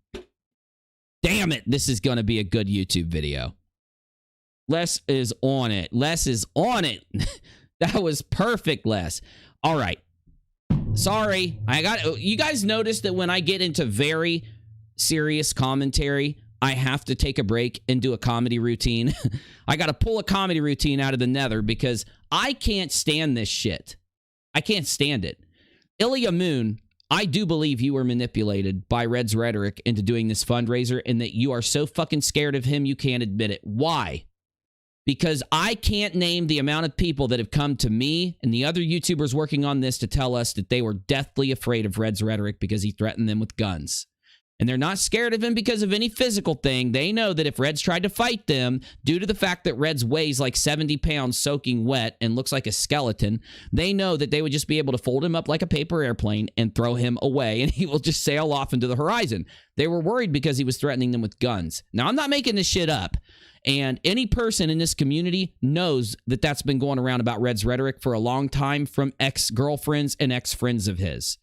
Damn it, this is going to be a good YouTube video. Les is on it. Les is on it. That was perfect, Les. All right. Sorry. You guys notice that when I get into very serious commentary, I have to take a break and do a comedy routine. I got to pull a comedy routine out of the nether because I can't stand this shit. I can't stand it. Ilya Moon, I do believe you were manipulated by Reds Rhetoric into doing this fundraiser and that you are so fucking scared of him you can't admit it. Why? Because I can't name the amount of people that have come to me and the other YouTubers working on this to tell us that they were deathly afraid of Reds Rhetoric because he threatened them with guns. And they're not scared of him because of any physical thing. They know that if Reds tried to fight them, due to the fact that Reds weighs like 70 pounds soaking wet and looks like a skeleton, they know that they would just be able to fold him up like a paper airplane and throw him away, and he will just sail off into the horizon. They were worried because he was threatening them with guns. Now, I'm not making this shit up. And any person in this community knows that that's been going around about Reds Rhetoric for a long time from ex-girlfriends and ex-friends of his.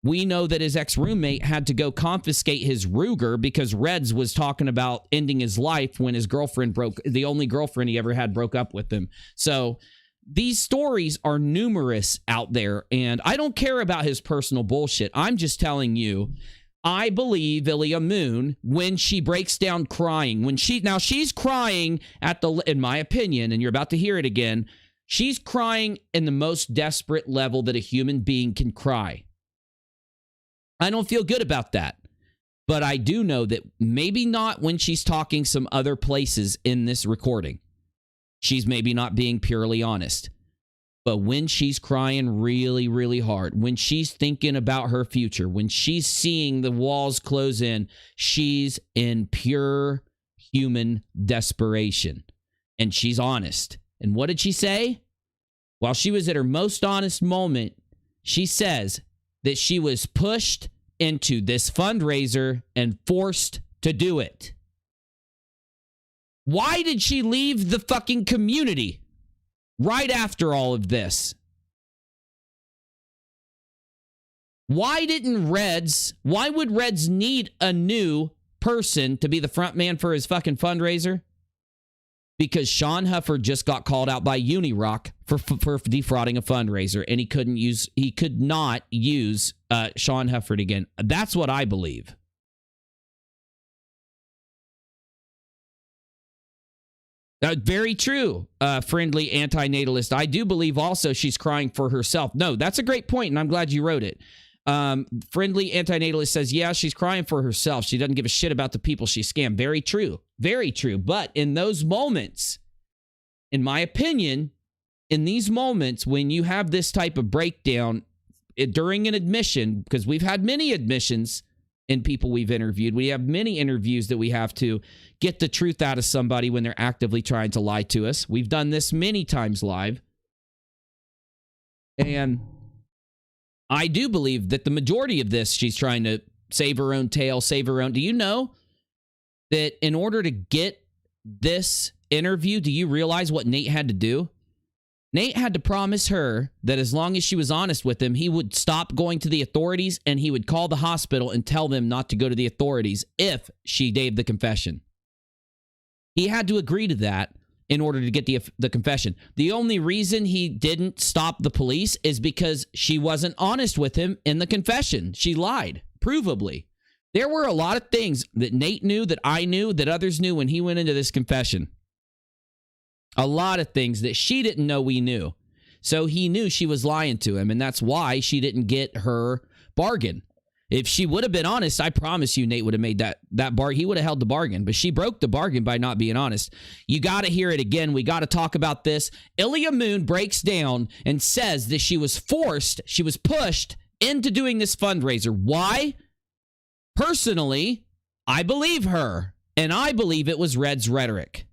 We know that his ex-roommate had to go confiscate his Ruger because Reds was talking about ending his life when his girlfriend the only girlfriend he ever had broke up with him. So these stories are numerous out there, and I don't care about his personal bullshit. I'm just telling you, I believe Ilya Moon when she breaks down crying. Now she's crying in my opinion, and you're about to hear it again, she's crying in the most desperate level that a human being can cry. I don't feel good about that. But I do know that maybe not when she's talking some other places in this recording. She's maybe not being purely honest. But when she's crying really, really hard, when she's thinking about her future, when she's seeing the walls close in, she's in pure human desperation. And she's honest. And what did she say? While she was at her most honest moment, she says that she was pushed into this fundraiser and forced to do it. Why did she leave the fucking community right after all of this? Why would Reds need a new person to be the front man for his fucking fundraiser? Because Sean Huffer just got called out by UNIRock for defrauding a fundraiser, and he could not use Sean Huffer again. That's what I believe. Very true, friendly anti-natalist. I do believe also she's crying for herself. No, that's a great point, and I'm glad you wrote it. Friendly anti-natalist says, yeah, she's crying for herself. She doesn't give a shit about the people she scammed. Very true. Very true. But in those moments, in my opinion, in these moments when you have this type of breakdown during an admission, because we've had many admissions in people we've interviewed. We have many interviews that we have to get the truth out of somebody when they're actively trying to lie to us. We've done this many times live. And I do believe that the majority of this, she's trying to save her own tail, save her own. Do you know that in order to get this interview, do you realize what Nate had to do? Nate had to promise her that as long as she was honest with him, he would stop going to the authorities and he would call the hospital and tell them not to go to the authorities if she gave the confession. He had to agree to that in order to get the confession. The only reason he didn't stop the police is because she wasn't honest with him in the confession. She lied, provably. There were a lot of things that Nate knew, that I knew, that others knew when he went into this confession. A lot of things that she didn't know we knew. So he knew she was lying to him, and that's why she didn't get her bargain. If she would have been honest, I promise you Nate would have made that bargain. He would have held the bargain, but she broke the bargain by not being honest. You got to hear it again. We got to talk about this. Ilya Moon breaks down and says that she was pushed into doing this fundraiser. Why? Personally, I believe her, and I believe it was Reds Rhetoric.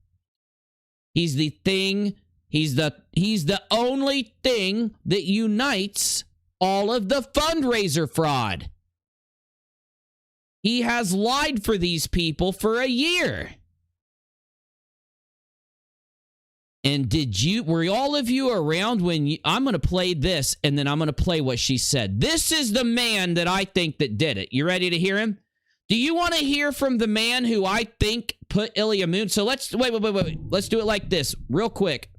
He's the thing, he's the only thing that unites all of the fundraiser fraud. He has lied for these people for a year. And were all of you around when I'm going to play this and then I'm going to play what she said. This is the man that I think that did it. You ready to hear him? Do you want to hear from the man who I think put Ilya Moon? So let's wait. Let's do it like this real quick.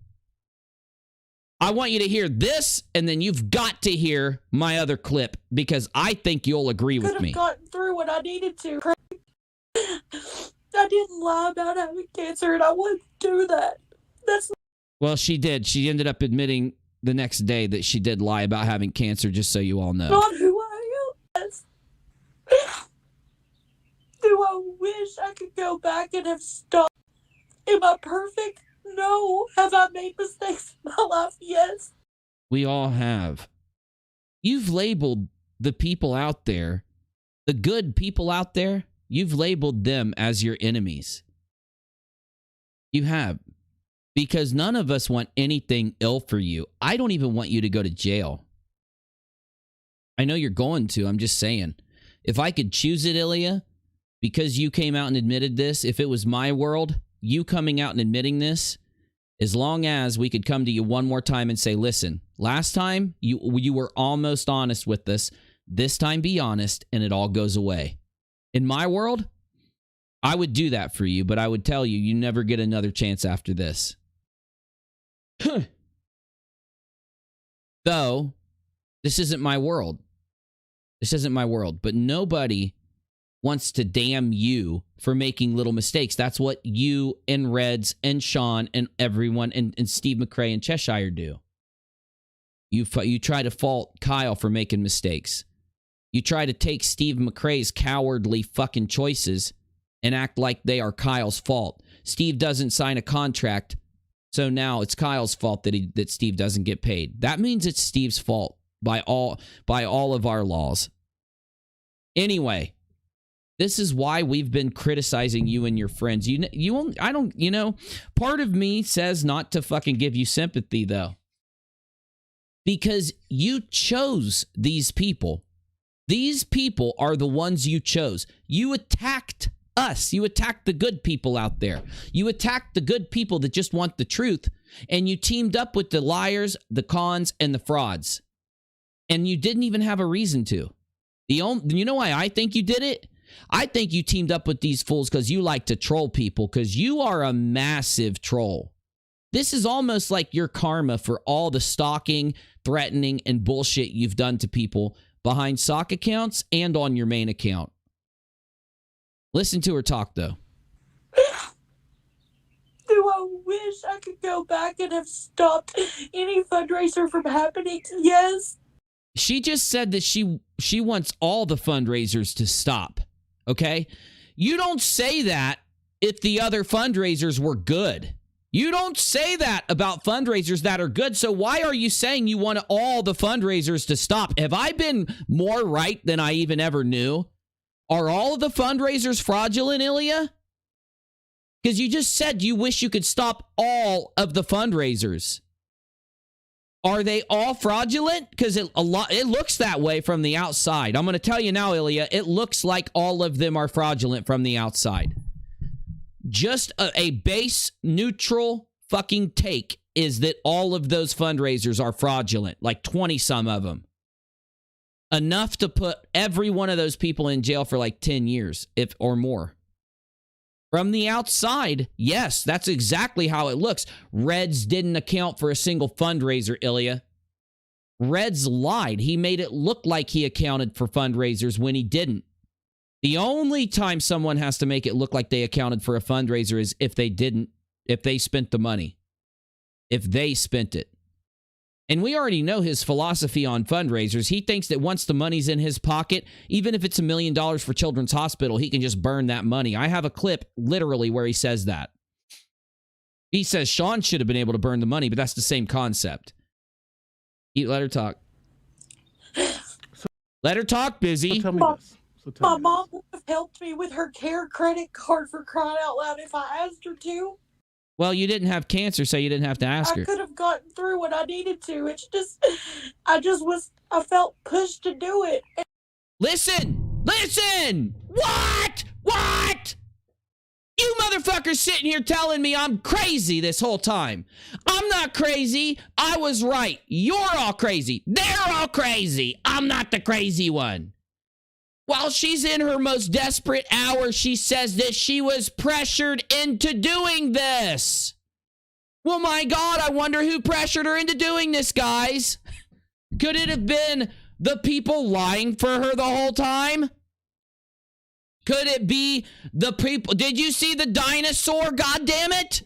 I want you to hear this, and then you've got to hear my other clip because I think you'll agree with me. Could have gotten through what I needed to. I didn't lie about having cancer, and I wouldn't do that. Well, she did. She ended up admitting the next day that she did lie about having cancer, just so you all know. Not who I am. Do I wish I could go back and have stopped? Am I perfect? No. Have I made mistakes in my life? Yes. We all have. You've labeled the people out there, the good people out there, you've labeled them as your enemies. You have. Because none of us want anything ill for you. I don't even want you to go to jail. I know you're going to. I'm just saying. If I could choose it, Ilya, because you came out and admitted this, if it was my world, you coming out and admitting this, as long as we could come to you one more time and say, listen, last time you were almost honest with us. This time be honest and it all goes away. In my world, I would do that for you, but I would tell you, you never get another chance after this. Though, this isn't my world. This isn't my world, but nobody wants to damn you for making little mistakes. That's what you and Reds and Sean and everyone and Steve McRae and Cheshire do. You try to fault Kyle for making mistakes. You try to take Steve McRae's cowardly fucking choices and act like they are Kyle's fault. Steve doesn't sign a contract, so now it's Kyle's fault that Steve doesn't get paid. That means it's Steve's fault by all of our laws. Anyway, this is why we've been criticizing you and your friends. Part of me says not to fucking give you sympathy though. Because you chose these people. These people are the ones you chose. You attacked us. You attacked the good people out there. You attacked the good people that just want the truth. And you teamed up with the liars, the cons, and the frauds. And you didn't even have a reason to. You know why I think you did it? I think you teamed up with these fools because you like to troll people, because you are a massive troll. This is almost like your karma for all the stalking, threatening, and bullshit you've done to people behind sock accounts and on your main account. Listen to her talk, though. Do I wish I could go back and have stopped any fundraiser from happening? Yes. She just said that she wants all the fundraisers to stop, okay? You don't say that if the other fundraisers were good. You don't say that about fundraisers that are good, so why are you saying you want all the fundraisers to stop? Have I been more right than I even ever knew? Are all of the fundraisers fraudulent, Ilya? Because you just said you wish you could stop all of the fundraisers. Are they all fraudulent? Because it looks that way from the outside. I'm going to tell you now, Ilya, it looks like all of them are fraudulent from the outside. Just a base neutral fucking take is that all of those fundraisers are fraudulent, like 20 some of them. Enough to put every one of those people in jail for like 10 years or more. From the outside, yes, that's exactly how it looks. Reds didn't account for a single fundraiser, Ilya. Reds lied. He made it look like he accounted for fundraisers when he didn't. The only time someone has to make it look like they accounted for a fundraiser is if they didn't, if they spent the money. If they spent it. And we already know his philosophy on fundraisers. He thinks that once the money's in his pocket, even if it's $1 million for Children's Hospital, he can just burn that money. I have a clip literally where he says that. He says Sean should have been able to burn the money, but that's the same concept. Let her talk. Let her talk, busy. So tell me this. My mom would have helped me with her care credit card, for crying out loud, if I asked her to. Well, you didn't have cancer, so you didn't have to ask her. I could have gotten through what I needed to. It's just, I felt pushed to do it. Listen! What? You motherfuckers sitting here telling me I'm crazy this whole time. I'm not crazy. I was right. You're all crazy. They're all crazy. I'm not the crazy one. While she's in her most desperate hour, she says that she was pressured into doing this. Well, my God, I wonder who pressured her into doing this, guys. Could it have been the people lying for her the whole time? Could it be the people? Did you see the dinosaur? God damn it.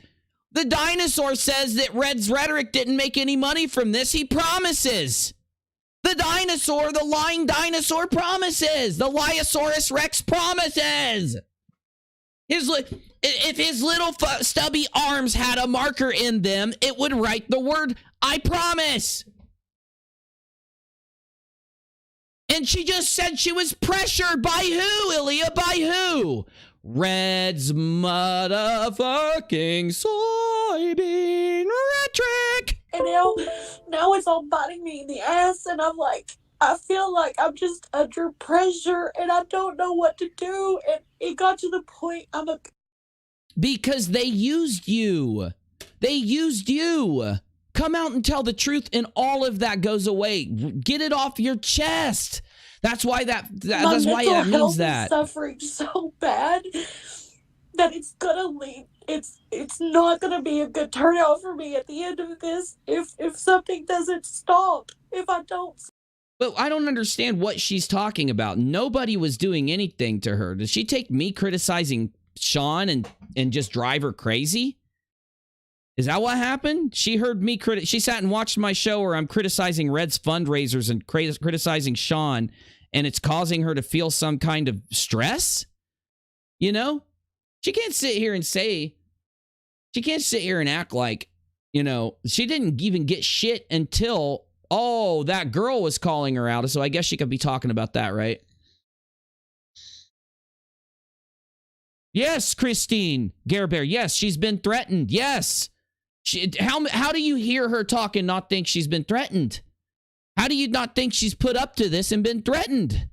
The dinosaur says that Reds Rhetoric didn't make any money from this. He promises. The dinosaur, the lying dinosaur promises. The Lyosaurus Rex promises. If his little stubby arms had a marker in them, it would write the word, I promise. And she just said she was pressured by who, Ilya? By who? Reds motherfucking soybean rhetoric. And now it's all biting me in the ass, and I feel like I'm just under pressure, and I don't know what to do, and it got to the point Because they used you. Come out and tell the truth, and all of that goes away. Get it off your chest. That's why that My means mental health that. is suffering so bad that it's gonna lead. It's not gonna be a good turnout for me at the end of this if something doesn't stop. If I don't. But I don't understand what she's talking about. Nobody was doing anything to her. Does she take me criticizing Sean and just drive her crazy? Is that what happened? She heard me she sat and watched my show where I'm criticizing Reds fundraisers and criticizing Sean, and it's causing her to feel some kind of stress? You know? She can't sit here and act like, you know, she didn't even get shit until, oh, that girl was calling her out. So I guess she could be talking about that, right? Yes, Christine Gerber. Yes, she's been threatened. Yes. How do you hear her talk and not think she's been threatened? How do you not think she's put up to this and been threatened?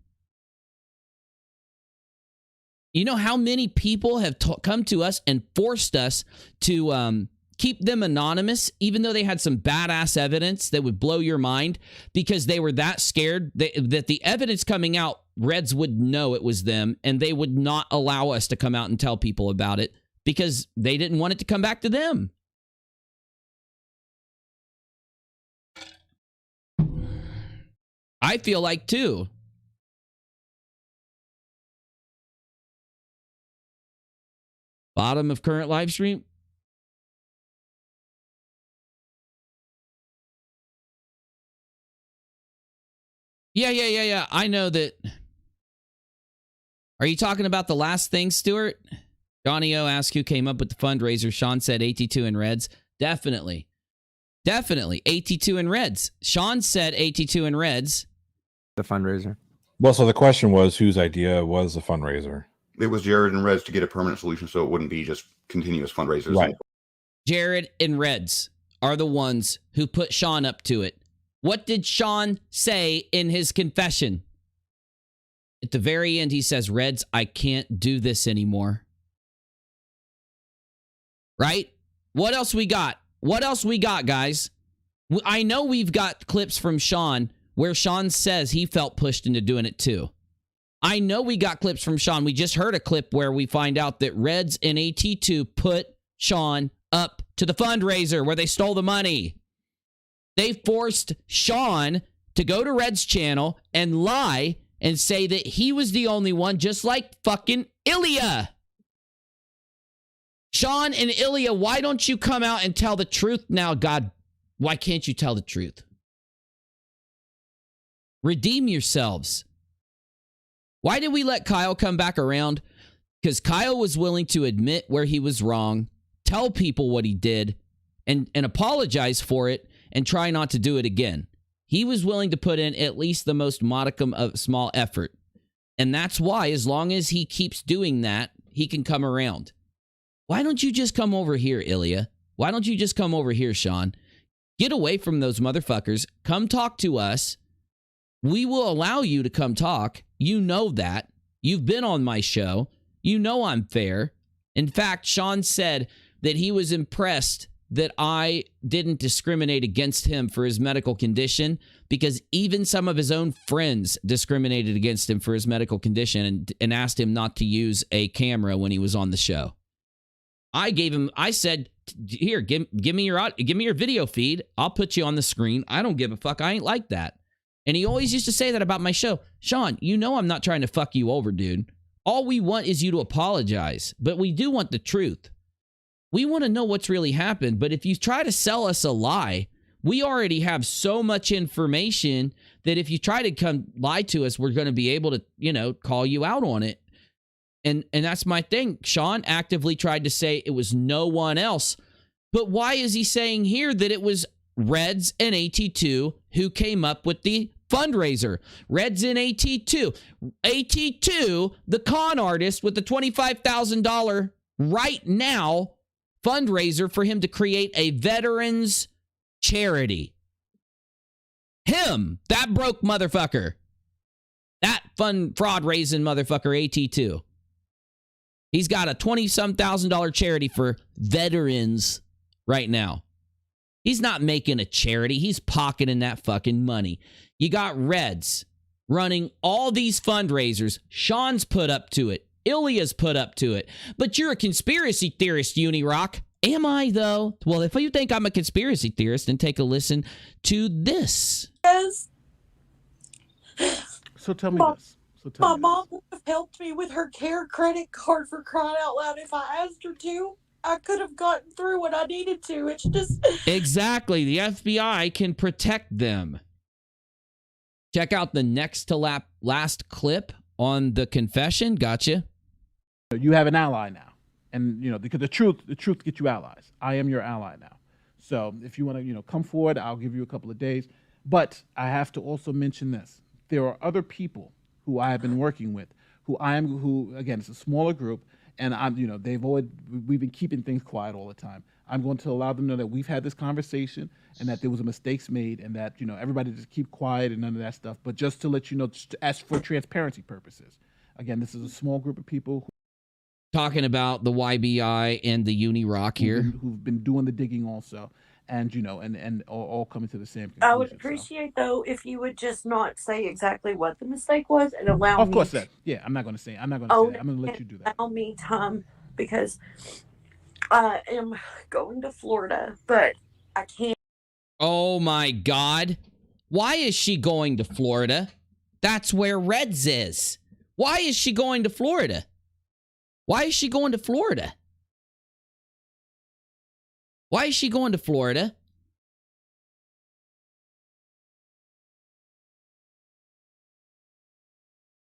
You know how many people have come to us and forced us to keep them anonymous, even though they had some badass evidence that would blow your mind, because they were that scared that the evidence coming out, Reds would know it was them, and they would not allow us to come out and tell people about it because they didn't want it to come back to them. I feel like too. Bottom of current live stream. Yeah. I know that. Are you talking about the last thing, Stuart? Johnny O asked who came up with the fundraiser. Sean said AT2 and Reds. Definitely. AT2 and Reds. Sean said AT2 and Reds. The fundraiser. Well, so the question was whose idea was the fundraiser? It was Jared and Reds to get a permanent solution so it wouldn't be just continuous fundraisers. Right. Jared and Reds are the ones who put Sean up to it. What did Sean say in his confession? At the very end, he says, Reds, I can't do this anymore. Right? What else we got? Guys? I know we've got clips from Sean where Sean says he felt pushed into doing it too. I know we got clips from Sean. We just heard a clip where we find out that Reds and AT2 put Sean up to the fundraiser where they stole the money. They forced Sean to go to Red's channel and lie and say that he was the only one, just like fucking Ilya. Sean and Ilya, why don't you come out and tell the truth now, God? Why can't you tell the truth? Redeem yourselves. Why did we let Kyle come back around? Because Kyle was willing to admit where he was wrong, tell people what he did, and apologize for it, and try not to do it again. He was willing to put in at least the most modicum of small effort. And that's why, as long as he keeps doing that, he can come around. Why don't you just come over here, Ilya? Why don't you just come over here, Sean? Get away from those motherfuckers. Come talk to us. We will allow you to come talk. You know that. You've been on my show. You know I'm fair. In fact, Sean said that he was impressed that I didn't discriminate against him for his medical condition because even some of his own friends discriminated against him for his medical condition and asked him not to use a camera when he was on the show. I said, here, give me your video feed. I'll put you on the screen. I don't give a fuck. I ain't like that. And he always used to say that about my show. Sean, you know I'm not trying to fuck you over, dude. All we want is you to apologize, but we do want the truth. We want to know what's really happened, but if you try to sell us a lie, we already have so much information that if you try to come lie to us, we're going to be able to, call you out on it. And that's my thing. Sean actively tried to say it was no one else. But why is he saying here that it was Reds and AT2 who came up with the fundraiser? Reds and AT2. AT2, the con artist with the $25,000 right now fundraiser for him to create a veterans charity. Him, that broke motherfucker. That fraud raising motherfucker, AT2. He's got a $20-some thousand charity for veterans right now. He's not making a charity. He's pocketing that fucking money. You got Reds. running all these fundraisers. Sean's put up to it. Ilya's put up to it. But you're a conspiracy theorist, UNIRock. Am I, though? Well, if you think I'm a conspiracy theorist, then take a listen to this. Yes. So tell me this. My mom would have helped me with her care credit card, for crying out loud. If I asked her to, I could have gotten through what I needed to. It's just... Exactly. The FBI can protect them. Check out the next to last clip on the confession. Gotcha. You have an ally now. And, because the truth gets you allies. I am your ally now. So if you want to, come forward, I'll give you a couple of days. But I have to also mention this. There are other people who I have been working with, who again, it's a smaller group, and we've been keeping things quiet all the time. I'm going to allow them to know that we've had this conversation and that there was a mistakes made, and that, everybody just keep quiet and none of that stuff. But just to let you know, just to ask for transparency purposes. Again, this is a small group of people talking about the YBI and the UNIRock here, who've been doing the digging also, and and all coming to the same conclusion. I would appreciate though if you would just not say exactly what the mistake was and allow me. Of course, I'm not going to say. I'm not going to say that. I'm going to let you do that. Allow me time, because I am going to Florida, but I can't. Oh my God! Why is she going to Florida? That's where Reds is. Why is she going to Florida? Why is she going to Florida? Why is she going to Florida?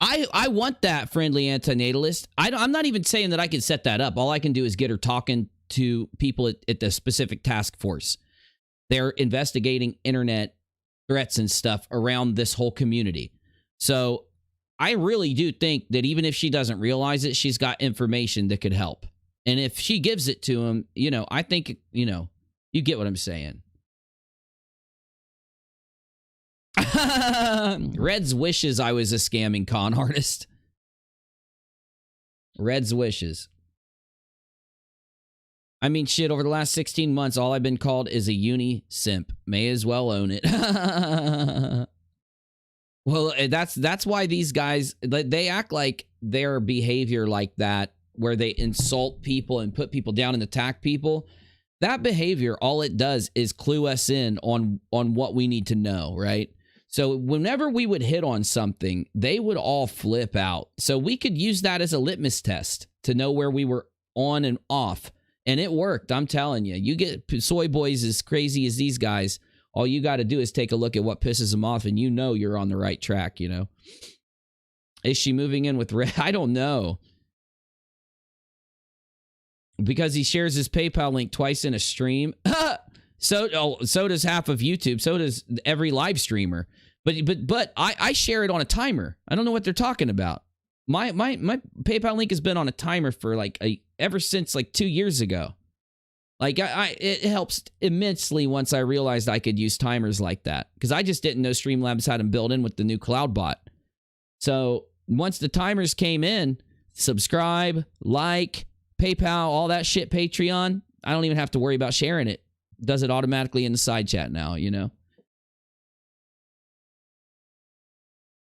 I want that, friendly antinatalist. I'm not even saying that I can set that up. All I can do is get her talking to people at the specific task force. They're investigating internet threats and stuff around this whole community. So I really do think that even if she doesn't realize it, she's got information that could help. And if she gives it to him, I think, you get what I'm saying. Reds wishes I was a scamming con artist. Reds wishes. I mean, shit, over the last 16 months, all I've been called is a uni simp. May as well own it. Well, that's why these guys, they act like their behavior like that, where they insult people and put people down and attack people. That behavior, all it does is clue us in on what we need to know, right? So whenever we would hit on something, they would all flip out. So we could use that as a litmus test to know where we were on and off. And it worked, I'm telling you. You get soy boys as crazy as these guys, all you got to do is take a look at what pisses them off, and you're on the right track, Is she moving in with Red? I don't know. Because he shares his PayPal link twice in a stream. So does half of YouTube. So does every live streamer. But I share it on a timer. I don't know what they're talking about. My PayPal link has been on a timer for ever since 2 years ago. It helps immensely once I realized I could use timers like that, because I just didn't know Streamlabs had them built in with the new cloud bot. So once the timers came in, subscribe, like, PayPal, all that shit, Patreon, I don't even have to worry about sharing it. It does it automatically in the side chat now,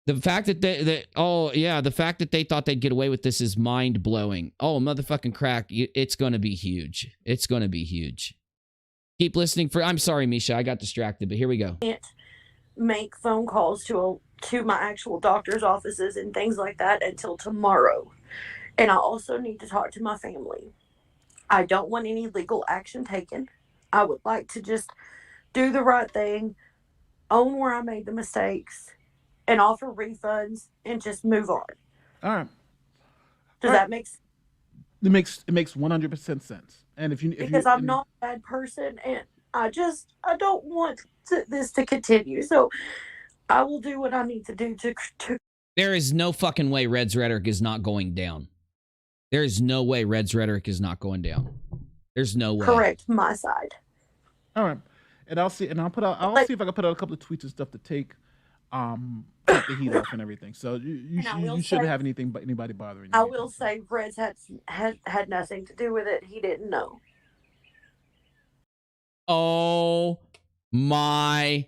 The fact that the fact that they thought they'd get away with this is mind-blowing. Oh, motherfucking crack. It's going to be huge. It's going to be huge. Keep listening I'm sorry, Misha. I got distracted, but here we go. Can't make phone calls to my actual doctor's offices and things like that until tomorrow. And I also need to talk to my family. I don't want any legal action taken. I would like to just do the right thing, own where I made the mistakes, and offer refunds and just move on. All right. Does that make sense? It makes 100% sense. And because I'm not a bad person, and I don't want this to continue. So I will do what I need to do to. There is no fucking way Reds Rhetoric is not going down. There is no way Reds Rhetoric is not going down. There's no way. Correct, my side. All right, and I'll see if I can put out a couple of tweets and stuff to take the heat off and everything. So you shouldn't have anybody bothering you. I will say Reds had nothing to do with it. He didn't know. Oh my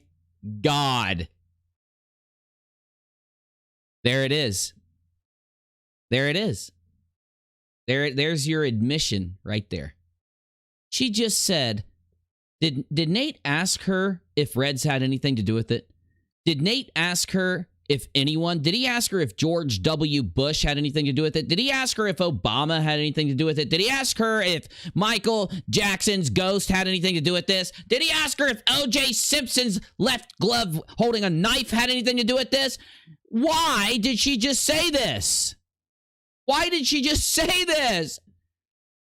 God. There it is. There it is. There's your admission right there. She just said, did Nate ask her if Reds had anything to do with it? Did Nate ask her if anyone? Did he ask her if George W. Bush had anything to do with it? Did he ask her if Obama had anything to do with it? Did he ask her if Michael Jackson's ghost had anything to do with this? Did he ask her if O.J. Simpson's left glove holding a knife had anything to do with this? Why did she just say this? Why did she just say this?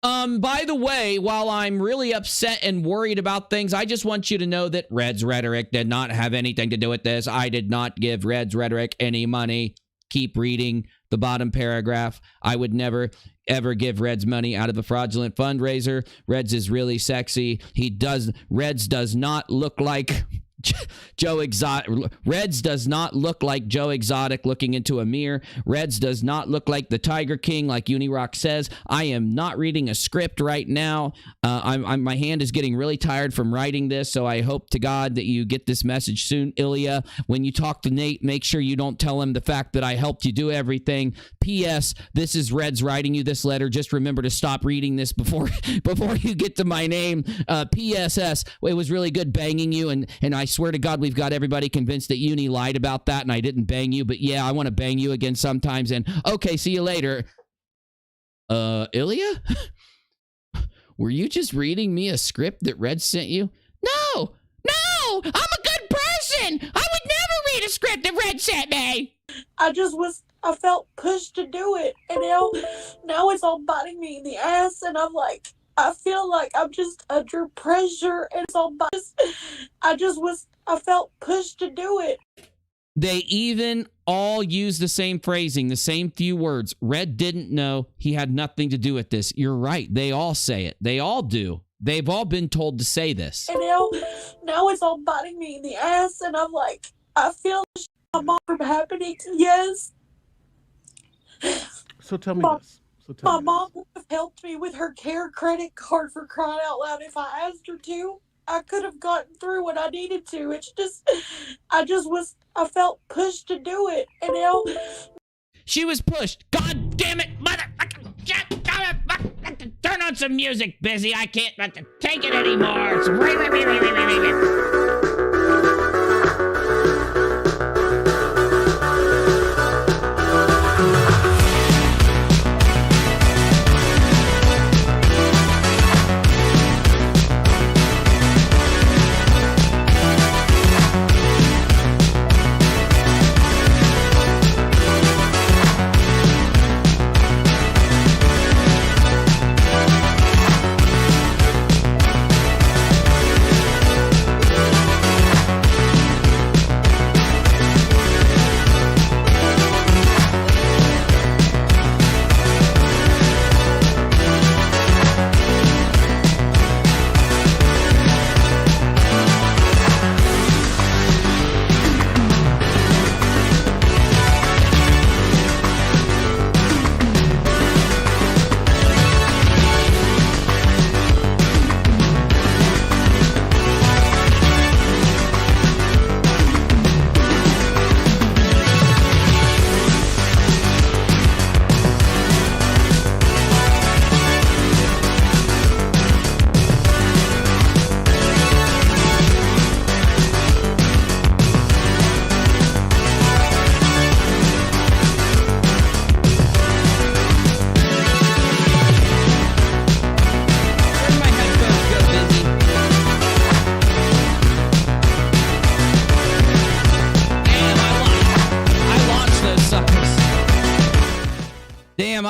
By the way, while I'm really upset and worried about things, I just want you to know that Reds Rhetoric did not have anything to do with this. I did not give Reds Rhetoric any money. Keep reading the bottom paragraph. I would never, ever give Reds money out of a fraudulent fundraiser. Reds is really sexy. Reds does not look like Joe Exotic. Reds does not look like Joe Exotic looking into a mirror. Reds does not look like the Tiger King like UNIRock says. I am not reading a script right now. My hand is getting really tired from writing this, so I hope to God that you get this message soon. Ilya, when you talk to Nate, make sure you don't tell him the fact that I helped you do everything. P.S. This is Reds writing you this letter. Just remember to stop reading this before you get to my name. P.S.S. It was really good banging you, and I swear to God, we've got everybody convinced that Uni lied about that and I didn't bang you, but yeah, I want to bang you again sometimes, and okay, see you later. Ilya? Were you just reading me a script that Red sent you? No, I'm a good person. I would never read a script that Red sent me. I felt pushed to do it, and now it's all biting me in the ass, and I'm like, I feel like I'm just under pressure, and it's all I felt pushed to do it. They even all use the same phrasing, the same few words. Red didn't know. He had nothing to do with this. You're right. They all say it. They all do. They've all been told to say this. And now it's all biting me in the ass, and I'm like, I feel my mom from happening. Yes. So tell me this. My mom would have helped me with her care credit card, for crying out loud. If I asked her to, I could have gotten through what I needed to. It's just, I felt pushed to do it. And she was pushed. God damn it, mother. Turn on some music, Busy. I can't take it anymore. It's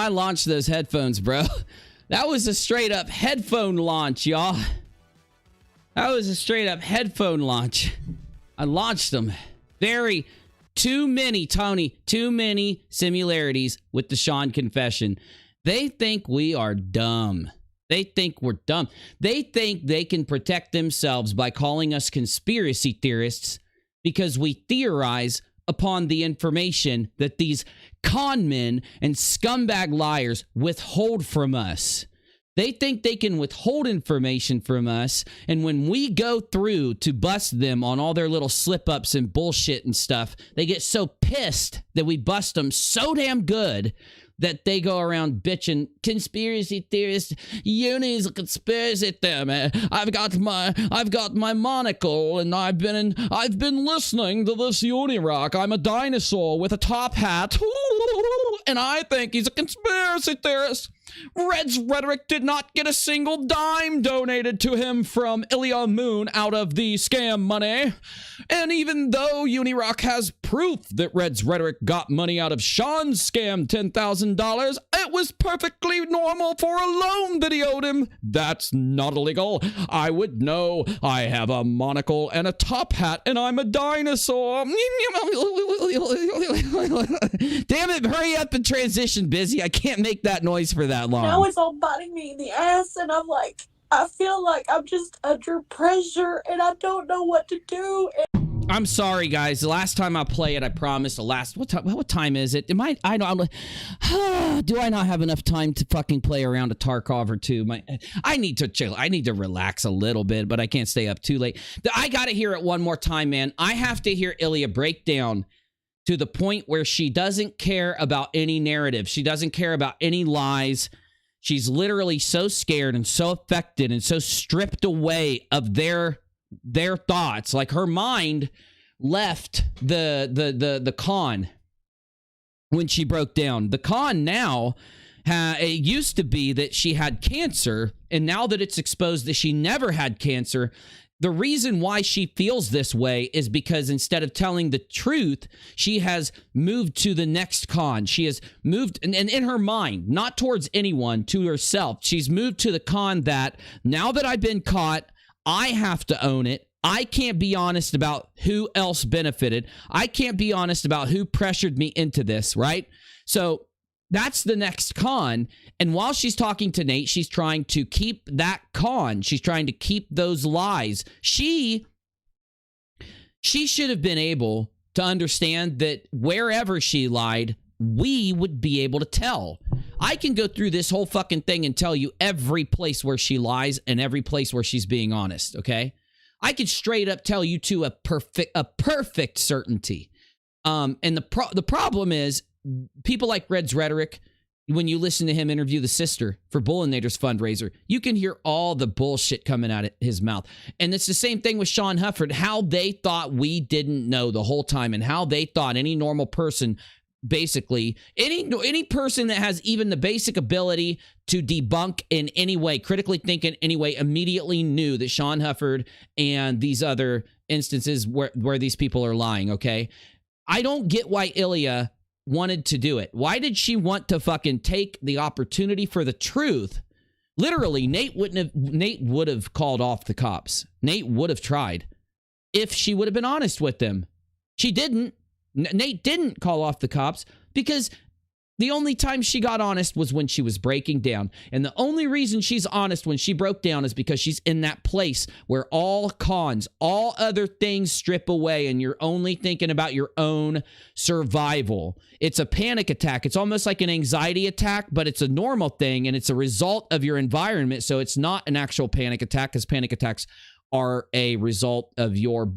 I launched those headphones, bro. That was a straight up headphone launch, y'all. That was a straight up headphone launch. I launched them. Too many, Tony, too many similarities with the Sean confession. They think we are dumb. They think we're dumb. They think they can protect themselves by calling us conspiracy theorists because we theorize upon the information that these con men and scumbag liars withhold from us. They think they can withhold information from us, and when we go through to bust them on all their little slip-ups and bullshit and stuff, they get so pissed that we bust them so damn good that they go around bitching, conspiracy theorists, Uni's a conspiracy theorist. I've got my monocle, and I've been listening to this UNIRock. I'm a dinosaur with a top hat, and I think he's a conspiracy theorist. Reds Rhetoric did not get a single dime donated to him from Ilya Moon out of the scam money. And even though UNIRock has proof that Reds Rhetoric got money out of Sean's scam $10,000, it was perfectly normal for a loan that he owed him. That's not illegal. I would know. I have a monocle and a top hat, and I'm a dinosaur. Damn it, hurry up and transition, Busy. I can't make that noise for that long. Now it's all biting me in the ass, and I feel like I'm just under pressure, and I don't know what to do. I'm sorry, guys. The last time I play it, I promised. What time is it? Do I not have enough time to fucking play around a Tarkov or two? I need to chill. I need to relax a little bit, but I can't stay up too late. I gotta hear it one more time, man. I have to hear Ilya break down to the point where she doesn't care about any narrative. She doesn't care about any lies. She's literally so scared and so affected and so stripped away of their thoughts. Like, her mind left the con when she broke down. The con now, it used to be that she had cancer, and now that it's exposed that she never had cancer, the reason why she feels this way is because instead of telling the truth, she has moved to the next con. She has moved, and in her mind, not towards anyone, to herself, she's moved to the con that now that I've been caught, I have to own it. I can't be honest about who else benefited. I can't be honest about who pressured me into this, right? So that's the next con. And while she's talking to Nate, she's trying to keep that con. She's trying to keep those lies. She should have been able to understand that wherever she lied, we would be able to tell. I can go through this whole fucking thing and tell you every place where she lies and every place where she's being honest, okay? I could straight up tell you to a perfect certainty. And the problem is, people like Reds Rhetoric, when you listen to him interview the sister for Booleanenator's fundraiser, you can hear all the bullshit coming out of his mouth. And it's the same thing with Sean Hufford, how they thought we didn't know the whole time, and how they thought any normal person, basically any person that has even the basic ability to debunk in any way, critically think in any way, immediately knew that Sean Hufford and these other instances where these people are lying, okay? I don't get why Ilya wanted to do it. Why did she want to fucking take the opportunity for the truth? Literally, Nate would have called off the cops. Nate would have tried if she would have been honest with them. She didn't. Nate didn't call off the cops because the only time she got honest was when she was breaking down. And the only reason she's honest when she broke down is because she's in that place where all cons, all other things strip away, and you're only thinking about your own survival. It's a panic attack. It's almost like an anxiety attack, but it's a normal thing, and it's a result of your environment. So it's not an actual panic attack, because panic attacks are a result of your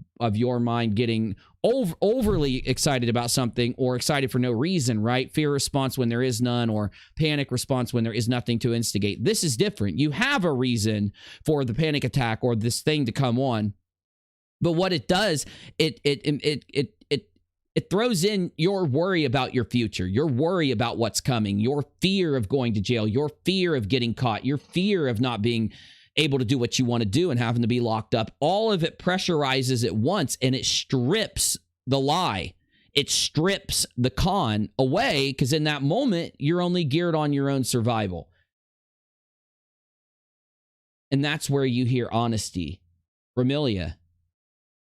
mind getting overly excited about something, or excited for no reason, right? Fear response when there is none, or panic response when there is nothing to instigate. This is different. You have a reason for the panic attack or this thing to come on, but what it does, it throws in your worry about your future, your worry about what's coming, your fear of going to jail, your fear of getting caught, your fear of not being able to do what you want to do and having to be locked up. All of it pressurizes at once, and it strips the lie. It strips the con away, because in that moment, you're only geared on your own survival. And that's where you hear honesty from Ilya.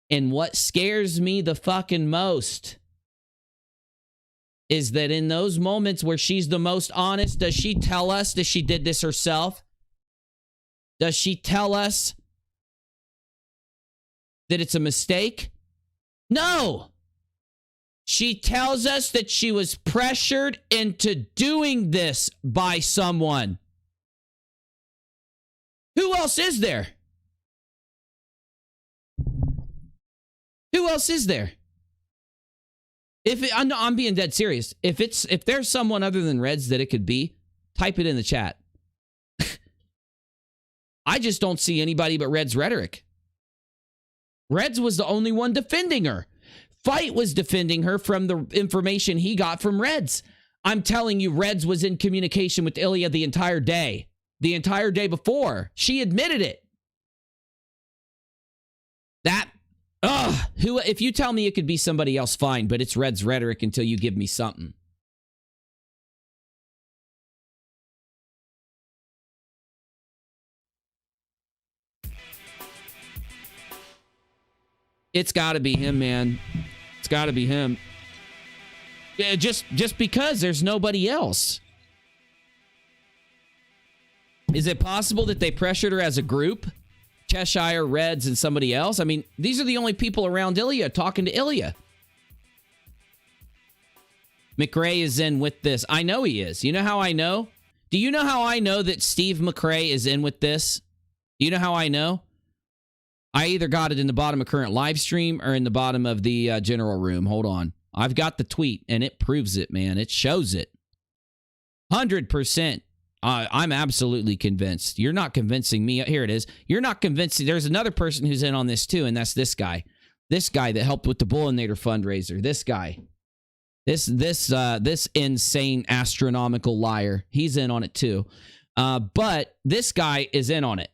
And what scares me the fucking most is that in those moments where she's the most honest, does she tell us that she did this herself? Does she tell us that it's a mistake? No. She tells us that she was pressured into doing this by someone. Who else is there? Who else is there? I'm being dead serious. If there's someone other than Reds that it could be, type it in the chat. I just don't see anybody but Reds Rhetoric. Reds was the only one defending her. Fight was defending her from the information he got from Reds. I'm telling you, Reds was in communication with Ilya the entire day. The entire day before. She admitted it. If you tell me it could be somebody else, fine, but it's Reds Rhetoric until you give me something. It's got to be him, man. It's got to be him. Yeah, just because there's nobody else. Is it possible that they pressured her as a group? Cheshire, Reds, and somebody else? I mean, these are the only people around Ilya talking to Ilya. McRae is in with this. I know he is. You know how I know? Do you know how I know that Steve McRae is in with this? You know how I know? I either got it in the bottom of current live stream or in the bottom of the general room. Hold on. I've got the tweet, and it proves it, man. It shows it. 100%. I'm absolutely convinced. You're not convincing me. Here it is. You're not convincing. There's another person who's in on this too, and that's this guy. This guy that helped with the Booleanenator fundraiser. This guy. This insane astronomical liar. He's in on it too. But this guy is in on it.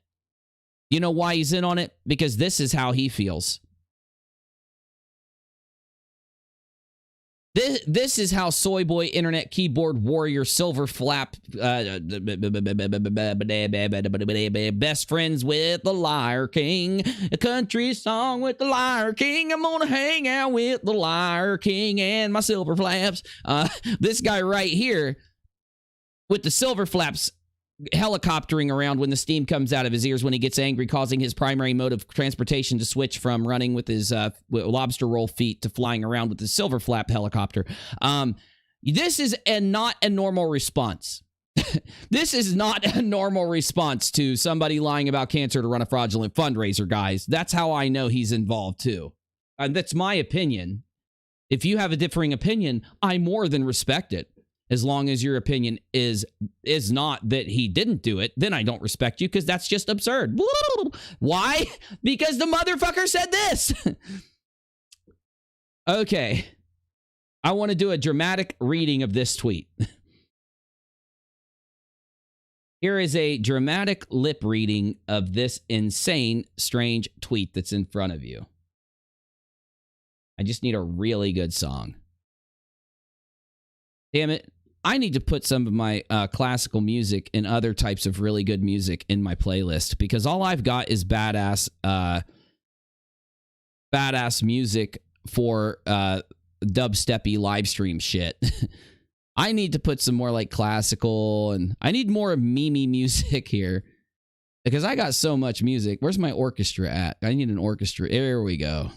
You know why he's in on it? Because this is how he feels. This is how Soy Boy Internet Keyboard Warrior Silver Flap best friends with the Liar King, a country song with the Liar King. I'm gonna hang out with the Liar King and my silver flaps. This guy right here with the silver flaps helicoptering around when the steam comes out of his ears when he gets angry, causing his primary mode of transportation to switch from running with his lobster roll feet to flying around with his silver flap helicopter. This is not a normal response. This is not a normal response to somebody lying about cancer to run a fraudulent fundraiser, guys. That's how I know he's involved too. And that's my opinion. If you have a differing opinion, I more than respect it. As long as your opinion is not that he didn't do it, then I don't respect you because that's just absurd. Why? Because the motherfucker said this. Okay. I want to do a dramatic reading of this tweet. Here is a dramatic lip reading of this insane, strange tweet that's in front of you. I just need a really good song. Damn it. I need to put some of my classical music and other types of really good music in my playlist because all I've got is badass music for dubsteppy live stream shit. I need to put some more like classical and I need more Mimi music here because I got so much music. Where's my orchestra at? I need an orchestra. There we go.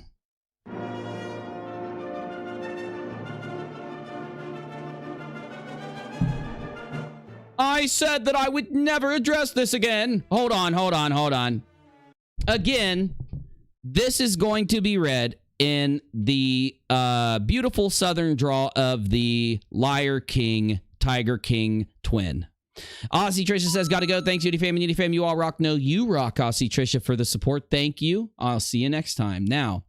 I said that I would never address this again. Hold on. Again, this is going to be read in the beautiful southern drawl of the Liar King, Tiger King twin. Aussie Trisha says, gotta go. Thanks, UniFam and UniFam. You all rock. No, you rock, Aussie Trisha, for the support. Thank you. I'll see you next time. Now,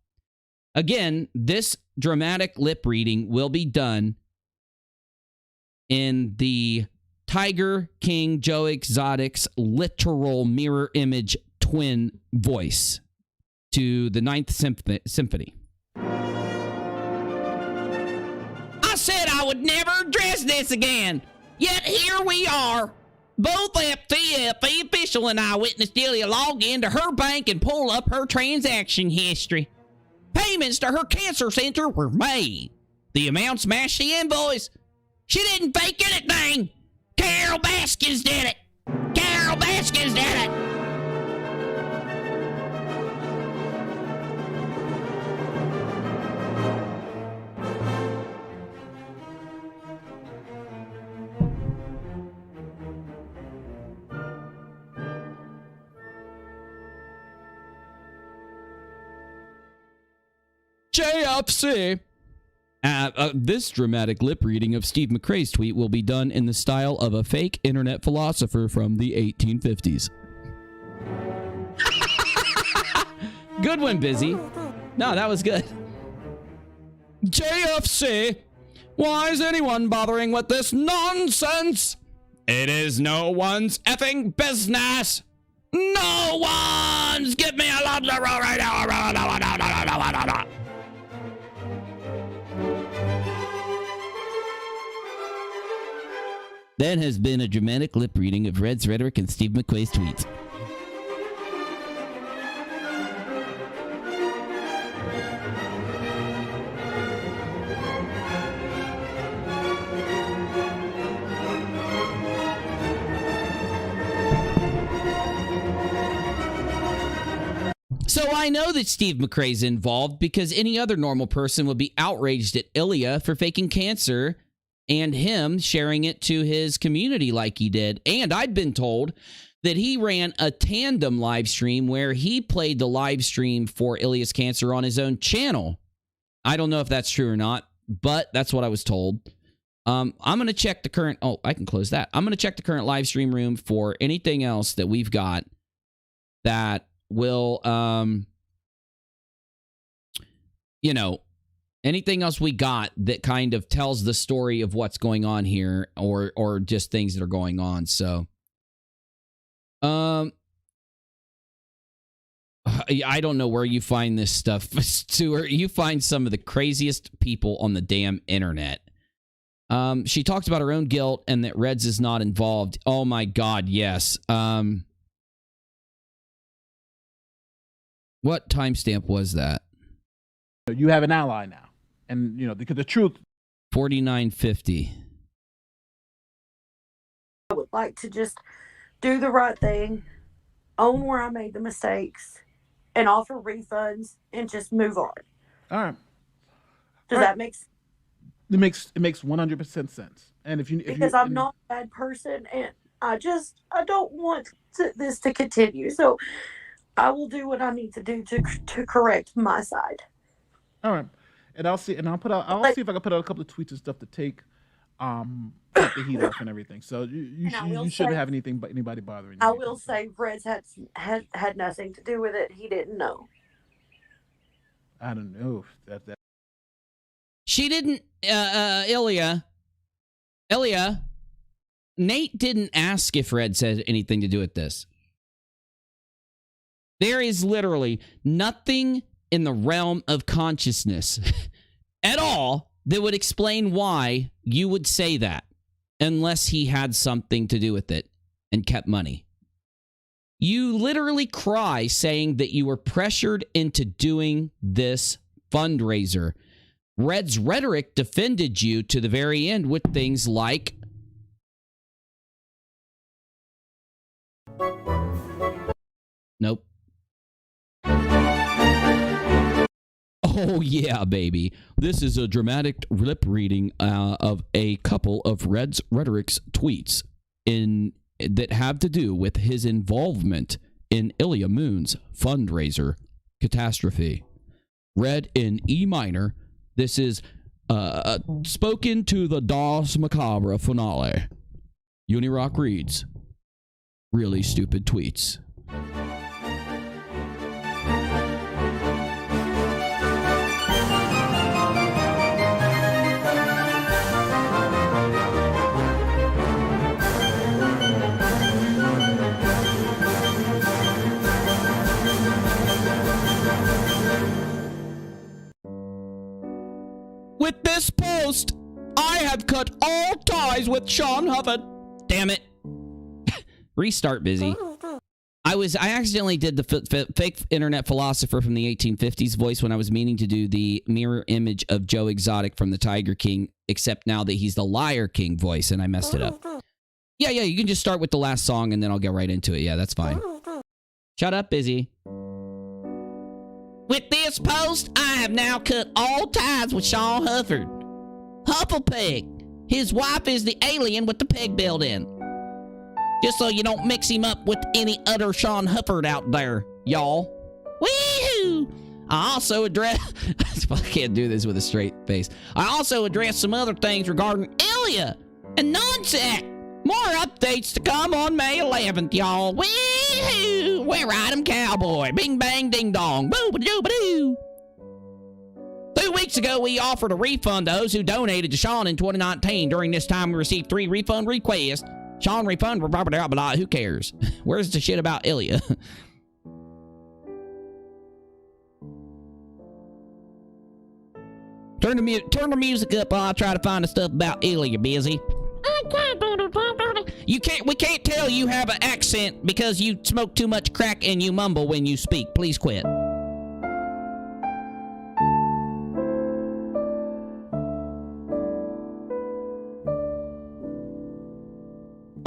again, this dramatic lip reading will be done in the Tiger King Joe Exotic's literal mirror image twin voice to the Ninth Symphony. I said I would never address this again, yet here we are. Both ftfe official and I witnessed Ilya log into her bank and pull up her transaction history. Payments to her cancer center were made. The amounts matched the invoice. She didn't fake anything. Carol Baskins did it. Carol Baskins did it. JFC. This dramatic lip reading of Steve McRae's tweet will be done in the style of a fake internet philosopher from the 1850s. Good one, Busy. No, that was good. JFC, why is anyone bothering with this nonsense? It is no one's effing business. No one's. Give me a love right now. That has been a dramatic lip reading of Reds Rhetoric and Steve McQuay's tweets. So I know that Steve McRae's involved because any other normal person would be outraged at Ilya for faking cancer and him sharing it to his community like he did. And I'd been told that he ran a tandem live stream where he played the live stream for Ilya's cancer on his own channel. I don't know if that's true or not, but that's what I was told. I'm going to check the current... Oh, I can close that. I'm going to check the current live stream room for anything else that we've got that will, you know, anything else we got that kind of tells the story of what's going on here or just things that are going on. So, I don't know where you find this stuff, Stuart. You find some of the craziest people on the damn internet. She talks about her own guilt and that Reds is not involved. Oh my God, yes. What timestamp was that? You have an ally now. And, you know, because the truth... 4950. I would like to just do the right thing, own where I made the mistakes, and offer refunds, and just move on. All right. Does that make sense? It makes 100% sense. And because I'm not a bad person, and I don't want this to continue. So I will do what I need to do to correct my side. All right. And I'll see, and I'll see if I can put out a couple of tweets and stuff to take the heat off and everything. So you shouldn't have anybody bothering you. I will say Reds had nothing to do with it. He didn't know. I don't know if that. She didn't. Ilya. Nate didn't ask if Reds had anything to do with this. There is literally nothing in the realm of consciousness at all that would explain why you would say that unless he had something to do with it and kept money. You literally cry saying that you were pressured into doing this fundraiser. Reds Rhetoric defended you to the very end with things like nope. Oh, yeah, baby. This is a dramatic lip reading of a couple of Reds Rhetoric's tweets that have to do with his involvement in Ilya Moons' fundraiser catastrophe. Read in E minor, this is spoken to the Das Macabre finale. UNIRock reads, really stupid tweets. With this post, I have cut all ties with Sean Hufford. Damn it. Restart, Busy. I accidentally did the fake internet philosopher from the 1850s voice when I was meaning to do the mirror image of Joe Exotic from the Tiger King, except now that he's the Liar King voice, and I messed it up. Yeah, you can just start with the last song, and then I'll get right into it. Yeah, that's fine. Shut up, Busy. With this post, I have now cut all ties with Sean Hufford. Hufflepeg. His wife is the alien with the peg built in. Just so you don't mix him up with any other Sean Hufford out there, y'all. Wee-hoo! I also address... I can't do this with a straight face. I also addressed some other things regarding Ilya and nonsense. More updates to come on May 11th, y'all. Wee-hoo! We're Ride 'em Cowboy. Bing, bang, ding, dong. Boo-ba-doo-ba-doo. 2 weeks ago, we offered a refund to those who donated to Sean in 2019. During this time, we received 3 refund requests. Sean refund, blah, blah, blah, blah. Who cares? Where's the shit about Ilya? Turn the music up while I try to find the stuff about Ilya, busy. We can't tell you have an accent because you smoke too much crack and you mumble when you speak. Please quit.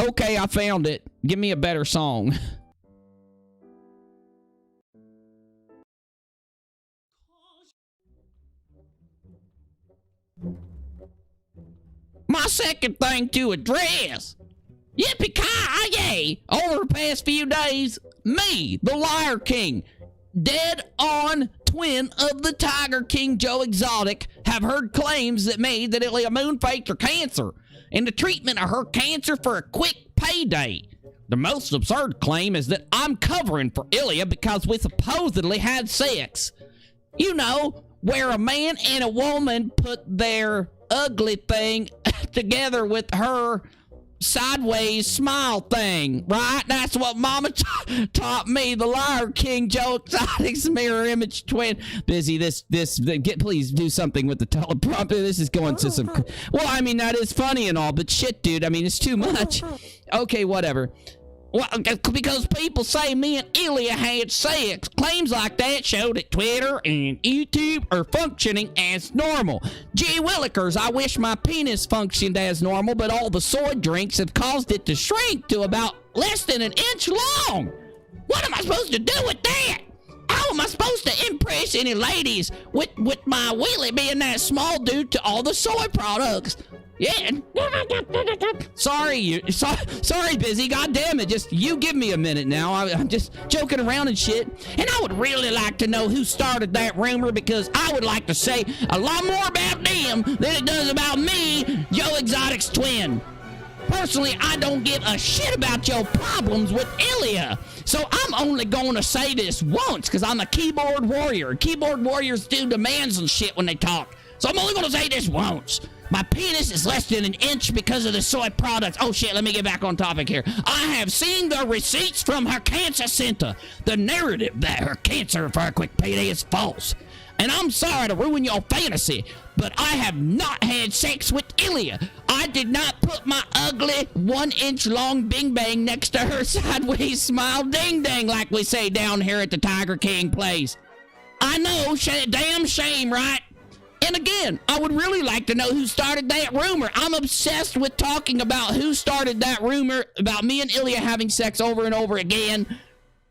Okay, I found it. Give me a better song. My second thing to address. Yippee-ki-yay! Over the past few days, me, the Liar King, dead on twin of the Tiger King Joe Exotic, have heard claims that made that ILYA MOON faked her cancer and the treatment of her cancer for a quick payday. The most absurd claim is that I'm covering for Ilya because we supposedly had sex. You know, where a man and a woman put their ugly thing together with her sideways smile thing, right? That's what Mama taught me. The Liar King Joe Exotic's mirror image twin. Busy, please do something with the teleprompter. This is going to some... Well, I mean, that is funny and all, but shit, dude, I mean, it's too much. Okay, whatever. Well, because people say me and Ilya had sex. Claims like that show that Twitter and YouTube are functioning as normal. Gee willikers, I wish my penis functioned as normal, but all the soy drinks have caused it to shrink to about less than an inch long. What am I supposed to do with that? How am I supposed to impress any ladies with my wheelie being that small due to all the soy products? Yeah. Sorry, busy. God damn it. Just you give me a minute now. I'm just joking around and shit. And I would really like to know who started that rumor because I would like to say a lot more about them than it does about me, Joe Exotic's twin. Personally, I don't give a shit about your problems with Ilya. So I'm only going to say this once because I'm a keyboard warrior. Keyboard warriors do demands and shit when they talk. So I'm only going to say this once. My penis is less than an inch because of the soy products. Oh shit, let me get back on topic here. I have seen the receipts from her cancer center. The narrative that her cancer for a quick payday is false. And I'm sorry to ruin your fantasy, but I have not had sex with Ilya. I did not put my ugly 1-inch long bing bang next to her sideways smile ding dang like we say down here at the Tiger King place. I know, damn shame, right? And again, I would really like to know who started that rumor. I'm obsessed with talking about who started that rumor about me and Ilya having sex over and over again.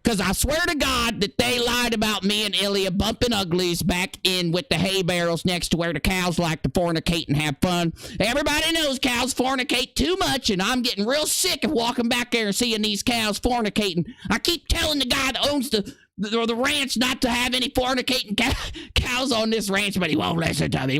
Because I swear to God that they lied about me and Ilya bumping uglies back in with the hay barrels next to where the cows like to fornicate and have fun. Everybody knows cows fornicate too much, and I'm getting real sick of walking back there and seeing these cows fornicating. I keep telling the guy that owns the ranch not to have any fornicating cows on this ranch, but he won't listen to me.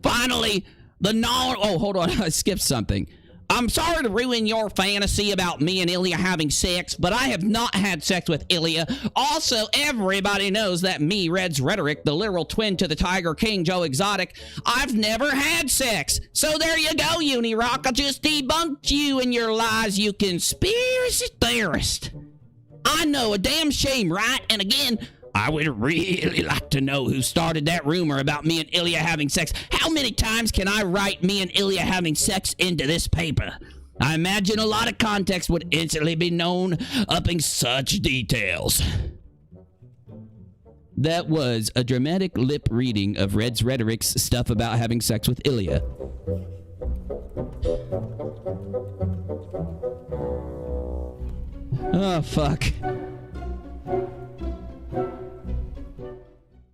Finally, oh, hold on, I skipped something. I'm sorry to ruin your fantasy about me and Ilya having sex, but I have not had sex with Ilya. Also, everybody knows that me, Reds Rhetoric, the literal twin to the Tiger King Joe Exotic, I've never had sex. So there you go, UNIRock. I just debunked you and your lies, you conspiracy theorist. I know, a damn shame, right? And again, I would really like to know who started that rumor about me and Ilya having sex. How many times can I write me and Ilya having sex into this paper? I imagine a lot of context would instantly be known up in such details. That was a dramatic lip reading of Reds Rhetoric's stuff about having sex with Ilya. Oh, fuck.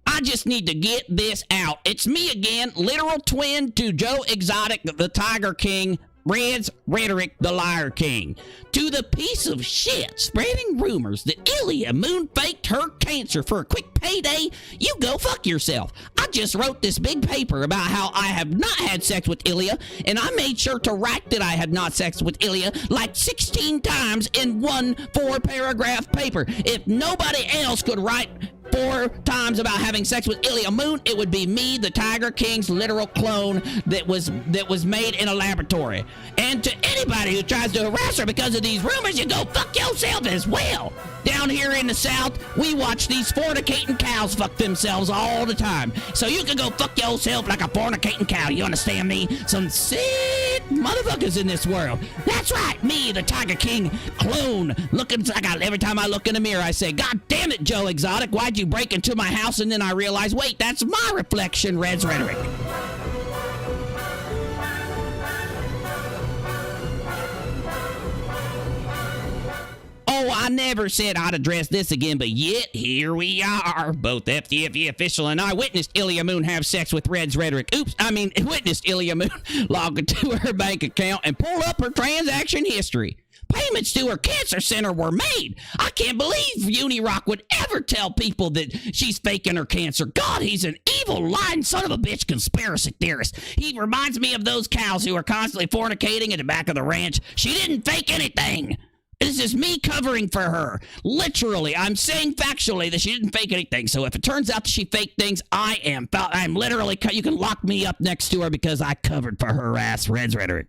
I just need to get this out. It's me again, literal twin to Joe Exotic, the Tiger King. Reds Rhetoric, the Liar King, to the piece of shit spreading rumors that Ilya Moon faked her cancer for a quick payday, you go fuck yourself. I just wrote this big paper about how I have not had sex with Ilya, and I made sure to write that I had not sex with Ilya like 16 times in one 4-paragraph paper. If nobody else could write 4 times about having sex with Ilya Moon, it would be me, the Tiger King's literal clone that was made in a laboratory. And to anybody who tries to harass her because of these rumors, you go fuck yourself as well. Down here in the South, we watch these fornicating cows fuck themselves all the time. So you can go fuck yourself like a fornicating cow. You understand me? Some sick motherfuckers in this world. That's right, me, the Tiger King clone. Looking like every time I look in the mirror, I say, God damn it, Joe Exotic, why'd you break into my house? And then I realize, wait, that's my reflection, Reds Rhetoric. Oh, I never said I'd address this again, but yet here we are. Both FTFE official and I witnessed Ilya Moon have sex with Reds Rhetoric. Witnessed Ilya Moon log into her bank account and pull up her transaction history. Payments to her cancer center were made. I can't believe UNIRock would ever tell people that she's faking her cancer. God, he's an evil, lying son of a bitch conspiracy theorist. He reminds me of those cows who are constantly fornicating at the back of the ranch. She didn't fake anything. This is me covering for her. Literally, I'm saying factually that she didn't fake anything. So if it turns out that she faked things, I'm literally, you can lock me up next to her because I covered for her ass, Reds Rhetoric.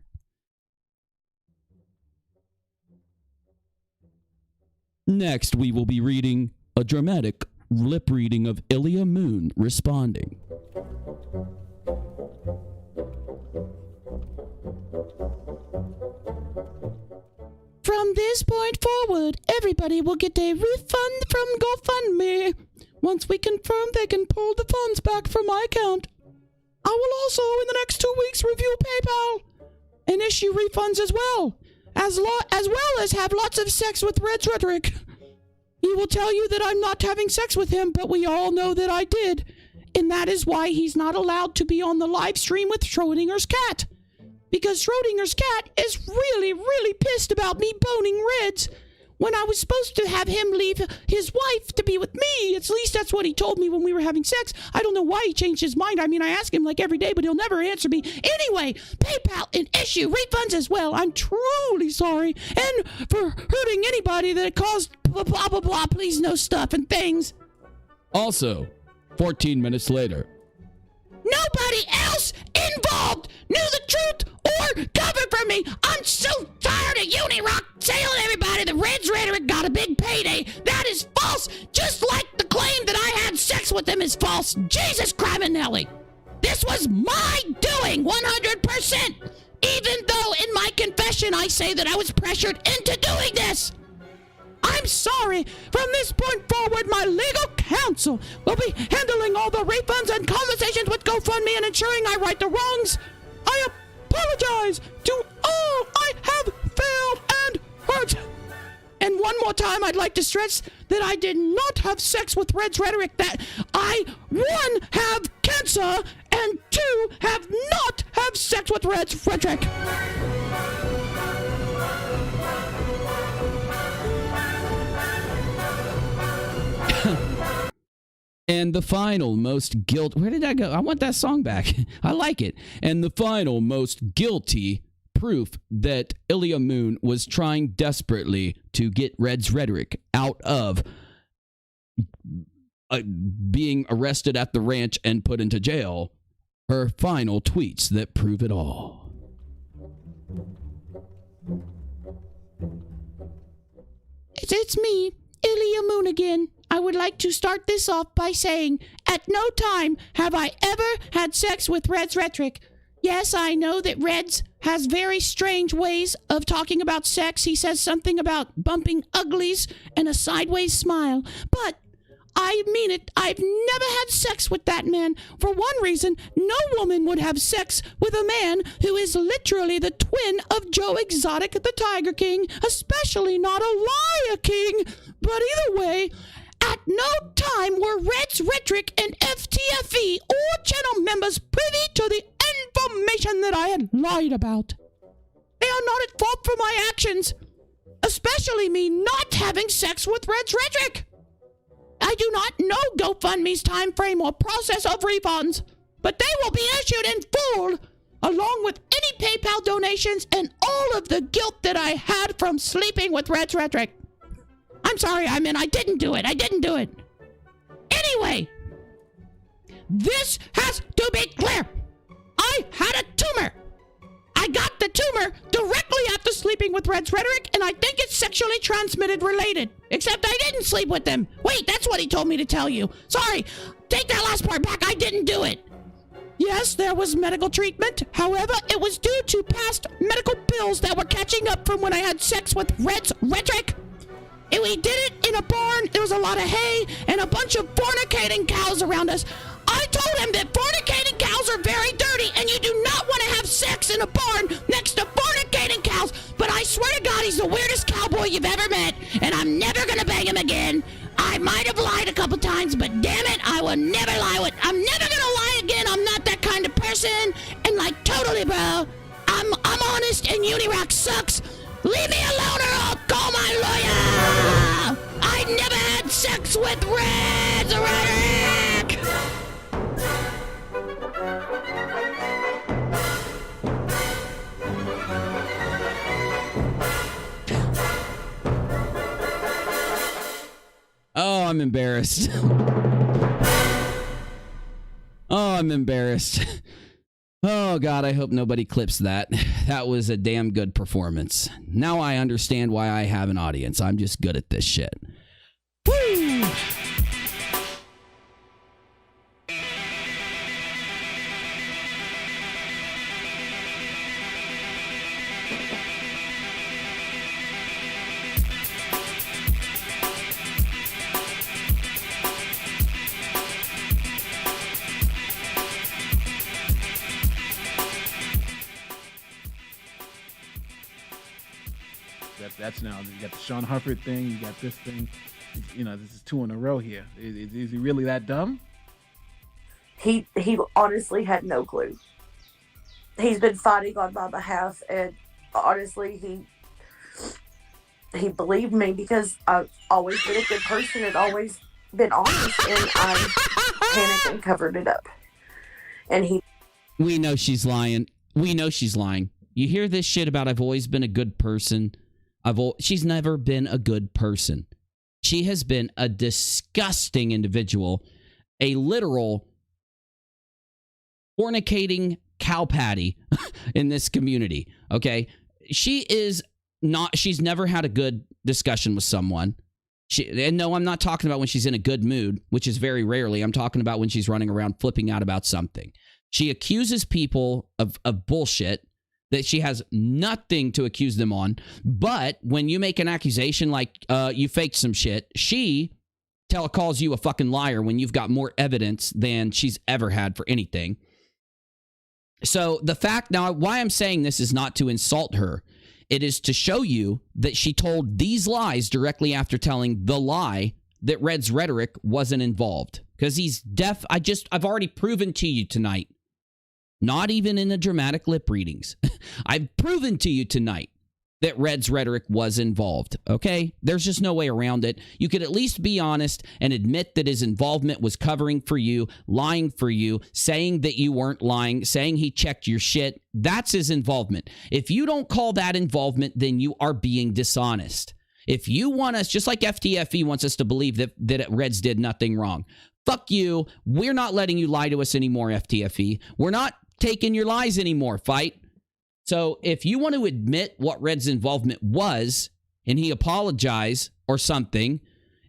Next, we will be reading a dramatic lip reading of Ilya Moon responding. From this point forward, everybody will get a refund from GoFundMe. Once we confirm they can pull the funds back from my account. I will also, in the next 2 weeks, review PayPal and issue refunds as well as have lots of sex with Reds Rhetoric. He will tell you that I'm not having sex with him, but we all know that I did. And that is why he's not allowed to be on the live stream with Schrodinger's cat. Because Schrodinger's cat is really, really pissed about me boning Reds when I was supposed to have him leave his wife to be with me. At least that's what he told me when we were having sex. I don't know why he changed his mind. I mean, I ask him like every day, but he'll never answer me. Anyway, PayPal and issue refunds as well. I'm truly sorry. And for hurting anybody that caused blah, blah, blah, blah, please no stuff and things. Also, 14 minutes later. Nobody else involved knew the truth or covered for me. I'm so tired of UNIRock telling everybody the Reds Rhetoric got a big payday. That is false, just like the claim that I had sex with him is false. Jesus Criminelli. This was my doing, 100%. Even though in my confession I say that I was pressured into doing this. I'm sorry. From this point forward, my legal counsel will be handling all the refunds and conversations with GoFundMe and ensuring I right the wrongs. I apologize to all I have failed and hurt. And one more time, I'd like to stress that I did not have sex with Reds Rhetoric, that I, 1, have cancer, and 2, have not have sex with Reds Rhetoric. And the final most guilt... Where did I go? I want that song back. I like it. And the final most guilty proof that Ilya Moon was trying desperately to get Reds Rhetoric out of being arrested at the ranch and put into jail. Her final tweets that prove it all. It's me, Ilya Moon again. I would like to start this off by saying, at no time have I ever had sex with Reds Rhetoric. Yes, I know that Reds has very strange ways of talking about sex. He says something about bumping uglies and a sideways smile. But I mean it. I've never had sex with that man. For one reason, no woman would have sex with a man who is literally the twin of Joe Exotic, the Tiger King, especially not a liar king. But either way, at no time were Reds Rhetoric and ftfe or channel members privy to the information that I had lied about. They are not at fault for my actions, especially me not having sex with Reds Rhetoric. I do not know GoFundMe's time frame or process of refunds, but they will be issued in full, along with any PayPal donations and all of the guilt that I had from sleeping with Reds Rhetoric. I'm sorry, I didn't do it. I didn't do it. Anyway, this has to be clear. I had a tumor. I got the tumor directly after sleeping with Reds Rhetoric, and I think it's sexually transmitted related. Except I didn't sleep with him. Wait, that's what he told me to tell you. Sorry, take that last part back. I didn't do it. Yes, there was medical treatment. However, it was due to past medical bills that were catching up from when I had sex with Reds Rhetoric. And we did it in a barn. There was a lot of hay and a bunch of fornicating cows around us. I told him that fornicating cows are very dirty and you do not want to have sex in a barn next to fornicating cows. But I swear to God, he's the weirdest cowboy you've ever met, and I'm never going to bang him again. I might have lied a couple times, but damn it, I will never lie. I'm never going to lie again. I'm not that kind of person. And like, totally, bro, I'm honest, and UNIRock sucks. Leave me alone or I'll call my lawyer. I never had sex with Reds Rhetoric. Oh, I'm embarrassed. Oh, I'm embarrassed. Oh, God, I hope nobody clips that. That was a damn good performance. Now I understand why I have an audience. I'm just good at this shit. Woo! That's now, you got the Sean Hufford thing, you got this thing. You know, this is 2 in a row here. Is he really that dumb? He honestly had no clue. He's been fighting on my behalf, and honestly, he believed me because I've always been a good person and always been honest, and I panicked and covered it up. And we know she's lying. We know she's lying. You hear this shit about I've always been a good person. She's never been a good person. She has been a disgusting individual, a literal fornicating cow patty in this community. Okay, she's never had a good discussion with someone. And no, I'm not talking about when she's in a good mood, which is very rarely. I'm talking about when she's running around flipping out about something. She accuses people of bullshit that she has nothing to accuse them on. But when you make an accusation like you faked some shit, she calls you a fucking liar when you've got more evidence than she's ever had for anything. So the fact now, why I'm saying this is not to insult her. It is to show you that she told these lies directly after telling the lie that Reds Rhetoric wasn't involved. Because he's deaf. I've already proven to you tonight. Not even in the dramatic lip readings. I've proven to you tonight that Reds Rhetoric was involved, okay? There's just no way around it. You could at least be honest and admit that his involvement was covering for you, lying for you, saying that you weren't lying, saying he checked your shit. That's his involvement. If you don't call that involvement, then you are being dishonest. If you want us, just like ftfe wants us to believe that Reds did nothing wrong, fuck you. We're not letting you lie to us anymore, ftfe. We're not taking your lies anymore, fight. So if you want to admit what Red's involvement was and he apologize or something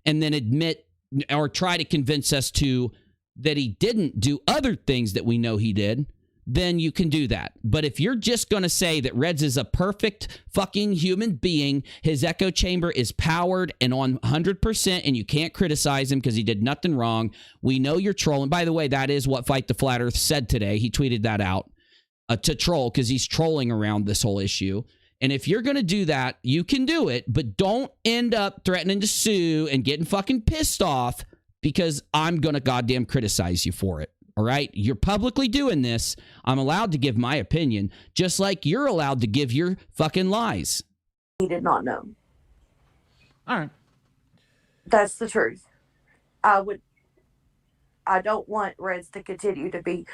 and then admit or try to convince us that he didn't do other things that we know he did, then you can do that. But if you're just going to say that Reds is a perfect fucking human being, his echo chamber is powered and on 100% and you can't criticize him because he did nothing wrong, we know you're trolling. By the way, that is what Fight the Flat Earth said today. He tweeted that out to troll because he's trolling around this whole issue. And if you're going to do that, you can do it, but don't end up threatening to sue and getting fucking pissed off because I'm going to goddamn criticize you for it. All right? You're publicly doing this. I'm allowed to give my opinion, just like you're allowed to give your fucking lies. He did not know. All right. That's the truth. I don't want Reds to continue to be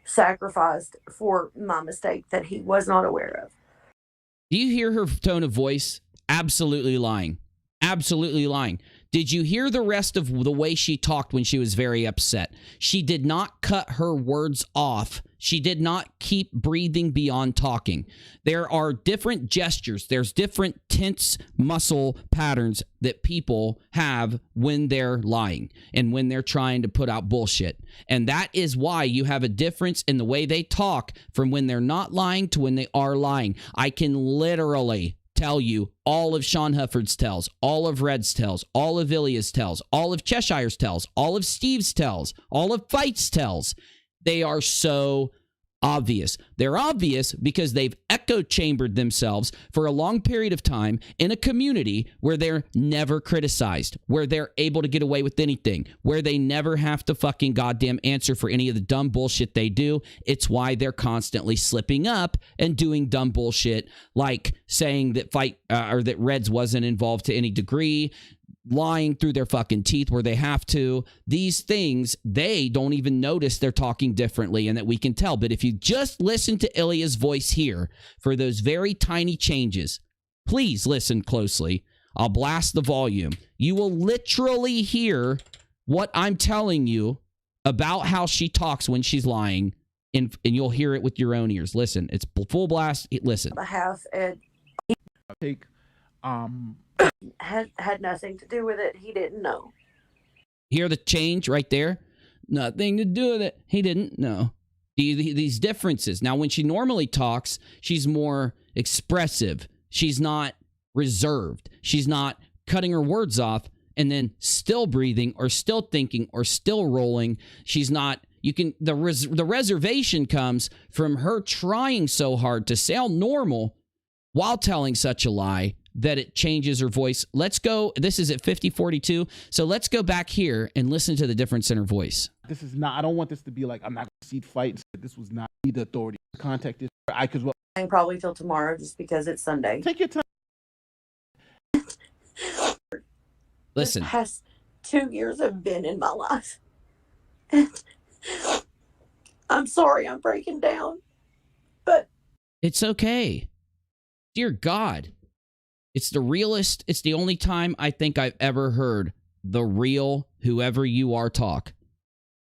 sacrificed for my mistake that he was not aware of. Do you hear her tone of voice? Absolutely lying. Absolutely lying. Did you hear the rest of the way she talked when she was very upset? She did not cut her words off. She did not keep breathing beyond talking. There are different gestures. There's different tense muscle patterns that people have when they're lying and when they're trying to put out bullshit. And that is why you have a difference in the way they talk from when they're not lying to when they are lying. I can literally tell you all of Sean Hufford's tells, all of Red's tells, all of Ilya's tells, all of Cheshire's tells, all of Steve's tells, all of Fight's tells. They are so obvious. They're obvious because they've echo chambered themselves for a long period of time in a community where they're never criticized, where they're able to get away with anything, where they never have to fucking goddamn answer for any of the dumb bullshit they do. It's why they're constantly slipping up and doing dumb bullshit like saying that that Reds wasn't involved to any degree, lying through their fucking teeth where they have to. These things, they don't even notice they're talking differently and that we can tell. But if you just listen to Ilya's voice here for those very tiny changes, please listen closely. I'll blast the volume. You will literally hear what I'm telling you about how she talks when she's lying, and you'll hear it with your own ears. Listen, it's full blast. Listen. Behalf and Take had nothing to do with it. He didn't know. Hear the change right there? Nothing to do with it. He didn't know. These differences. Now, when she normally talks, she's more expressive. She's not reserved. She's not cutting her words off and then still breathing or still thinking or still rolling. She's not. You can. The reservation comes from her trying so hard to sound normal while telling such a lie that it changes her voice. Let's go. This is at 50:42. So let's go back here and listen to the difference in her voice. This is not, I don't want this to be like, I'm not going to seed fight. This was not the authority. Contact this. I could well. Probably till tomorrow just because it's Sunday. Take your time. Listen. The past 2 years have been in my life. And I'm sorry I'm breaking down. But it's okay. Dear God. It's the realest. It's the only time I think I've ever heard the real whoever you are talk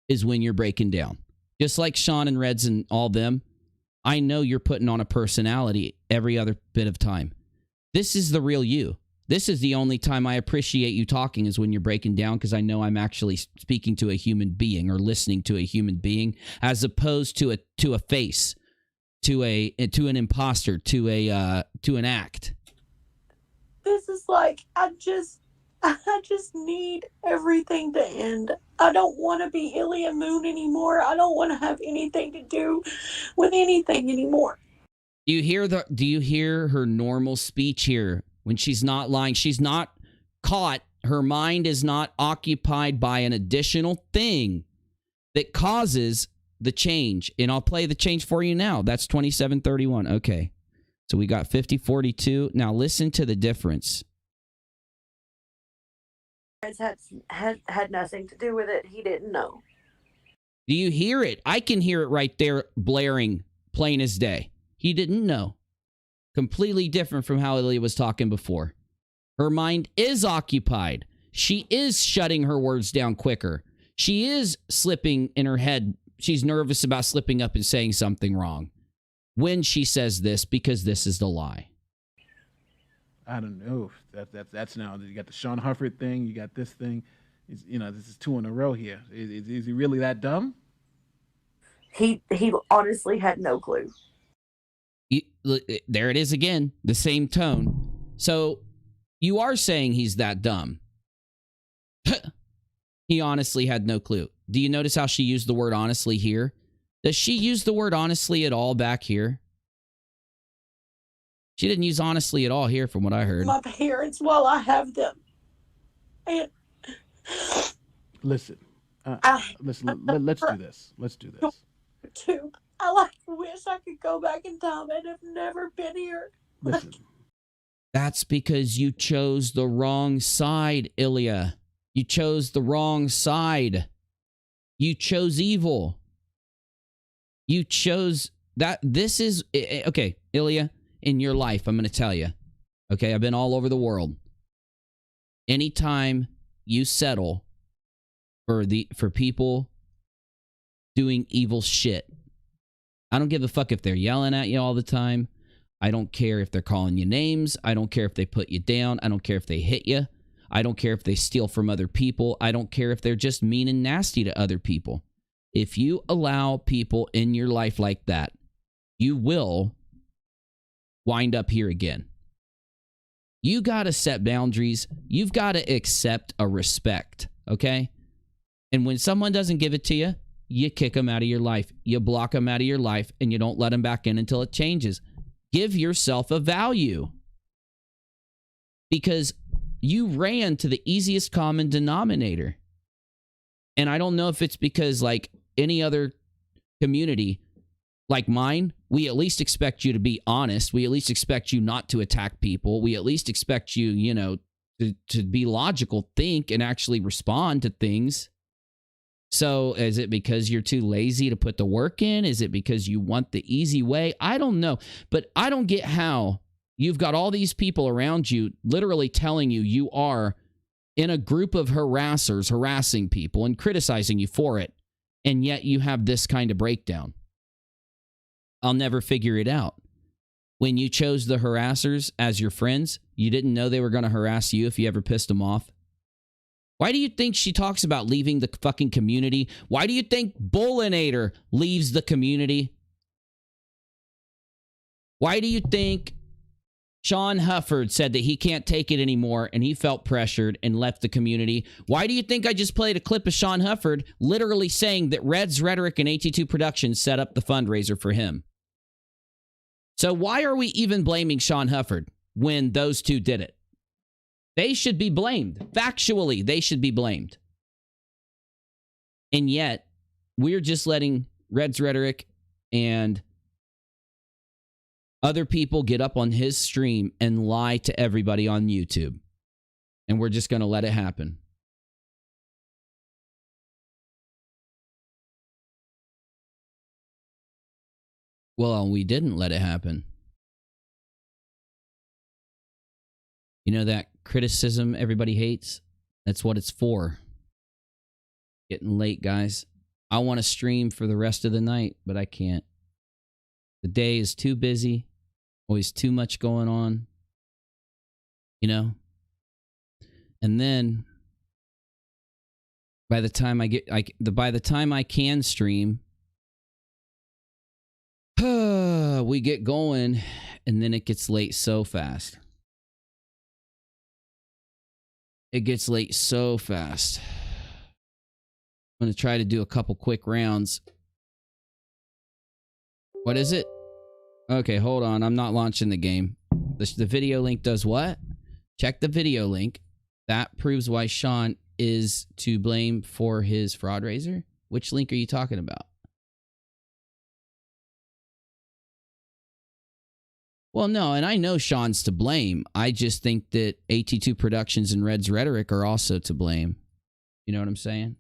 is when you're breaking down. Just like Sean and Reds and all them, I know you're putting on a personality every other bit of time. This is the real you. This is the only time I appreciate you talking is when you're breaking down, because I know I'm actually speaking to a human being or listening to a human being as opposed to a face, to an imposter, to an act. This is like, I just need everything to end. I don't want to be ILYA Moon anymore. I don't want to have anything to do with anything anymore. Do you hear her normal speech here when she's not lying? She's not caught. Her mind is not occupied by an additional thing that causes the change. And I'll play the change for you now. That's 27:31. Okay. So we got 50:42. Now listen to the difference. It's had nothing to do with it. He didn't know. Do you hear it? I can hear it right there blaring plain as day. He didn't know. Completely different from how Ilya was talking before. Her mind is occupied. She is shutting her words down quicker. She is slipping in her head. She's nervous about slipping up and saying something wrong when she says this, because this is the lie. I don't know. That's now, you got the Sean Hufford thing. You got this thing. This is 2 in a row here. Is he really that dumb? He honestly had no clue. There it is again, the same tone. So you are saying he's that dumb. He honestly had no clue. Do you notice how she used the word honestly here? Does she use the word honestly at all back here? She didn't use honestly at all here from what I heard. My parents while I have them. And listen, Listen, let's do this. Let's do this. Too. I wish I could go back in time and have never been here. Listen. That's because you chose the wrong side, Ilya. You chose the wrong side. You chose evil. You chose that. This is okay, Ilya. In your life, I'm going to tell you. Okay, I've been all over the world. Anytime you settle for people doing evil shit, I don't give a fuck if they're yelling at you all the time. I don't care if they're calling you names. I don't care if they put you down. I don't care if they hit you. I don't care if they steal from other people. I don't care if they're just mean and nasty to other people. If you allow people in your life like that, you will wind up here again. You got to set boundaries. You've got to accept a respect, okay? And when someone doesn't give it to you, you kick them out of your life. You block them out of your life, and you don't let them back in until it changes. Give yourself a value. Because you ran to the easiest common denominator. And I don't know if it's because, like any other community, like mine, we at least expect you to be honest. We at least expect you not to attack people. We at least expect you, you know, to be logical, think, and actually respond to things. So is it because you're too lazy to put the work in? Is it because you want the easy way? I don't know. But I don't get how you've got all these people around you literally telling you you are in a group of harassers harassing people and criticizing you for it. And yet you have this kind of breakdown. I'll never figure it out. When you chose the harassers as your friends, you didn't know they were going to harass you if you ever pissed them off. Why do you think she talks about leaving the fucking community? Why do you think Booleanenator leaves the community? Why do you think Sean Hufford said that he can't take it anymore and he felt pressured and left the community? Why do you think I just played a clip of Sean Hufford literally saying that Reds Rhetoric and AT2 Productions set up the fundraiser for him? So why are we even blaming Sean Hufford when those two did it? They should be blamed. Factually, they should be blamed. And yet, we're just letting Reds Rhetoric and other people get up on his stream and lie to everybody on YouTube. And we're just going to let it happen. Well, we didn't let it happen. You know that criticism everybody hates? That's what it's for. Getting late, guys. I want to stream for the rest of the night, but I can't. The day is too busy. Always too much going on. You know? And then by the time I can stream, we get going, and then it gets late so fast. It gets late so fast. I'm going to try to do a couple quick rounds. What is it? Okay, hold on. I'm not launching the game. The video link does what? Check the video link. That proves why Sean is to blame for his Fraudraiser. Which link are you talking about? Well, no, and I know Sean's to blame. I just think that AT2 Productions and Reds Rhetoric are also to blame. You know what I'm saying?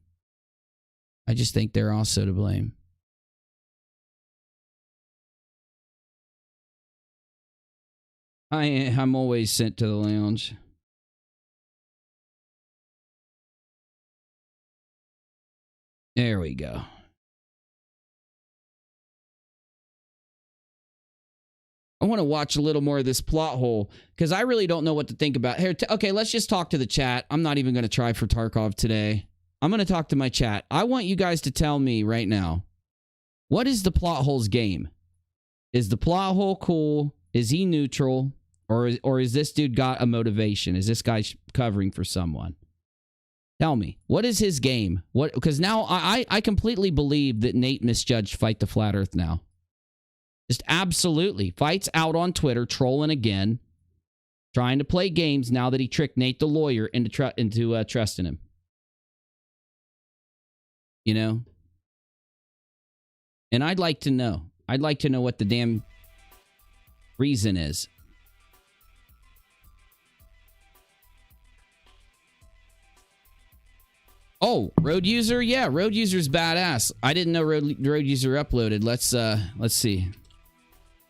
I just think they're also to blame. I'm always sent to the lounge. There we go. I want to watch a little more of this plot hole because I really don't know what to think about. Here, okay, let's just talk to the chat. I'm not even going to try for Tarkov today. I'm going to talk to my chat. I want you guys to tell me right now, what is the plot hole's game? Is the plot hole cool? Is he neutral? Or is this dude got a motivation? Is this guy covering for someone? Tell me, what is his game? What? Because now I completely believe that Nate misjudged Fight the Flat Earth now. Just absolutely. Fight's out on Twitter, trolling again, trying to play games now that he tricked Nate the lawyer into trusting him. You know? And I'd like to know. I'd like to know what the damn reason is. Oh, Road User? Yeah, Road User's badass. I didn't know Road User uploaded. Let's see.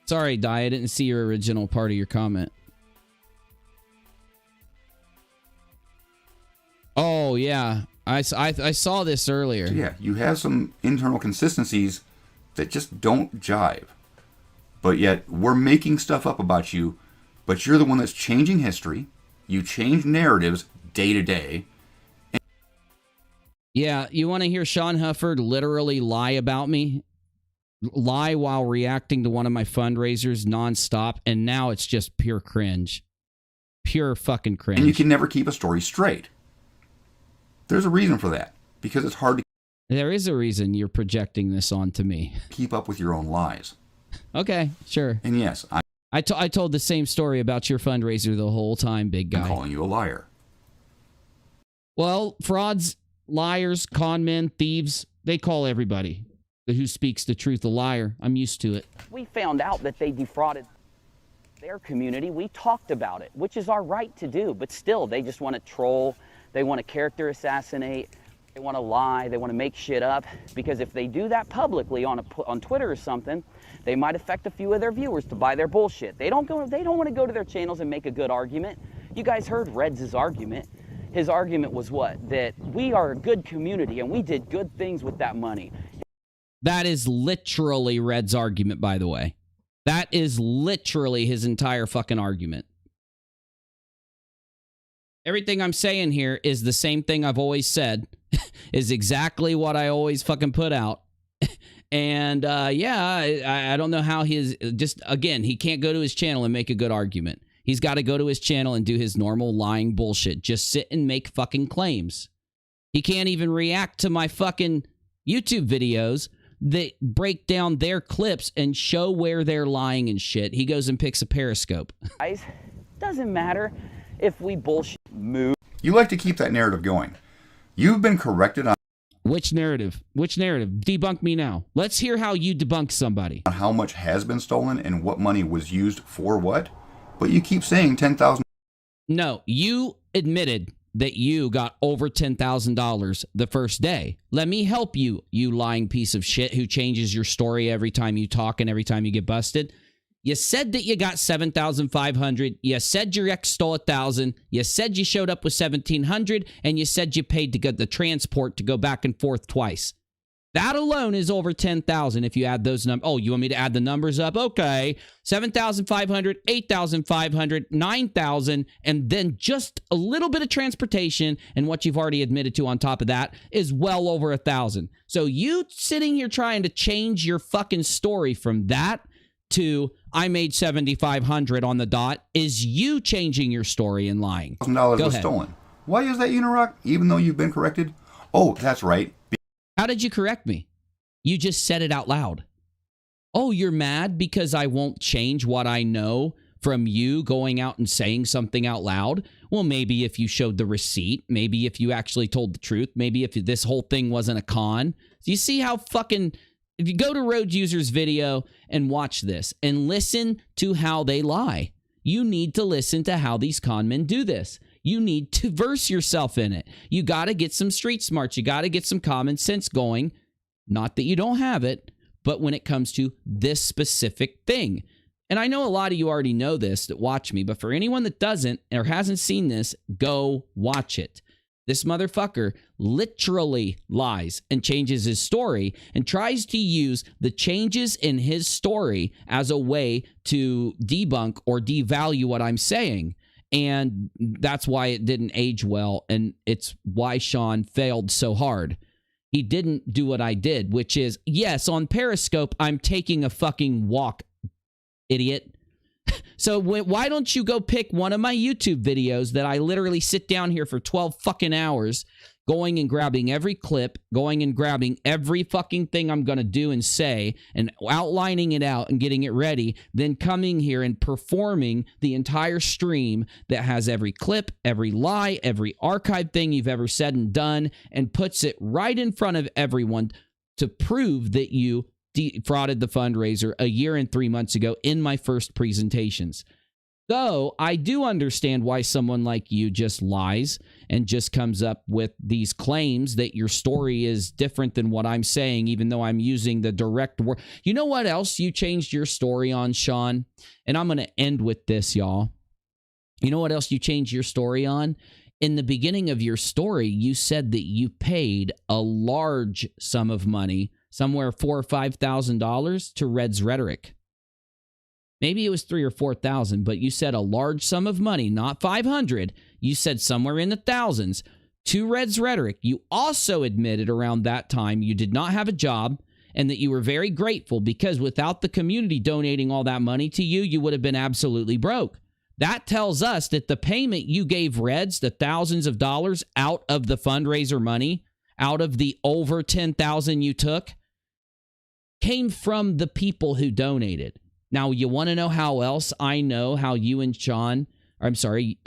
Sorry, Di, I didn't see your original part of your comment. Oh, yeah. I saw this earlier. So yeah, you have some internal consistencies that just don't jive. But yet, we're making stuff up about you, but you're the one that's changing history. You change narratives day to day. Yeah, you want to hear Sean Hufford literally lie about me? Lie while reacting to one of my fundraisers nonstop, and now it's just pure cringe. Pure fucking cringe. And you can never keep a story straight. There's a reason for that, because it's hard to... There is a reason you're projecting this onto me. Keep up with your own lies. Okay, sure. And yes, I told the same story about your fundraiser the whole time, big guy. I'm calling you a liar. Well, frauds, liars, con men, thieves, they call everybody who speaks the truth a liar. I'm used to it. We found out that they defrauded their community. We talked about it, which is our right to do, but still, they just want to troll. They want to character assassinate. They want to lie. They want to make shit up, because if they do that publicly on Twitter or something, they might affect a few of their viewers to buy their bullshit. They don't want to go to their channels and make a good argument. You guys heard Reds' argument. His argument was what? That we are a good community and we did good things with that money. That is literally Red's argument, by the way. That is literally his entire fucking argument. Everything I'm saying here is the same thing I've always said, is exactly what I always fucking put out. And yeah, I don't know how again, he can't go to his channel and make a good argument. He's got to go to his channel and do his normal lying bullshit. Just sit and make fucking claims. He can't even react to my fucking YouTube videos that break down their clips and show where they're lying and shit. He goes and picks a Periscope. Guys, doesn't matter if we bullshit move. You like to keep that narrative going. You've been corrected on... Which narrative? Which narrative? Debunk me now. Let's hear how you debunk somebody. On how much has been stolen and what money was used for what, but you keep saying $10,000. No, you admitted that you got over $10,000 the first day. Let me help you, you lying piece of shit who changes your story every time you talk and every time you get busted. You said that you got $7,500. You said your ex stole $1,000. You said you showed up with $1,700, and you said you paid to get the transport to go back and forth twice. That alone is over $10,000 if you add those numbers. Oh, you want me to add the numbers up? Okay. $7,500, $8,500, $9,000, and then just a little bit of transportation, and what you've already admitted to on top of that is well over $1,000. So you sitting here trying to change your fucking story from that to I made $7,500 on the dot is you changing your story and lying. $1,000 was stolen. Why is that, UNIRock? Even though you've been corrected? Oh, that's right. How did you correct me? You just said it out loud. Oh, you're mad because I won't change what I know from you going out and saying something out loud? Well, maybe if you showed the receipt, maybe if you actually told the truth, maybe if this whole thing wasn't a con. Do you see how fucking... If you go to Road User's video and watch this and listen to how they lie, you need to listen to how these con men do this. You need to verse yourself in it. You got to get some street smarts. You got to get some common sense going. Not that you don't have it, but when it comes to this specific thing. And I know a lot of you already know this that watch me, but for anyone that doesn't or hasn't seen this, go watch it. This motherfucker literally lies and changes his story and tries to use the changes in his story as a way to debunk or devalue what I'm saying. And that's why it didn't age well, and it's why Sean failed so hard. He didn't do what I did, which is, yes, on Periscope, I'm taking a fucking walk, idiot. So why don't you go pick one of my YouTube videos that I literally sit down here for 12 fucking hours going and grabbing every clip, going and grabbing every fucking thing I'm going to do and say, and outlining it out and getting it ready, then coming here and performing the entire stream that has every clip, every lie, every archive thing you've ever said and done, and puts it right in front of everyone to prove that you defrauded the fundraiser a year and 3 months ago in my first presentations. Though I do understand why someone like you just lies and just comes up with these claims that your story is different than what I'm saying, even though I'm using the direct word. You know what else you changed your story on, Sean? And I'm going to end with this, y'all. You know what else you changed your story on? In the beginning of your story, you said that you paid a large sum of money, somewhere $4,000 or $5,000 to Reds Rhetoric. Maybe it was $3,000 or $4,000, but you said a large sum of money, not 500. You said somewhere in the thousands to Reds Rhetoric. You also admitted around that time you did not have a job and that you were very grateful because without the community donating all that money to you, you would have been absolutely broke. That tells us that the payment you gave Reds, the thousands of dollars out of the fundraiser money, out of the over 10,000 you took, came from the people who donated. Now, you want to know how else I know how you and Sean, I'm sorry,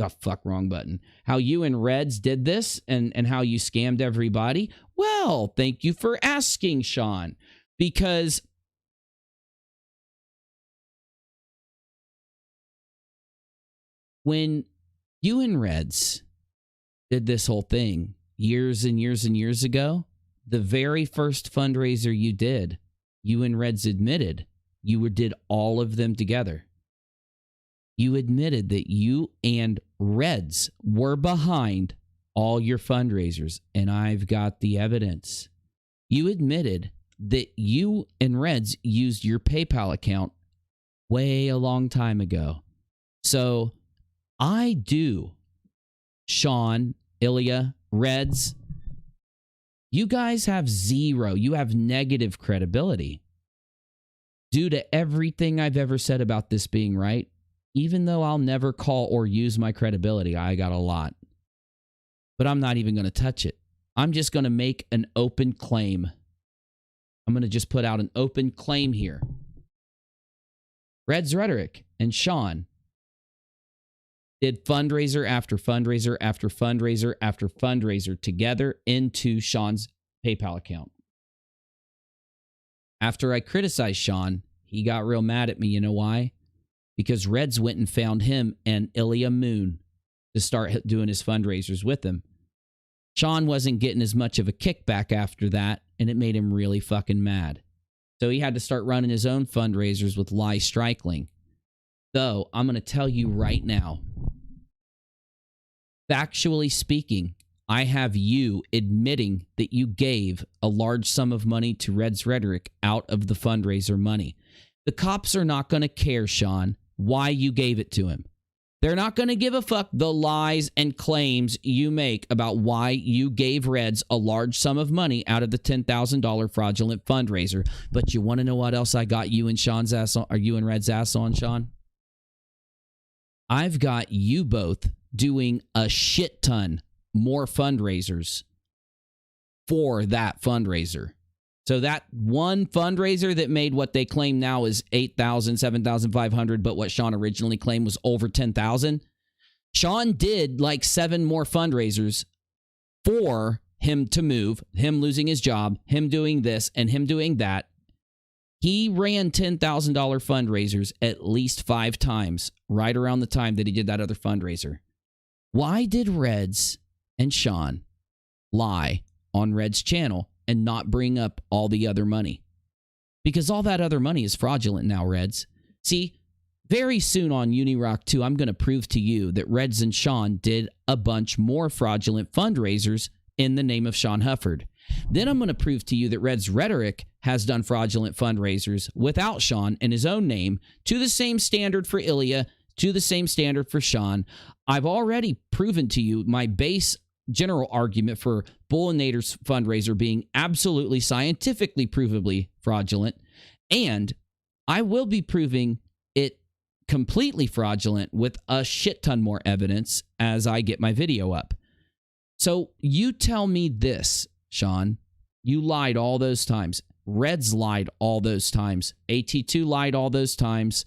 wrong button, how you and Reds did this and how you scammed everybody? Well, thank you for asking, Sean, because when you and Reds did this whole thing years and years and years ago, the very first fundraiser you did, you and Reds admitted you did all of them together. You admitted that you and Reds were behind all your fundraisers, and I've got the evidence. You admitted that you and Reds used your PayPal account way a long time ago. So I do, Sean, Ilya, Reds, you guys have zero, you have negative credibility. Due to everything I've ever said about this being right, even though I'll never call or use my credibility, I got a lot. But I'm not even going to touch it. I'm just going to make an open claim. I'm going to just put out an open claim here. Reds Rhetoric and Sean did fundraiser after fundraiser after fundraiser after fundraiser together into Sean's PayPal account. After I criticized Sean, he got real mad at me. You know why? Because Reds went and found him and ILYA MOON to start doing his fundraisers with him. Sean wasn't getting as much of a kickback after that, and it made him really fucking mad. So he had to start running his own fundraisers with LiveStreams. Though, I'm going to tell you right now, factually speaking, I have you admitting that you gave a large sum of money to Reds Rhetoric out of the fundraiser money. The cops are not going to care, Sean, why you gave it to him. They're not going to give a fuck the lies and claims you make about why you gave Reds a large sum of money out of the $10,000 fraudulent fundraiser. But you want to know what else I got you and Sean's ass on, or you and Red's ass on, Sean? I've got you both doing a shit ton more fundraisers for that fundraiser. So that one fundraiser that made what they claim now is 8,000, 7,500, but what Sean originally claimed was over 10,000. Sean did like 7 more fundraisers for him to move, him losing his job, him doing this, and him doing that. He ran $10,000 fundraisers at least 5 times right around the time that he did that other fundraiser. Why did Reds and Sean lie on Red's channel and not bring up all the other money? Because all that other money is fraudulent now, Reds. See, very soon on UNIRock 2, I'm going to prove to you that Reds and Sean did a bunch more fraudulent fundraisers in the name of Sean Hufford. Then I'm going to prove to you that Reds Rhetoric has done fraudulent fundraisers without Sean in his own name, to the same standard for Ilya, to the same standard for Sean. I've already proven to you my base general argument for Booleanenator's fundraiser being absolutely scientifically provably fraudulent, and I will be proving it completely fraudulent with a shit ton more evidence as I get my video up. So you tell me this, Sean. You lied all those times. Reds lied all those times. AT2 lied all those times.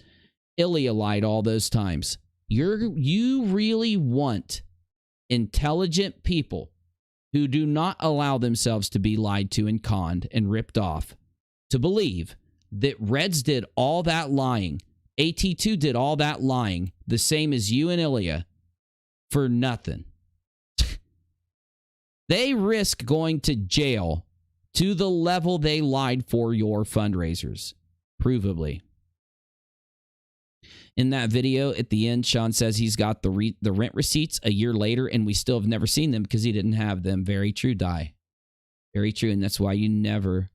Ilya lied all those times. You really want intelligent people who do not allow themselves to be lied to and conned and ripped off to believe that Reds did all that lying, AT2 did all that lying, the same as you and Ilya, for nothing. They risk going to jail to the level they lied for your fundraisers, provably. In that video at the end, Sean says he's got the rent receipts a year later, and we still have never seen them because he didn't have them. Very true, Di. Very true, and that's why you never...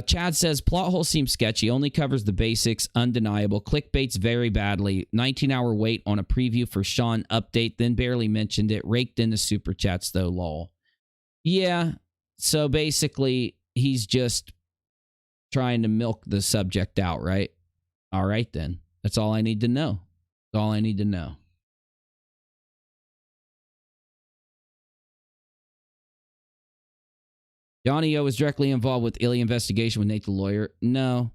Chad says, plot hole seems sketchy, only covers the basics, undeniable, clickbaits very badly, 19-hour wait on a preview for Sean update, then barely mentioned it, raked in the super chats though, lol. Yeah, so basically, he's just trying to milk the subject out, right? All right, then. That's all I need to know. That's all I need to know. Johnny O was directly involved with Ilya investigation with Nate the lawyer. No,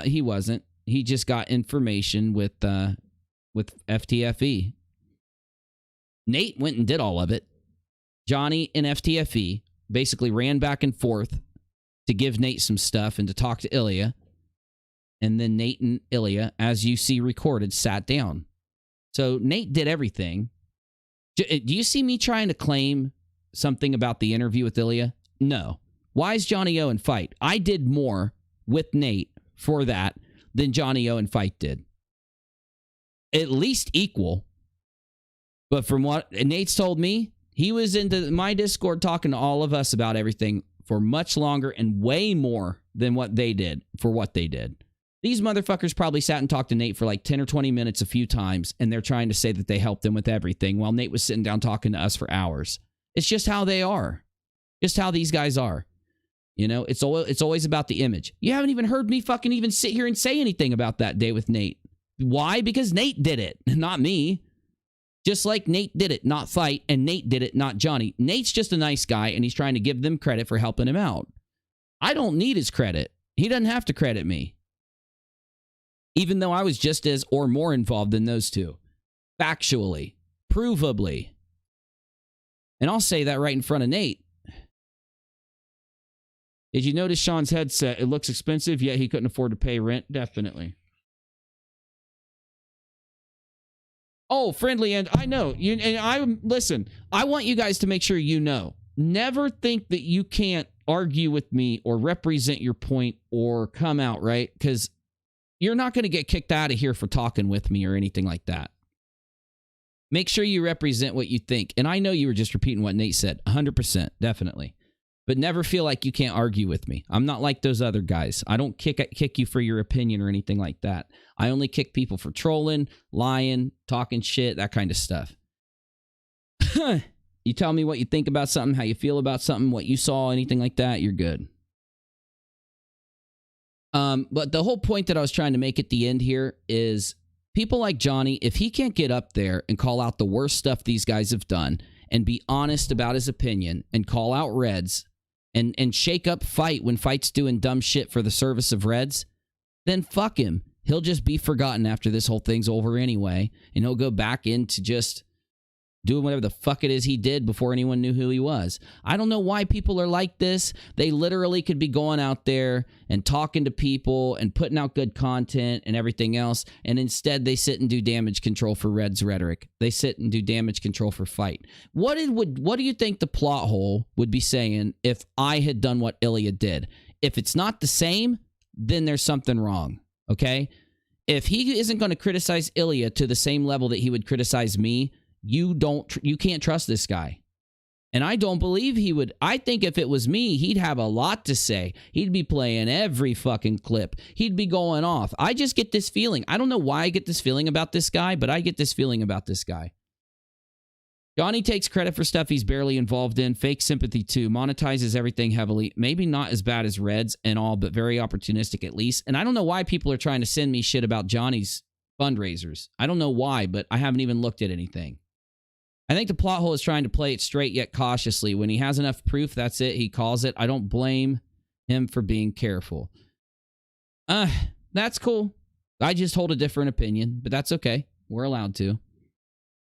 he wasn't. He just got information with ftfe. Nate went and did all of it. Johnny and ftfe basically ran back and forth to give Nate some stuff and to talk to Ilya. And then Nate and Ilya, as you see recorded, sat down. So Nate did everything. Do you see me trying to claim something about the interview with Ilya? No. Why is Johnny O in fight? I did more with Nate for that than Johnny O in fight did. At least equal. But from what Nate's told me, he was into my Discord talking to all of us about everything for much longer and way more than what they did for what they did. These motherfuckers probably sat and talked to Nate for like 10 or 20 minutes a few times, and they're trying to say that they helped them with everything while Nate was sitting down talking to us for hours. It's just how they are. Just how these guys are. You know, it's always about the image. You haven't even heard me fucking even sit here and say anything about that day with Nate. Why? Because Nate did it, not me. Just like Nate did it, not fight, and Nate did it, not Johnny. Nate's just a nice guy, and he's trying to give them credit for helping him out. I don't need his credit. He doesn't have to credit me. Even though I was just as or more involved than those two. Factually. Provably. And I'll say that right in front of Nate. Did you notice Sean's headset? It looks expensive, yet he couldn't afford to pay rent. Definitely. Oh, friendly, and I know. Listen, I want you guys to make sure you know. Never think that you can't argue with me or represent your point or come out, right? Because you're not going to get kicked out of here for talking with me or anything like that. Make sure you represent what you think. And I know you were just repeating what Nate said. 100%, definitely. But never feel like you can't argue with me. I'm not like those other guys. I don't kick you for your opinion or anything like that. I only kick people for trolling, lying, talking shit, that kind of stuff. You tell me what you think about something, how you feel about something, what you saw, anything like that, you're good. But the whole point that I was trying to make at the end here is people like Johnny, if he can't get up there and call out the worst stuff these guys have done and be honest about his opinion and call out Reds and shake up fight when fight's doing dumb shit for the service of Reds, then fuck him. He'll just be forgotten after this whole thing's over anyway, and he'll go back into just doing whatever the fuck it is he did before anyone knew who he was. I don't know why people are like this. They literally could be going out there and talking to people and putting out good content and everything else, and instead they sit and do damage control for Reds Rhetoric. They sit and do damage control for fight. What do you think the plot hole would be saying if I had done what Ilya did? If it's not the same, then there's something wrong, okay? If he isn't going to criticize Ilya to the same level that he would criticize me, you can't trust this guy. And I don't believe he would. I think if it was me, he'd have a lot to say. He'd be playing every fucking clip. He'd be going off. I just get this feeling. I don't know why I get this feeling about this guy, but I get this feeling about this guy. Johnny takes credit for stuff he's barely involved in. Fake sympathy too. Monetizes everything heavily. Maybe not as bad as Reds and all, but very opportunistic at least. And I don't know why people are trying to send me shit about Johnny's fundraisers. I don't know why, but I haven't even looked at anything. I think the plot hole is trying to play it straight yet cautiously. When he has enough proof, that's it. He calls it. I don't blame him for being careful. That's cool. I just hold a different opinion, but that's okay. We're allowed to.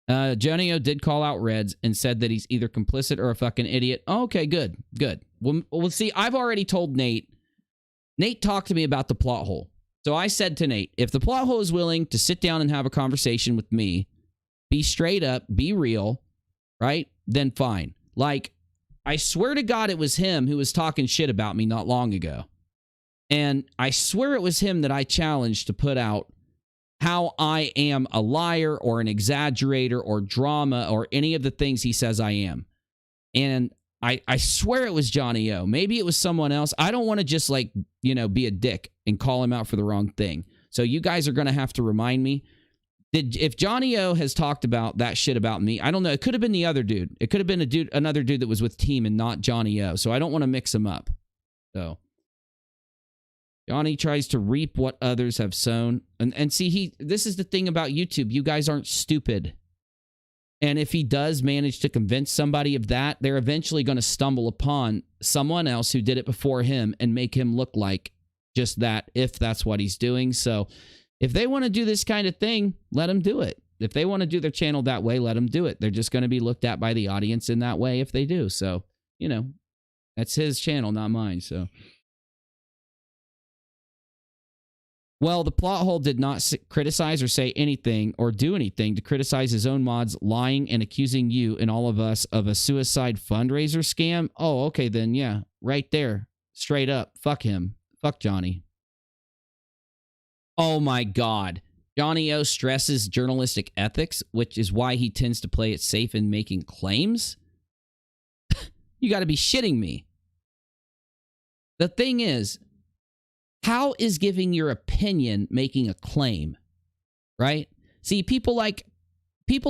Jonio did call out Reds and said that he's either complicit or a fucking idiot. Oh, okay, good, good. Well, see, I've already told Nate. Nate talked to me about the plot hole. So I said to Nate, if the plot hole is willing to sit down and have a conversation with me, be straight up, be real, right? Then fine. Like, I swear to God it was him who was talking shit about me not long ago. And I swear it was him that I challenged to put out how I am a liar or an exaggerator or drama or any of the things he says I am. And I swear it was Johnny O. Maybe it was someone else. I don't want to just like, you know, be a dick and call him out for the wrong thing. So you guys are going to have to remind me. If Johnny O has talked about that shit about me, I don't know. It could have been the other dude. It could have been another dude that was with Team and not Johnny O. So I don't want to mix them up. So Johnny tries to reap what others have sown. And see, this is the thing about YouTube. You guys aren't stupid. And if he does manage to convince somebody of that, they're eventually going to stumble upon someone else who did it before him and make him look like just that, if that's what he's doing. So if they want to do this kind of thing, let them do it. If they want to do their channel that way, let them do it. They're just going to be looked at by the audience in that way if they do. So, you know, that's his channel, not mine. So, well, the plot hole did not criticize or say anything or do anything to criticize his own mods lying and accusing you and all of us of a suicide fundraiser scam. Oh, okay, then, yeah, right there. Straight up. Fuck him. Fuck Johnny. Oh, my God. Johnny O stresses journalistic ethics, which is why he tends to play it safe in making claims. You got to be shitting me. The thing is, how is giving your opinion making a claim, right? See, people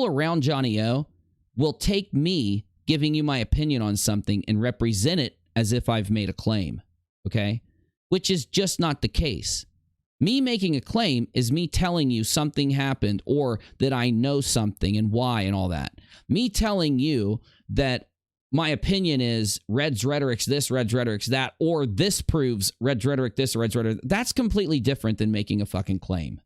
around Johnny O will take me giving you my opinion on something and represent it as if I've made a claim, okay? Which is just not the case. Me making a claim is me telling you something happened or that I know something and why and all that. Me telling you that my opinion is Reds Rhetoric's this, Reds Rhetoric's that, or this proves Reds Rhetoric this or Reds Rhetoric. That's completely different than making a fucking claim.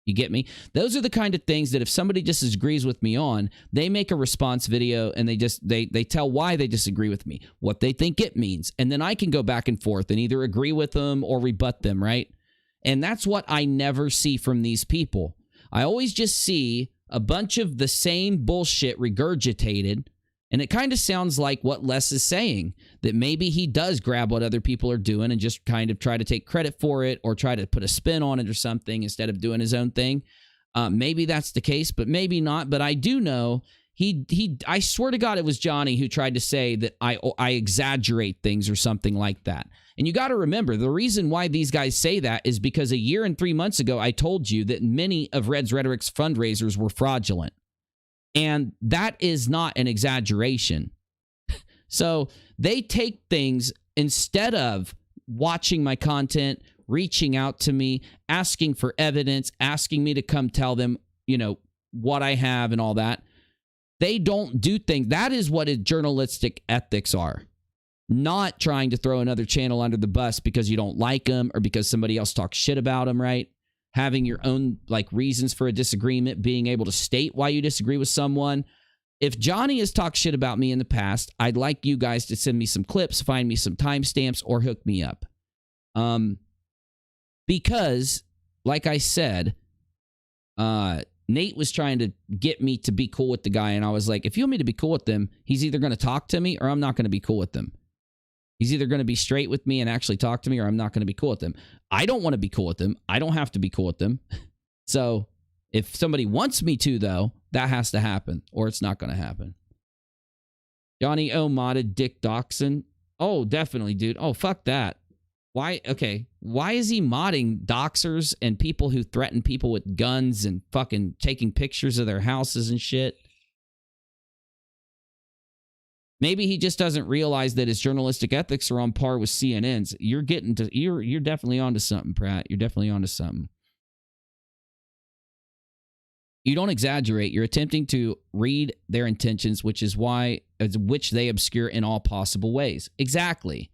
You get me? Those are the kind of things that if somebody disagrees with me on, they make a response video and they tell why they disagree with me, what they think it means. And then I can go back and forth and either agree with them or rebut them, right? And that's what I never see from these people. I always just see a bunch of the same bullshit regurgitated. And it kind of sounds like what Les is saying, that maybe he does grab what other people are doing and just kind of try to take credit for it or try to put a spin on it or something instead of doing his own thing. Maybe that's the case, but maybe not. But I do know I swear to God it was Johnny who tried to say that I exaggerate things or something like that. And you got to remember, the reason why these guys say that is because a year and 3 months ago, I told you that many of Reds Rhetoric's fundraisers were fraudulent. And that is not an exaggeration. So they take things, instead of watching my content, reaching out to me, asking for evidence, asking me to come tell them, you know, what I have and all that. They don't do things. That is what journalistic ethics are. Not trying to throw another channel under the bus because you don't like them or because somebody else talks shit about them, right? Having your own like reasons for a disagreement, being able to state why you disagree with someone. If Johnny has talked shit about me in the past, I'd like you guys to send me some clips, find me some timestamps, or hook me up. Because, like I said, Nate was trying to get me to be cool with the guy, and I was like, if you want me to be cool with them, he's either going to talk to me or I'm not going to be cool with them. He's either going to be straight with me and actually talk to me or I'm not going to be cool with them. I don't want to be cool with them. I don't have to be cool with them. So if somebody wants me to, though, that has to happen or it's not going to happen. Johnny O modded Dick Doxson. Oh, definitely, dude. Oh, fuck that. Why? Okay. Why is he modding doxers and people who threaten people with guns and fucking taking pictures of their houses and shit? Maybe he just doesn't realize that his journalistic ethics are on par with CNN's. You're definitely onto something, Pratt. You're definitely onto something. You don't exaggerate. You're attempting to read their intentions, which they obscure in all possible ways. Exactly.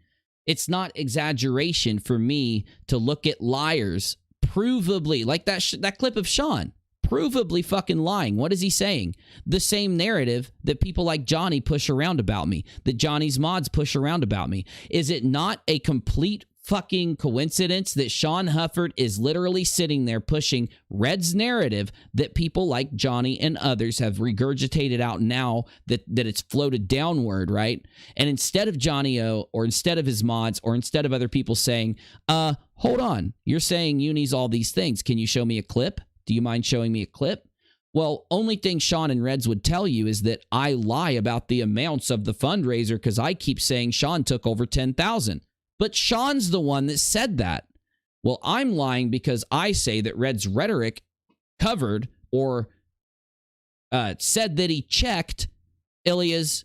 It's not exaggeration for me to look at liars provably, like that clip of Sean, provably fucking lying. What is he saying? The same narrative that people like Johnny push around about me, that Johnny's mods push around about me. Is it not a complete fucking coincidence that Sean Hufford is literally sitting there pushing Red's narrative that people like Johnny and others have regurgitated out now that it's floated downward, right? And instead of Johnny O, or instead of his mods, or instead of other people saying, hold on, you're saying Uni's all these things. Can you show me a clip? Do you mind showing me a clip? Well, only thing Sean and Reds would tell you is that I lie about the amounts of the fundraiser because I keep saying Sean took over 10,000. But Sean's the one that said that. Well, I'm lying because I say that Reds Rhetoric covered or said that he checked Ilya's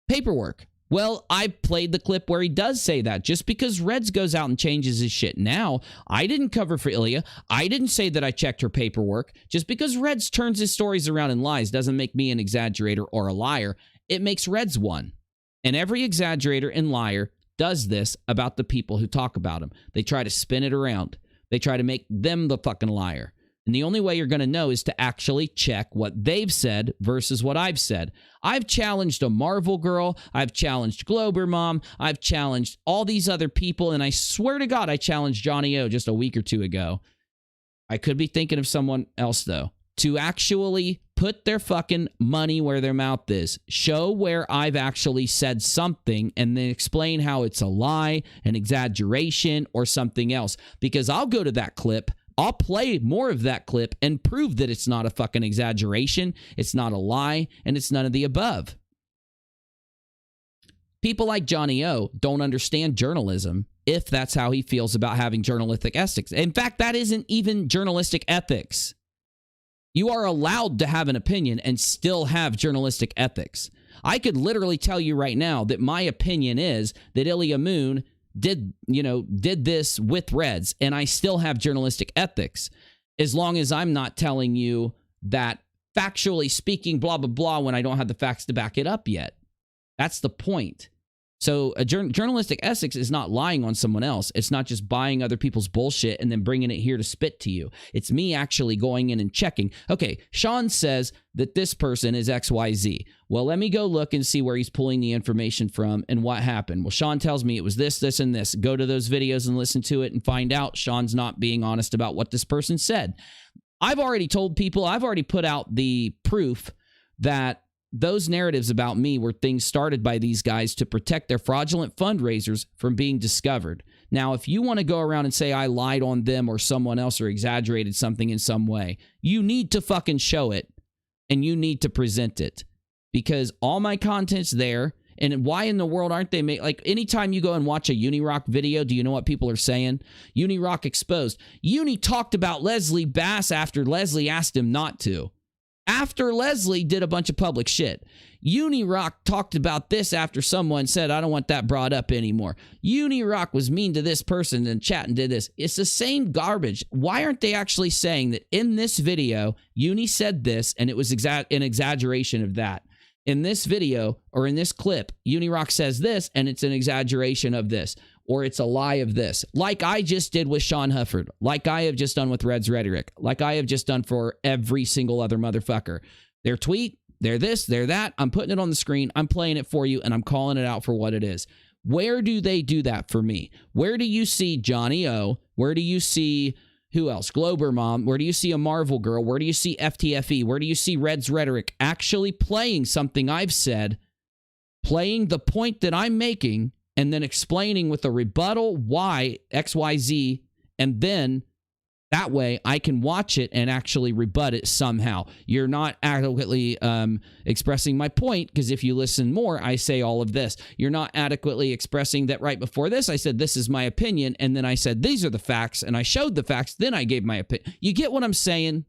paperwork. Well, I played the clip where he does say that. Just because Reds goes out and changes his shit now, I didn't cover for Ilya. I didn't say that I checked her paperwork. Just because Reds turns his stories around and lies doesn't make me an exaggerator or a liar. It makes Reds one. And every exaggerator and liar does this about the people who talk about him. They try to spin it around. They try to make them the fucking liar. And the only way you're going to know is to actually check what they've said versus what I've said. I've challenged a Marvel girl. I've challenged Glober Mom. I've challenged all these other people. And I swear to God, I challenged Johnny O just a week or two ago. I could be thinking of someone else, though, to actually put their fucking money where their mouth is. Show where I've actually said something and then explain how it's a lie, an exaggeration, or something else. Because I'll go to that clip, I'll play more of that clip and prove that it's not a fucking exaggeration, it's not a lie, and it's none of the above. People like Johnny O don't understand journalism if that's how he feels about having journalistic ethics. In fact, that isn't even journalistic ethics. You are allowed to have an opinion and still have journalistic ethics. I could literally tell you right now that my opinion is that Ilya Moon did this with Reds, and I still have journalistic ethics, as long as I'm not telling you that factually speaking, blah, blah, blah, when I don't have the facts to back it up yet. That's the point. So a journalistic ethics is not lying on someone else. It's not just buying other people's bullshit and then bringing it here to spit to you. It's me actually going in and checking. Okay, Sean says that this person is XYZ. Well, let me go look and see where he's pulling the information from and what happened. Well, Sean tells me it was this, this, and this. Go to those videos and listen to it and find out Sean's not being honest about what this person said. I've already told people, I've already put out the proof that those narratives about me were things started by these guys to protect their fraudulent fundraisers from being discovered. Now, if you want to go around and say I lied on them or someone else or exaggerated something in some way, you need to fucking show it and you need to present it, because all my content's there. And why in the world aren't they like anytime you go and watch a UNIRock video, do you know what people are saying? UNIRock exposed. Uni talked about Leslie Bass after Leslie asked him not to. After Leslie did a bunch of public shit. UNIRock talked about this after someone said, I don't want that brought up anymore. UNIRock was mean to this person in chat and did this. It's the same garbage. Why aren't they actually saying that in this video, Uni said this and it was an exaggeration of that? In this video or in this clip, UNIRock says this and it's an exaggeration of this. Or it's a lie of this, like I just did with Sean Hufford, like I have just done with Reds Rhetoric, like I have just done for every single other motherfucker. Their tweet, they're this, they're that. I'm putting it on the screen. I'm playing it for you, and I'm calling it out for what it is. Where do they do that for me? Where do you see Johnny O? Where do you see, who else? Glober Mom. Where do you see a Marvel girl? Where do you see ftfe? Where do you see Reds Rhetoric actually playing something I've said, playing the point that I'm making, and then explaining with a rebuttal why XYZ, and then that way I can watch it and actually rebut it somehow. You're not adequately expressing my point, because if you listen more, I say all of this. You're not adequately expressing that right before this. I said, this is my opinion, and then I said, these are the facts, and I showed the facts, then I gave my opinion. You get what I'm saying?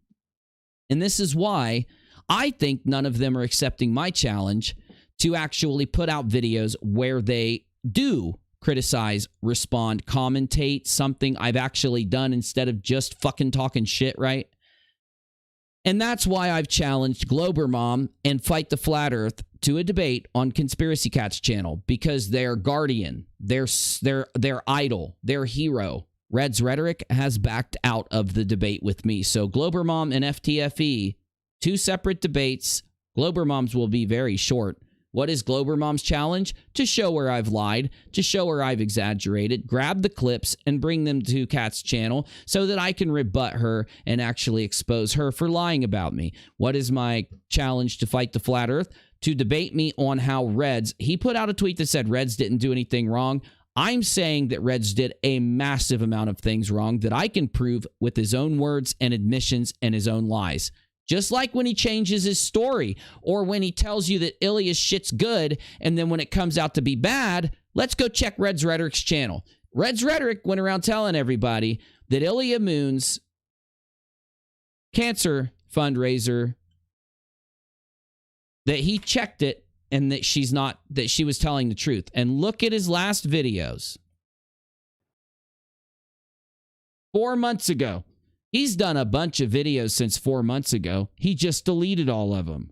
And this is why I think none of them are accepting my challenge to actually put out videos where they do criticize, respond, commentate something I've actually done instead of just fucking talking shit, right? And that's why I've challenged Globermom and Fight the Flat Earth to a debate on Conspiracy Cat's channel, because their guardian, their idol, their hero, Reds Rhetoric, has backed out of the debate with me. So Globermom and FTFE, 2 separate debates. Globermom's will be very short. What is Globermom's challenge? To show where I've lied, to show where I've exaggerated, grab the clips and bring them to Kat's channel so that I can rebut her and actually expose her for lying about me. What is my challenge to Fight the Flat Earth? To debate me on how Reds, he put out a tweet that said Reds didn't do anything wrong. I'm saying that Reds did a massive amount of things wrong that I can prove with his own words and admissions and his own lies. Just like when he changes his story, or when he tells you that Ilya's shit's good, and then when it comes out to be bad, let's go check Reds Rhetoric's channel. Reds Rhetoric went around telling everybody that Ilya Moons' cancer fundraiser, that he checked it and that she was telling the truth. And look at his last videos. 4 months ago. He's done a bunch of videos since 4 months ago. He just deleted all of them.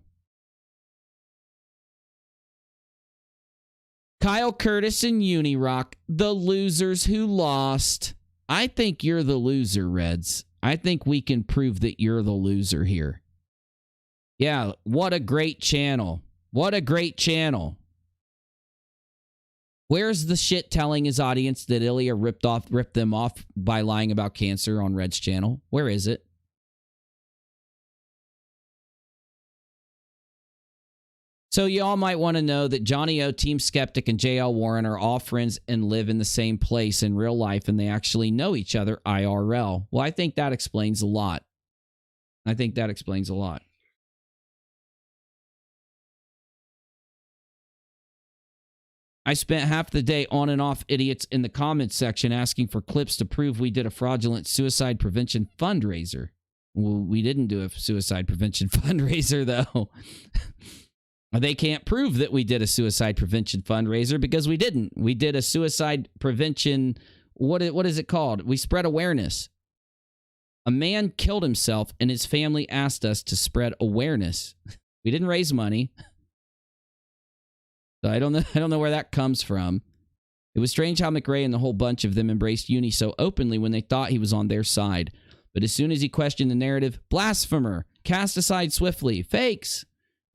Kyle Curtis and UNIRock, the losers who lost. I think you're the loser, Reds. I think we can prove that you're the loser here. Yeah, what a great channel. What a great channel. Where's the shit telling his audience that Ilya ripped them off by lying about cancer on Red's channel? Where is it? So y'all might want to know that Johnny O, Team Skeptic, and JL Warren are all friends and live in the same place in real life, and they actually know each other IRL. Well, I think that explains a lot. I think that explains a lot. I spent half the day on and off idiots in the comments section asking for clips to prove we did a fraudulent suicide prevention fundraiser. Well, we didn't do a suicide prevention fundraiser, though. They can't prove that we did a suicide prevention fundraiser because we didn't. We did a suicide prevention, what is it called? We spread awareness. A man killed himself and his family asked us to spread awareness. We didn't raise money. So I don't know where that comes from. It was strange how McRae and the whole bunch of them embraced Uni so openly when they thought he was on their side. But as soon as he questioned the narrative, blasphemer, cast aside swiftly, fakes.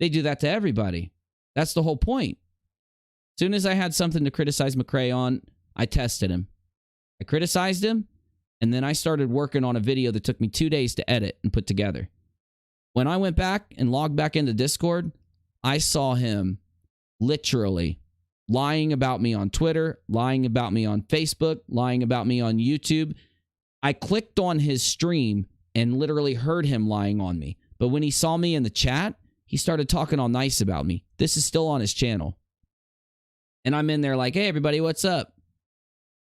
They do that to everybody. That's the whole point. As soon as I had something to criticize McRae on, I tested him. I criticized him, and then I started working on a video that took me 2 days to edit and put together. When I went back and logged back into Discord, I saw him literally lying about me on Twitter, lying about me on Facebook, lying about me on YouTube. I clicked on his stream and literally heard him lying on me. But when he saw me in the chat, he started talking all nice about me. This is still on his channel. And I'm in there like, hey, everybody, what's up?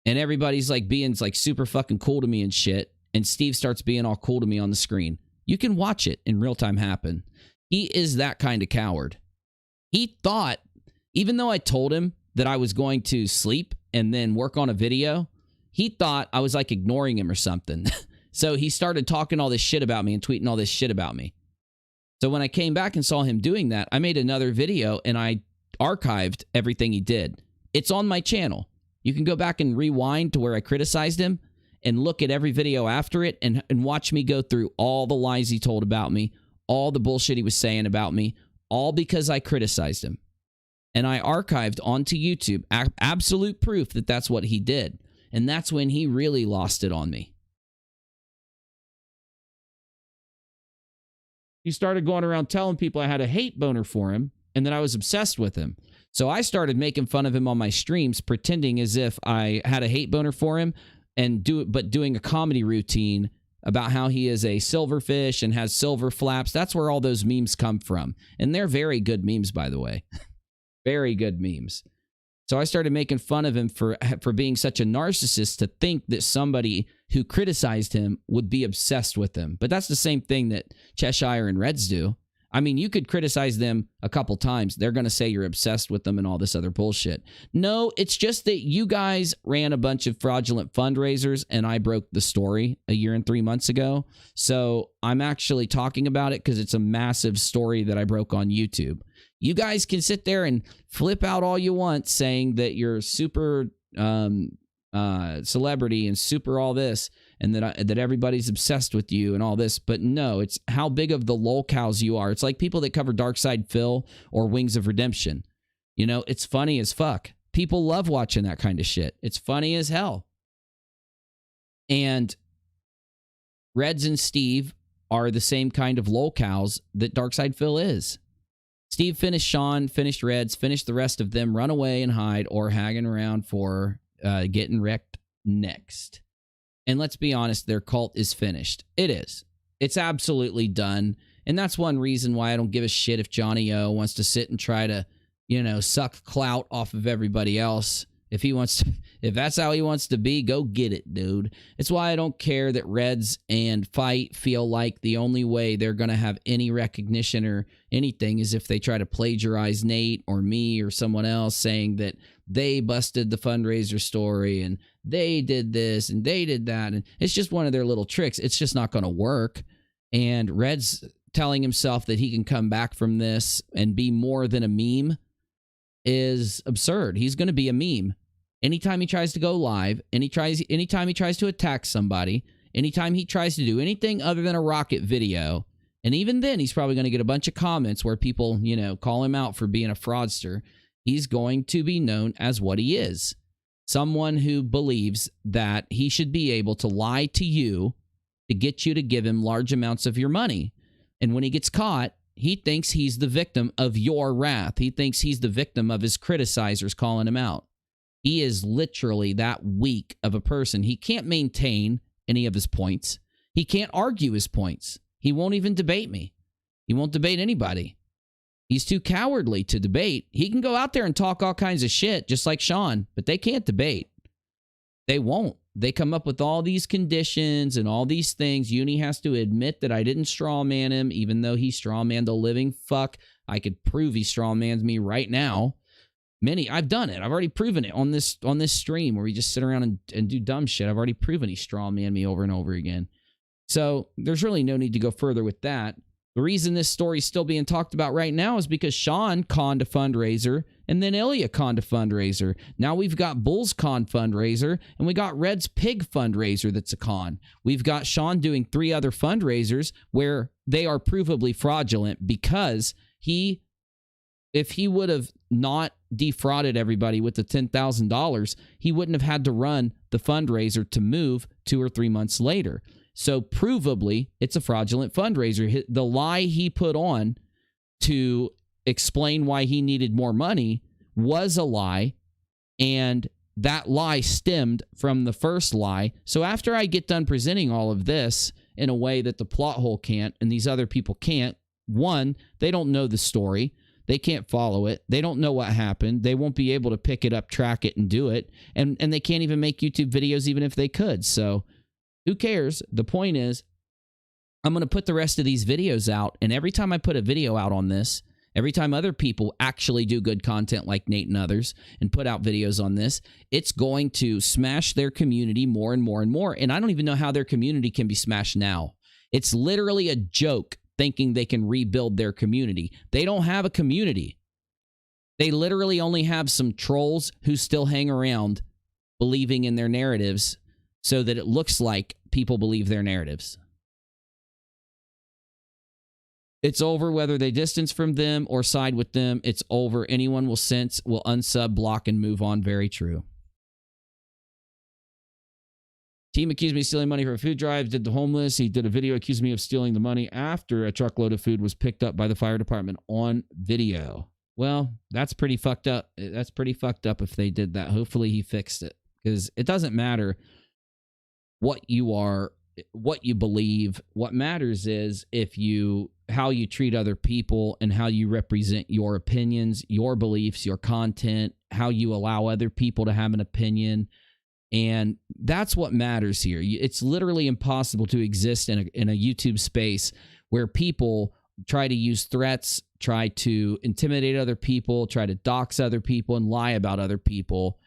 And everybody's like being like super fucking cool to me and shit. And Steve starts being all cool to me on the screen. You can watch it in real time happen. He is that kind of coward. He thought, even though I told him that I was going to sleep and then work on a video, he thought I was like ignoring him or something. So he started talking all this shit about me and tweeting all this shit about me. So when I came back and saw him doing that, I made another video and I archived everything he did. It's on my channel. You can go back and rewind to where I criticized him and look at every video after it and watch me go through all the lies he told about me, all the bullshit he was saying about me, all because I criticized him. And I archived onto YouTube absolute proof that that's what he did. And that's when he really lost it on me. He started going around telling people I had a hate boner for him and that I was obsessed with him. So I started making fun of him on my streams, pretending as if I had a hate boner for him and doing a comedy routine about how he is a silverfish and has silver flaps. That's where all those memes come from. And they're very good memes, by the way. Very good memes. So I started making fun of him for being such a narcissist to think that somebody who criticized him would be obsessed with him. But that's the same thing that Cheshire and Reds do. I mean, you could criticize them a couple times. They're going to say you're obsessed with them and all this other bullshit. No, it's just that you guys ran a bunch of fraudulent fundraisers and I broke the story a year and 3 months ago. So I'm actually talking about it because it's a massive story that I broke on YouTube. You guys can sit there and flip out all you want saying that you're super celebrity and super all this, and that everybody's obsessed with you and all this. But no, it's how big of the lolcows you are. It's like people that cover Darkside Phil or Wings of Redemption. You know, it's funny as fuck. People love watching that kind of shit. It's funny as hell. And Reds and Steve are the same kind of lolcows that Darkside Phil is. Steve finished Sean, finished Reds, finished the rest of them, run away and hide, or hanging around for getting wrecked next. And let's be honest, their cult is finished. It is. It's absolutely done. And that's one reason why I don't give a shit if Johnny O wants to sit and try to, you know, suck clout off of everybody else. If he wants to, if that's how he wants to be, go get it, dude. It's why I don't care that Reds and Fight feel like the only way they're going to have any recognition or anything is if they try to plagiarize Nate or me or someone else saying that they busted the fundraiser story and they did this and they did that. And it's just one of their little tricks. It's just not going to work. And Red's telling himself that he can come back from this and be more than a meme is absurd. He's going to be a meme. Anytime he tries to go live, anytime he tries to attack somebody, anytime he tries to do anything other than a rocket video, and even then he's probably going to get a bunch of comments where people, you know, call him out for being a fraudster. He's going to be known as what he is. Someone who believes that he should be able to lie to you to get you to give him large amounts of your money. And when he gets caught, he thinks he's the victim of your wrath. He thinks he's the victim of his criticizers calling him out. He is literally that weak of a person. He can't maintain any of his points. He can't argue his points. He won't even debate me. He won't debate anybody. He's too cowardly to debate. He can go out there and talk all kinds of shit, just like Sean, but they can't debate. They won't. They come up with all these conditions and all these things. Uni has to admit that I didn't strawman him, even though he strawmanned the living fuck. I could prove he strawmans me right now. I've done it. I've already proven it on this stream where we just sit around and do dumb shit. I've already proven he strawmanned me over and over again. So there's really no need to go further with that. The reason this story is still being talked about right now is because Sean conned a fundraiser and then Ilya conned a fundraiser. Now we've got Bools con fundraiser and we got Red's pig fundraiser that's a con. We've got Sean doing 3 other fundraisers where they are provably fraudulent because if he would have not defrauded everybody with the $10,000, he wouldn't have had to run the fundraiser to move 2 or 3 months later. So provably, it's a fraudulent fundraiser. The lie he put on to explain why he needed more money was a lie, and that lie stemmed from the first lie. So after I get done presenting all of this in a way that the plot hole can't and these other people can't, one, they don't know the story. They can't follow it. They don't know what happened. They won't be able to pick it up, track it, and do it. And they can't even make YouTube videos even if they could. So who cares? The point is, I'm going to put the rest of these videos out. And every time I put a video out on this, every time other people actually do good content like Nate and others and put out videos on this, it's going to smash their community more and more and more. And I don't even know how their community can be smashed now. It's literally a joke thinking they can rebuild their community. They don't have a community. They literally only have some trolls who still hang around believing in their narratives so that it looks like people believe their narratives. It's over whether they distance from them or side with them. It's over. Anyone will unsub, block, and move on. Very true. Team accused me of stealing money from food drives, did the homeless. He did a video accusing me of stealing the money after a truckload of food was picked up by the fire department on video. Well, that's pretty fucked up. That's pretty fucked up if they did that. Hopefully he fixed it, because it doesn't matter what you are, what you believe. What matters is how you treat other people and how you represent your opinions, your beliefs, your content, how you allow other people to have an opinion. And that's what matters here. It's literally impossible to exist in a YouTube space where people try to use threats, try to intimidate other people, try to dox other people, and lie about other people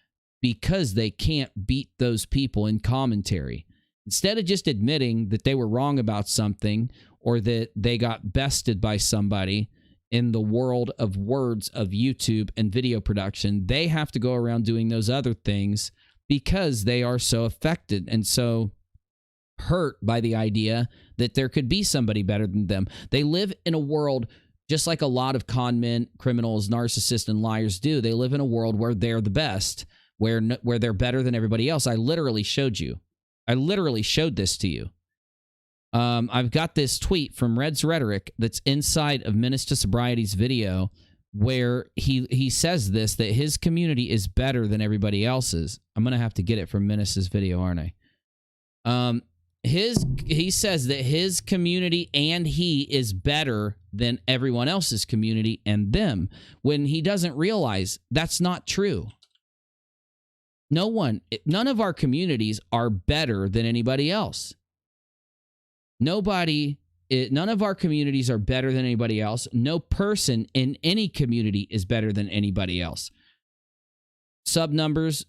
because they can't beat those people in commentary. Instead of just admitting that they were wrong about something or that they got bested by somebody in the world of words of YouTube and video production, they have to go around doing those other things because they are so affected and so hurt by the idea that there could be somebody better than them. They live in a world, just like a lot of con men, criminals, narcissists, and liars do. They live in a world where they're the best, where they're better than everybody else. I literally showed this to you. I've got this tweet from Reds Rhetoric that's inside of Menace to Sobriety's video where he says this, that his community is better than everybody else's. I'm going to have to get it from Menace's video, aren't I? He says that his community and he is better than everyone else's community and them, when he doesn't realize that's not true. None of our communities are better than anybody else. None of our communities are better than anybody else. No person in any community is better than anybody else. Sub numbers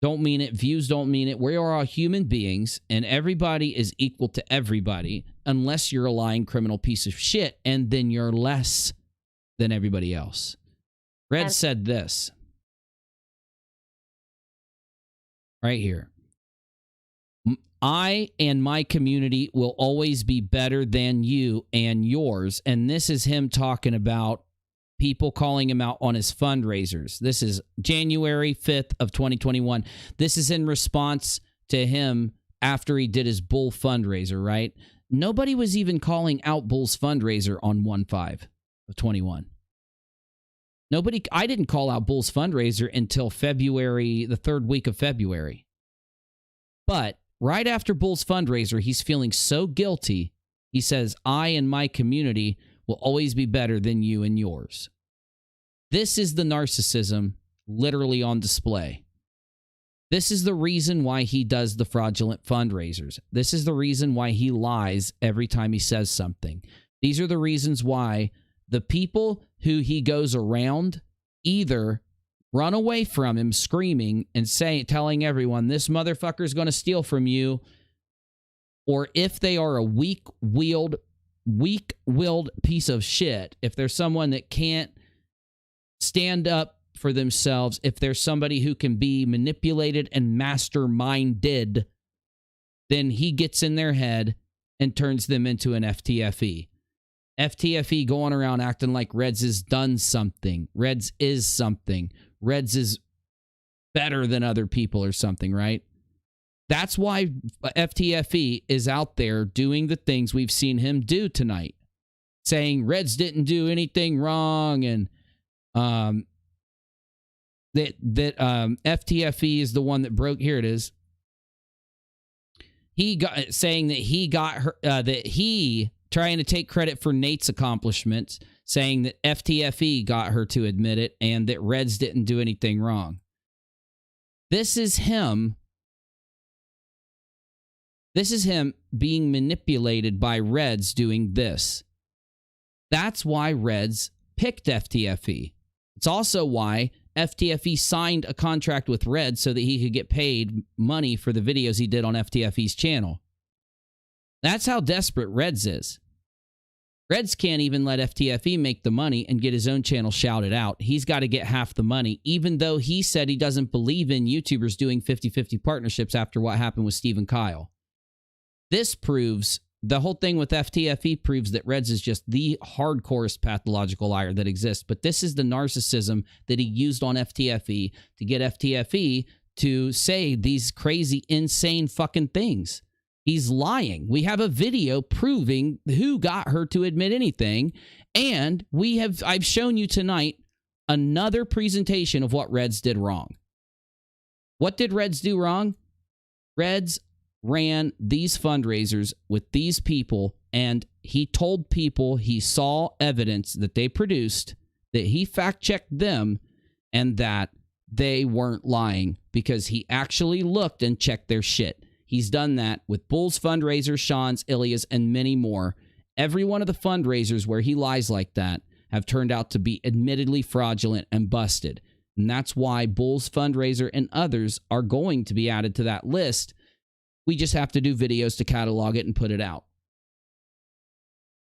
don't mean it. Views don't mean it. We are all human beings, and everybody is equal to everybody unless you're a lying criminal piece of shit, and then you're less than everybody else. Red said this right here. I and my community will always be better than you and yours. And this is him talking about people calling him out on his fundraisers. This is January 5th of 2021. This is in response to him after he did his Bull fundraiser, right? Nobody was even calling out Bull's fundraiser on 1/5 of 21. I didn't call out Bull's fundraiser until February, the third week of February. But right after Bull's fundraiser, he's feeling so guilty. He says, I and my community will always be better than you and yours. This is the narcissism literally on display. This is the reason why he does the fraudulent fundraisers. This is the reason why he lies every time he says something. These are the reasons why the people who he goes around either run away from him screaming and telling everyone this motherfucker is going to steal from you, or if they are a weak-willed piece of shit, if there's someone that can't stand up for themselves, if there's somebody who can be manipulated and masterminded, then he gets in their head and turns them into an FTFE. FTFE going around acting like Reds has done something. Reds is something. Reds is better than other people or something, right? That's why FTFE is out there doing the things we've seen him do tonight, saying Reds didn't do anything wrong, and that FTFE is the one that broke. Here it is. Saying that he got her, that he trying to take credit for Nate's accomplishments, saying that FTFE got her to admit it and that Reds didn't do anything wrong. This is him being manipulated by Reds doing this. That's why Reds picked FTFE. It's also why FTFE signed a contract with Reds so that he could get paid money for the videos he did on FTFE's channel. That's how desperate Reds is. Reds can't even let FTFE make the money and get his own channel shouted out. He's got to get half the money, even though he said he doesn't believe in YouTubers doing 50-50 partnerships after what happened with Steve and Kyle. This proves, the whole thing with FTFE proves that Reds is just the hardcorest pathological liar that exists. But this is the narcissism that he used on FTFE to get FTFE to say these crazy, insane fucking things. He's lying. We have a video proving who got her to admit anything. And I've shown you tonight another presentation of what Reds did wrong. What did Reds do wrong? Reds ran these fundraisers with these people, and he told people he saw evidence that they produced, that he fact-checked them, and that they weren't lying because he actually looked and checked their shit. He's done that with Bulls fundraisers, Sean's, Ilya's, and many more. Every one of the fundraisers where he lies like that have turned out to be admittedly fraudulent and busted. And that's why Bools Fundraiser and others are going to be added to that list. We just have to do videos to catalog it and put it out.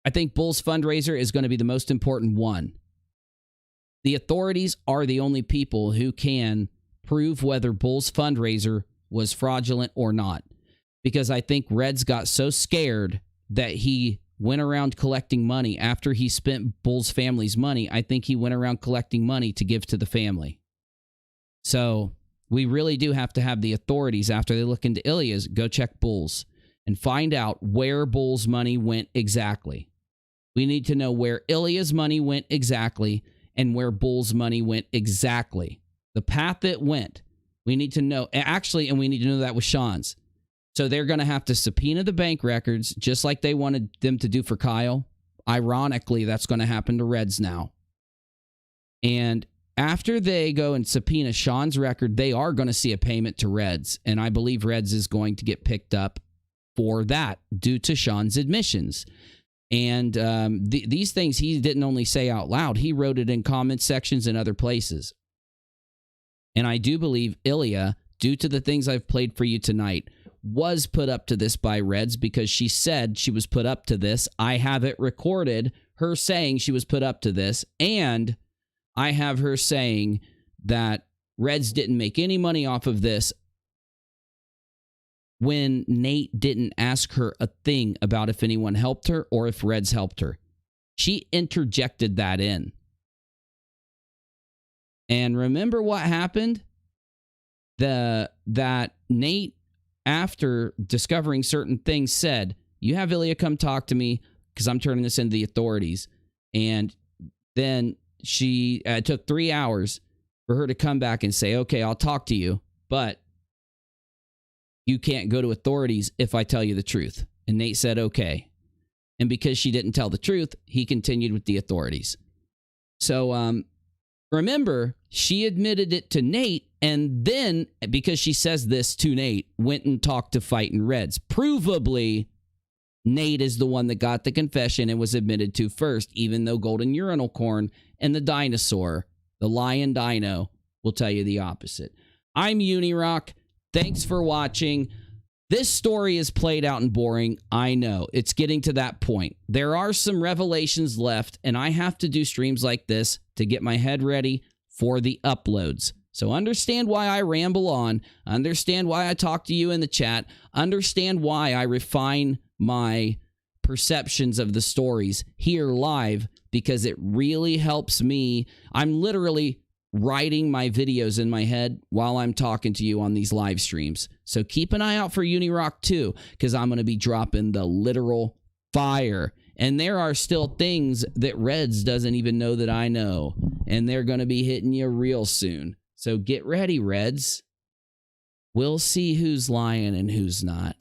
I think Bools Fundraiser is going to be the most important one. The authorities are the only people who can prove whether Bools Fundraiser was fraudulent or not. Because I think Reds got so scared that he went around collecting money after he spent Bools' family's money. I think he went around collecting money to give to the family. So we really do have to have the authorities, after they look into Ilya's, go check Bools and find out where Bools' money went exactly. We need to know where Ilya's money went exactly and where Bools' money went exactly. The path it went. We need to know, actually, and we need to know that with Sean's. So they're going to have to subpoena the bank records, just like they wanted them to do for Kyle. Ironically, that's going to happen to Reds now. And after they go and subpoena Sean's record, they are going to see a payment to Reds. And I believe Reds is going to get picked up for that due to Sean's admissions. And these things he didn't only say out loud. He wrote it in comment sections and other places. And I do believe Ilya, due to the things I've played for you tonight, was put up to this by Reds because she said she was put up to this. I have it recorded, her saying she was put up to this, and I have her saying that Reds didn't make any money off of this when Nate didn't ask her a thing about if anyone helped her or if Reds helped her. She interjected that in. And remember what happened? That Nate, after discovering certain things, said, you have Ilya come talk to me because I'm turning this into the authorities. And then she took 3 hours for her to come back and say, okay, I'll talk to you, but you can't go to authorities if I tell you the truth. And Nate said, okay. And because she didn't tell the truth, he continued with the authorities. So remember, she admitted it to Nate, and then, because she says this to Nate, went and talked to Fightin' Reds. Provably, Nate is the one that got the confession and was admitted to first, even though Golden Urinal Corn and the dinosaur, the lion dino, will tell you the opposite. I'm UNIRock. Thanks for watching. This story is played out and boring. I know. It's getting to that point. There are some revelations left, and I have to do streams like this to get my head ready for the uploads. So understand why I ramble on. Understand why I talk to you in the chat. Understand why I refine my perceptions of the stories here live, because it really helps me. I'm literally writing my videos in my head while I'm talking to you on these live streams. So keep an eye out for UNIRock too, because I'm going to be dropping the literal fire. And there are still things that Reds doesn't even know that I know. And they're going to be hitting you real soon. So get ready, Reds. We'll see who's lying and who's not.